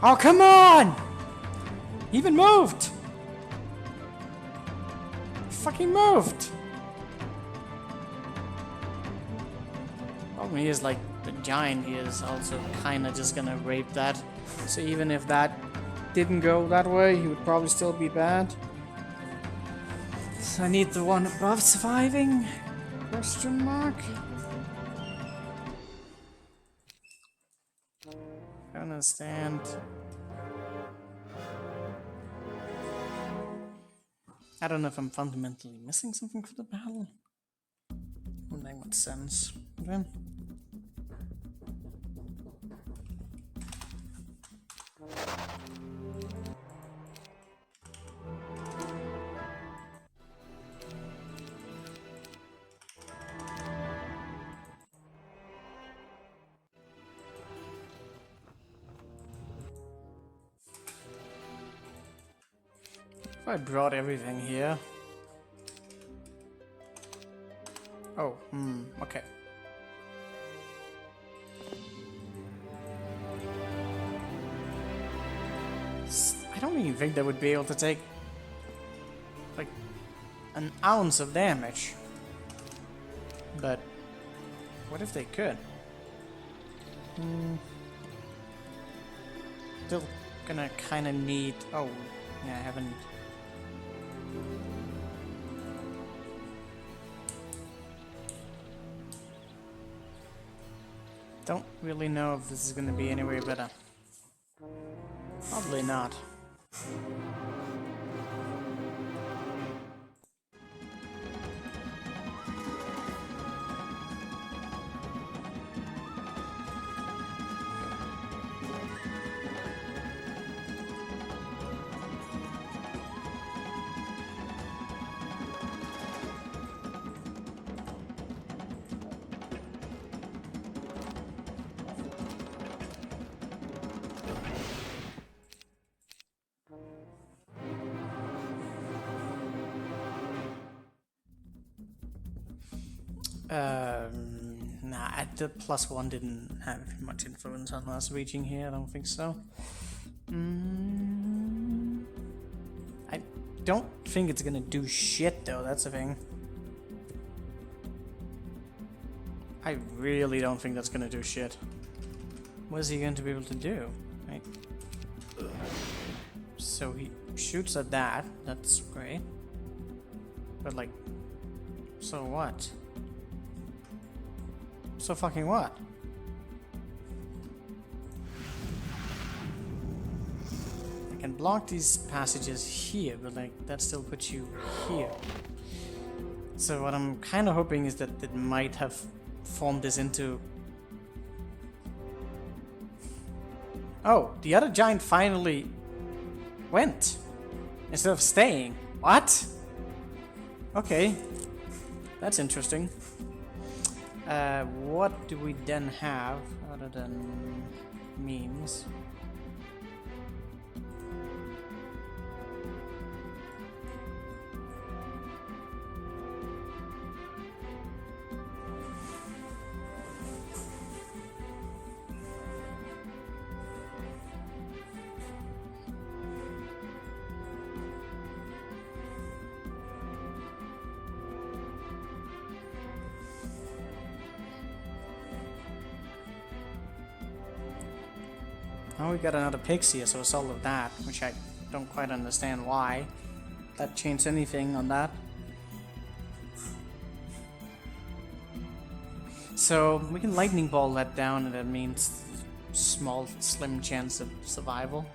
oh, come on! He even moved! He fucking moved! Problem is, like, the giant here is also kind of just gonna rape that. So even if that didn't go that way, he would probably still be bad. So I need the one above surviving? Question mark? I don't understand. I don't know if I'm fundamentally missing something for the battle. Wouldn't make much sense. Okay. I brought everything here. Oh, okay. I don't even think they would be able to take like an ounce of damage. But what if they could? Still gonna kinda need... Oh, yeah, I haven't... Don't really know if this is gonna be any way better. Probably not. Nah, the +1 didn't have much influence on us reaching here, I don't think so. I don't think it's gonna do shit though, that's the thing. I really don't think that's gonna do shit. What is he going to be able to do? Right. So he shoots at that, that's great. But like, so what? So fucking what? I can block these passages here, but like, that still puts you here. So what I'm kind of hoping is that it might have formed this into... Oh, the other giant finally went instead of staying. What? Okay, that's interesting. What do we then have other than memes? Oh, we got another pixie as a result of that, which I don't quite understand why that changed anything on that. So we can lightning ball that down, and that means small, slim chance of survival.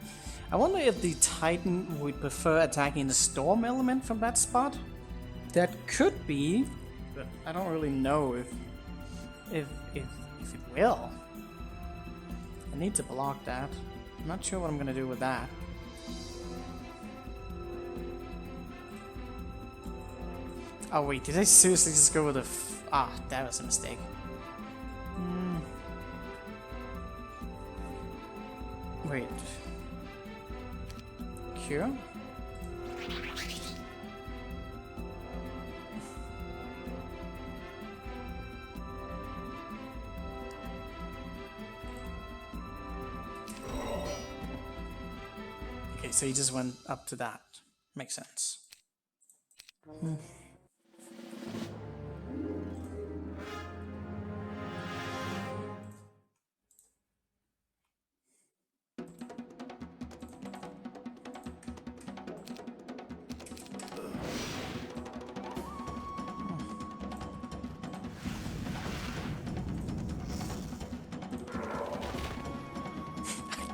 I wonder if the Titan would prefer attacking the storm element from that spot. That could be, but I don't really know if it will. I need to block that. I'm not sure what I'm gonna do with that. Oh wait, did I seriously just go with a that was a mistake. Wait. Cure? Okay, so he just went up to that. Makes sense.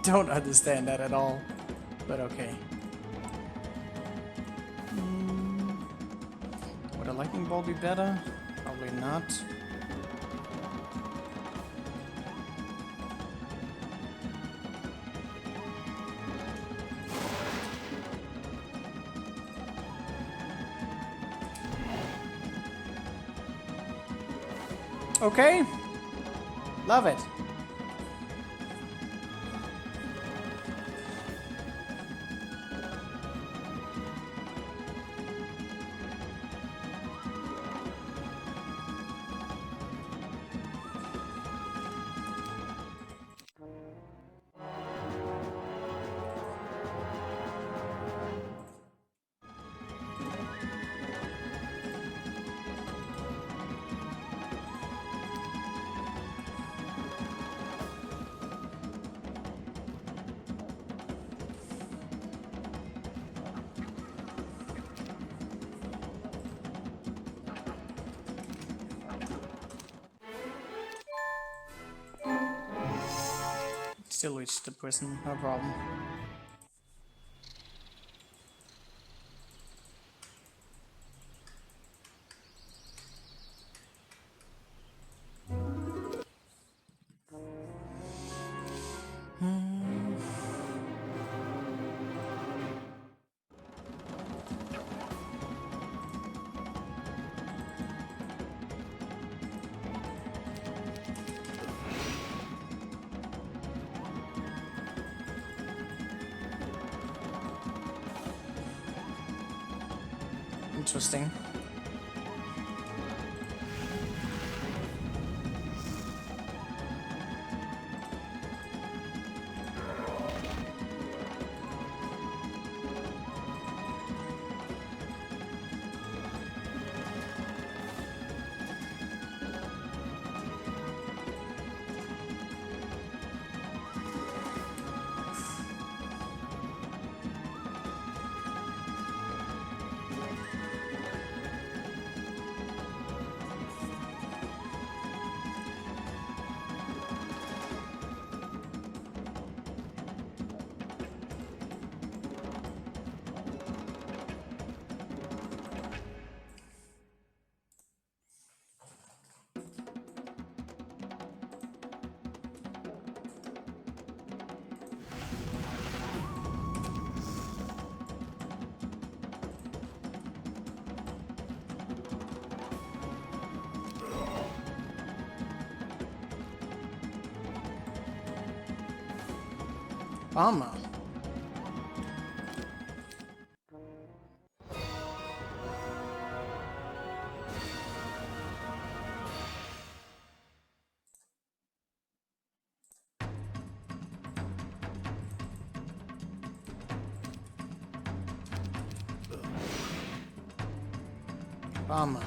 don't understand that at all. But okay. Would a lightning ball be better? Probably not. Okay. Love it. Still reach the prison, no problem. Interesting. Armor. Armor.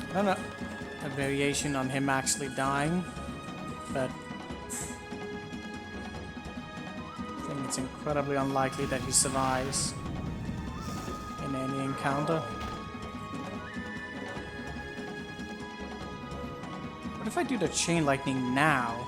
I don't know, a variation on him actually dying, but I think it's incredibly unlikely that he survives in any encounter. What if I do the chain lightning now?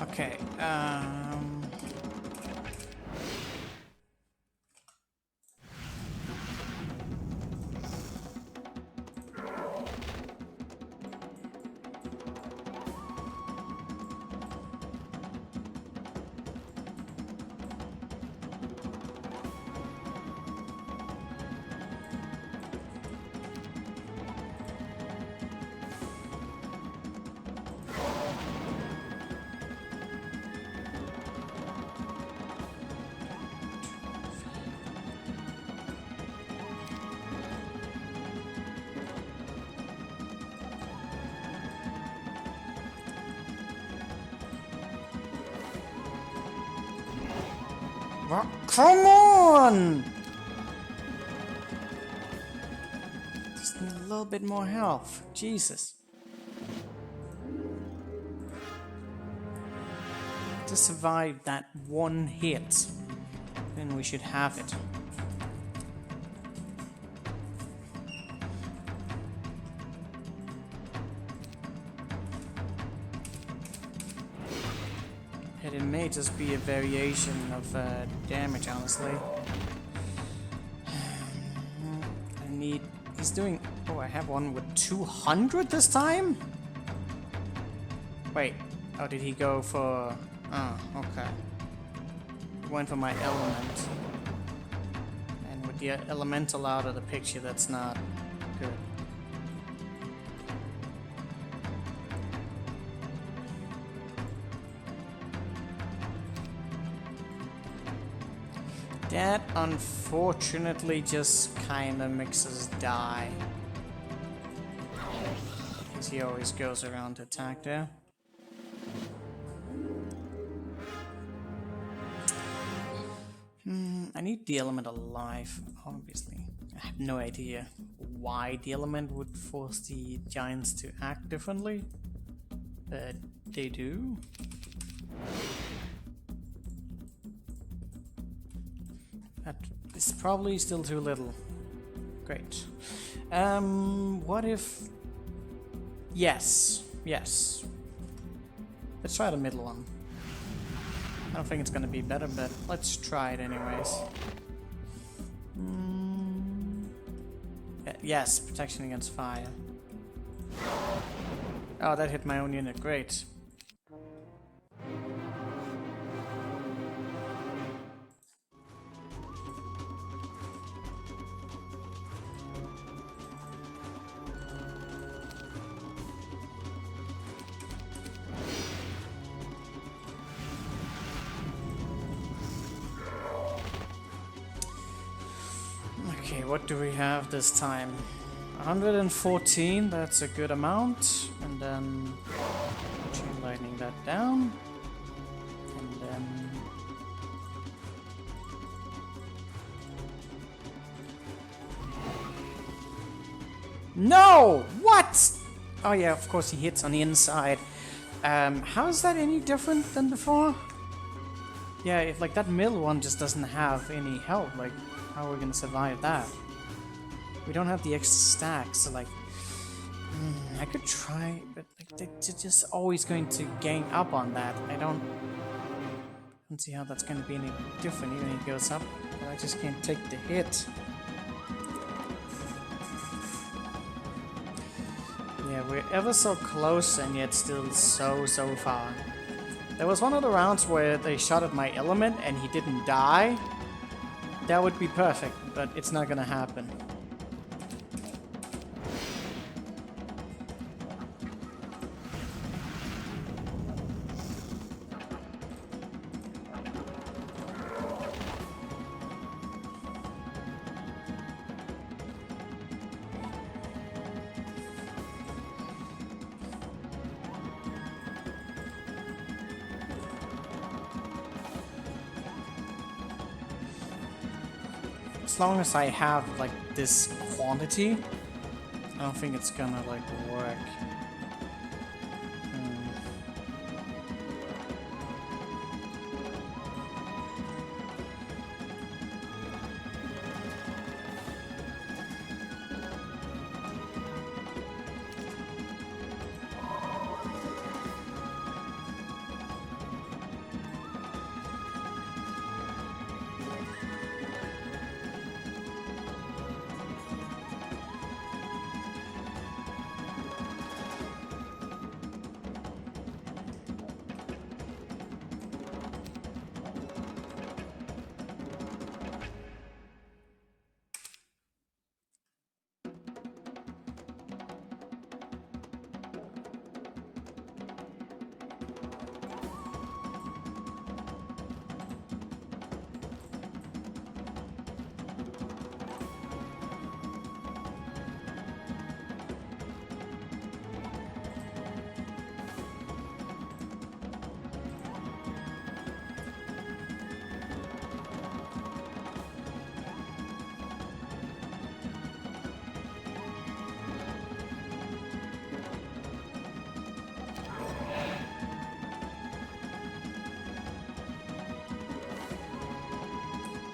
Okay. Come on! Just need a little bit more health. Jesus. To survive that one hit, then we should have it. It may just be a variation of damage, honestly. I need... He's doing... Oh, I have one with 200 this time? Wait. Oh, did he go for... Oh, okay. He went for my element. And with the elemental out of the picture, that's not good. That unfortunately just kinda makes us die. Because he always goes around to attack there. I need the element alive, obviously. I have no idea why the element would force the giants to act differently, but they do. That is probably still too little. Great. What if... Yes. Let's try the middle one. I don't think it's gonna be better, but let's try it anyways. Yes, protection against fire. Oh, that hit my own unit. Great. Okay, what do we have this time? 114, that's a good amount. And then chain lightning that down. And then... No! What? Oh yeah, of course he hits on the inside. How is that any different than before? Yeah, if like that middle one just doesn't have any health, like how are we gonna survive that? We don't have the extra stacks, so like I could try, but like they're just always going to gang up on that. I don't see how that's gonna be any different even if it goes up, but I just can't take the hit. Yeah, we're ever so close and yet still so far. There was one of the rounds where they shot at my element and he didn't die. That would be perfect, but it's not gonna happen. As long as I have like this quantity, I don't think it's gonna like work.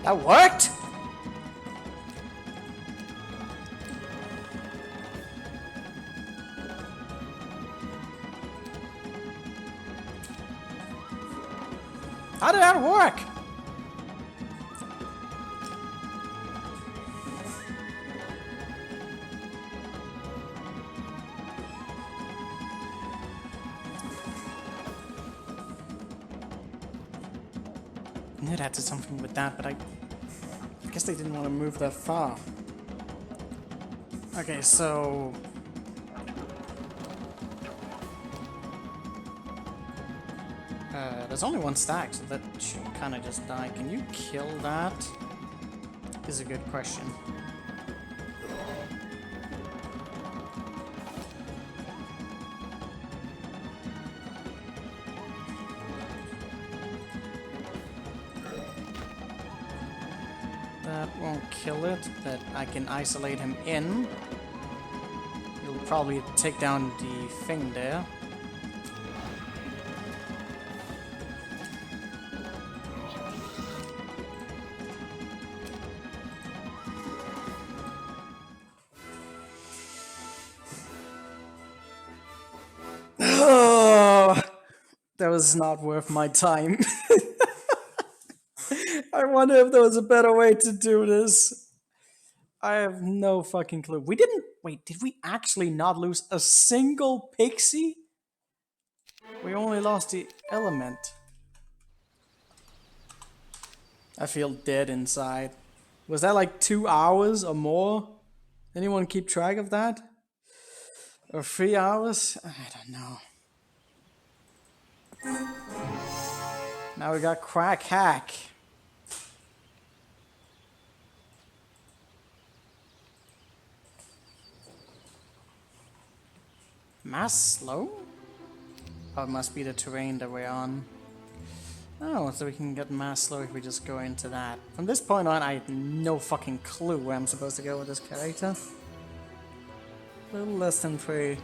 That worked? How did that work? I knew that did something with that, but I guess they didn't want to move that far. Okay, so... there's only one stack, so that should kind of just die. Can you kill that? Is a good question. That won't kill it, but I can isolate him in. He'll probably take down the thing there. That was not worth my time. I wonder if there was a better way to do this. I have no fucking clue. We didn't... Wait, did we actually not lose a single pixie? We only lost the element. I feel dead inside. Was that like 2 hours or more? Anyone keep track of that? Or 3 hours? I don't know. Now we got Quack Hack. Mass slow? Oh, it must be the terrain that we're on. Oh, so we can get mass slow if we just go into that. From this point on, I have no fucking clue where I'm supposed to go with this character. A little less than 3.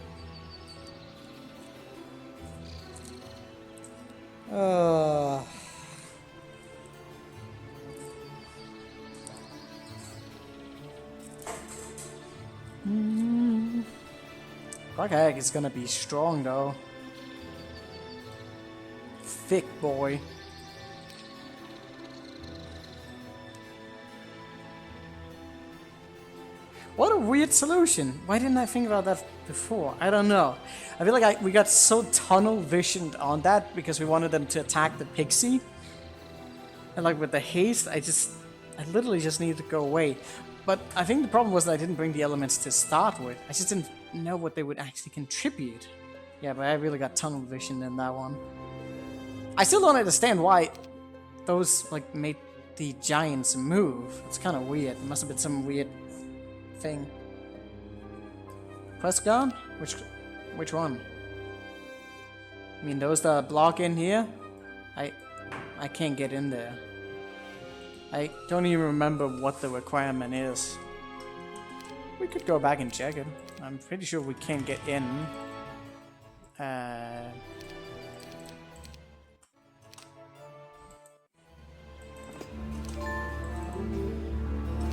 Quack Hack is gonna be strong though. Thick boy. What a weird solution. Why didn't I think about that before? I don't know. I feel like we got so tunnel visioned on that because we wanted them to attack the pixie. And like with the haste, I literally just needed to go away. But I think the problem was that I didn't bring the elements to start with. I just didn't know what they would actually contribute. Yeah, but I really got tunnel vision in that one. I still don't understand why those like made the giants move. It's kind of weird. It must have been some weird thing. Press guard? Which one? I mean those that block in here? I can't get in there. I don't even remember what the requirement is. We could go back and check it. I'm pretty sure we can't get in. Yeah,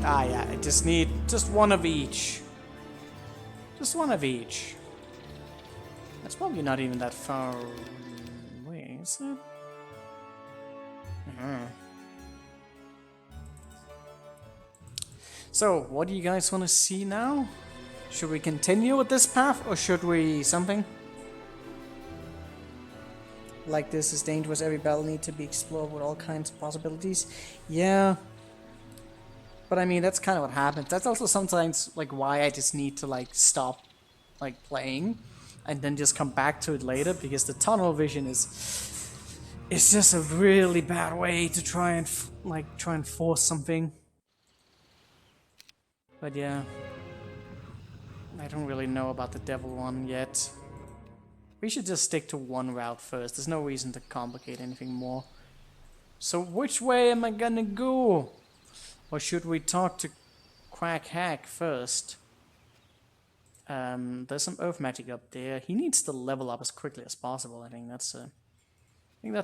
I just need just one of each. Just one of each. That's probably not even that far away, is it? So, what do you guys want to see now? Should we continue with this path, or should we something? Like this is dangerous, every battle needs to be explored with all kinds of possibilities. Yeah. But I mean, that's kind of what happens. That's also sometimes like why I just need to like stop like playing and then just come back to it later, because the tunnel vision is just a really bad way to try and force something. But yeah, I don't really know about the devil one yet. We should just stick to one route first. There's no reason to complicate anything more. So which way am I gonna go? Or should we talk to Quack Hack first? There's some earth magic up there. He needs to level up as quickly as possible. I think that's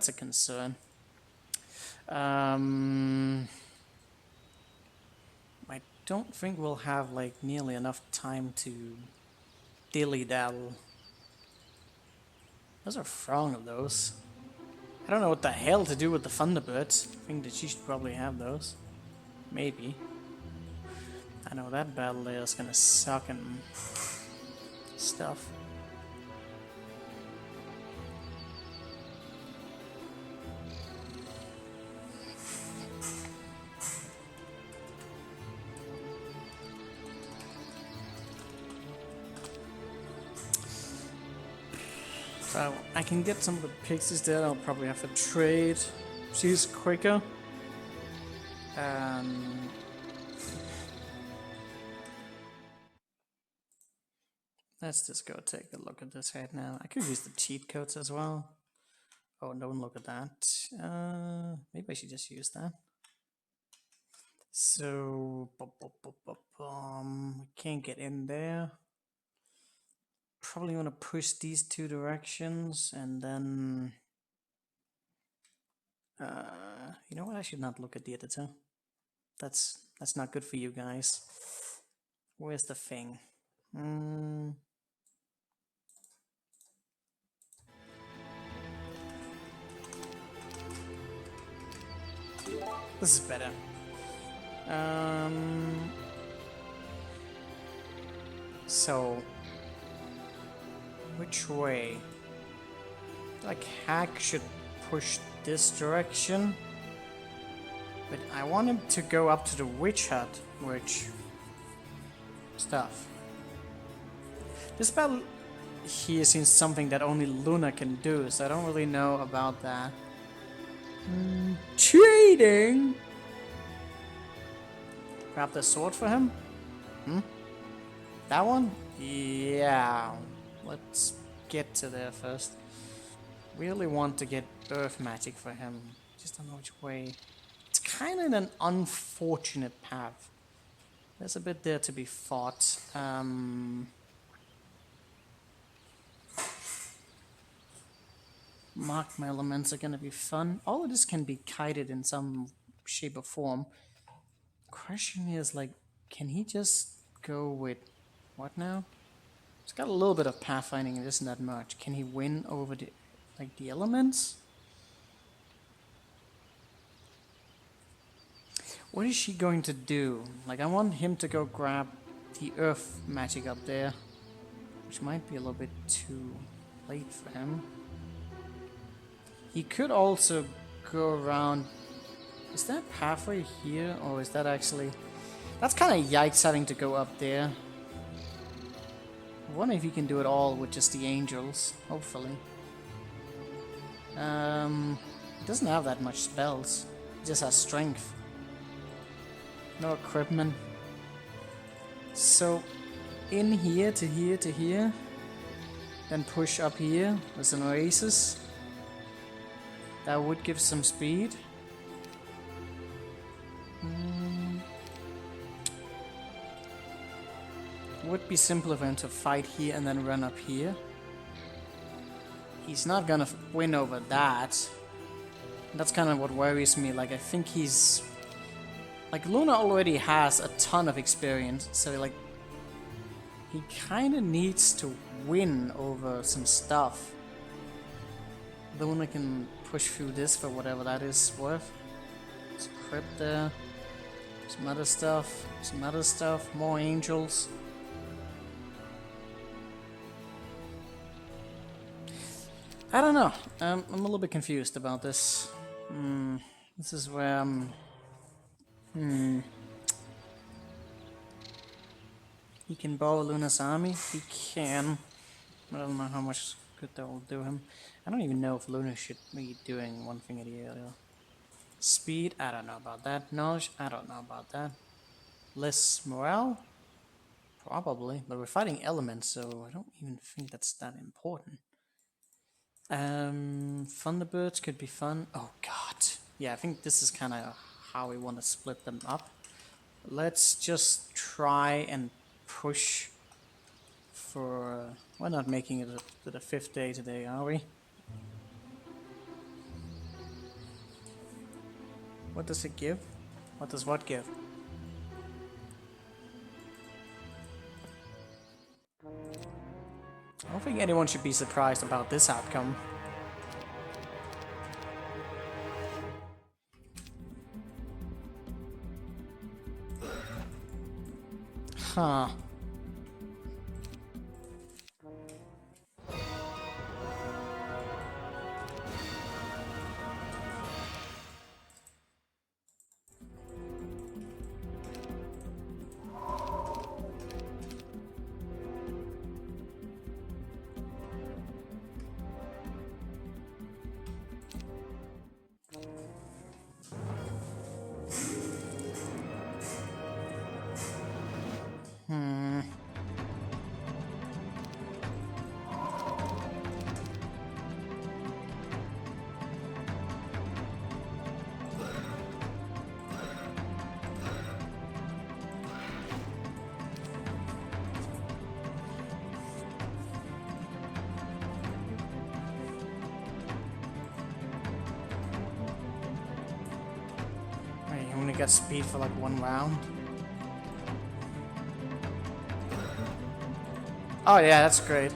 a concern. don't think we'll have like nearly enough time to dilly-dally. There's a throng of those. I don't know what the hell to do with the Thunderbirds. I think that she should probably have those. Maybe. I know that battle there is gonna suck and stuff. So I can get some of the pixies there. I'll probably have to trade. She's quicker. Let's just go take a look at this right now. I could use the cheat codes as well. Oh, don't look at that. Maybe I should just use that. So, we can't get in there. Probably want to push these two directions, and then you know what? I should not look at the editor. That's not good for you guys. Where's the thing? This is better. So, which way? Like Hack should push this direction, but I want him to go up to the witch hut, which stuff. This battle here seems something that only Luna can do, so I don't really know about that. Cheating! Grab the sword for him? That one? Yeah. Let's get to there first. Really want to get earth magic for him. Just don't know which way. It's kind of an unfortunate path. There's a bit there to be fought. Magma elements are gonna be fun. All of this can be kited in some shape or form. Question is, like, can he just go with what now? It's got a little bit of pathfinding, it isn't that much. Can he win over the the elements? What is she going to do? Like, I want him to go grab the earth magic up there, which might be a little bit too late for him. He could also go around. Is that pathway here, or is that actually... That's kind of yikes having to go up there. I wonder if he can do it all with just the angels, hopefully. He doesn't have that much spells. He just has strength. No equipment. So, in here to here to here. Then push up here. There's an oasis. That would give some speed. Would be simpler for him to fight here and then run up here. He's not gonna win over that. That's kind of what worries me. Like, I think he's... Like, Luna already has a ton of experience, so like... He kind of needs to win over some stuff. Luna can push through this for whatever that is worth. There's a crypt there. Some other stuff. Some other stuff. More angels. I don't know. I'm a little bit confused about this. This is where I'm... He can borrow Luna's army? He can. I don't know how much good that will do him. I don't even know if Luna should be doing one thing or the other. Speed? I don't know about that. Knowledge? I don't know about that. Less morale? Probably. But we're fighting elements, so I don't even think that's that important. Thunderbirds could be fun. Oh god. Yeah, I think this is kind of how we want to split them up. Let's just try and push for... we're not making it to the 5th day today, are we? What does it give? What does what give? don't think anyone should be surprised about this outcome. Huh. You only get speed for like 1 round. Oh yeah, that's great.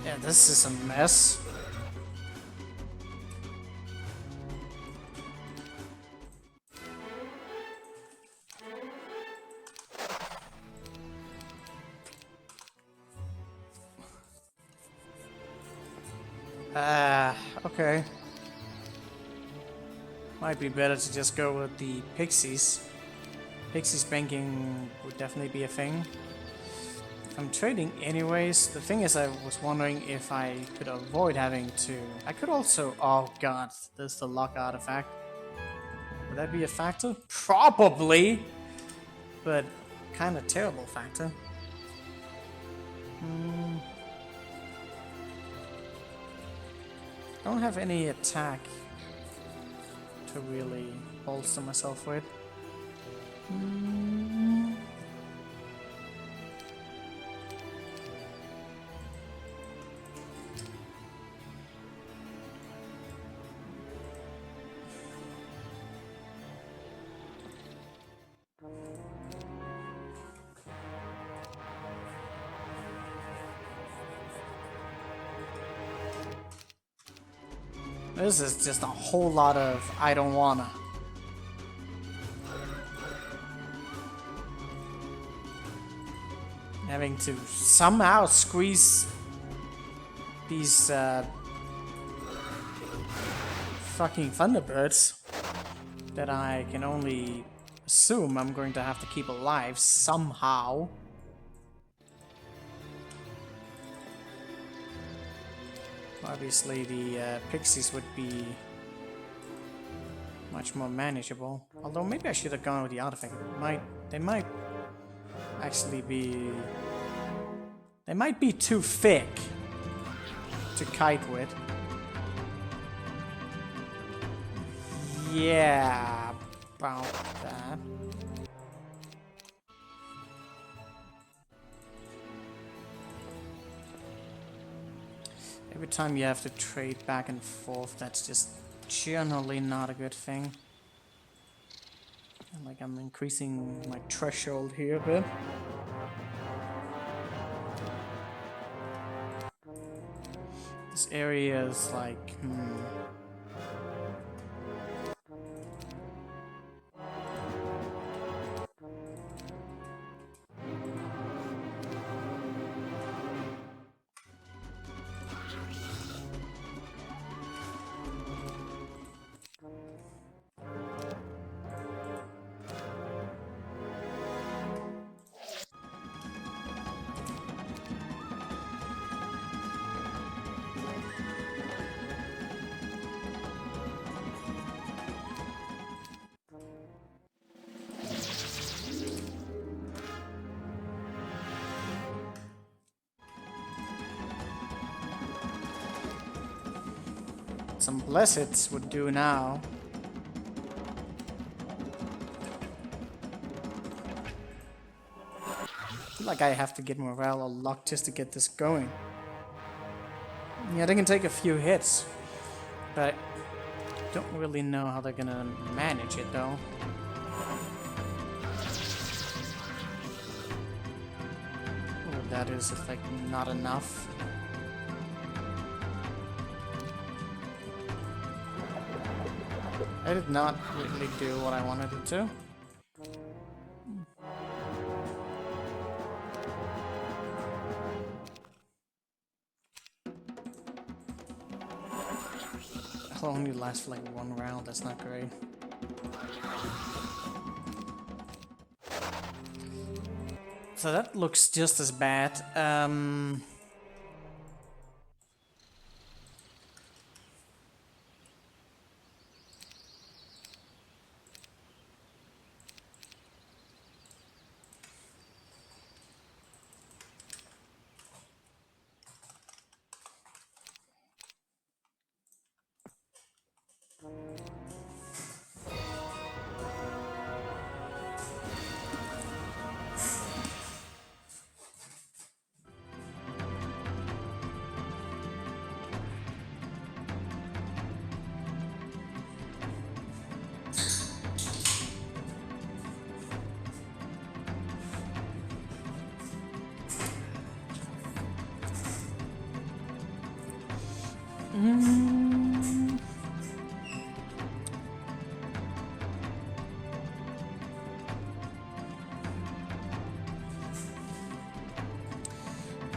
Yeah, this is a mess. Okay. Might be better to just go with the Pixies. Pixies banking would definitely be a thing. I'm trading anyways. The thing is, I was wondering if I could avoid having to... I could also... Oh god, there's the luck artifact. Would that be a factor? Probably! But kind of terrible factor. I don't have any attack to really bolster myself with. This is just a whole lot of I don't wanna. Having to somehow squeeze these fucking Thunderbirds that I can only assume I'm going to have to keep alive somehow. Obviously, the Pixies would be much more manageable. Although maybe I should have gone with the artifact. They might actually be... They might be too thick to kite with. Yeah, about that. Every time you have to trade back and forth, that's just generally not a good thing. And like I'm increasing my threshold here a bit. This area is like, Some blesseds would do now. I feel like I have to get morale or luck just to get this going. Yeah, they can take a few hits, but I don't really know how they're gonna manage it though. Oh, that is like not enough. I did not really do what I wanted it to. It'll only last for like one round, that's not great. So that looks just as bad.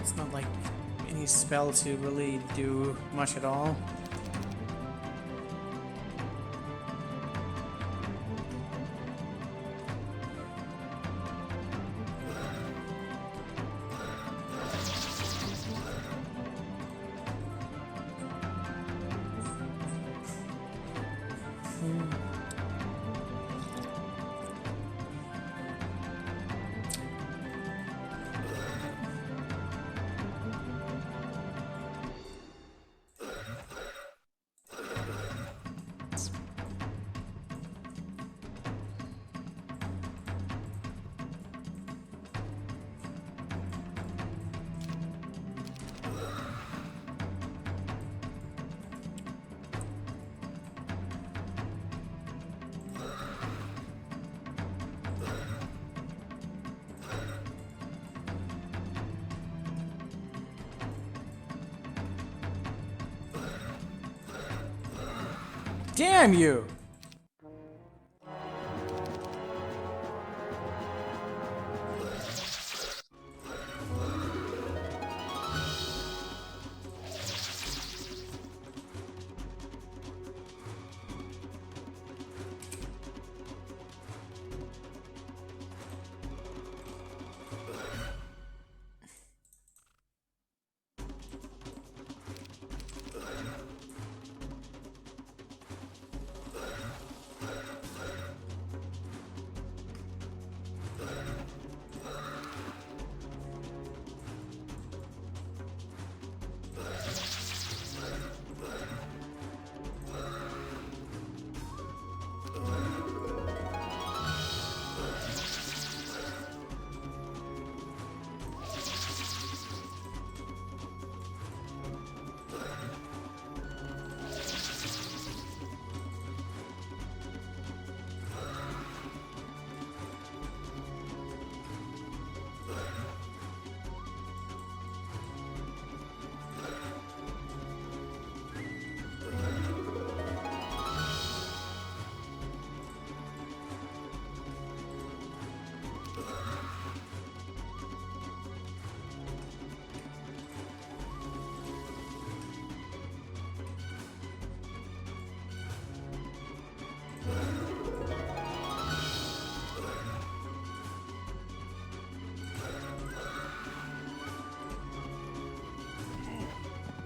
It's not like any spell to really do much at all. Damn you!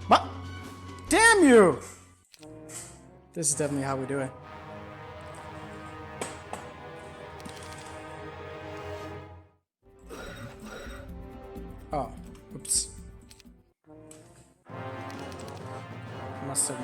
What? Damn you! This is definitely how we do it. Oh, oops. Must have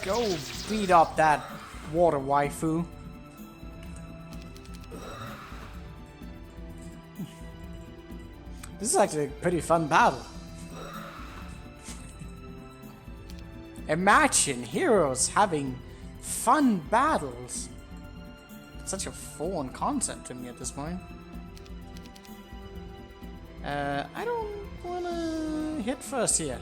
Go beat up that water waifu. This is actually a pretty fun battle. Imagine heroes having fun battles. It's such a foreign concept to me at this point. I don't wanna hit first here.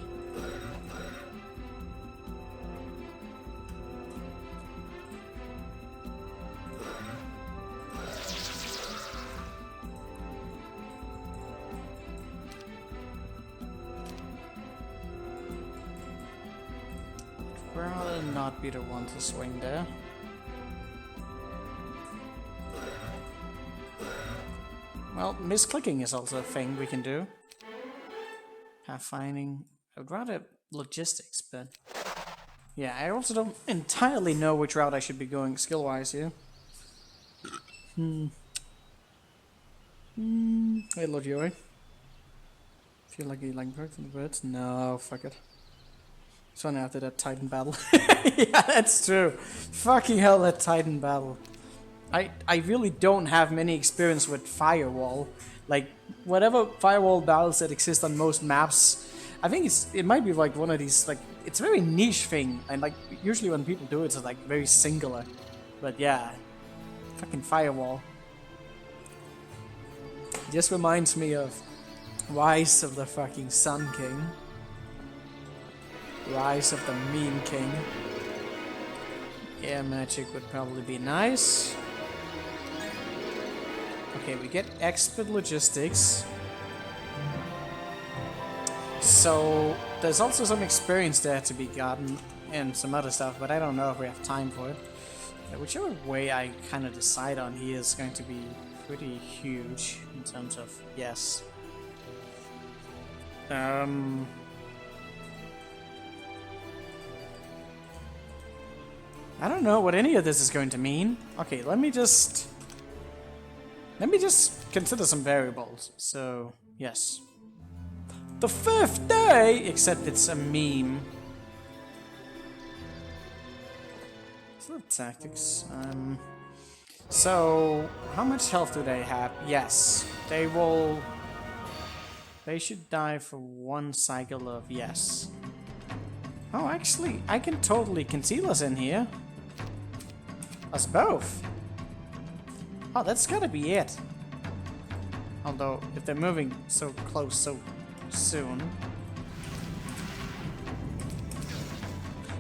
Rather not be the one to swing there. Well, misclicking is also a thing we can do. Pathfinding. I would rather logistics, but yeah, I also don't entirely know which route I should be going skill-wise here. Hello, Joey. Feel like you like birds and the birds? No, fuck it. It's only after that Titan battle. Yeah, that's true. Fucking hell, that Titan battle. I really don't have many experience with Firewall. Like, whatever Firewall battles that exist on most maps, I think it might be like one of these, like, it's a very niche thing. And like, usually when people do it, it's like very singular. But yeah, fucking Firewall. Just reminds me of Rise of the fucking Sun King. Rise of the Meme King. Air magic would probably be nice. Okay, we get expert logistics. So there's also some experience there to be gotten and some other stuff, but I don't know if we have time for it. Whichever way I kind of decide on here is going to be pretty huge in terms of yes. I don't know what any of this is going to mean. Okay, let me just consider some variables. So, yes. The 5th day, except it's a meme. So tactics. So how much health do they have? Yes, they should die for 1 cycle of yes. Oh, actually, I can totally conceal us in here. Us both. Oh, that's gotta be it. Although, if they're moving so close so soon.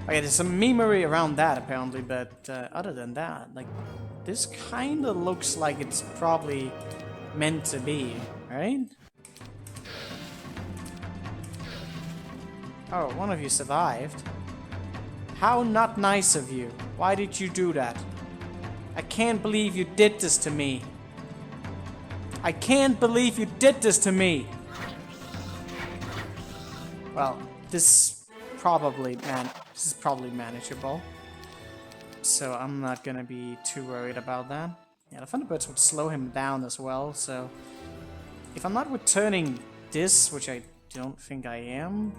Okay, there's some memery around that apparently, but other than that, like, this kinda looks like it's probably meant to be, right? Oh, one of you survived. How not nice of you. Why did you do that? I can't believe you did this to me. I can't believe you did this to me. Well, this is probably manageable. So I'm not gonna be too worried about that. Yeah, the Thunderbirds would slow him down as well, so if I'm not returning this, which I don't think I am,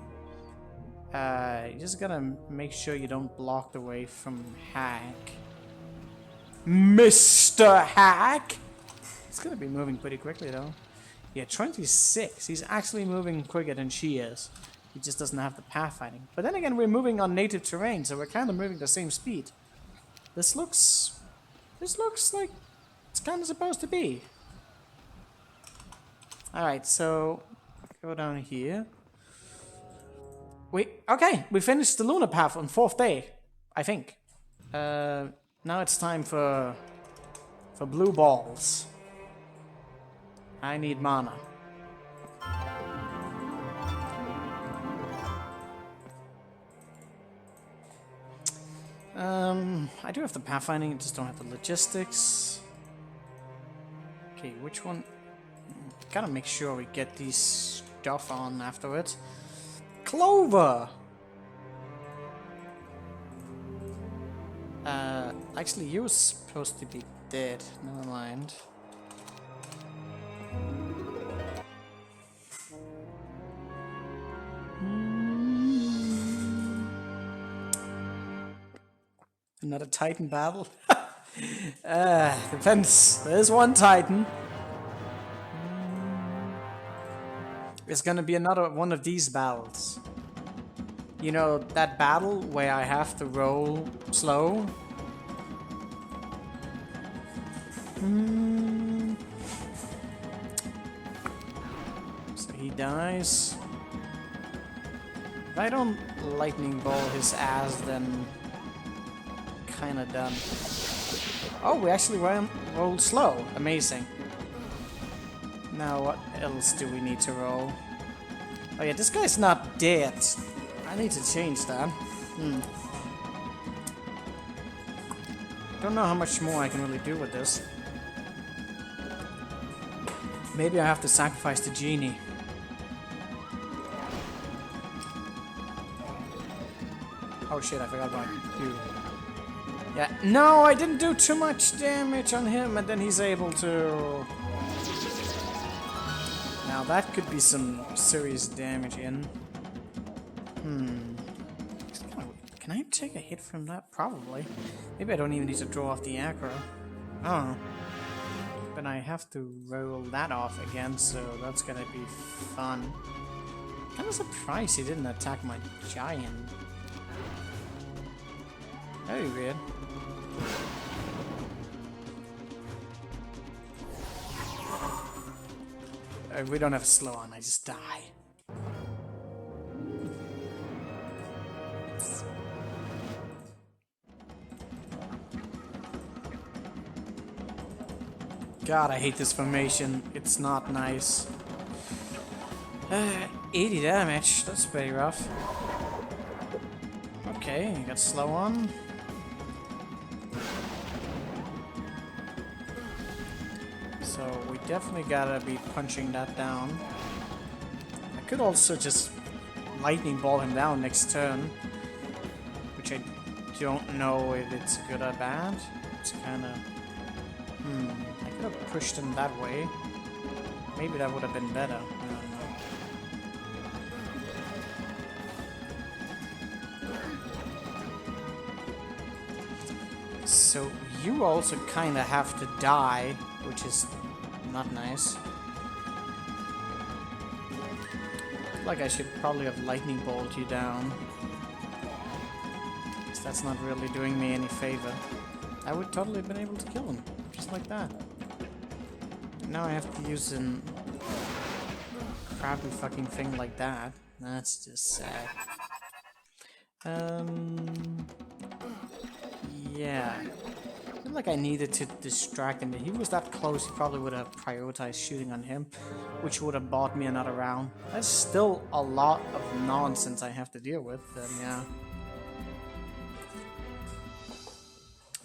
you just gotta make sure you don't block the way from Hack. Mr. Hack! It's gonna be moving pretty quickly though. Yeah, 26. He's actually moving quicker than she is. He just doesn't have the pathfinding. But then again, we're moving on native terrain, so we're kind of moving the same speed. This looks like it's kind of supposed to be. Alright, so go down here. Okay, we finished the lunar path on 4th day, I think. Now it's time for blue balls. I need mana. I do have the pathfinding, just don't have the logistics. Okay, which one? Gotta make sure we get these stuff on afterwards. Clover! Actually, you were supposed to be dead. Never mind. Another Titan battle? Depends. There's one Titan. It's gonna be another one of these battles. You know, that battle where I have to roll slow? So he dies. If I don't lightning ball his ass, then kinda done. Oh, we actually rolled slow. Amazing. Now what else do we need to roll? Oh yeah, this guy's not dead. I need to change that. Don't know how much more I can really do with this. Maybe I have to sacrifice the genie. Oh shit, I forgot about you. Yeah, no, I didn't do too much damage on him, and then he's able to... Now that could be some serious damage in. Can I take a hit from that? Probably. Maybe I don't even need to draw off the aggro. Oh. But I have to roll that off again, so that's gonna be fun. Kinda surprised he didn't attack my giant. Very weird. We don't have a slow on, I just die. God, I hate this formation. It's not nice. 80 damage. That's pretty rough. Okay, got slow on. So we definitely gotta be punching that down. I could also just lightning ball him down next turn, which I don't know if it's good or bad. It's kind of... I could have pushed him that way. Maybe that would have been better. I don't know. So you also kind of have to die, which is not nice. Like I should probably have lightning bolted you down. Because that's not really doing me any favor. I would totally have been able to kill him. Just like that. Now I have to use an crappy fucking thing like that. That's just sad. Yeah. I feel like I needed to distract him. If he was that close, he probably would have prioritized shooting on him, which would have bought me another round. That's still a lot of nonsense I have to deal with, then yeah.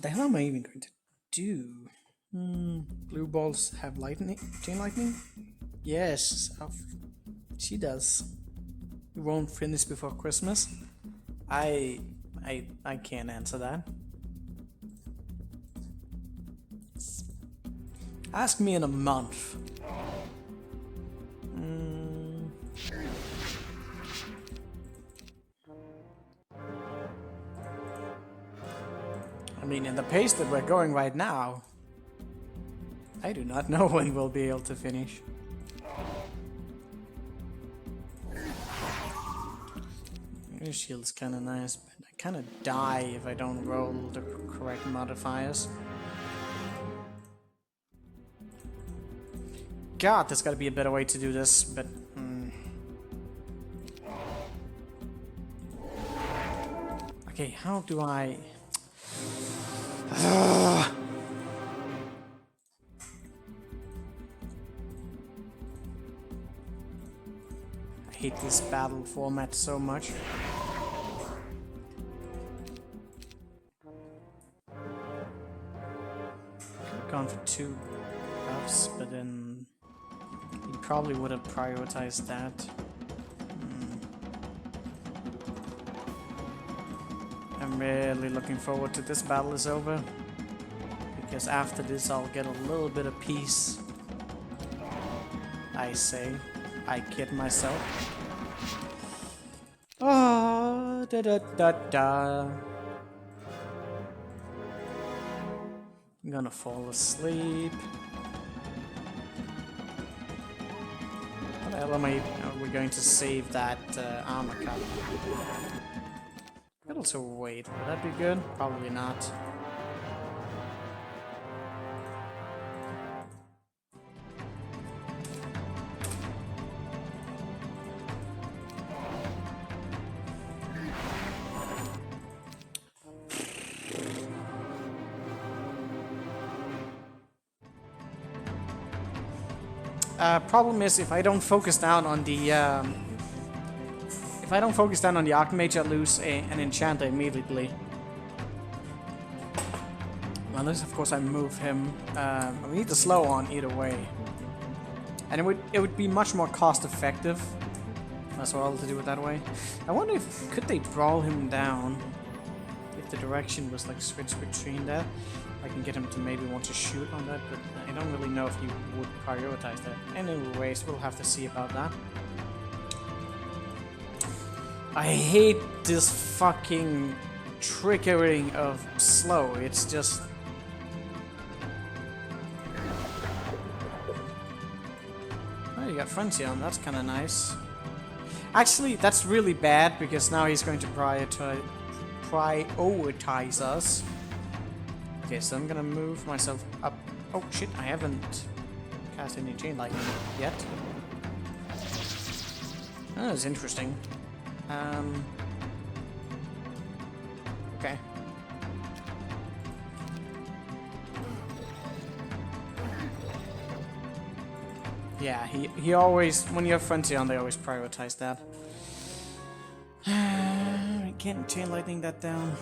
The hell am I even going to do? Blue balls have lightning, chain lightning? Yes, she does. We won't finish before Christmas. I can't answer that. Ask me in a month. I mean, in the pace that we're going right now, I do not know when we'll be able to finish. Your shield's kinda nice, but I kinda die if I don't roll the correct modifiers. God, there's gotta be a better way to do this, but... Okay, how do I... I hate this battle format so much. Could have gone for 2 buffs, but then he probably would have prioritized that. I'm really looking forward to this battle is over, because after this I'll get a little bit of peace. I say, I kid myself. Oh, da da da da. I'm gonna fall asleep. What the hell am I? Are we going to save that armor cup? Could also wait. Would that be good? Probably not. Problem is, if I don't focus down on the Archmage, I lose an enchanter immediately. Unless, of course, I move him. We need to slow on either way, and it would be much more cost effective as well to do it that way. I wonder if could they brawl him down if the direction was like switched between that. I can get him to maybe want to shoot on that, but I don't really know if he would prioritize that. Anyways, we'll have to see about that. I hate this fucking triggering of slow. It's just... Oh, you got Frenzy on. That's kind of nice. Actually, that's really bad, because now he's going to prioritize us. Okay, so I'm gonna move myself up. Oh shit, I haven't cast any Chain Lightning yet. That was interesting. Okay. Yeah, he always, when you have Frenzy on, they always prioritize that. I can't Chain Lightning that down.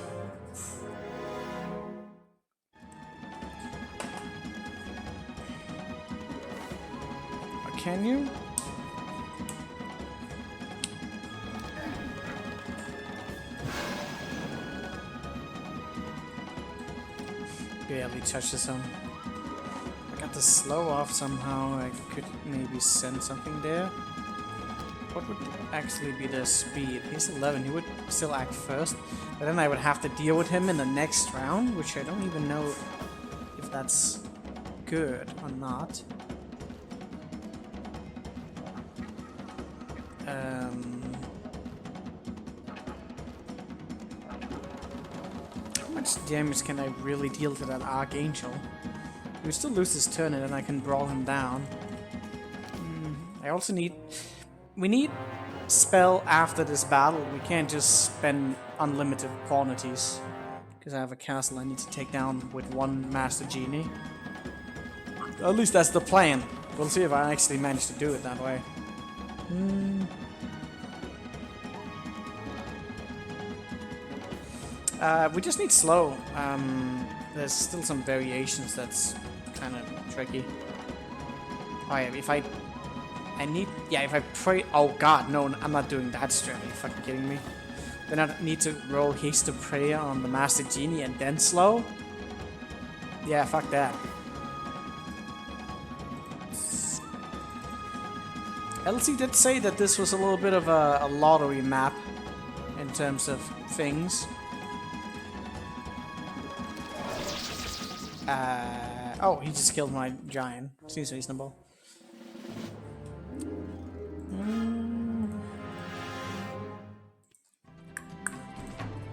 Can you? Barely touches him. I got the slow off somehow. I could maybe send something there. What would actually be the speed? He's 11. He would still act first, but then I would have to deal with him in the next round, which I don't even know if that's good or not. How much damage can I really deal to that Archangel? He would still lose his turn and then I can brawl him down. I also need... We need spell after this battle. We can't just spend unlimited quantities. Because I have a castle I need to take down with one Master Genie. At least that's the plan. We'll see if I actually manage to do it that way. We just need slow. There's still some variations that's kind of tricky. Oh yeah, if I pray. Oh god, no, I'm not doing that straight. Are you fucking kidding me? Then I need to roll Haste of Prayer on the Master Genie and then slow? Yeah, fuck that. Elsie did say that this was a little bit of a lottery map in terms of things. Oh, he just killed my giant. Seems reasonable.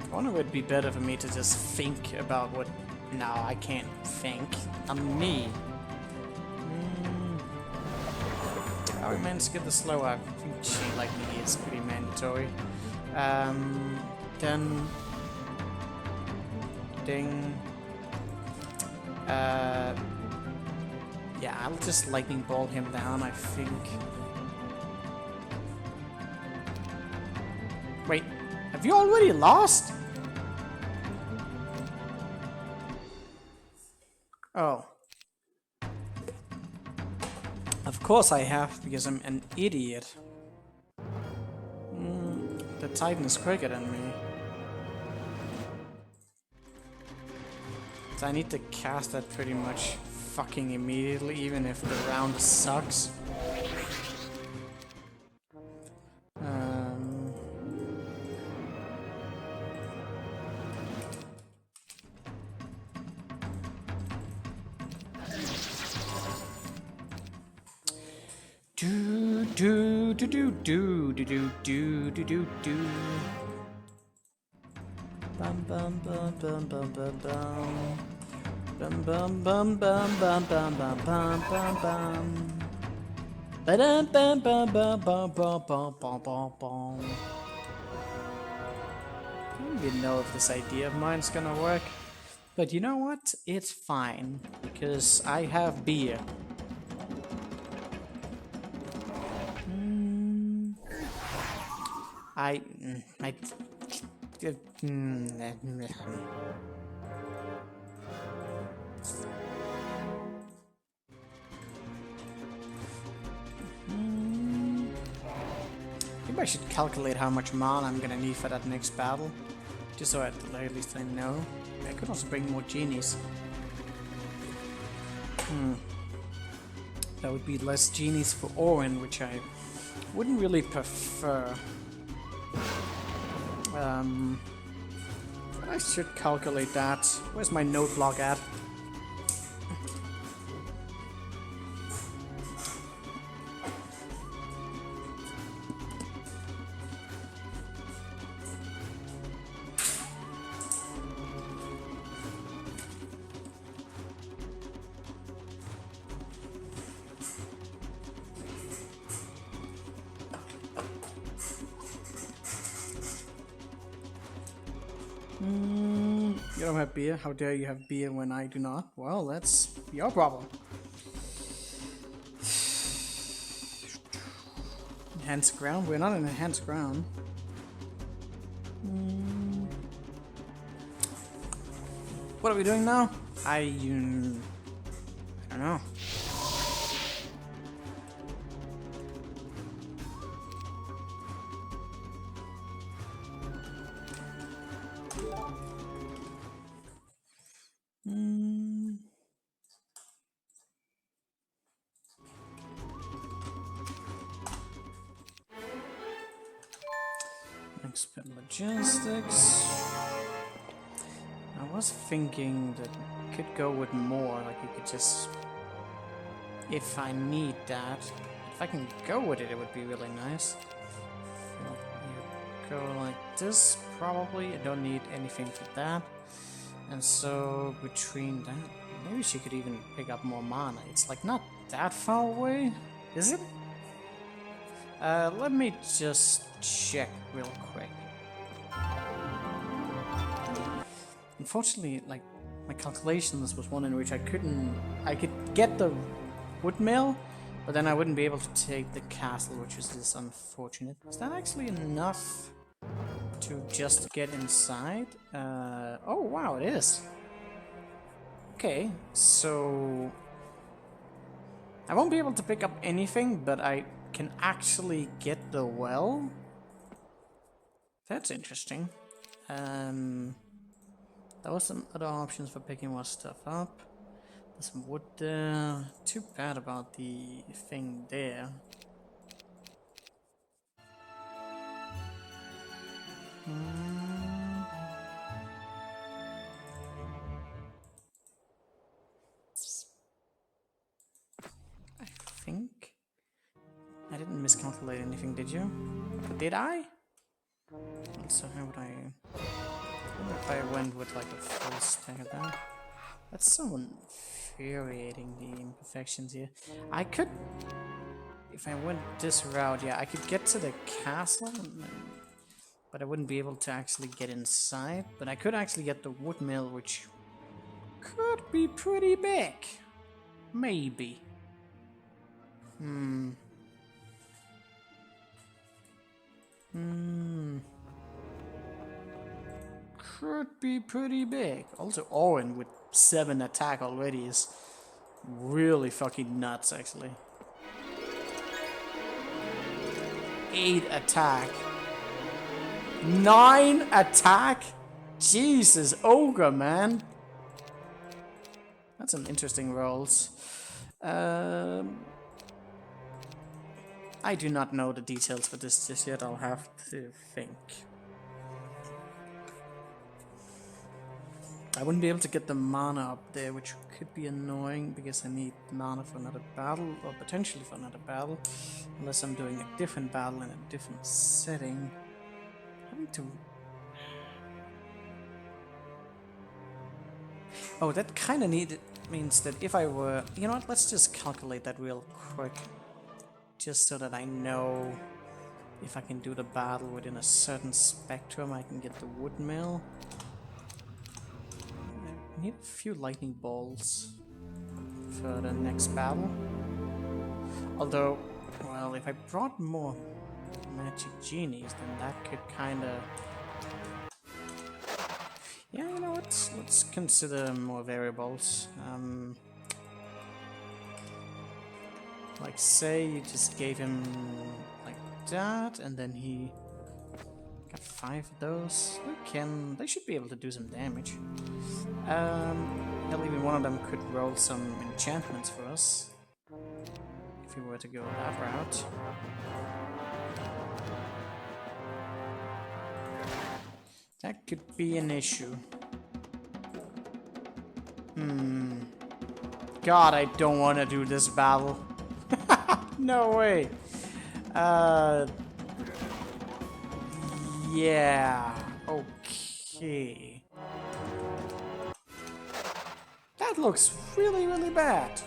I wonder if it'd be better for me to just think about what... No, I can't think. I'm me. How we managed to get the slow up? I think Chain Lightning is pretty mandatory. Then... Ding. Yeah, I'll just Lightning Ball him down, I think. Wait, have you already lost? Oh. Of course I have, because I'm an idiot. The Titan is quicker than me. So I need to cast that pretty much fucking immediately, even if the round sucks. Do do do do do do do do do do do. Bum bum bum bum bum bum bum. Bum bum bum bum bum bum bum bum bum bum. Ba-dum bum bum bum bum bum bum bum bum bum. I don't even know if this idea of mine's gonna work. But you know what? It's fine. Because I have beer. I maybe I should calculate how much mana I'm gonna need for that next battle. Just so at least I know. I could also bring more genies. That would be less genies for Orin, which I wouldn't really prefer. I should calculate that. Where's my note block at? You don't have beer? How dare you have beer when I do not? Well, that's your problem. Enhanced ground? We're not in enhanced ground. What are we doing now? I don't know. Expert logistics. I was thinking that you could go with more, like you could just, if I need that, if I can go with it, it would be really nice. You go like this, probably. I don't need anything for that. And so between that, maybe she could even pick up more mana. It's like not that far away, is it? Let me just check real quick. Unfortunately, like, my calculations was one in which I could get the wood mill, but then I wouldn't be able to take the castle, which is unfortunate. Is that actually enough to just get inside? Oh wow, it is. Okay, so I won't be able to pick up anything, but I can actually get the well. That's interesting. There was some other options for picking more stuff up. There's some wood there. Too bad about the thing there. I think I didn't miscalculate anything, did you? Did I? So how would I wonder if I went with like a full stack of that? That's so infuriating, the imperfections here. I could, if I went this route, yeah, I could get to the castle, but I wouldn't be able to actually get inside. But I could actually get the wood mill, which could be pretty big. Maybe. Could be pretty big. Also, Owen with 7 attack already is really fucking nuts, actually. 8 attack. 9 attack? Jesus, ogre, man. That's some interesting rolls. I do not know the details for this just yet. I'll have to think. I wouldn't be able to get the mana up there, which could be annoying because I need mana for another battle, or potentially for another battle, unless I'm doing a different battle in a different setting. Having to... Oh, that kind of means that if I were... You know what, let's just calculate that real quick, just so that I know if I can do the battle within a certain spectrum. I can get the wood mill. I need a few lightning bolts for the next battle. Although, well, if I brought more magic genies, then that could kinda... Yeah, you know what? Let's consider more variables. Like, say you just gave him like that, and then he got 5 of those. They should be able to do some damage. Hell, even one of them could roll some enchantments for us if we were to go that route. That could be an issue. God, I don't want to do this battle. No way. Yeah. Okay. That looks really, really bad.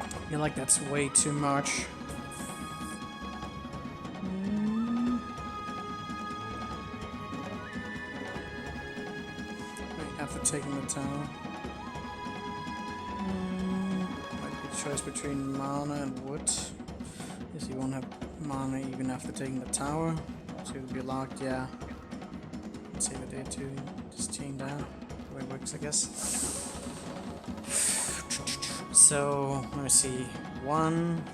I feel like that's way too much. Wait, after taking the tower. Might be a choice between mana and wood. Yes, you won't have mana even after taking the tower. So it'll be locked, yeah. Let's save a day to just chain down. The way it works, I guess. So, let me see. 1.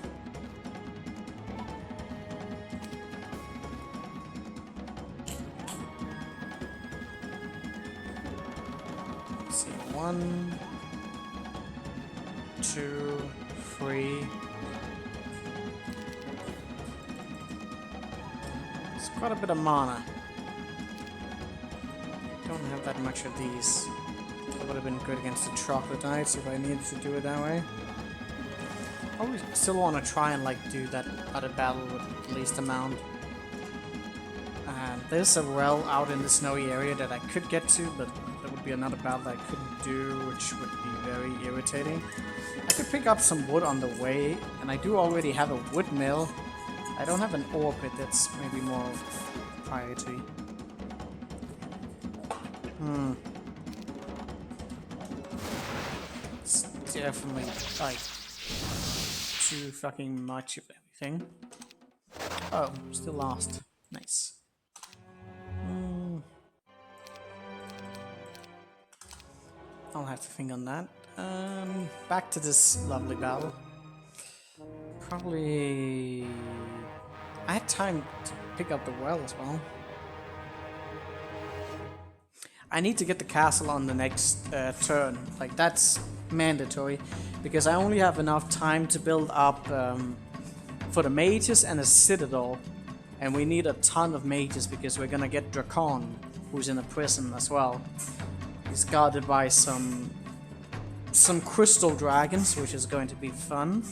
Let's see. 1, 2, 3. It's quite a bit of mana. Don't have that much of these. That would have been good against the Troglodytes if I needed to do it that way. I still want to try and like do that other battle with the least amount. And there's a well out in the snowy area that I could get to, but there would be another battle that I couldn't do, which would be very irritating. I could pick up some wood on the way, and I do already have a wood mill. I don't have an ore pit, that's maybe more priority. It's definitely like too fucking much of everything. Oh, still lost. Nice. I'll have to think on that. Back to this lovely battle. Probably... I had time to pick up the well as well. I need to get the castle on the next turn. Like, that's mandatory. Because I only have enough time to build up for the mages and a citadel. And we need a ton of mages because we're gonna get Drakon, who's in a prison as well. He's guarded by some crystal dragons, which is going to be fun.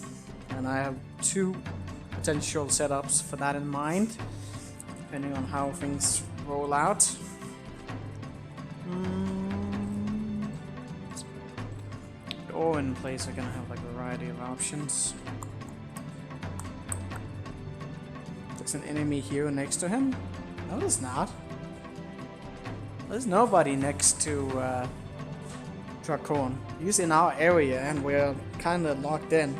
And I have 2 potential setups for that in mind, depending on how things roll out. The Owen place are gonna have like a variety of options. There's an enemy here next to him. No, there's not. There's nobody next to Dracon. He's in our area and we're kind of locked in.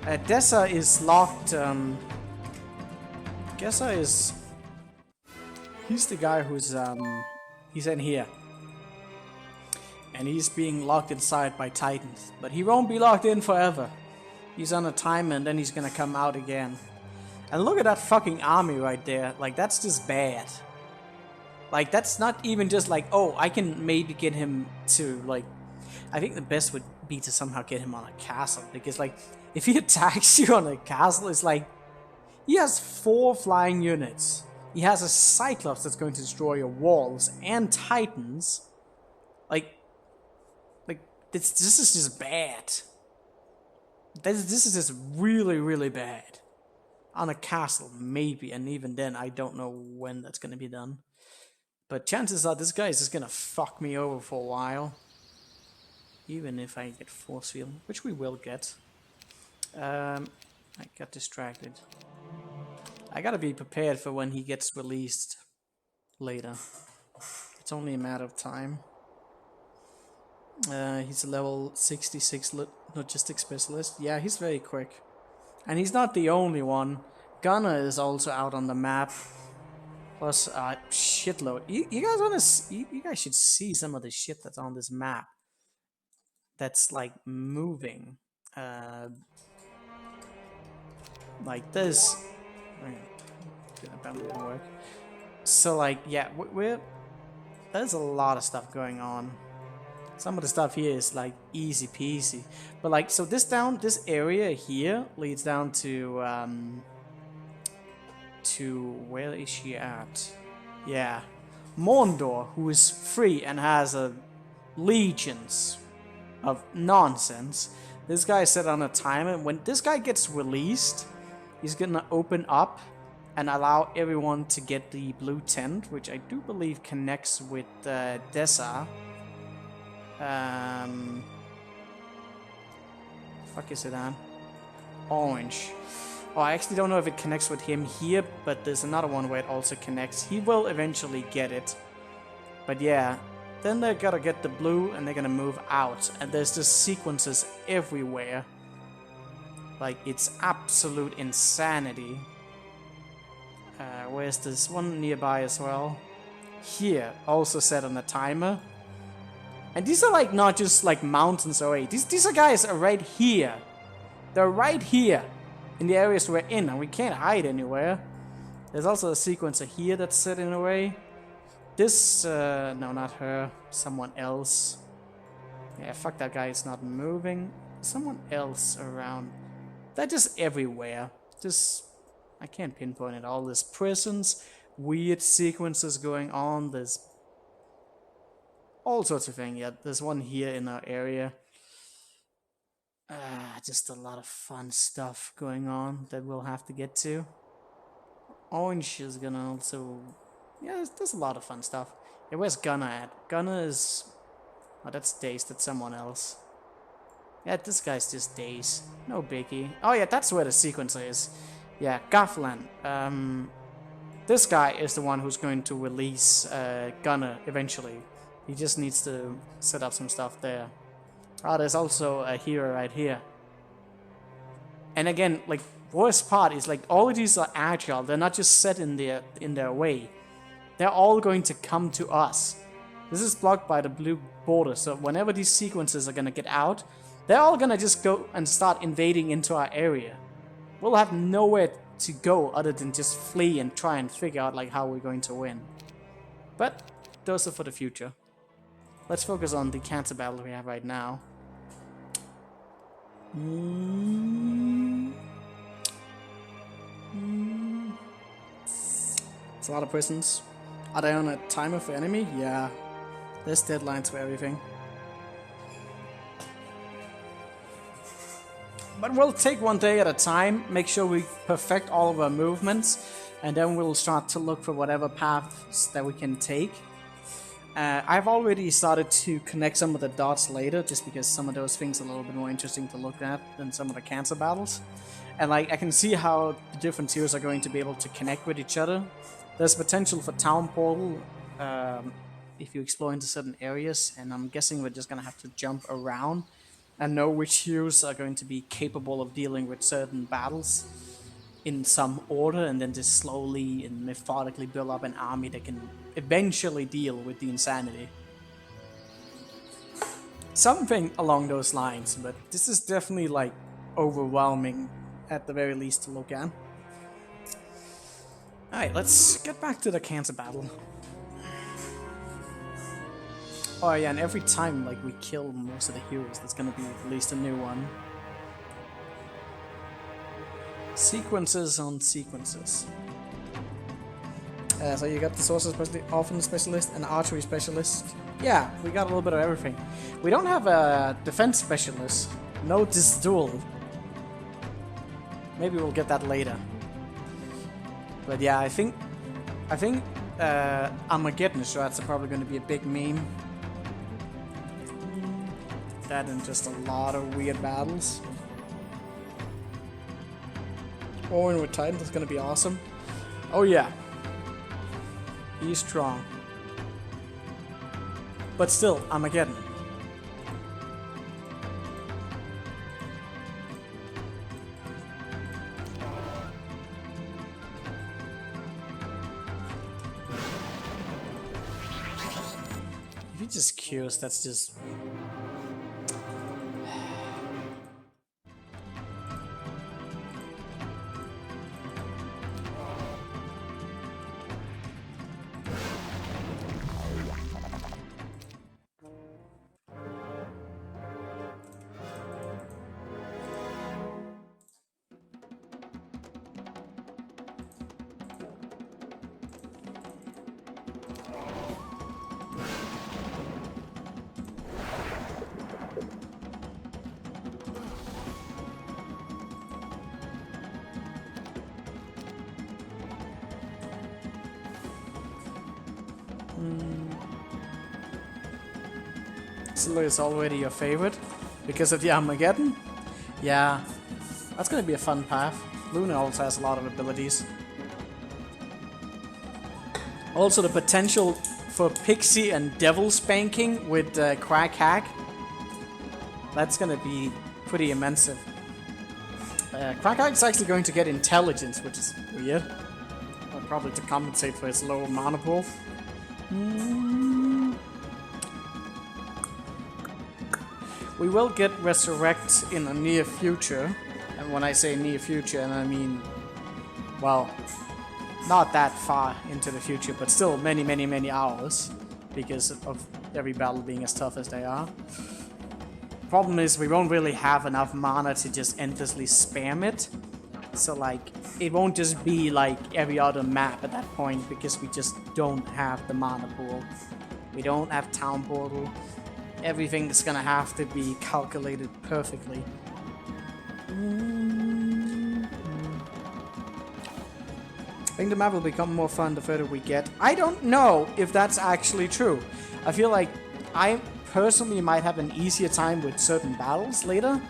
Dessa is locked. Dessa is... He's the guy who's he's in here. And he's being locked inside by Titans. But he won't be locked in forever. He's on a timer and then he's gonna come out again. And look at that fucking army right there. Like, that's just bad. Like, that's not even just like, oh, I can maybe get him to, like... I think the best would be to somehow get him on a castle. Because, like, if he attacks you on a castle, it's like... He has 4 flying units. He has a Cyclops that's going to destroy your walls. And Titans. Like, this is just bad. This is just really, really bad. On a castle, maybe. And even then, I don't know when that's going to be done. But chances are this guy is just gonna fuck me over for a while. Even if I get force field, which we will get. I got distracted. I gotta be prepared for when he gets released later. It's only a matter of time. He's a level 66 logistics specialist. Yeah, he's very quick. And he's not the only one. Gunner is also out on the map. Plus, shitload. You guys wanna see, you guys should see some of the shit that's on this map. That's like moving. Like this. That won't work. So like, yeah, there's a lot of stuff going on. Some of the stuff here is like easy peasy. But like, so this area here leads down to where is she at? Yeah, Mordor, who is free and has legions of nonsense. This guy set on a timer. When this guy gets released, he's gonna open up and allow everyone to get the blue tent, which I do believe connects with Dessa. Fuck is it on? Orange. Oh, I actually don't know if it connects with him here, but there's another one where it also connects. He will eventually get it. But yeah, then they're gonna get the blue and they're gonna move out. And there's just sequences everywhere. Like, it's absolute insanity. Where's this one nearby as well? Here, also set on a timer. And these are like not just like mountains away. These are guys are right here. They're right here. In the areas we're in, and we can't hide anywhere. There's also a sequencer here that's set in a way. This, no, not her. Someone else. Yeah, fuck that guy, it's not moving. Someone else around. They're just everywhere. Just, I can't pinpoint it all. There's prisons, weird sequences going on. There's all sorts of things. Yeah, there's one here in our area. Just a lot of fun stuff going on that we'll have to get to. Orange is gonna also... Yeah, there's a lot of fun stuff. Yeah, where's Gunner at? Gunner is... Oh, that's Daze, that's someone else. Yeah, this guy's just Daze. No biggie. Oh yeah, that's where the sequencer is. Yeah, Gafflan. This guy is the one who's going to release Gunner eventually. He just needs to set up some stuff there. Oh, there's also a hero right here. And again, like, worst part is like all of these are agile. They're not just set in their way. They're all going to come to us. This is blocked by the blue border, so whenever these sequences are gonna get out, they're all gonna just go and start invading into our area. We'll have nowhere to go other than just flee and try and figure out like how we're going to win. But those are for the future. Let's focus on the cancer battle we have right now. It's a lot of prisons. Are they on a timer for enemy? Yeah. There's deadlines for everything. But we'll take one day at a time, make sure we perfect all of our movements, and then we'll start to look for whatever paths that we can take. I've already started to connect some of the dots later, just because some of those things are a little bit more interesting to look at than some of the cancer battles. And like, I can see how the different heroes are going to be able to connect with each other. There's potential for Town Portal if you explore into certain areas, and I'm guessing we're just gonna have to jump around and know which heroes are going to be capable of dealing with certain battles in some order, and then just slowly and methodically build up an army that can eventually deal with the insanity. Something along those lines, but this is definitely like overwhelming at the very least to look at. Alright, let's get back to the cancer battle. Oh yeah, and every time like we kill most of the heroes, there's gonna be at least a new one. Sequences on sequences. So you got the sorcerer specialist, offense specialist, and archery specialist. Yeah, we got a little bit of everything. We don't have a defense specialist. No this duel. Maybe we'll get that later. But yeah, I think Armageddon shards are probably going to be a big meme. That and just a lot of weird battles. Owen with Titan is going to be awesome. Oh yeah. He's strong. But still, Armageddon. If you're just curious, that's just... Scylla is already your favorite because of the Armageddon. Yeah, that's gonna be a fun path. Luna also has a lot of abilities. Also the potential for Pixie and Devil Spanking with Quack Hack. That's gonna be pretty immense. Quack Hack is actually going to get intelligence, which is weird. Probably to compensate for his low mana pool. We will get Resurrect in the near future. And when I say near future, and I mean, well, not that far into the future, but still many, many, many hours. Because of every battle being as tough as they are. Problem is, we won't really have enough mana to just endlessly spam it. So like, it won't just be like every other map at that point, because we just don't have the mana pool. We don't have Town Portal. Everything's gonna have to be calculated perfectly. I think the map will become more fun the further we get. I don't know if that's actually true. I feel like I personally might have an easier time with certain battles later.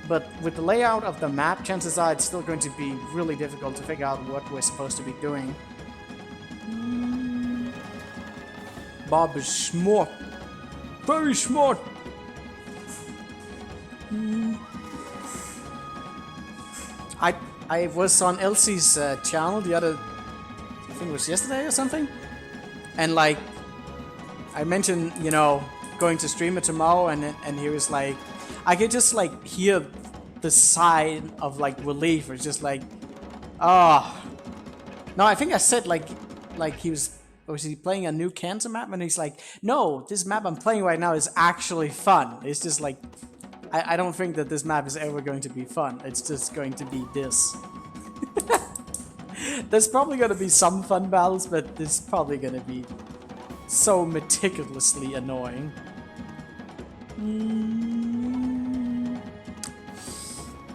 But with the layout of the map, chances are it's still going to be really difficult to figure out what we're supposed to be doing. Bob is smart. Very smart. I was on Elsie's channel the other, I think it was yesterday or something. And like, I mentioned, you know, going to stream it tomorrow, and he was like, I could just like hear the sigh of like relief, or just like, oh. No, I think I said like he was he playing a new cancer map, and he's like, no, this map I'm playing right now is actually fun. It's just like, I don't think that this map is ever going to be fun. It's just going to be this. There's probably going to be some fun battles, but this is probably going to be so meticulously annoying.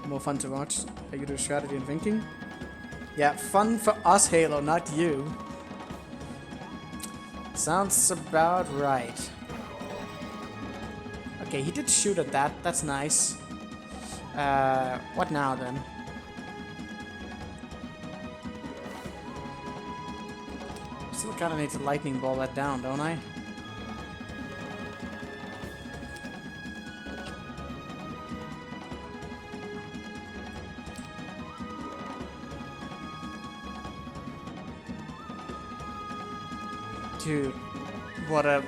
More fun to watch. Are you do strategy and thinking? Yeah, fun for us, Halo, not you. Sounds about right. Okay, he did shoot at that. That's nice. What now then? Still Kinda need to lightning ball that down, don't I? Dude, what a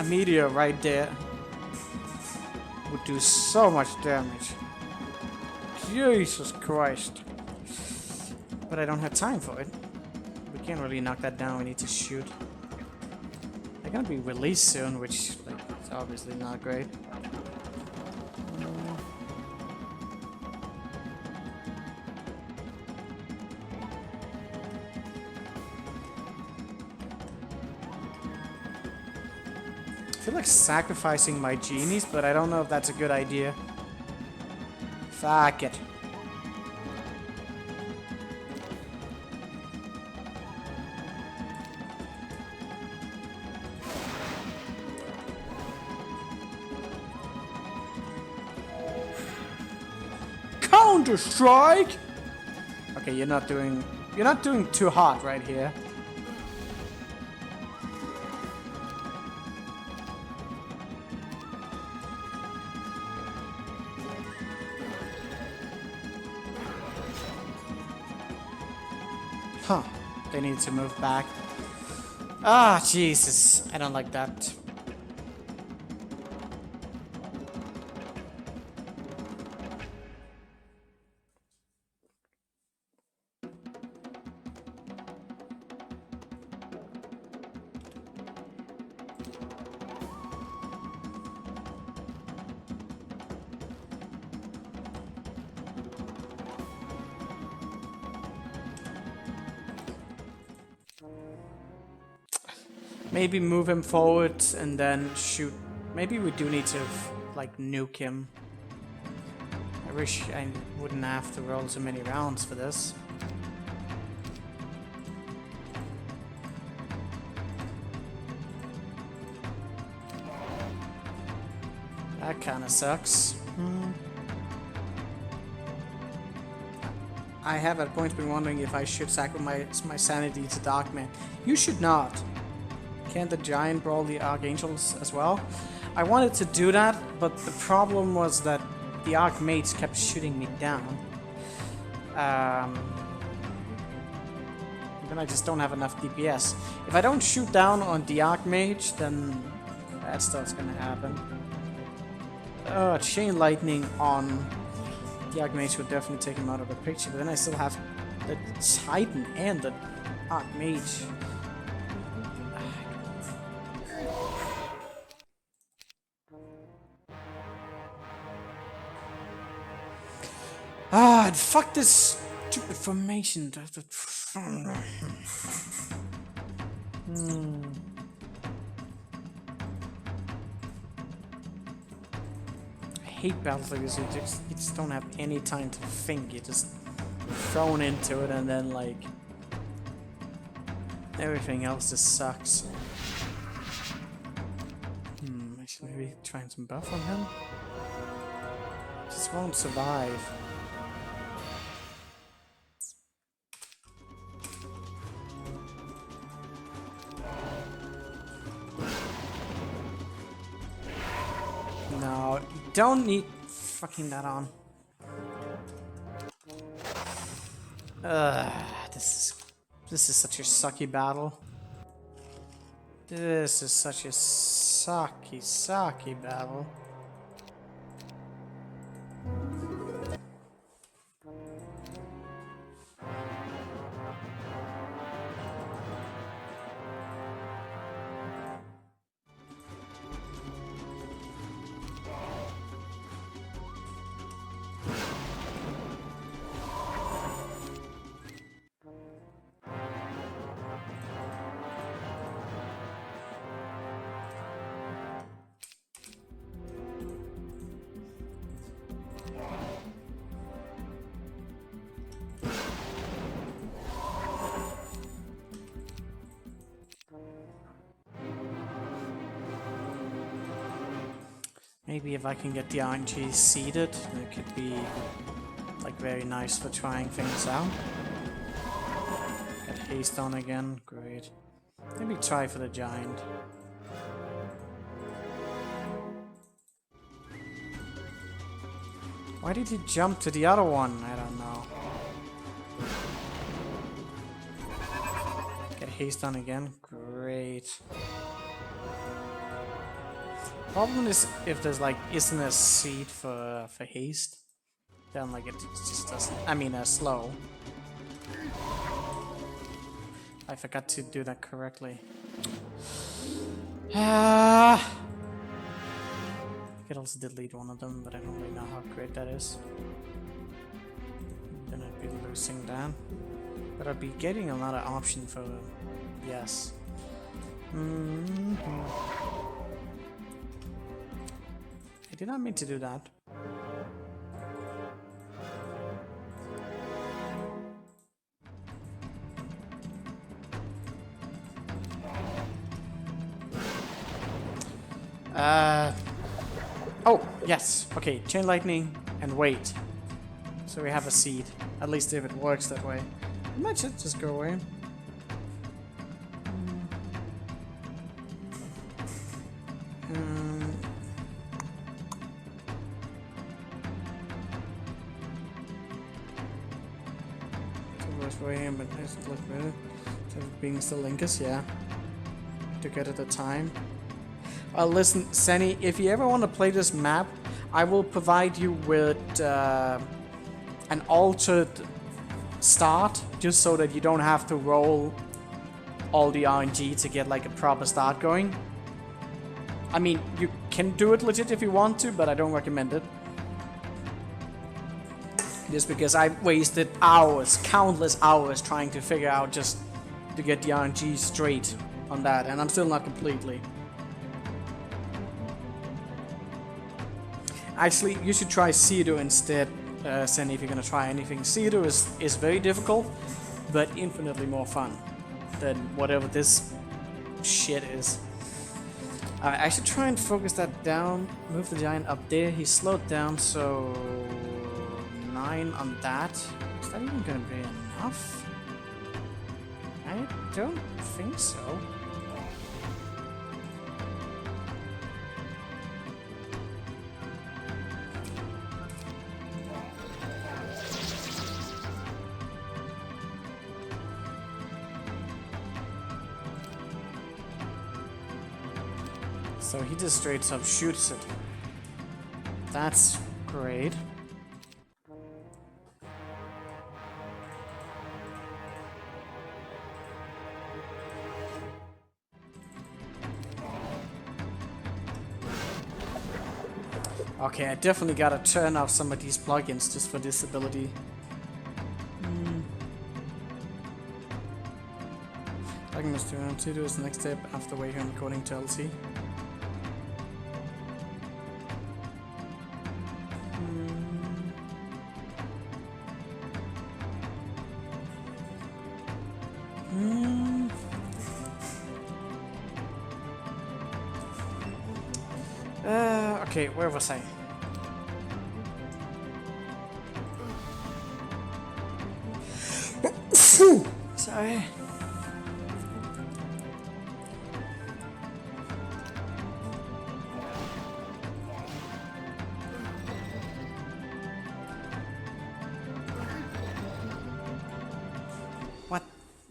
meteor right there would do so much damage. Jesus Christ. But I don't have time for it. We can't really knock that down, we need to shoot. They're gonna be released soon, which like is obviously not great. I feel like sacrificing my genies, but I don't know if that's a good idea. Fuck it. Counter-Strike! Okay, you're not doing too hot right here. Huh. They need to move back. Ah, Jesus. I don't like that. Maybe move him forward and then shoot. Maybe we do need to, like, nuke him. I wish I wouldn't have to roll so many rounds for this. That kinda sucks. I have at points been wondering if I should sacrifice my sanity to Darkman. You should not. Can't the giant brawl the archangels as well? I wanted to do that, but the problem was that the archmages kept shooting me down. Then I just don't have enough DPS. If I don't shoot down on the archmage, then bad stuff's gonna happen. Chain lightning on the archmage would definitely take him out of the picture, but then I still have the titan and the archmage. Ah, fuck this stupid formation. I hate battles like this. You just don't have any time to think. You're just thrown into it, and then like everything else just sucks. I should maybe try some buff on him. Just won't survive. No, don't need fucking that on. This is such a sucky battle. This is such a sucky battle. Maybe if I can get the RNG seeded, it could be like very nice for trying things out. Get haste on again, great. Maybe try for the giant. Why did he jump to the other one? I don't know. Get haste on again. Great. Problem is if there's like isn't a seed for haste, then like it just doesn't. I mean, slow. I forgot to do that correctly. I could also delete one of them, but I don't really know how great that is. Then I'd be losing that. But I'd be getting another option for yes. I did not mean to do that. Oh, yes. Okay, chain lightning and wait. So we have a seed. At least if it works that way. It might just go away. Way, but it look better. So being still Linkus, yeah. To get at the time. Listen, Senny, if you ever want to play this map, I will provide you with an altered start, just so that you don't have to roll all the RNG to get like a proper start going. I mean, you can do it legit if you want to, but I don't recommend it. Just because I wasted hours, countless hours, trying to figure out just to get the RNG straight on that, and I'm still not completely. Actually, you should try Cedo instead, Senny, if you're gonna try anything. Cedo is very difficult, but infinitely more fun than whatever this shit is. I should try and focus that down, move the giant up there. He's slowed down, so 9 on that. Is that even gonna be enough? I don't think so. So he just straight up shoots it. That's great. Okay, I definitely gotta turn off some of these plugins just for this ability. Like Mr. Antido is the next step after Wayham according to LT. Okay, where was I? Sorry.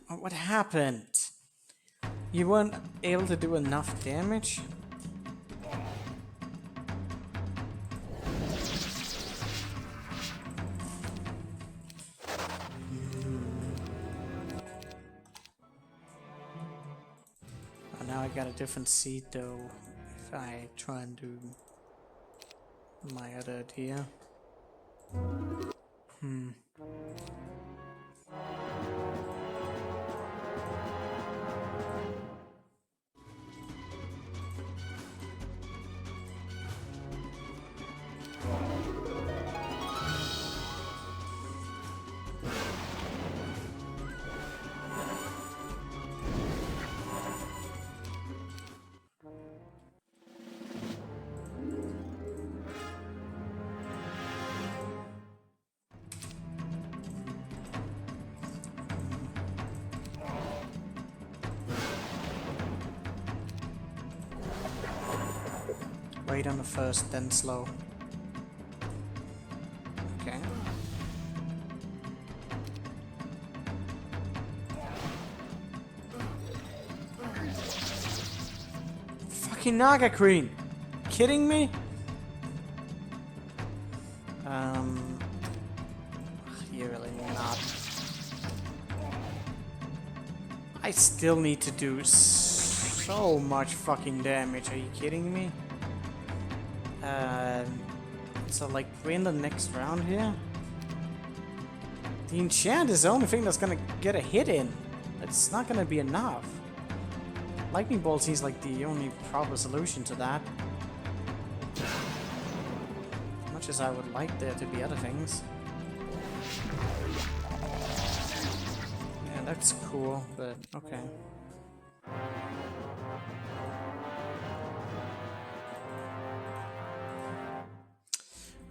What happened? You weren't able to do enough damage? Now I got a different seat though, if I try and do my other idea. great on the first, then slow. Okay. Fucking Naga Queen! Kidding me? You're really not. I still need to do so much fucking damage. Are you kidding me? So like we're in the next round here. The enchant is the only thing that's gonna get a hit in. It's not gonna be enough. Lightning Bolt seems like the only proper solution to that. As much as I would like there to be other things. Yeah, that's cool, but okay.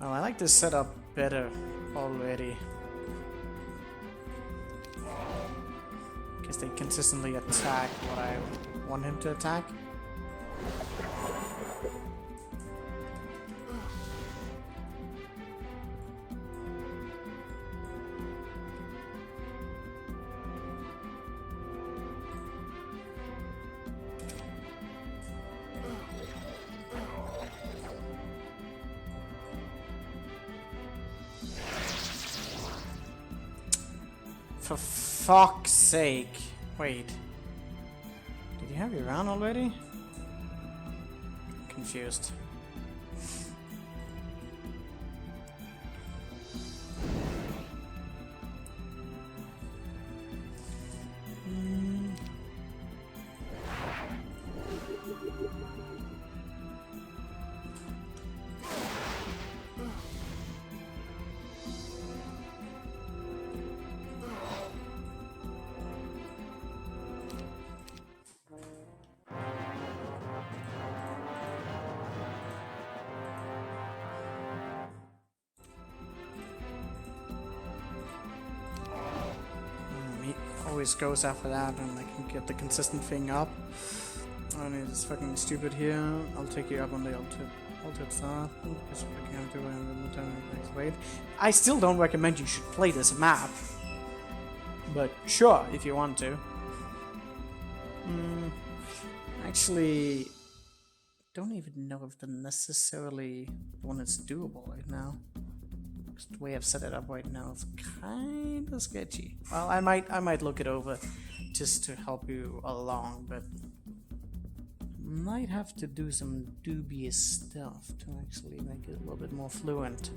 Well, I like this setup better already. Because they consistently attack what I want him to attack. For fuck's sake. Wait. Did you have your round already? Confused. Always goes after that, and I can get the consistent thing up. And it's fucking stupid here. I'll take you up on the altered start. I still don't recommend you should play this map, but sure, if you want to. Actually, don't even know if they're necessarily the one that's doable right now. The way I've set it up right now is kind of sketchy. Well, I might look it over just to help you along, but might have to do some dubious stuff to actually make it a little bit more fluent.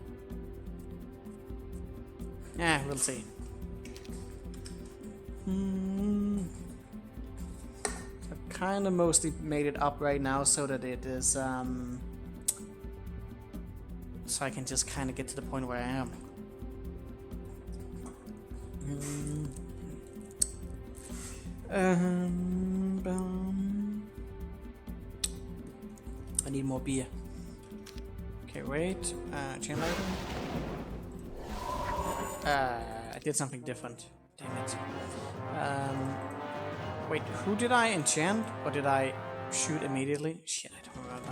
Yeah, we'll see. I've kind of mostly made it up right now so that it is so I can just kind of get to the point where I am. I need more beer. Okay, wait. Chain lightning. I did something different. Damn it. Wait, who did I enchant? Or did I shoot immediately? Shit, I don't remember.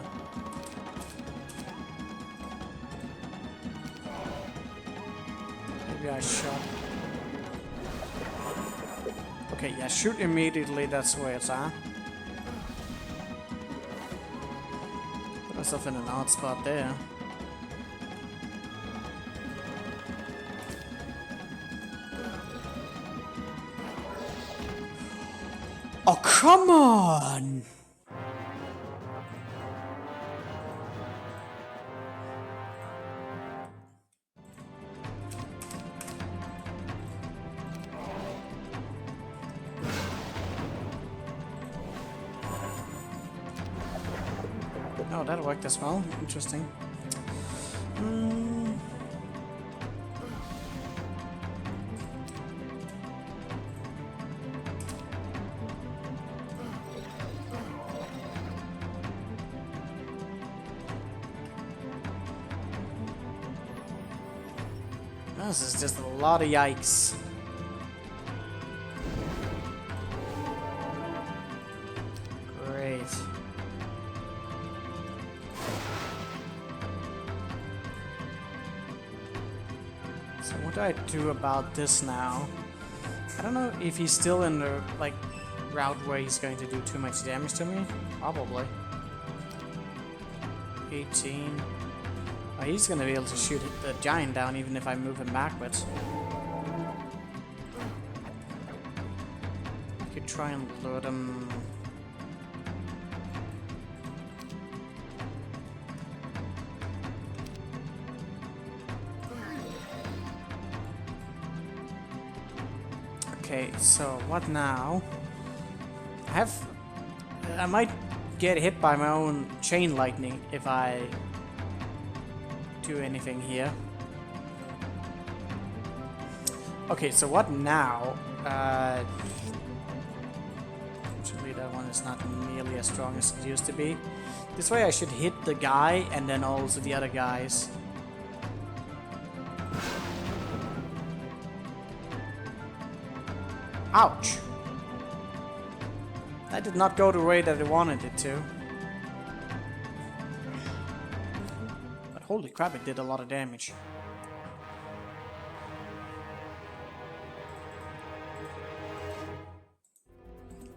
Maybe I shot. Okay, yeah, shoot immediately, that's where it's at. Put myself in an odd spot there. Oh, come on! Oh, that worked as well. Interesting. This is just a lot of yikes. Great. So what do I do about this now? I don't know if he's still in the like route where he's going to do too much damage to me. Probably. 18. Oh, he's gonna be able to shoot the giant down even if I move him backwards. I could try and lure him. Okay, so what now? I might get hit by my own chain lightning if I do anything here. Okay, so what now? Actually, that one is not nearly as strong as it used to be. This way I should hit the guy and then also the other guys. Ouch! That did not go the way that I wanted it to. But holy crap, it did a lot of damage.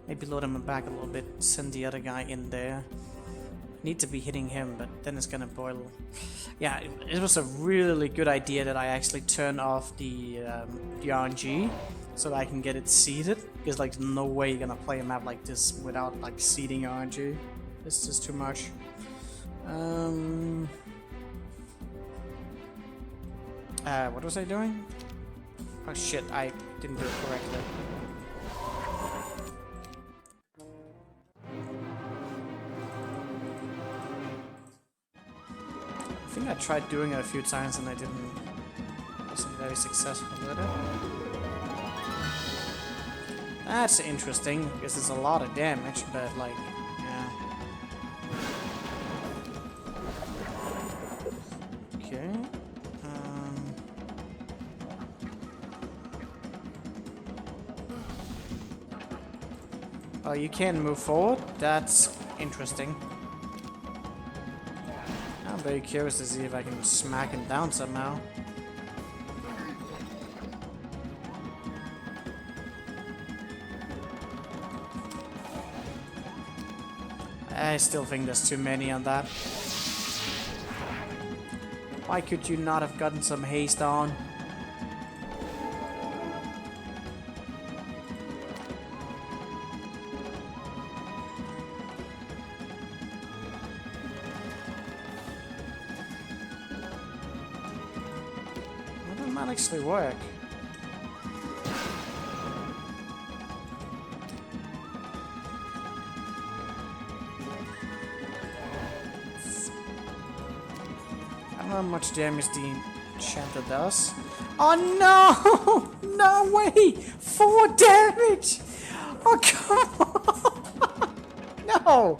Maybe load him back a little bit, send the other guy in there. Need to be hitting him, but then it's gonna boil. Yeah, it was a really good idea that I actually turned off the RNG so that I can get it seeded. Because like no way you're gonna play a map like this without like seeding RNG. It's just too much. What was I doing? Oh shit, I didn't do it correctly. I think I tried doing it a few times and I wasn't very successful with it. That's interesting, because it's a lot of damage, but like, yeah. Okay. Oh, you can move forward? That's interesting. I'm very curious to see if I can smack him down somehow. I still think there's too many on that. Why could you not have gotten some haste on? That did not actually work. How much damage the enchanter does? Oh no! No way! 4 damage! Oh come on! No!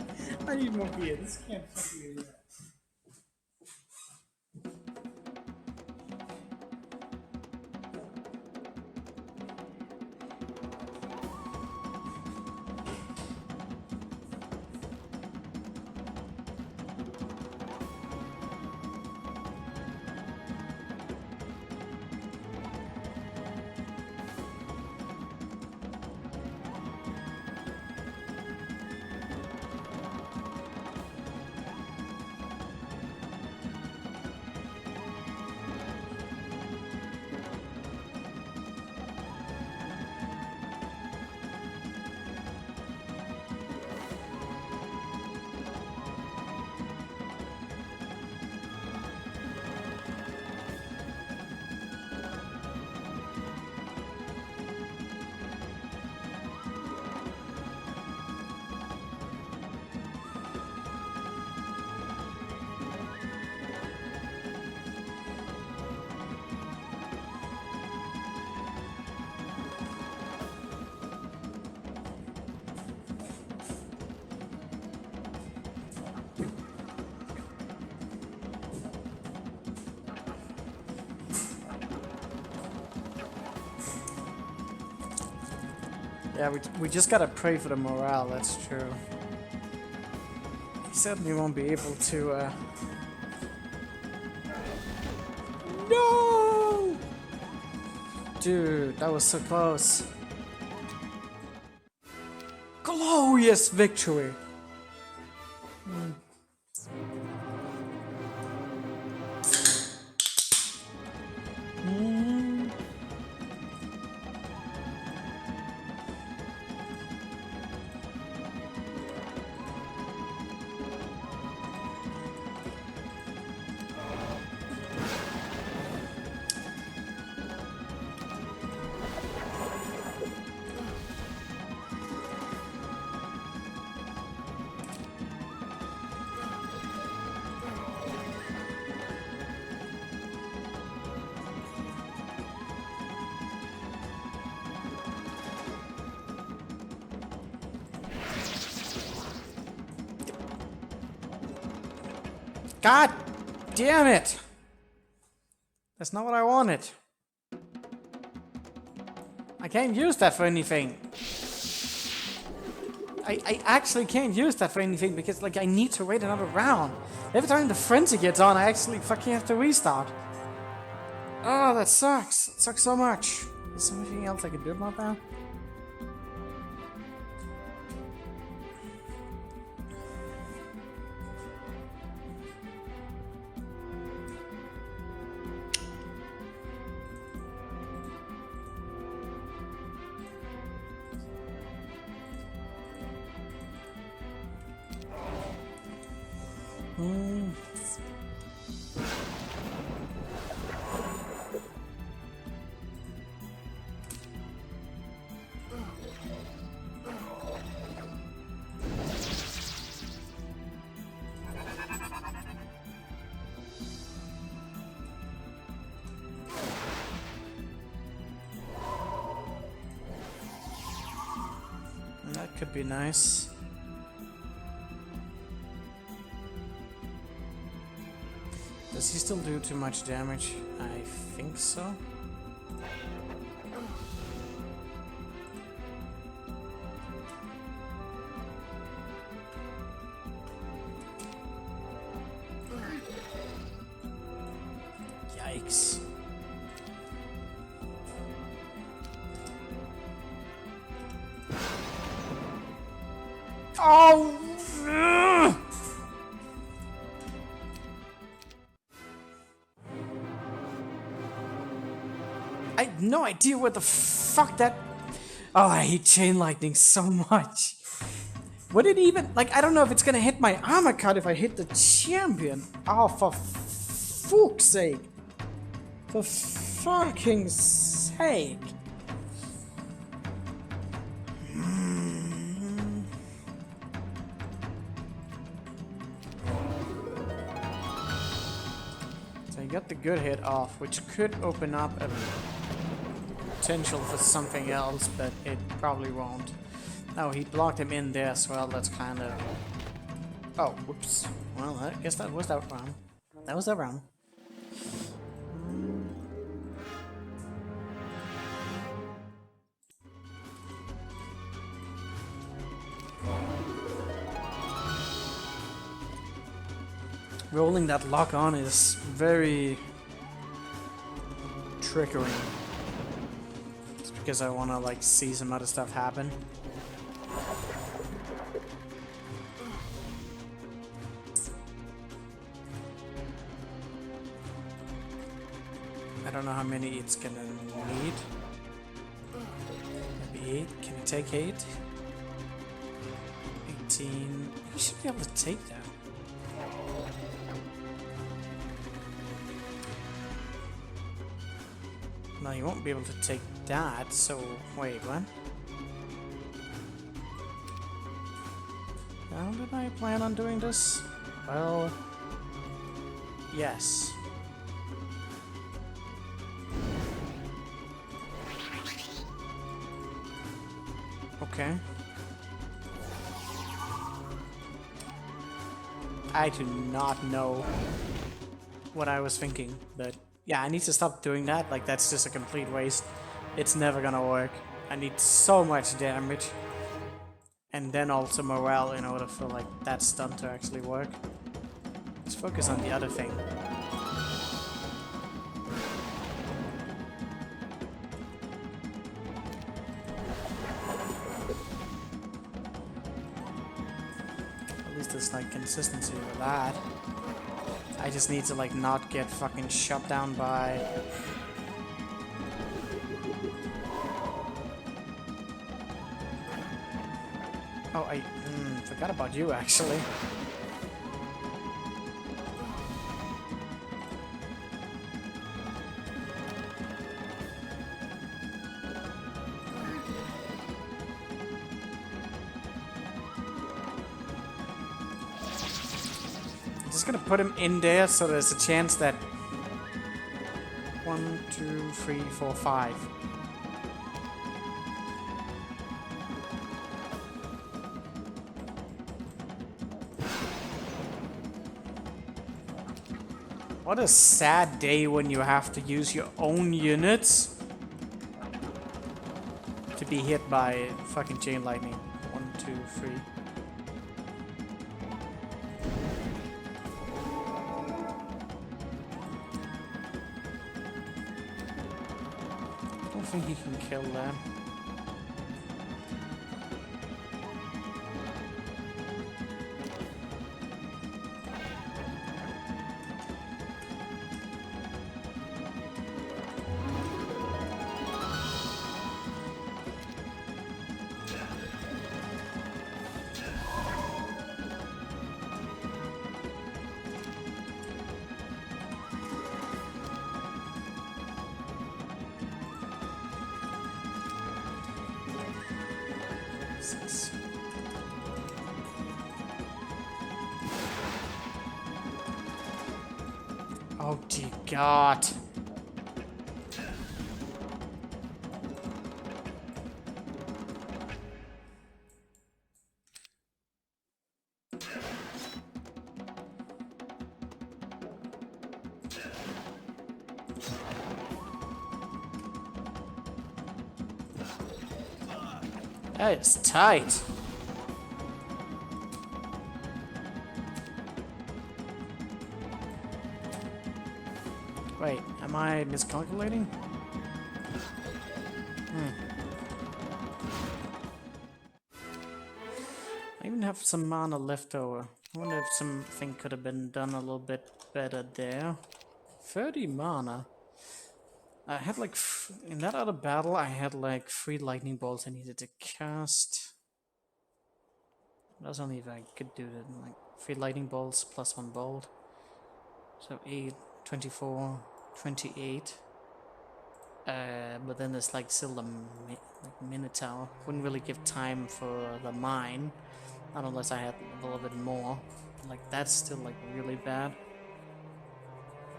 I need more beer. This can't fucking be real. Yeah, we just gotta pray for the morale, that's true. He certainly won't be able to, No! Dude, that was so close. Glorious victory! God damn it! That's not what I wanted. I can't use that for anything. I actually can't use that for anything because like I need to wait another round. Every time the frenzy gets on, I actually fucking have to restart. Oh, that sucks. It sucks so much. Is there anything else I can do about that? That could be nice. Does he still do too much damage? I think so. Yikes. Oh! I have no idea what the fuck that... Oh, I hate Chain Lightning so much. Would it even... Like, I don't know if it's gonna hit my armor cut if I hit the champion. Oh, for fuck's sake. For fucking sake. So I got the good hit off, which could open up a potential for something else, but it probably won't. No, he blocked him in there as well. That's kind of... Oh, whoops. Well, I guess that was that round. That was that round. Rolling that lock on is very triggering. It's because I want to like see some other stuff happen. I don't know how many it's gonna need. Maybe 8. Can you take 8? 18. You should be able to take that. No, you won't be able to take that, so wait, what? How did I plan on doing this? Well, yes. Okay. I do not know what I was thinking, but yeah, I need to stop doing that. Like, that's just a complete waste. It's never gonna work. I need so much damage. And then also morale in order for, like, that stunt to actually work. Let's focus on the other thing. is this like consistency with that? I just need to like not get fucking shot down by... Oh, I forgot about you actually. Just gonna put him in there so there's a chance that 1, 2, 3, 4, 5. What a sad day when you have to use your own units to be hit by fucking chain lightning. 1, 2, 3. I think he can kill them. Oh dear God. That is tight. Wait, am I miscalculating? I even have some mana left over. I wonder if something could have been done a little bit better there. 30 mana. I had like, in that other battle, I had like 3 lightning bolts I needed to cast. That's only if I could do it. Like 3 lightning bolts plus 1 bolt. So 8, 24, 28. But then there's like still the Minotaur. Wouldn't really give time for the mine. Not unless I had a little bit more. Like that's still like really bad.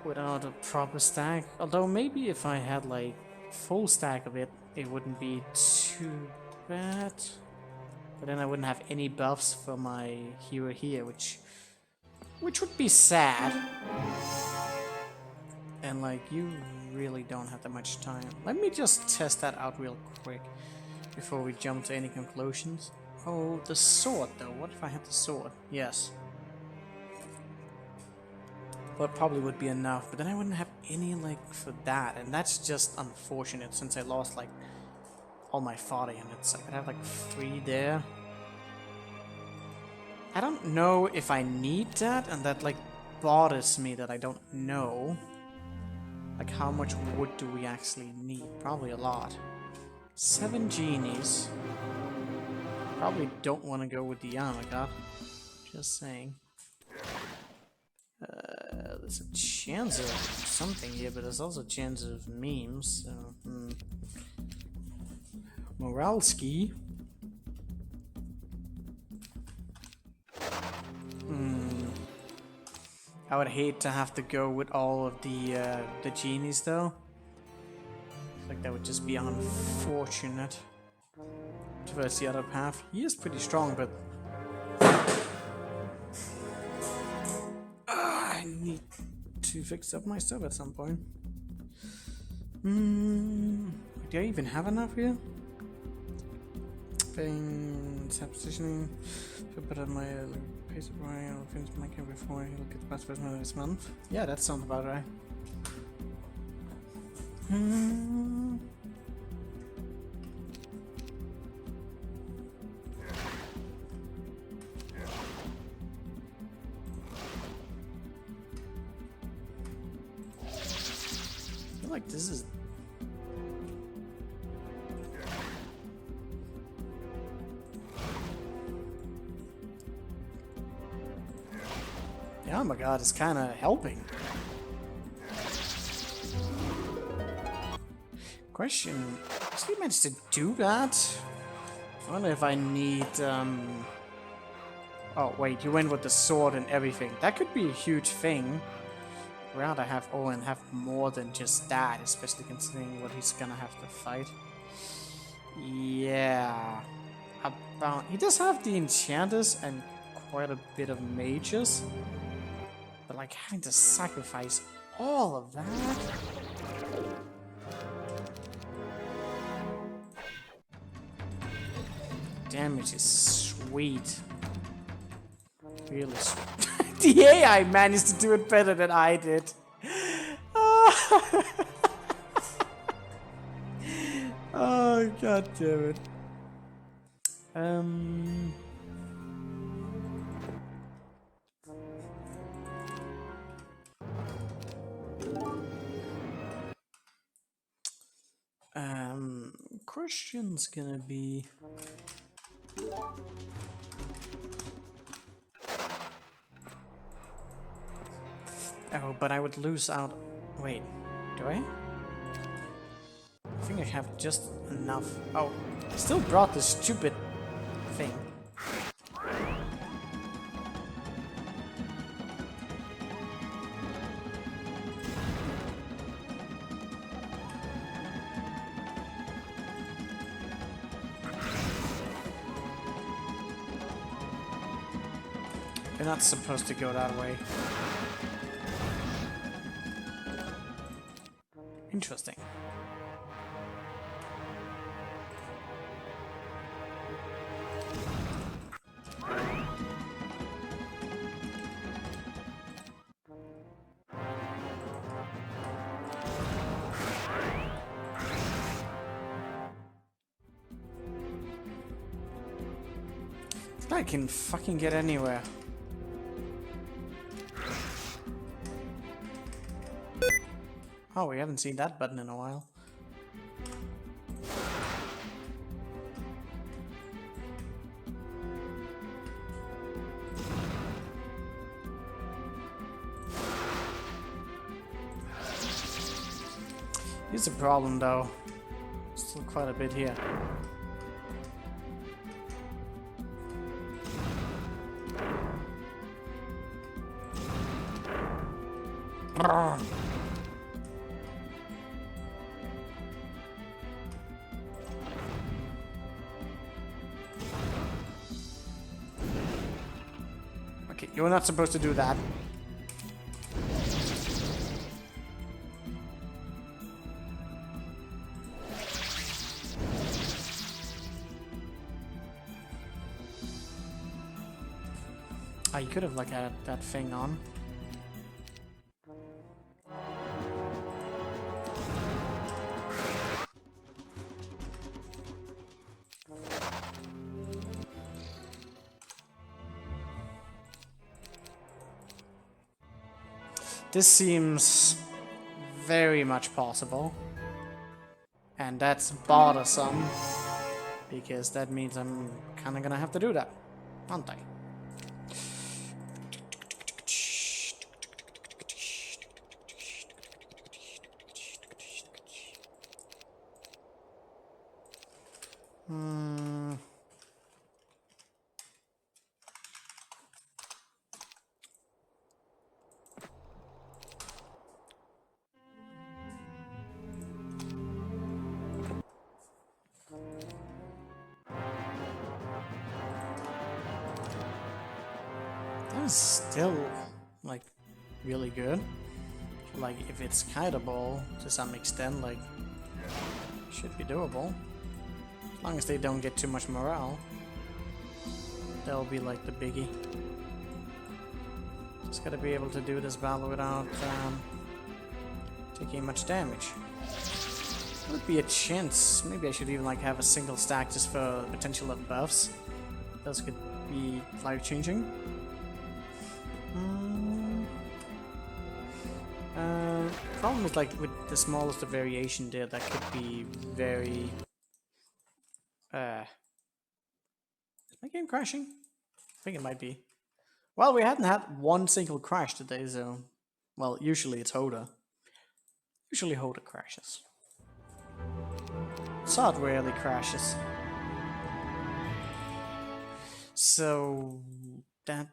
Without a proper stack. Although maybe if I had like full stack of it, it wouldn't be too bad. But then I wouldn't have any buffs for my hero here, which would be sad. And like you really don't have that much time. Let me just test that out real quick before we jump to any conclusions. Oh, the sword though. What if I had the sword? Yes. Well, it probably would be enough, but then I wouldn't have any like for that, and that's just unfortunate since I lost like all my 40 units. I could have like 3 there. I don't know if I need that, and that like bothers me that I don't know. Like how much wood do we actually need? Probably a lot. 7 genies. Probably don't want to go with the Yamaga. Just saying. There's a chance of something here, but there's also a chance of memes, so... Moralski. I would hate to have to go with all of the genies, though. Like, that would just be unfortunate. Towards the other path. He is pretty strong, but... I need to fix up my stuff at some point. Do I even have enough here? Tap positioning. Feel better at my pace of running. I'll finish my camp before I look at the past version of this month. Yeah, that sounds about right. like this is... Oh my god, it's kind of helping. Question, does he manage to do that? I wonder if I need, Oh, wait, you went with the sword and everything. That could be a huge thing. I'd rather have Owen have more than just that, especially considering what he's gonna have to fight. Yeah. About... He does have the enchanters and quite a bit of mages. But like having to sacrifice all of that? Damage is sweet. Really sweet. The AI managed to do it better than I did. Oh, god damn it. Question's gonna be... Oh, but I would lose out... Wait, do I? I think I have just enough... Oh, I still brought this stupid thing. They're not supposed to go that way. Interesting. I can fucking get anywhere. Oh, we haven't seen that button in a while. Here's a problem though. Still quite a bit here. Okay, you're not supposed to do that. Oh, you could have like had that thing on. This seems very much possible. And that's bothersome. Because that means I'm kinda gonna have to do that, aren't I? That is still, like, really good. Like, if it's kiteable to some extent, like, should be doable. As long as they don't get too much morale. That'll be, like, the biggie. Just gotta be able to do this battle without taking much damage. There would be a chance. Maybe I should even, like, have a single stack just for potential of buffs. Those could be life-changing. problem is like with the smallest of variation there, that could be very. Is my game crashing? I think it might be. Well, we hadn't had one single crash today, so. Well, usually it's Hoda. Usually Hoda crashes. Sod rarely crashes. So. That.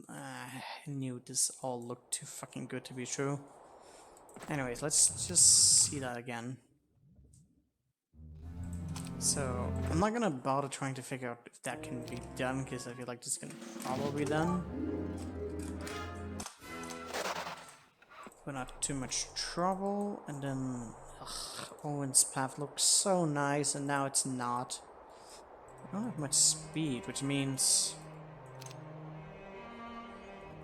I knew this all looked too fucking good to be true. Anyways, let's just see that again. So, I'm not gonna bother trying to figure out if that can be done, because I feel like this can probably be done. We're not too much trouble, and then... Owen's path looks so nice, and now it's not. I don't have much speed, which means...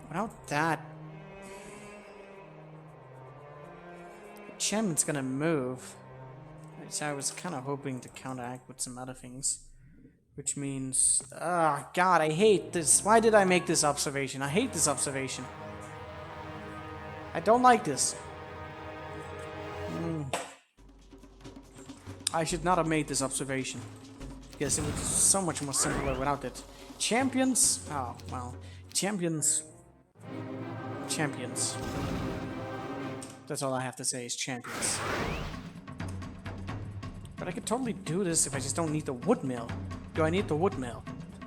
Without that... The champion's gonna move. So I was kind of hoping to counteract with some other things. Which means... Ah, God, I hate this. Why did I make this observation? I hate this observation. I don't like this. I should not have made this observation. Because it was so much more simpler without it. Champions? Oh, well. Champions. Champions. That's all I have to say is champions. But I could totally do this if I just don't need the wood mill. Do I need the wood mill?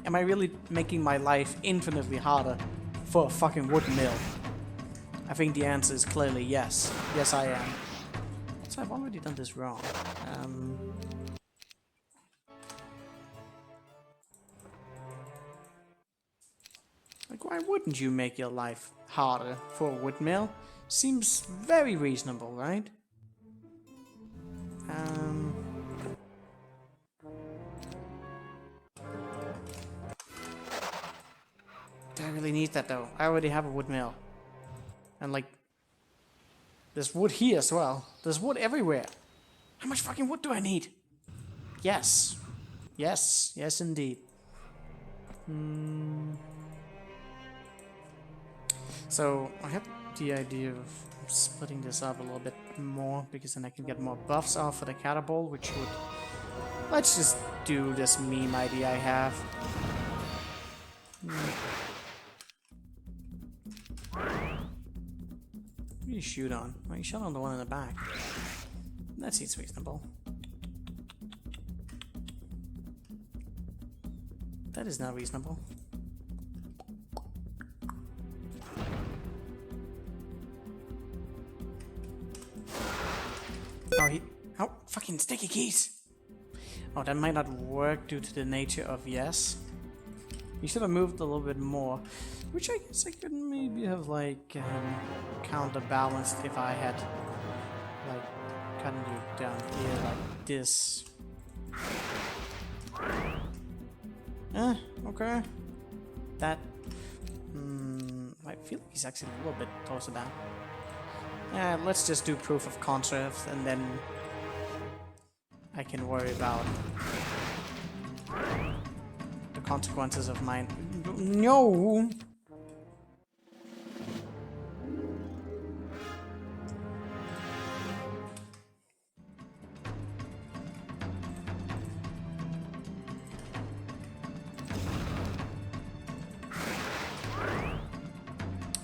Am I really making my life infinitely harder for a fucking wood mill? I think the answer is clearly yes. Yes, I am. So I've already done this wrong. Like, why wouldn't you make your life harder for a wood mill? Seems very reasonable, right? Do I really need that though? I already have a wood mill. And like, there's wood here as well. There's wood everywhere. How much fucking wood do I need? Yes. Yes. Yes, indeed. So, I have the idea of splitting this up a little bit more, because then I can get more buffs off for the catapult, which would... Let's just do this meme idea I have. What do you shoot on? Well, you shot on the one in the back. That seems reasonable. That is not reasonable. Oh, fucking sticky keys! Oh, that might not work due to the nature of yes. You should have moved a little bit more. Which I guess I could maybe have, like, counterbalanced if I had, like, gotten you down here like this. Okay. That... I feel like he's actually a little bit closer down. Let's just do proof of concept, and then I can worry about the consequences of mine. No!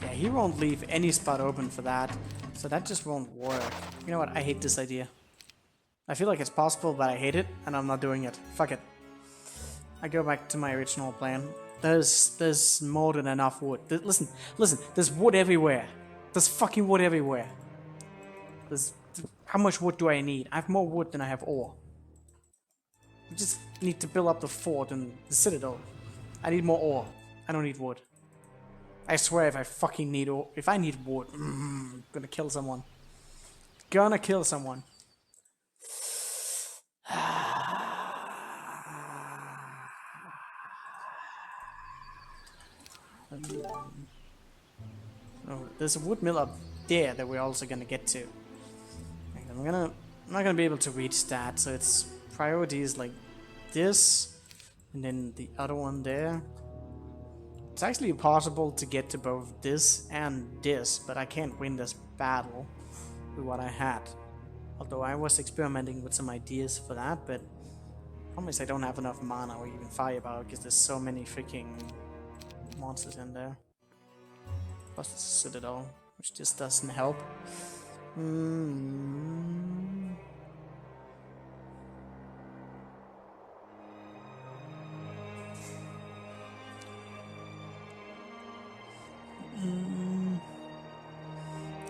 Yeah, he won't leave any spot open for that. So that just won't work. You know what? I hate this idea. I feel like it's possible, but I hate it, and I'm not doing it. Fuck it. I go back to my original plan. There's more than enough wood. Listen, there's wood everywhere. There's fucking wood everywhere. How much wood do I need? I have more wood than I have ore. I just need to build up the fort and the citadel. I need more ore. I don't need wood. I swear, if I fucking need ore, if I need wood, I'm gonna kill someone. Gonna kill someone. Oh, there's a wood mill up there that we're also gonna get to. I'm not gonna be able to reach that, so it's priorities like this, and then the other one there. It's actually possible to get to both this and this, but I can't win this battle. with what I had. Although I was experimenting with some ideas for that, but almost I don't have enough mana or even firepower because there's so many freaking monsters in there. Plus it's a citadel, which just doesn't help.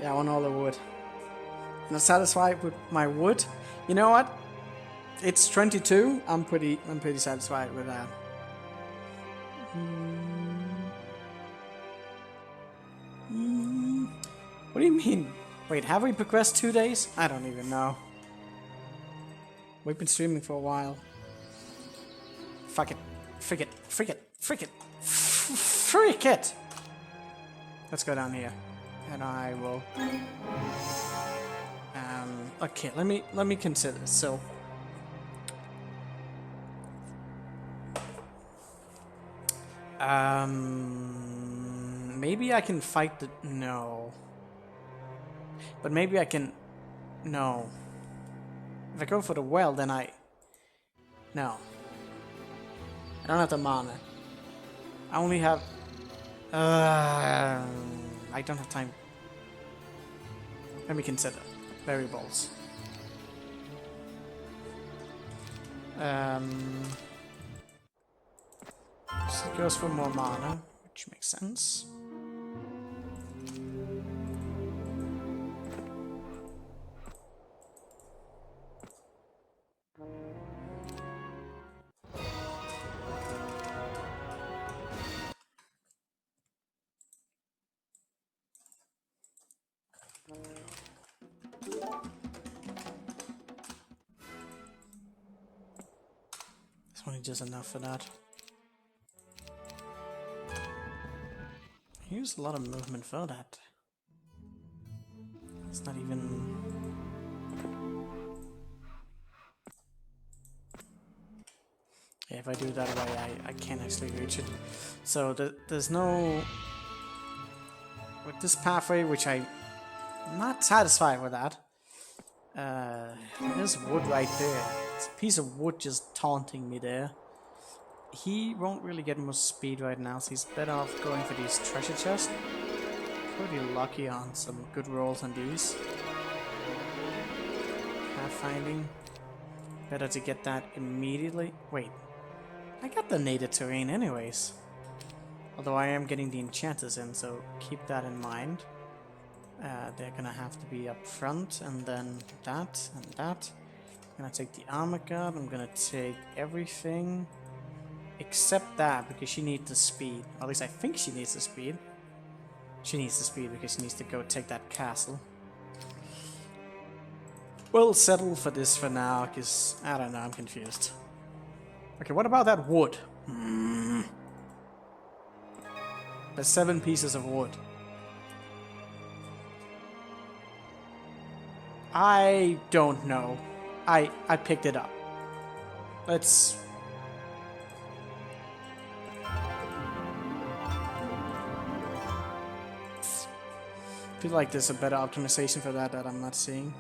Yeah, I want all the wood. Not satisfied with my wood. You know what? It's 22. I'm pretty satisfied with that. What do you mean? Wait, have we progressed 2 days? I don't even know. We've been streaming for a while. Fuck it. Freak it. Freak it. Freak it. Freak it! Let's go down here. And I will... okay, let me consider. So... maybe I can fight the... No. But maybe I can... No. If I go for the well, then I... No. I don't have the mana. I only have... I don't have time. Let me consider. Variables. So it goes for more mana, which makes sense. It's only just enough for that. I use a lot of movement for that. It's not even... Yeah, if I do it that way, I can't actually reach it. So there's no... With this pathway, which I'm not satisfied with that. There's wood right there. It's a piece of wood just taunting me there. He won't really get much speed right now, so he's better off going for these treasure chests. Pretty lucky on some good rolls on these. Pathfinding. Better to get that immediately. Wait. I got the native terrain anyways. Although I am getting the enchanters in, so keep that in mind. They're gonna have to be up front, and then that, and that. I'm gonna take the armor guard, I'm gonna take everything. Except that, because she needs the speed. Or at least I think she needs the speed. She needs the speed because she needs to go take that castle. We'll settle for this for now, because, I don't know, I'm confused. Okay, what about that wood? There's 7 pieces of wood. I don't know. I picked it up. Let's... I feel like there's a better optimization for that I'm not seeing.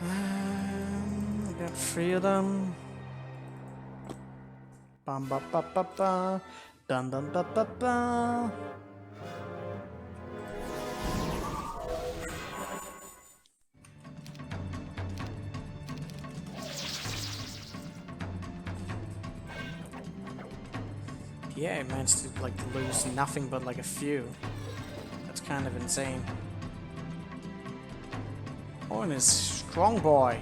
I got 3 of them. Bum ba ba ba ba. Dun dun da da da. Yeah, I managed to like lose nothing but like a few. That's kind of insane. Oh, and his strong boy.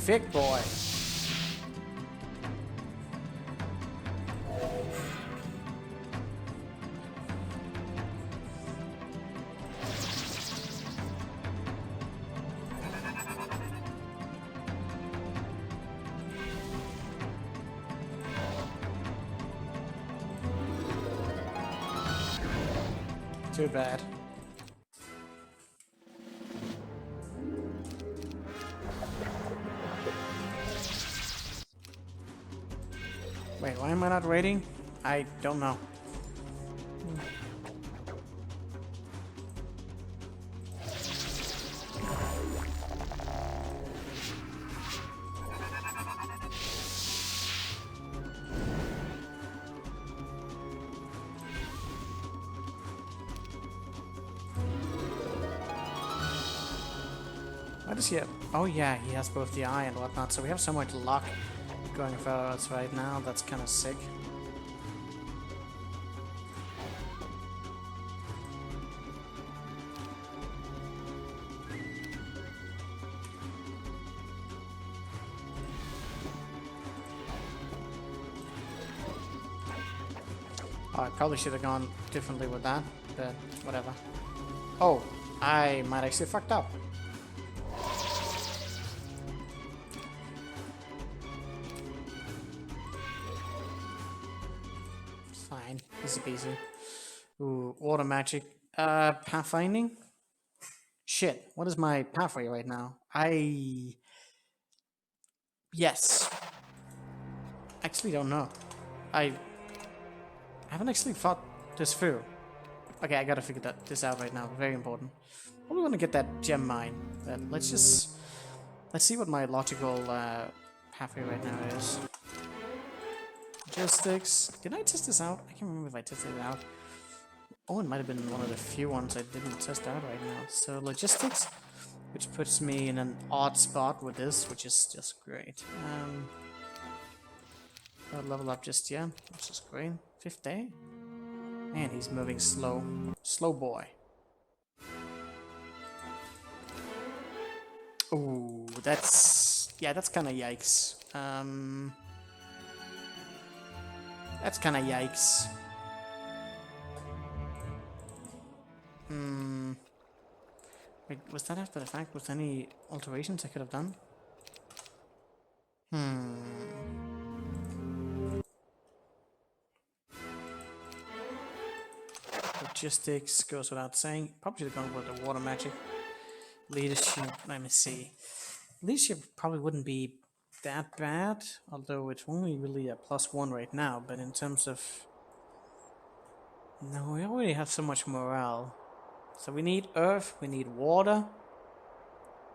Thick boy. Too bad. am I not raiding? I don't know. What does he have? Oh yeah, he has both the eye and whatnot, so we have so much luck going for us right now. That's kind of sick. Oh, I probably should have gone differently with that, but whatever. Oh, I might actually fucked up. Fine, easy peasy. Ooh, water magic. Pathfinding? Shit, what is my pathway right now? Yes. Actually don't know. I haven't actually thought this through. Okay, I gotta figure this out right now. Very important. Probably want to get that gem mine, but let's see what my logical pathway right now is. Logistics. Did I test this out? I can't remember if I tested it out. Oh, it might have been one of the few ones I didn't test out right now. So logistics, which puts me in an odd spot with this, which is just great. I'll level up just yet, which is great. 5th day. Man, he's moving slow. Slow boy. Ooh, that's kind of yikes. That's kind of yikes. Wait, was that after the fact? Was there any alterations I could have done? Logistics goes without saying. Probably should have gone with the water magic. Leadership, let me see. Leadership probably wouldn't be that bad, although it's only really a +1 right now, but in terms of... No, we already have so much morale. So we need earth, we need water,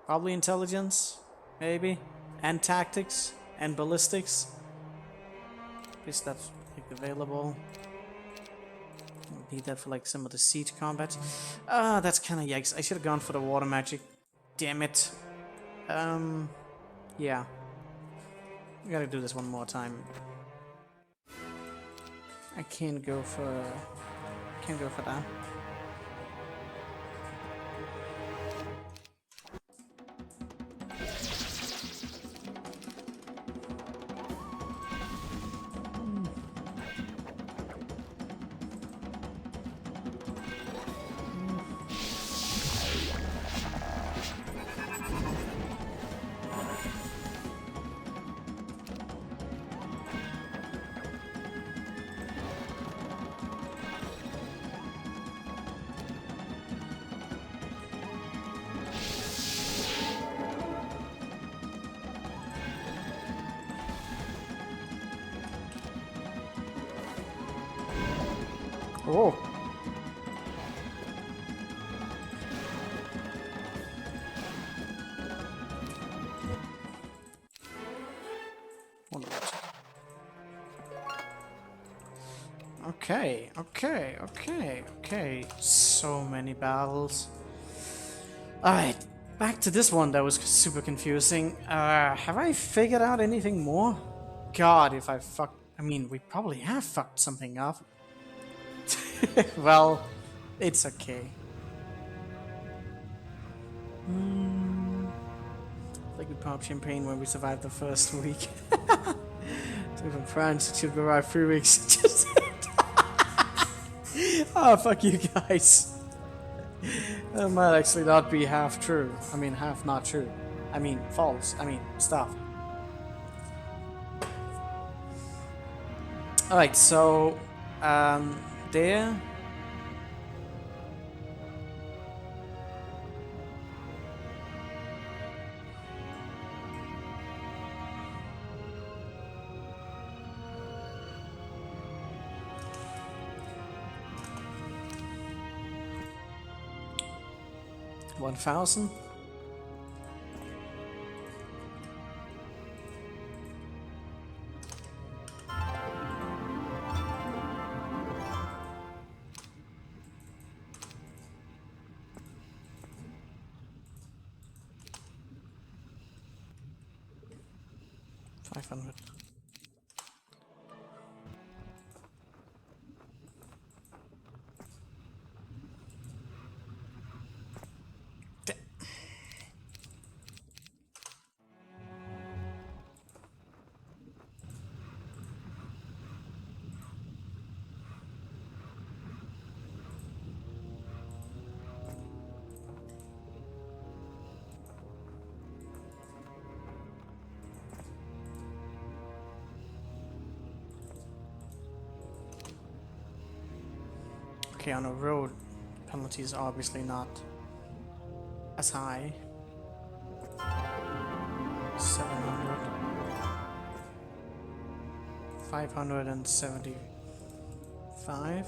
probably intelligence, maybe, and tactics, and ballistics. Is that like, available? Need that for like some of the siege combat. That's kind of yikes. I should have gone for the water magic. Damn it. Yeah. We gotta do this one more time. I can't go for that. Oh. Okay. So many battles. Alright, back to this one that was super confusing. Have I figured out anything more? God, if I fucked... I mean, we probably have fucked something up. Well, it's okay. Like we pop champagne when we survived the first week. So from France, it should arrive 3 weeks. Just oh, fuck you guys. That might actually not be half true. I mean, half not true. I mean, false. I mean, stop. Alright, so, there. 1,000. $500. Okay, on a road, penalty is obviously not as high. 700. 575.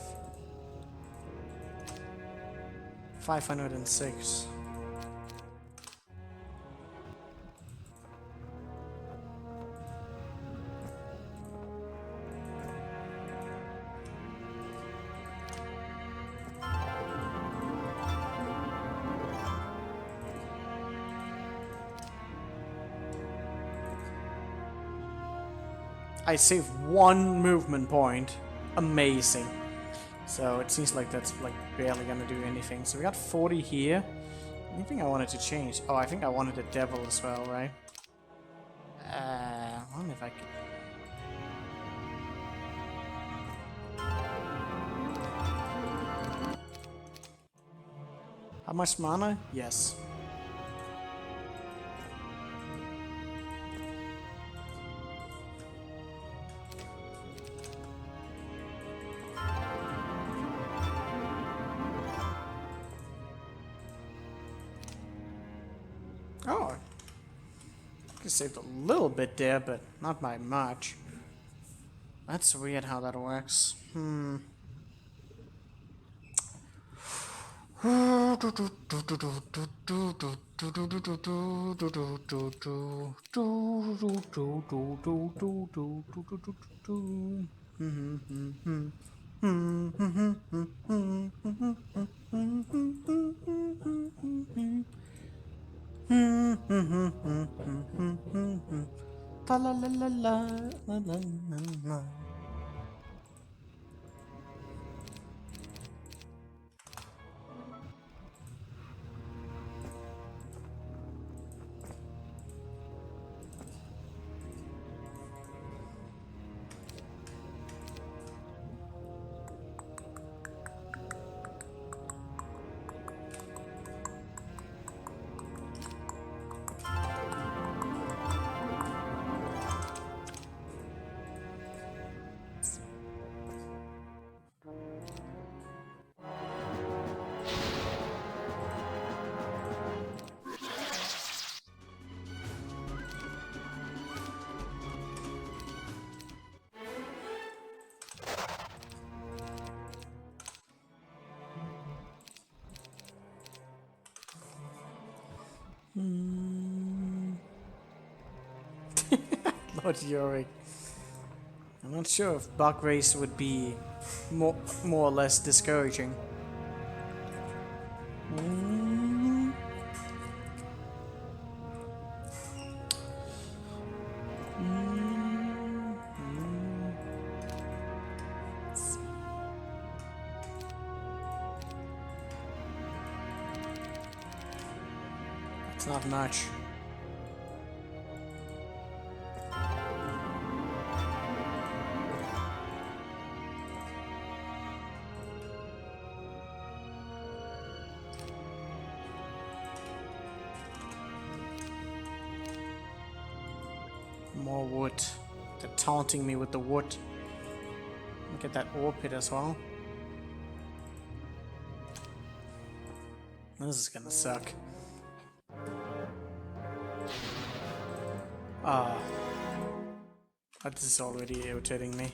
506. I saved 1 movement point. Amazing. So it seems like that's like barely gonna do anything. So we got 40 here. Anything I wanted to change? Oh, I think I wanted a devil as well, right? I wonder if I could. How much mana? Yes. Oh, I saved a little bit there, but not by much. That's weird how that works. La la la la la la la la. Lord Yorick. I'm not sure if bug race would be more or less discouraging. It's not much. More wood. They're taunting me with the wood. Look at that ore pit as well. This is gonna suck. This is already irritating me.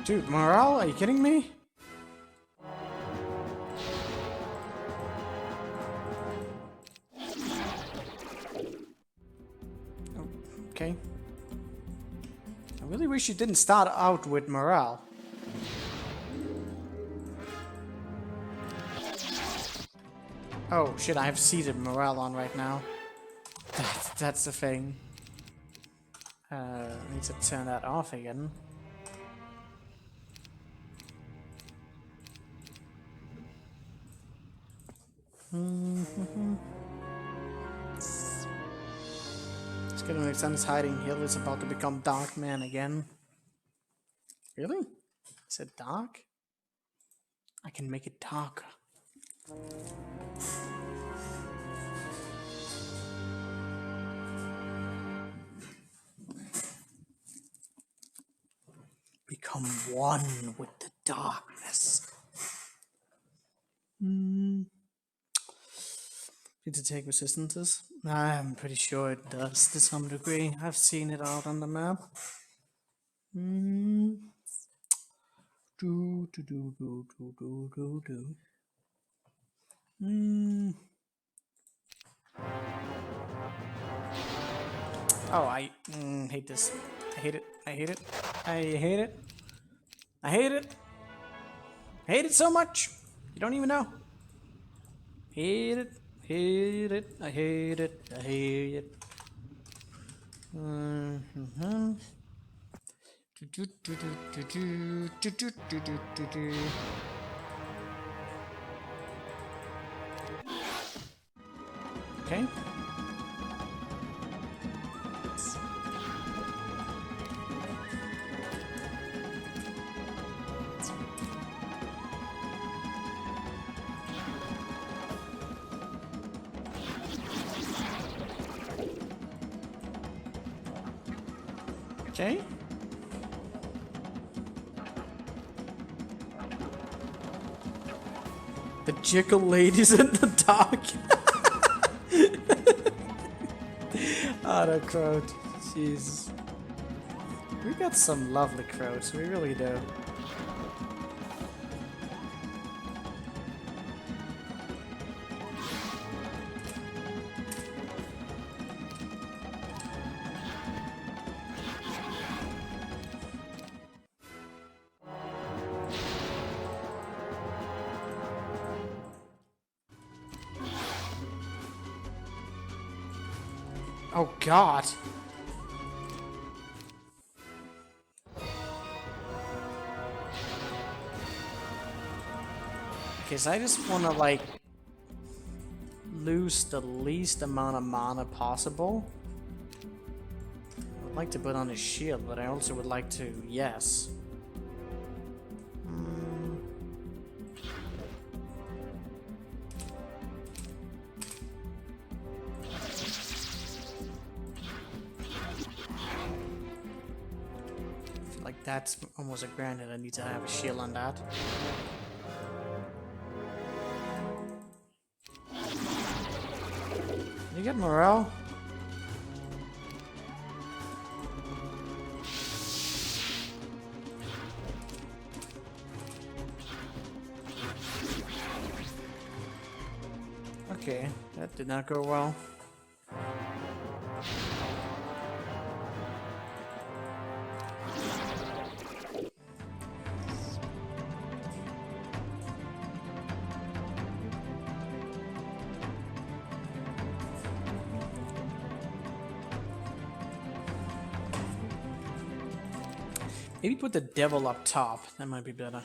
Dude, morale? Are you kidding me? Okay. I really wish you didn't start out with morale. Oh shit, I have seated morale on right now. That's the thing. I need to turn that off again. Getting Alexander's hiding hill is about to become Dark Man again. Really? Is it dark? I can make it darker. Become one with the darkness. Did it take resistances? I'm pretty sure it does to some degree. I've seen it out on the map. Oh, I hate this. I hate it. I hate it. I hate it. I hate it. I hate it so much. You don't even know. Hate it. Hate it. I hate it. I hate it. Okay. Okay. The Jekyll ladies in the dark. Ah, the crowd. Jeez. We got some lovely crowds, we really do. Oh god. Okay, so I just wanna like lose the least amount of mana possible. I would like to put on a shield, but I also would like to, yes. That's almost a granted. I need to have a shield on that. Did you get morale? Okay, that did not go well. Maybe put the devil up top. That might be better.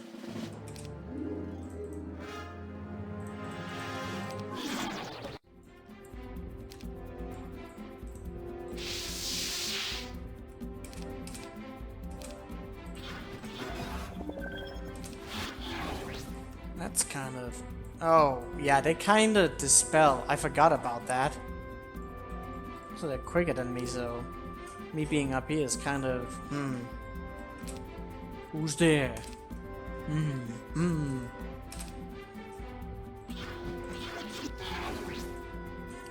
That's kind of... Oh, yeah, they kind of dispel. I forgot about that. So they're quicker than me, so... Me being up here is kind of... Who's there?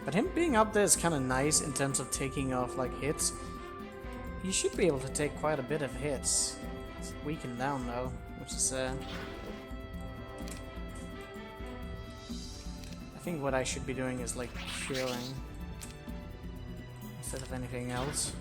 But him being up there is kind of nice in terms of taking off like hits. You should be able to take quite a bit of hits. It's weakened down though, which is sad. I think what I should be doing is like curing instead of anything else.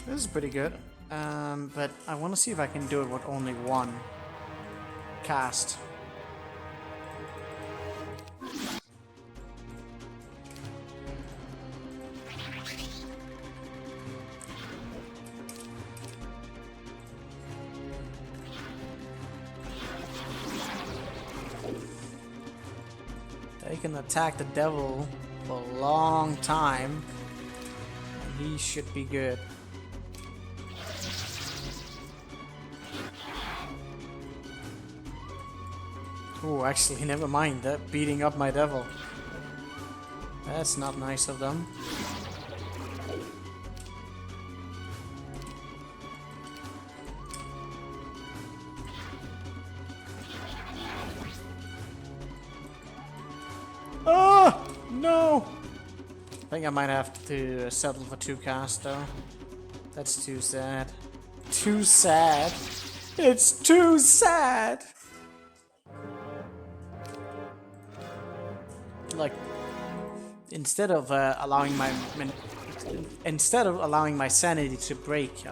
This is pretty good, but I want to see if I can do it with only one cast. They can attack the devil for a long time, and he should be good. Oh, actually, never mind. They're beating up my devil. That's not nice of them. Oh, no! I think I might have to settle for 2 casts, though. That's too sad. Too sad. It's too sad! Like, instead of allowing my sanity to break,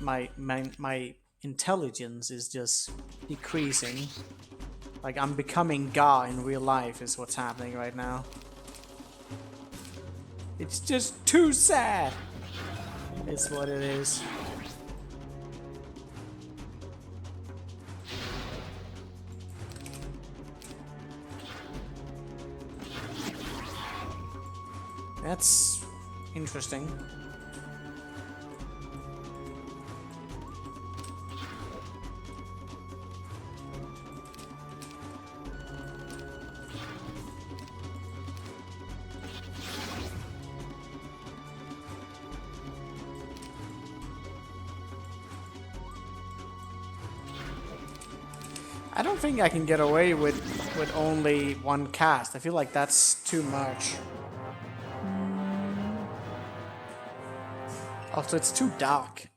my intelligence is just decreasing. Like, I'm becoming Gar in real life is what's happening right now. It's just too sad. It's what it is. That's interesting. I don't think I can get away with only 1 cast. I feel like that's too much. Also, it's too dark.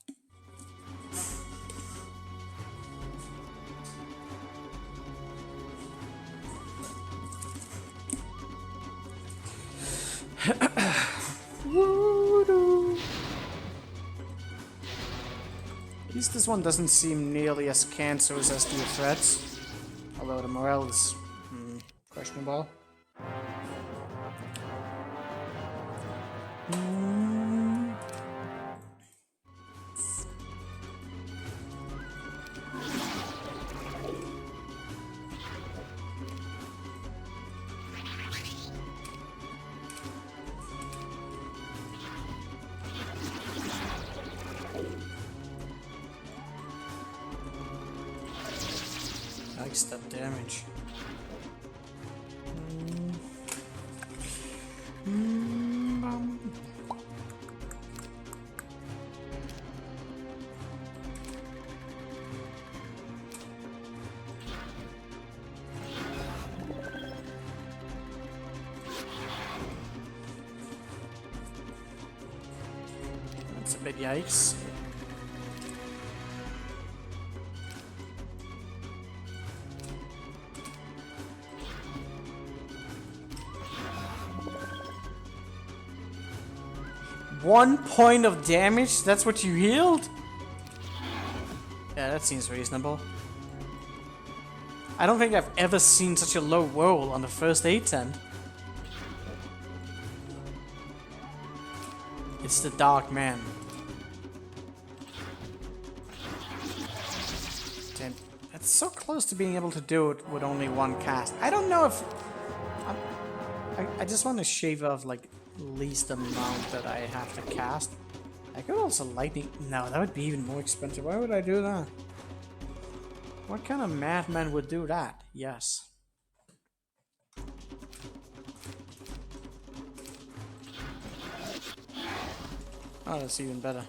At least this one doesn't seem nearly as cancerous as the threats. Although the morale is questionable. Likes that damage. That's a bit yikes. One point of damage? That's what you healed? Yeah, that seems reasonable. I don't think I've ever seen such a low roll on the first aid tent. It's the Dark Man. Damn, that's so close to being able to do it with only 1 cast. I don't know if... I just want to shave off, like, least amount that I have to cast. I could also lightning... No, that would be even more expensive. Why would I do that? What kind of madman would do that? Yes. Oh, that's even better.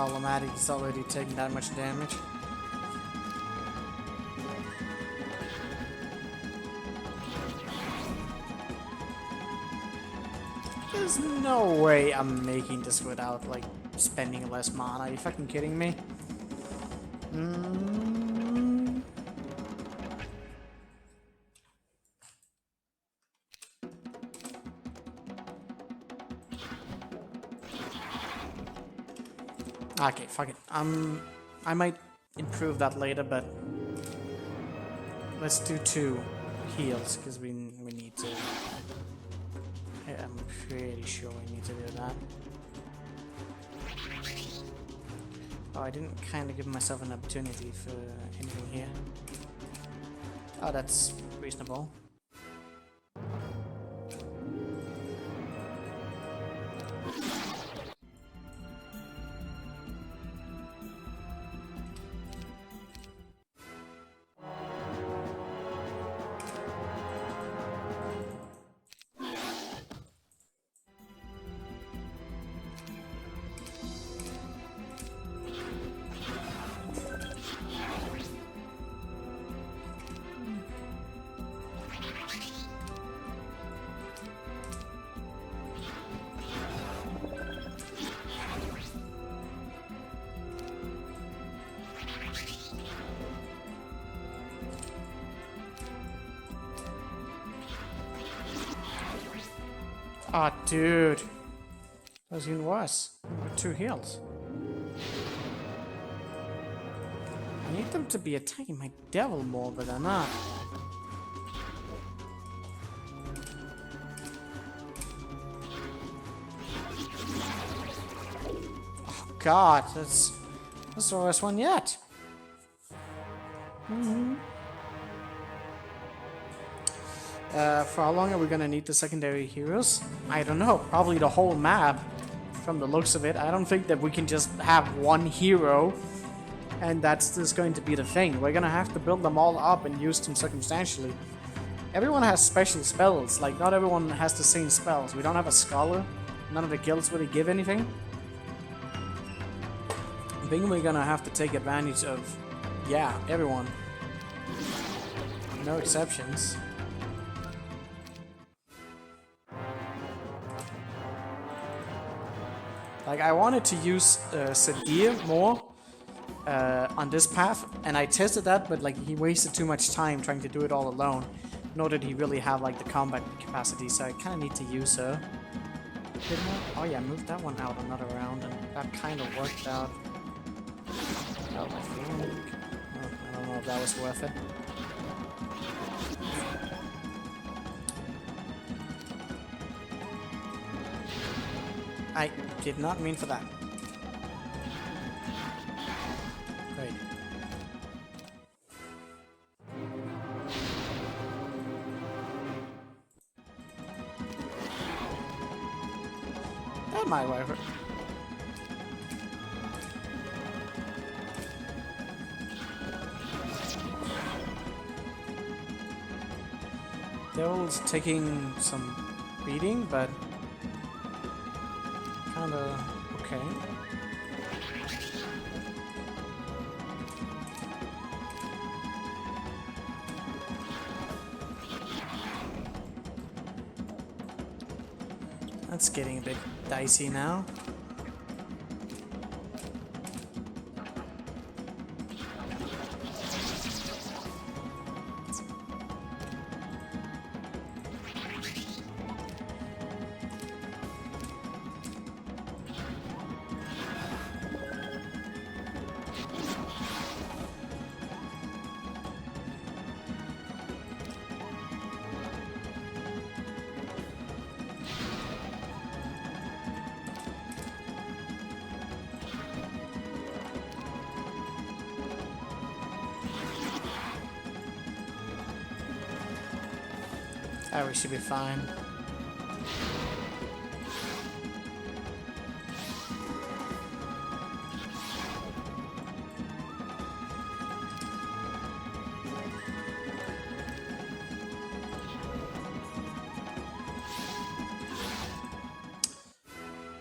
problematic. He's already taking that much damage. There's no way I'm making this without, like, spending less mana. Are you fucking kidding me? Okay, fuck it. I might improve that later, but let's do 2 heals, because we need to. I'm pretty sure we need to do that. Oh, I didn't kind of give myself an opportunity for anything here. Oh, that's reasonable. Oh, dude. That was even worse. With 2 heals. I need them to be attacking my devil more, but they're not. Oh god, that's the worst one yet. For how long are we gonna need the secondary heroes? I don't know. Probably the whole map, from the looks of it. I don't think that we can just have one hero, and that's just going to be the thing. We're gonna have to build them all up and use them circumstantially. Everyone has special spells. Like, not everyone has the same spells. We don't have a scholar. None of the guilds really give anything. I think we're gonna have to take advantage of, yeah, everyone. No exceptions. Like, I wanted to use Sadir more on this path, and I tested that, but like he wasted too much time trying to do it all alone, nor did he really have like the combat capacity, so I kind of need to use her. Oh yeah, moved that one out another round, and that kind of worked out. Oh, I think. Oh, I don't know if that was worth it. I did not mean for that. Great. That might work. Devil's taking some beating, but kinda okay. That's getting a bit dicey now. Oh, we should be fine.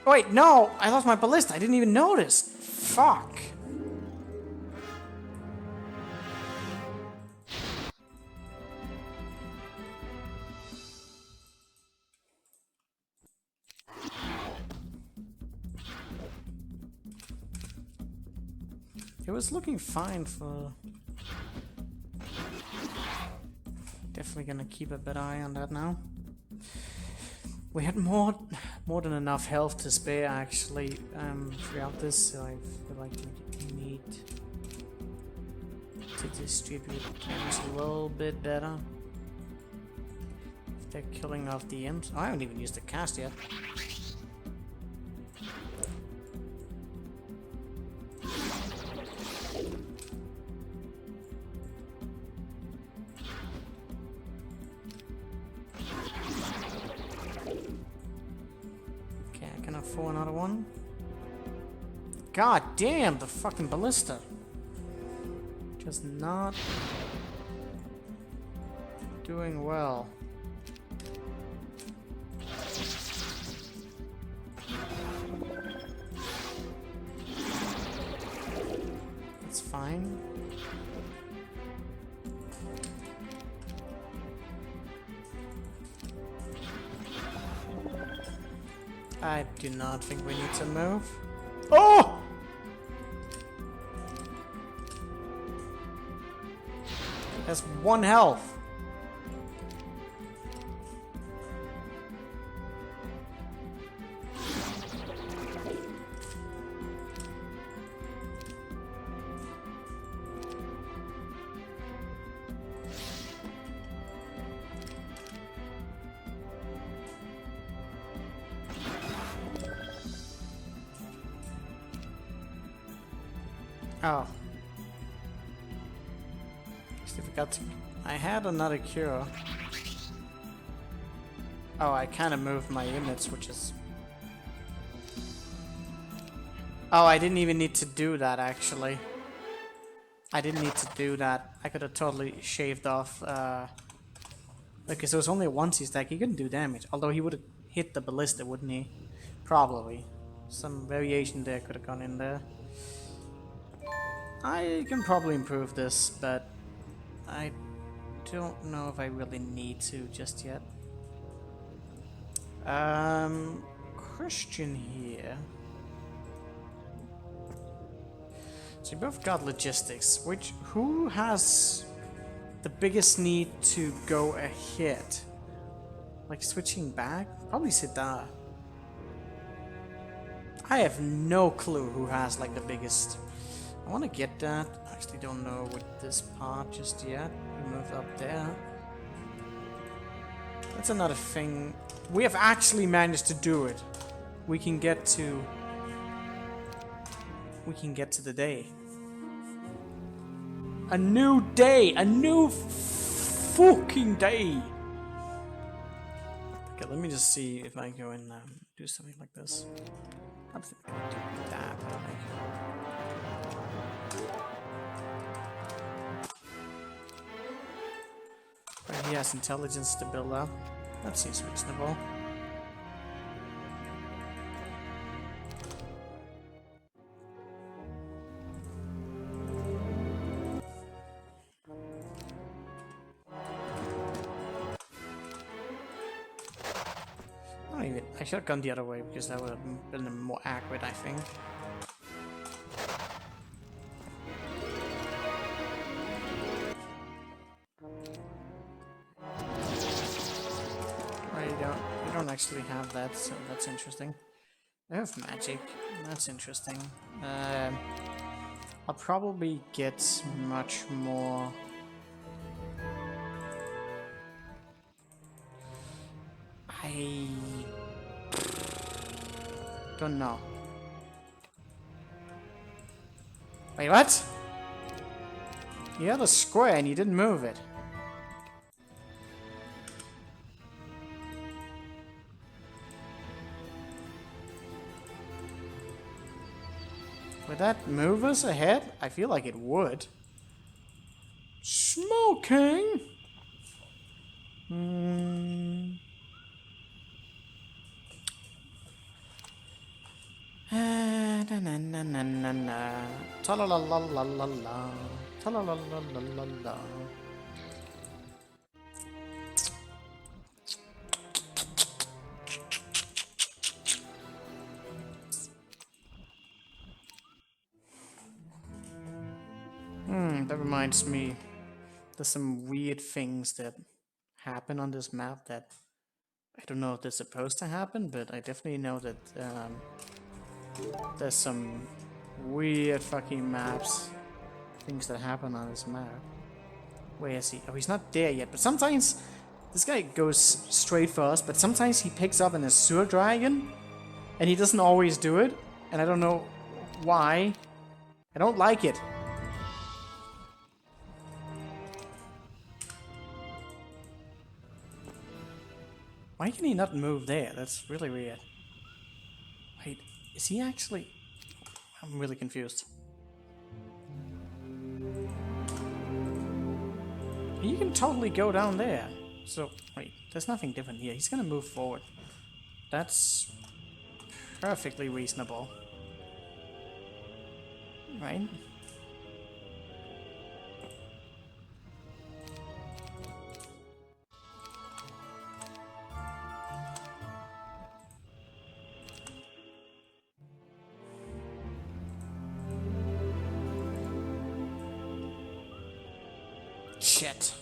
Wait, no! I lost my ballista. I didn't even notice. Fuck! It was looking fine for... Definitely gonna keep a better eye on that now. We had more than enough health to spare actually throughout this, so I feel like we need to distribute damage a little bit better. If they're killing off the imps. Oh, I haven't even used the cast yet. For another one. God damn, the fucking ballista. Just not doing well. It's fine. I do not think we need to move. Oh! That's 1 health. Oh. Actually forgot to... I had another cure. Oh, I kind of moved my units, which is... Oh, I didn't even need to do that, actually. I didn't need to do that. I could have totally shaved off, because it was only a 1C stack. He couldn't do damage. Although he would have hit the ballista, wouldn't he? Probably. Some variation there could have gone in there. I can probably improve this, but I don't know if I really need to just yet. Question here. So you both got logistics. Who has the biggest need to go ahead? Like switching back? Probably Sidar. I have no clue who has like the biggest. I want to get that. I actually don't know with this part just yet. We move up there. That's another thing. We have actually managed to do it. We can get to the day. A new day! A new fucking day! Okay, let me just see if I go and do something like this. I'm thinking I'll do that, but right, he has intelligence to build up. That seems reasonable. I should have gone the other way because that would have been more accurate, I think. You don't actually have that, so that's interesting. I have magic. That's interesting. I'll probably get much more. I don't know. Wait, what? You had a square and you didn't move it. Would that move us ahead? I feel like it would. Smoking? Na na na na na na. Ta la la la la la la. Ta la la la la la la. That reminds me. There's some weird things that happen on this map that I don't know if they're supposed to happen, but I definitely know that there's some weird fucking maps, things that happen on this map. Where is he? Oh, he's not there yet, but sometimes this guy goes straight for us, but sometimes he picks up an Azure Dragon, and he doesn't always do it, and I don't know why. I don't like it. Why can he not move there? That's really weird. Wait, is he actually... I'm really confused. You can totally go down there. So, wait, there's nothing different here. He's gonna move forward. That's perfectly reasonable. Right? Shit.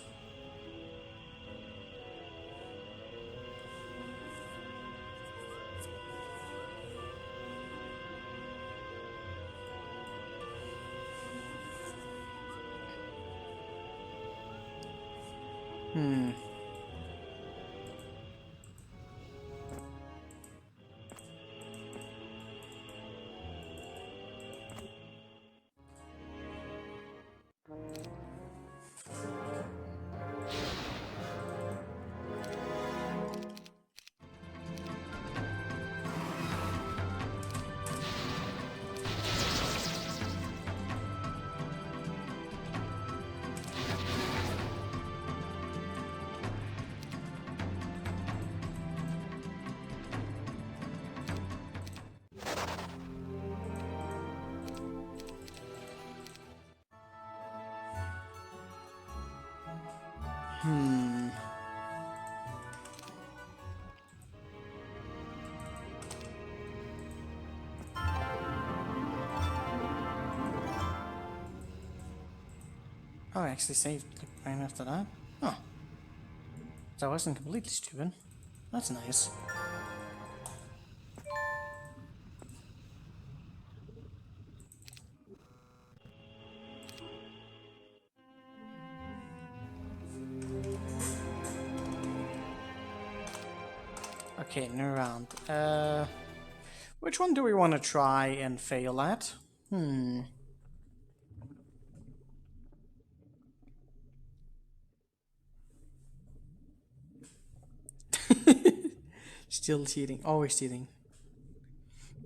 Oh, I actually saved right after that. Oh. So I wasn't completely stupid. That's nice. Okay, new round. Which one do we want to try and fail at? Still cheating. Always cheating.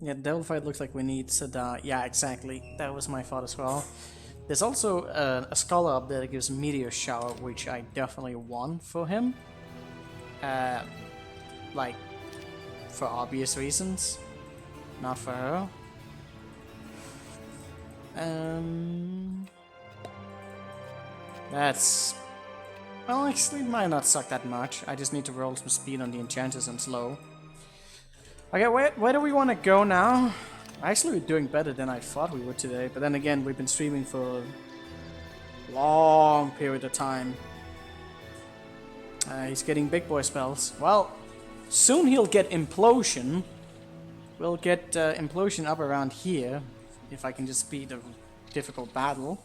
Yeah, Devil Fight looks like we need Sadar. Yeah, exactly. That was my thought as well. There's also a Scholar up there that gives Meteor Shower, which I definitely want for him. Like, for obvious reasons. Not for her. That's... Well, actually, it might not suck that much. I just need to roll some speed on the enchanters and slow. Okay, where do we want to go now? Actually, we're doing better than I thought we would today. But then again, we've been streaming for a long period of time. He's getting big boy spells. Well, soon he'll get Implosion. We'll get Implosion up around here. If I can just beat a difficult battle.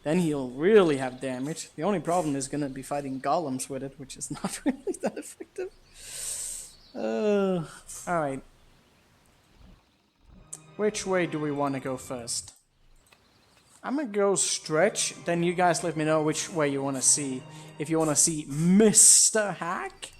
Then he'll really have damage. The only problem is going to be fighting golems with it, which is not really that effective. Alright. Which way do we want to go first? I'm going to go stretch, then you guys let me know which way you want to see. If you want to see Mr. Hack.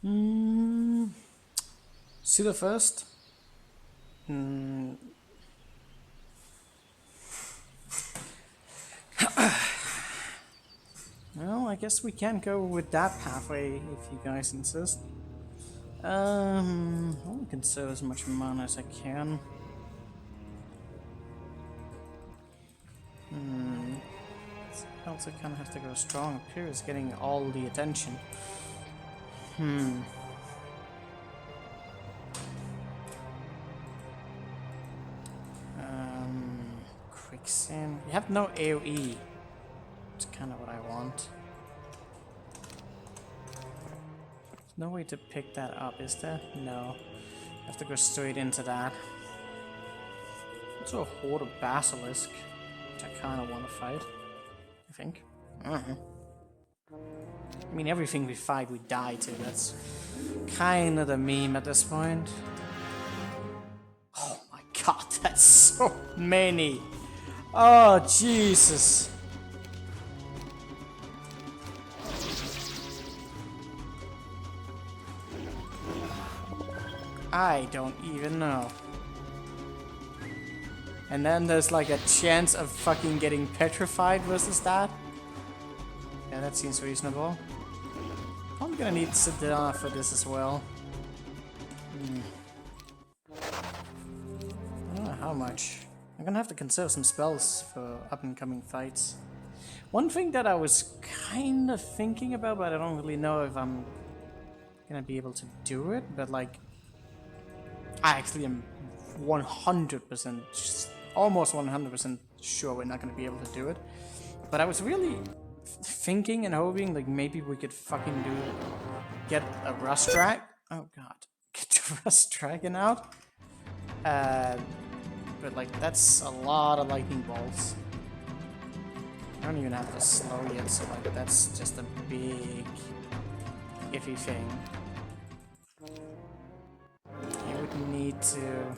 Pseudo first. Well, I guess we can go with that pathway if you guys insist. I'll conserve as much mana as I can. I also kind of have to go strong. Pyr is getting all the attention. Quicksand. You have no AoE. It's kind of what I want. There's no way to pick that up, is there? No. I have to go straight into that. Also a horde of basilisk, which I kind of want to fight. I think. I mean, everything we fight, we die to. That's kind of the meme at this point. Oh my god, that's so many! Oh, Jesus! I don't even know. And then there's like a chance of fucking getting petrified versus that. Yeah, that seems reasonable. I'm gonna need Sedona for this as well. I don't know how much. I'm gonna have to conserve some spells for up and coming fights. One thing that I was kind of thinking about, but I don't really know if I'm gonna be able to do it, but like, I actually am 100%, almost 100% sure we're not gonna be able to do it. But I was really thinking and hoping like maybe we could fucking get a Rust Dragon. Oh god, get the Rust Dragon out. But like that's a lot of lightning bolts. I don't even have to slow yet, so like that's just a big iffy thing. You would need to.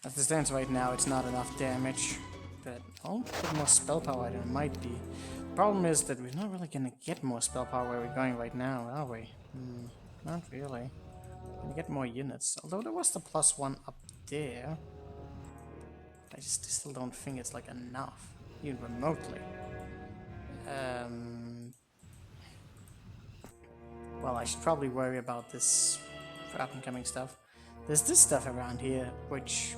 As it stands right now, it's not enough damage, but I'll put more spell power than it might be. The problem is that we're not really gonna get more spell power where we're going right now, are we? Not really. We're gonna get more units, although there was the +1 up there. I just still don't think it's like enough, even remotely. Well, I should probably worry about this for up and coming stuff. There's this stuff around here, which,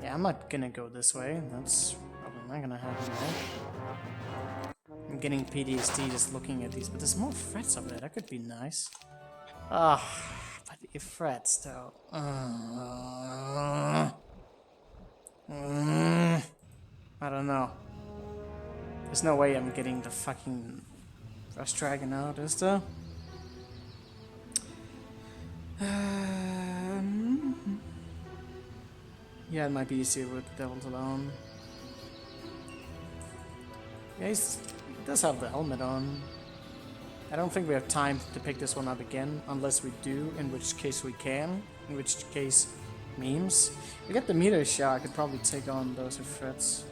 yeah, I'm not gonna go this way. That's probably not gonna happen, right? I'm getting PTSD just looking at these, but there's more threats up there. That could be nice. Ah, but if threats though. I don't know. There's no way I'm getting the fucking Rust Dragon out, is there? Yeah, it might be easier with Devils alone. Yeah, he does have the helmet on. I don't think we have time to pick this one up again, unless we do, in which case we can. In which case, memes. If we get the meteor shower, I could probably take on those with threats.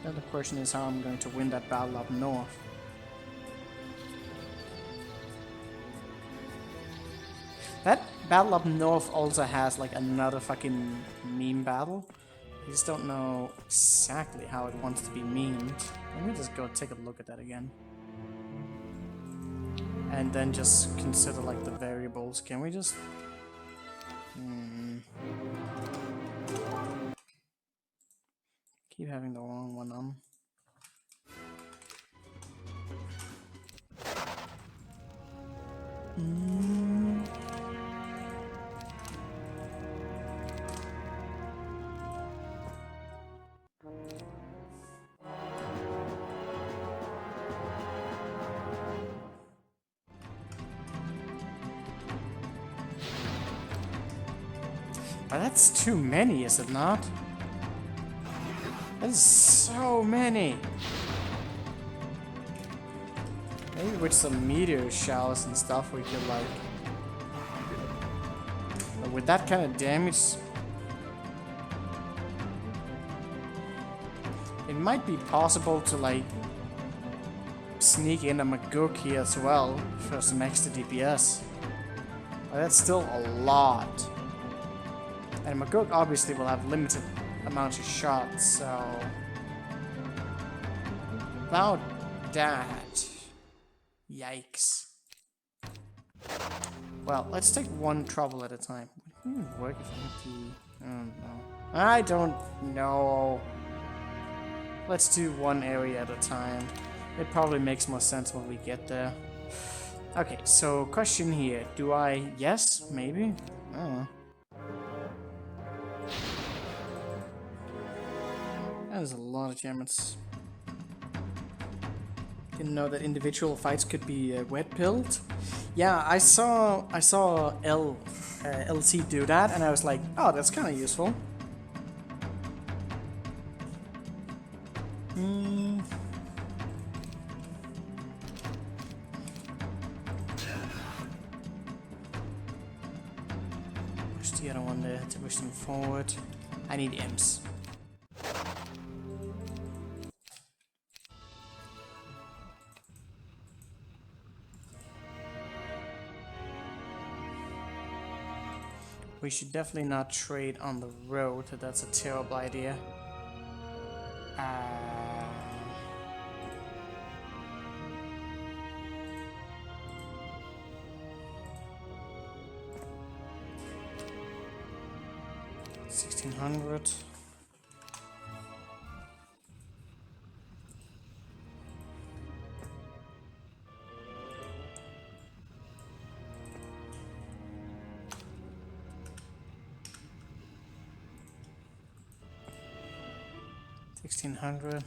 Then the question is how I'm going to win that battle up north. That battle up north also has like another fucking meme battle. I just don't know exactly how it wants to be memed. Let me just go take a look at that again. And then just consider like the variables. Can we just... Keep having the wrong one on. But that's too many, is it not? That is so many. Maybe with some meteor showers and stuff we could like... But with that kind of damage... It might be possible to like sneak in a Maguk here as well for some extra DPS. But that's still a lot. And Maguk obviously will have limited amounts of shots, so... About that... Yikes. Well, let's take one trouble at a time. Work if I don't know. I don't know. Let's do one area at a time. It probably makes more sense when we get there. Okay, so question here. Do I... Yes? Maybe? I don't know. That is a lot of Germans. Didn't know that individual fights could be wet pilled. Yeah, I saw LC do that, and I was like, oh, that's kind of useful. Push the other one there to push them forward. I need imps. We should definitely not trade on the road. That's a terrible idea. $1,600. $1,600.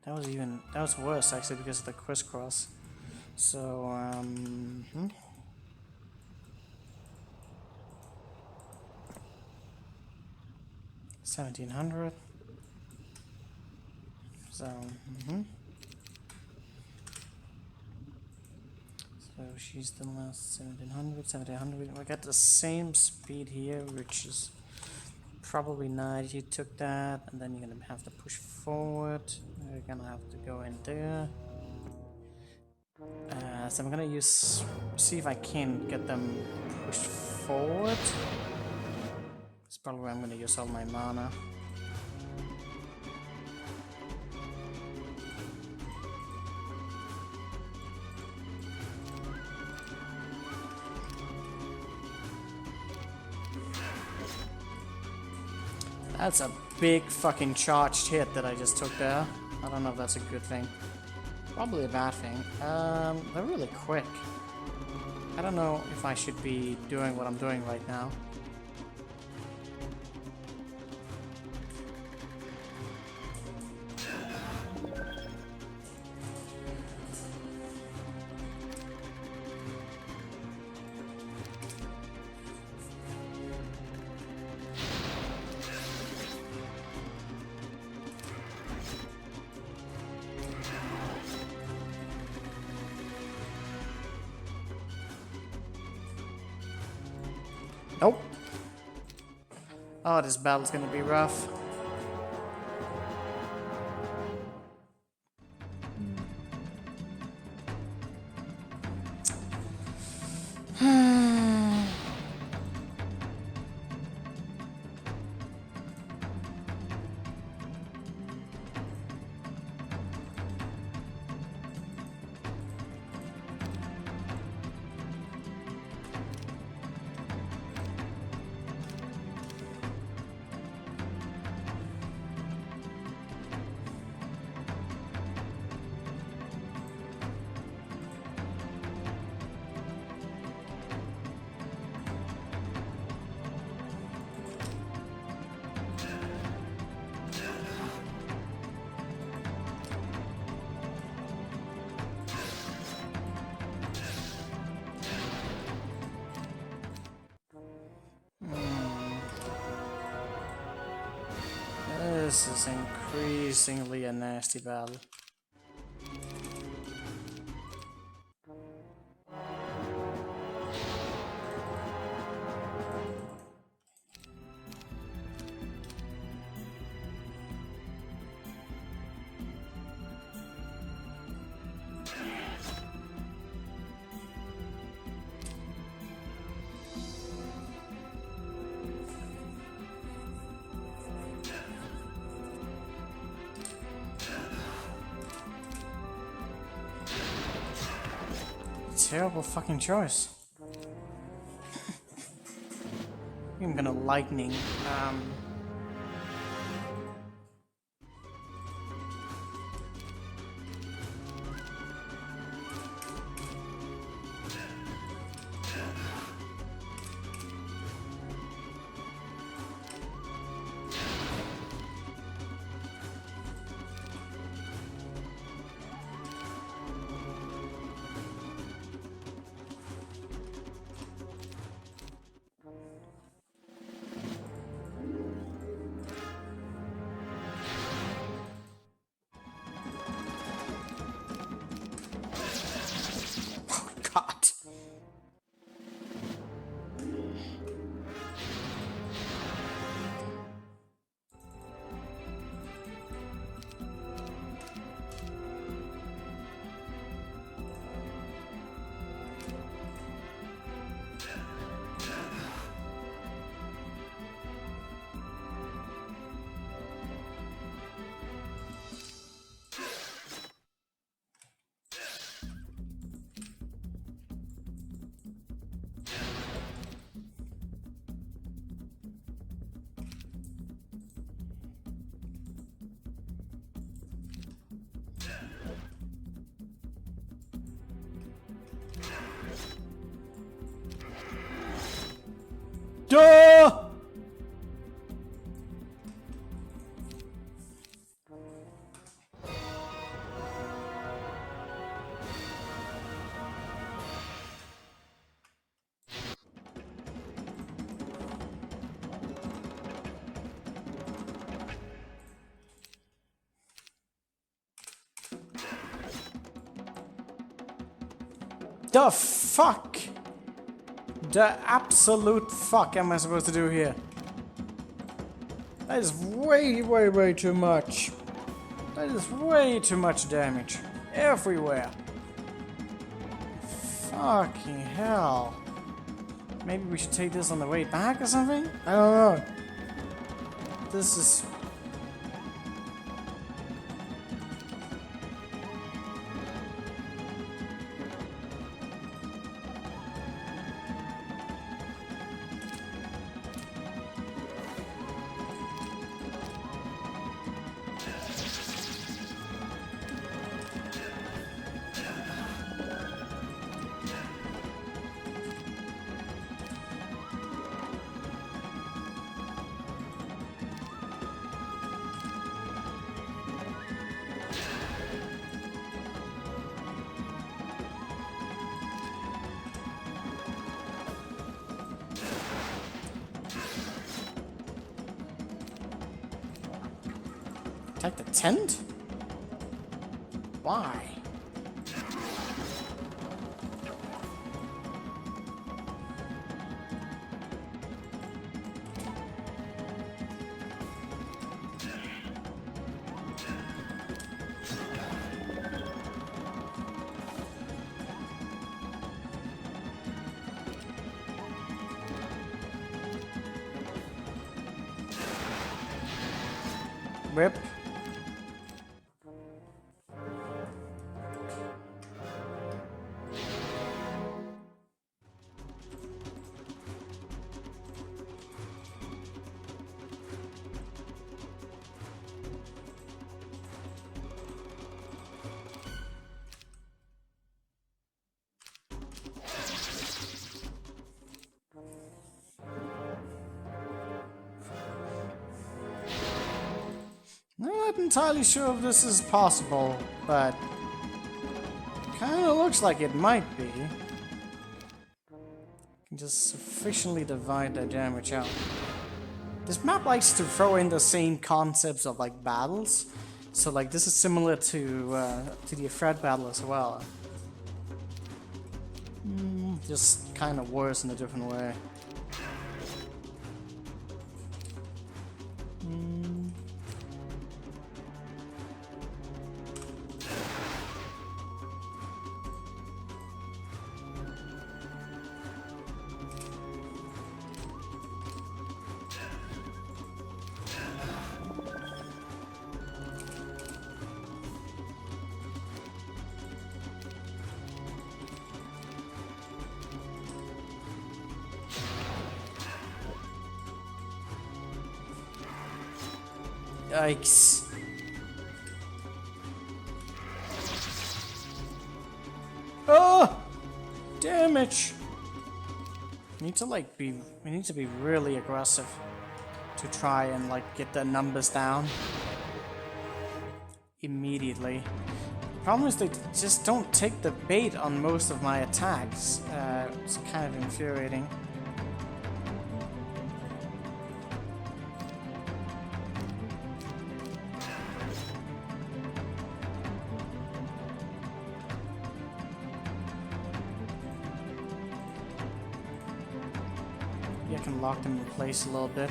That was worse actually because of the crisscross. So 1,700. So so she's the last 1,700. We got the same speed here, which is probably nice. You took that, and then you're gonna have to push forward. We're gonna have to go in there. So I'm gonna see if I can get them pushed forward. That's probably where I'm gonna use all my mana. That's a big fucking charged hit that I just took there. I don't know if that's a good thing. Probably a bad thing. They're really quick. I don't know if I should be doing what I'm doing right now. Nope. Oh, this battle's gonna be rough. This is increasingly a nasty battle. terrible fucking choice. I'm gonna lightning. God. Duh! The fuck? The absolute fuck am I supposed to do here? That is way too much. That is way too much damage. Everywhere. Fucking hell. Maybe we should take this on the way back or something? I don't know. This is... Attack the tent? Why? Rip. Not entirely sure if this is possible, but kinda looks like it might be. Can just sufficiently divide the damage out. This map likes to throw in the same concepts of like battles, so like this is similar to the Ifrit battle as well. Just kind of worse in a different way. Yikes. Oh! Damage! We need to be really aggressive to try and like get the numbers down immediately. Problem is they just don't take the bait on most of my attacks. It's kind of infuriating. I can lock them in place a little bit.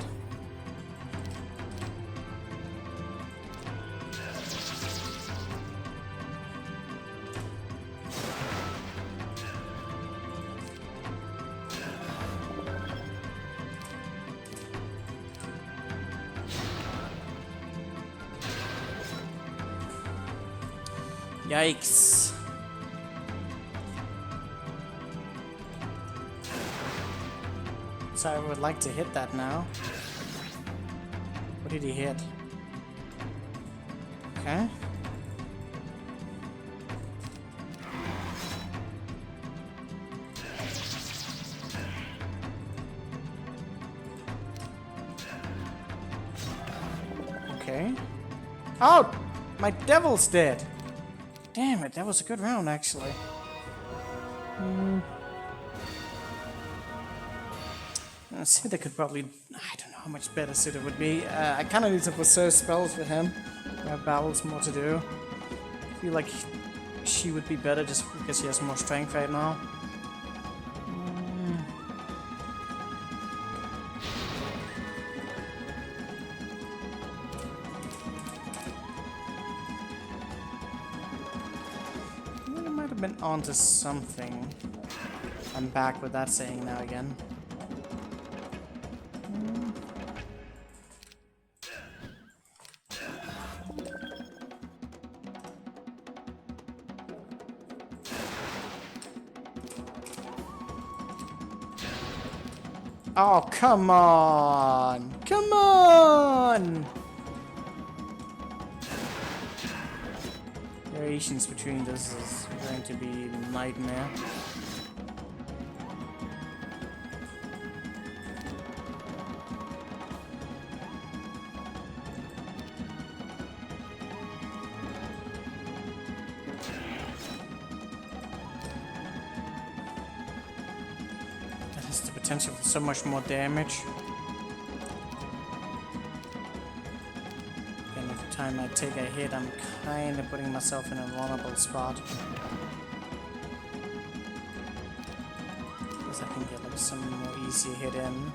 Yikes. So I would like to hit that now. What did he hit? Okay. Okay. Oh! My devil's dead! Damn it, that was a good round actually. Sita could probably... I don't know how much better Sita would be. I kind of need to preserve spells for him. I have battles more to do. I feel like she would be better just because she has more strength right now. I might have been onto something. I'm back with that saying now again. Oh, come on! Come on! Variations between this is going to be a nightmare. Potential for so much more damage. And every time I take a hit, I'm kind of putting myself in a vulnerable spot. Because I can get like some more easy hit in.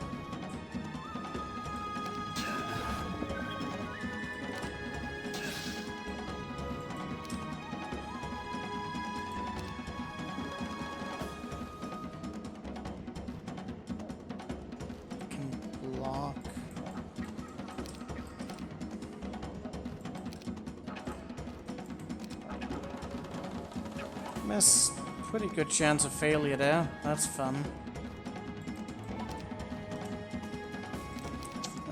Miss, pretty good chance of failure there. That's fun.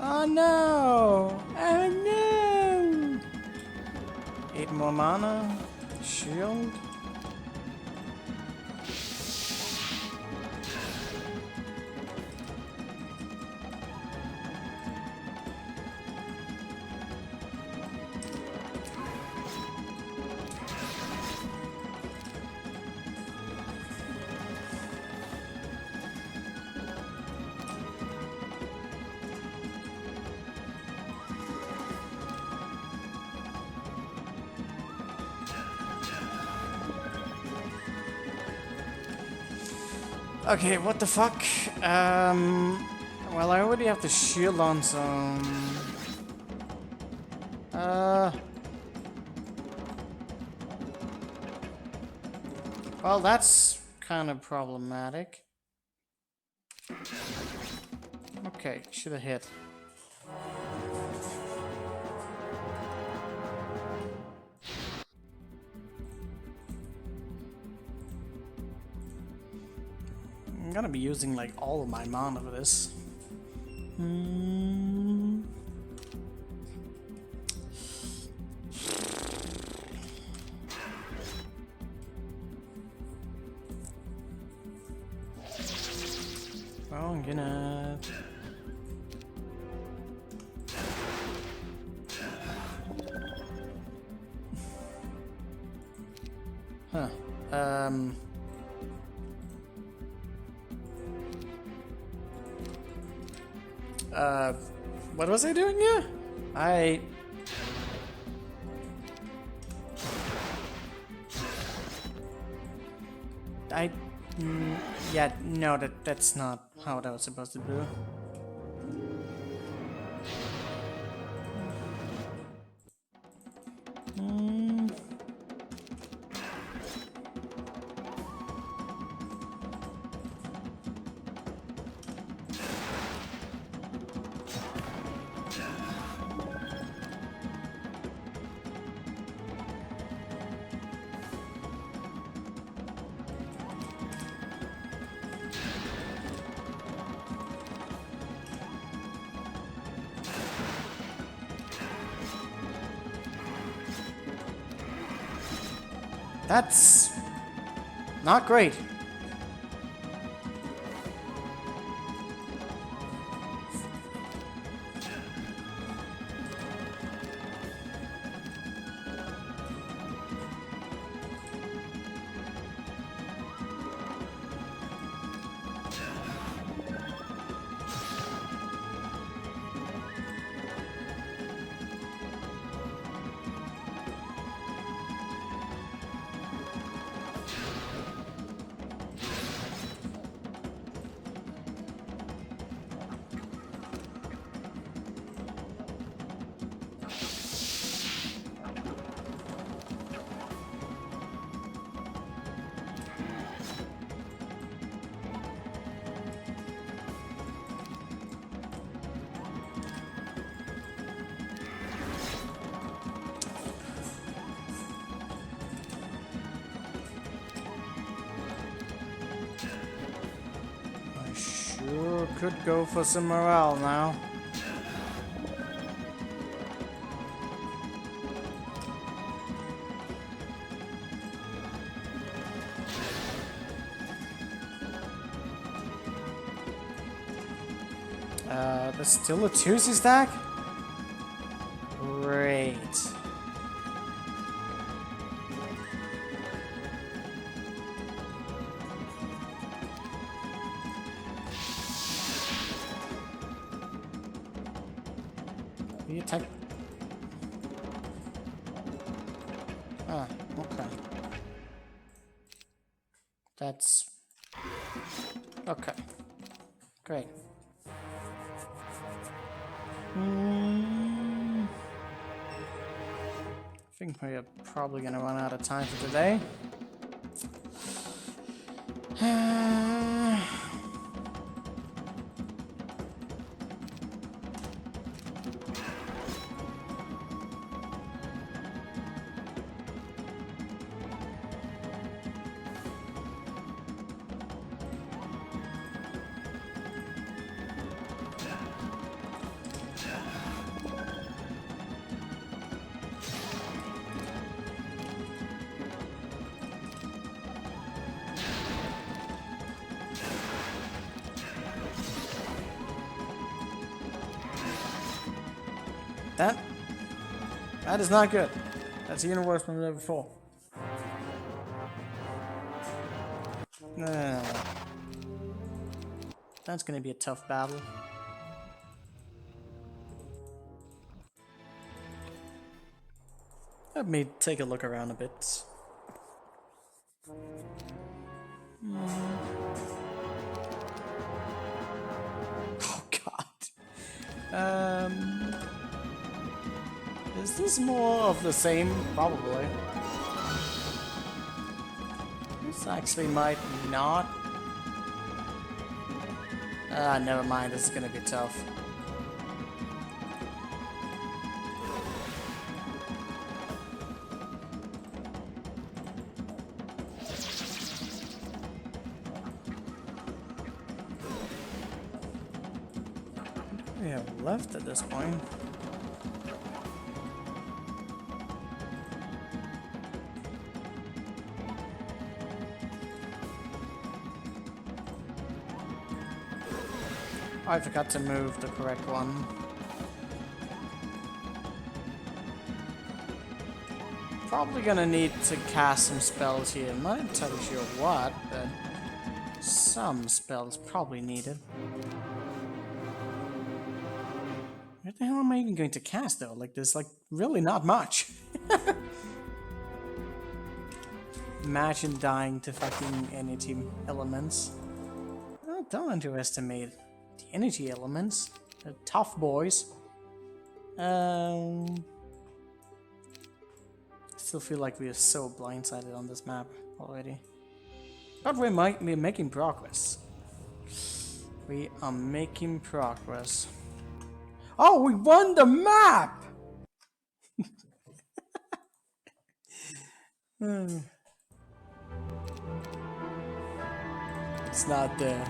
Oh no! Oh no! 8 more mana. Shield. Okay, what the fuck? Well, I already have the shield on, so... Well, that's kind of problematic. Okay, should have hit. I'm gonna be using like all of my mana for this. gonna... Huh. What was I doing here? Yeah, no, that's not how that was supposed to do. That's not great. Sure could go for some morale now. There's still a Tuesday stack? Great. The attack. Ah, okay. That's okay. Great. I think we're probably gonna run out of time for today. That is not good. That's even worse than level 4. That's gonna be a tough battle. Let me take a look around a bit. Oh god. Is this more of the same? Probably. This actually might not. Never mind. This is gonna be tough. What do we have left at this point? I forgot to move the correct one. Probably gonna need to cast some spells here. I'm not entirely sure what, but some spells probably needed. What the hell am I even going to cast though? Like there's like really not much. Imagine dying to fucking energy elements. Oh, don't underestimate the energy elements. They're tough boys. Still feel like we are so blindsided on this map already. But we're making progress. We are making progress. Oh, we won the map! It's not there.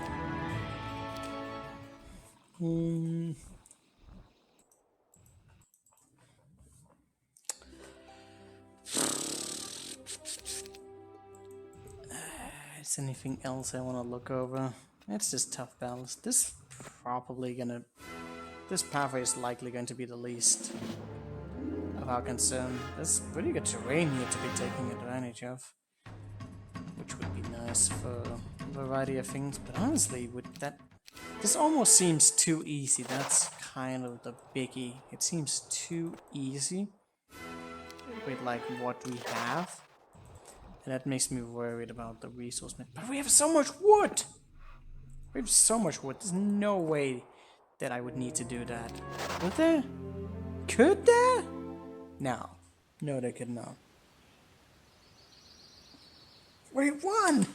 Is anything else I want to look over? It's just tough balance. This pathway is likely going to be the least of our concern. There's pretty good terrain here to be taking advantage of, which would be nice for a variety of things. But honestly, with that, this almost seems too easy. That's kind of the biggie. It seems too easy with like what we have. And that makes me worried about the resource. But we have so much wood! We have so much wood. There's no way that I would need to do that. Would there? Could there? No. No, they could not. We won!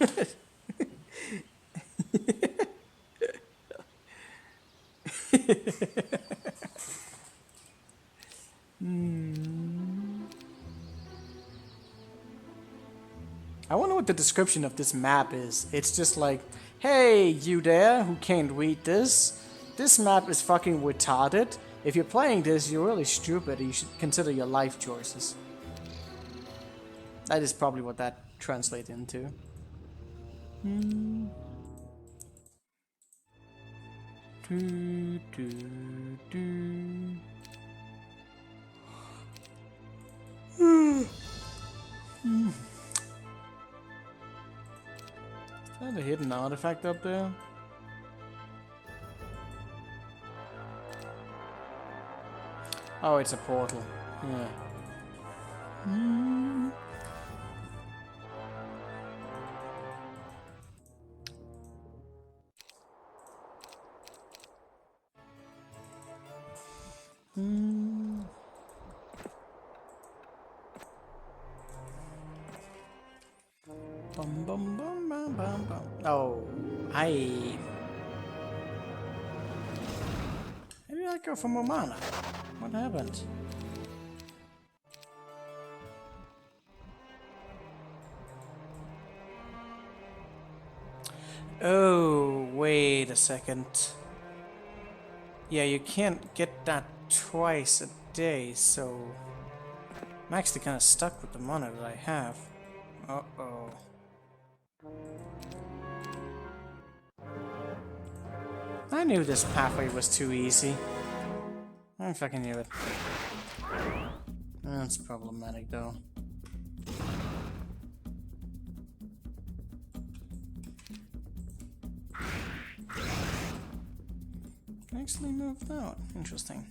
I wonder what the description of this map is. It's just like, hey, you there who can't read this. This map is fucking retarded. If you're playing this, you're really stupid. You should consider your life choices. That is probably what that translates into. Is that a hidden artifact up there? Oh, it's a portal. Yeah. Bum bum bum bum bum bum. Oh, maybe I go for more mana. What happened? Oh, wait a second. Yeah, you can't get that twice a day, so I'm actually kind of stuck with the mana that I have. Uh-oh. I knew this pathway was too easy. I fucking knew it. That's problematic though. Actually moved out. Interesting.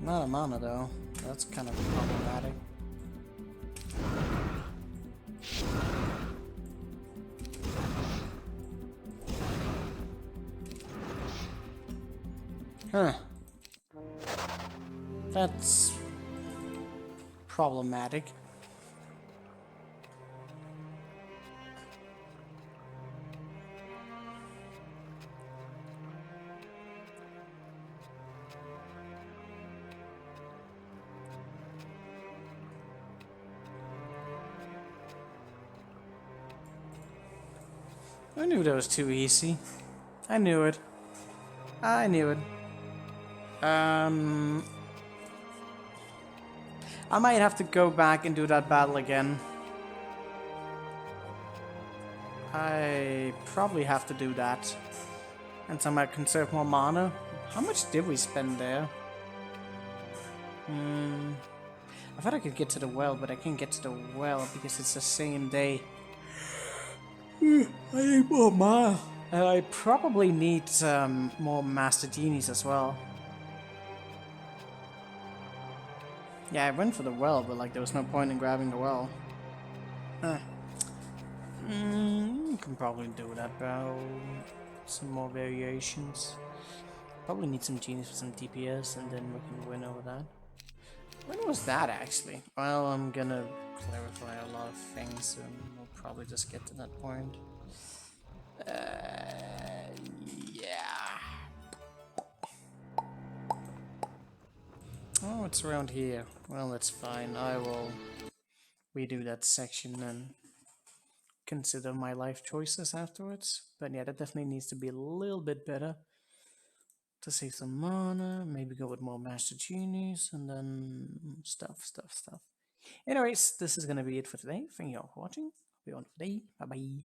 Not a mana though. That's kind of problematic. Huh. That's problematic. I knew that was too easy. I knew it. I knew it. I might have to go back and do that battle again. I probably have to do that. And so I might conserve more mana. How much did we spend there? I thought I could get to the well, but I can't get to the well because it's the same day. I need more mana. I probably need more Master Genies as well. Yeah, I went for the well, but like there was no point in grabbing the well. Can probably do that, bro. Some more variations. Probably need some genies for some DPS, and then we can win over that. When was that actually? Well, I'm gonna clarify a lot of things, and we'll probably just get to that point. Yeah. Oh, it's around here. Well, that's fine. I will redo that section and consider my life choices afterwards. But yeah, that definitely needs to be a little bit better. To save some mana, maybe go with more Master Genies, and then stuff. Anyways, this is gonna be it for today. Thank you all for watching. Hope you all have a good day. Bye bye.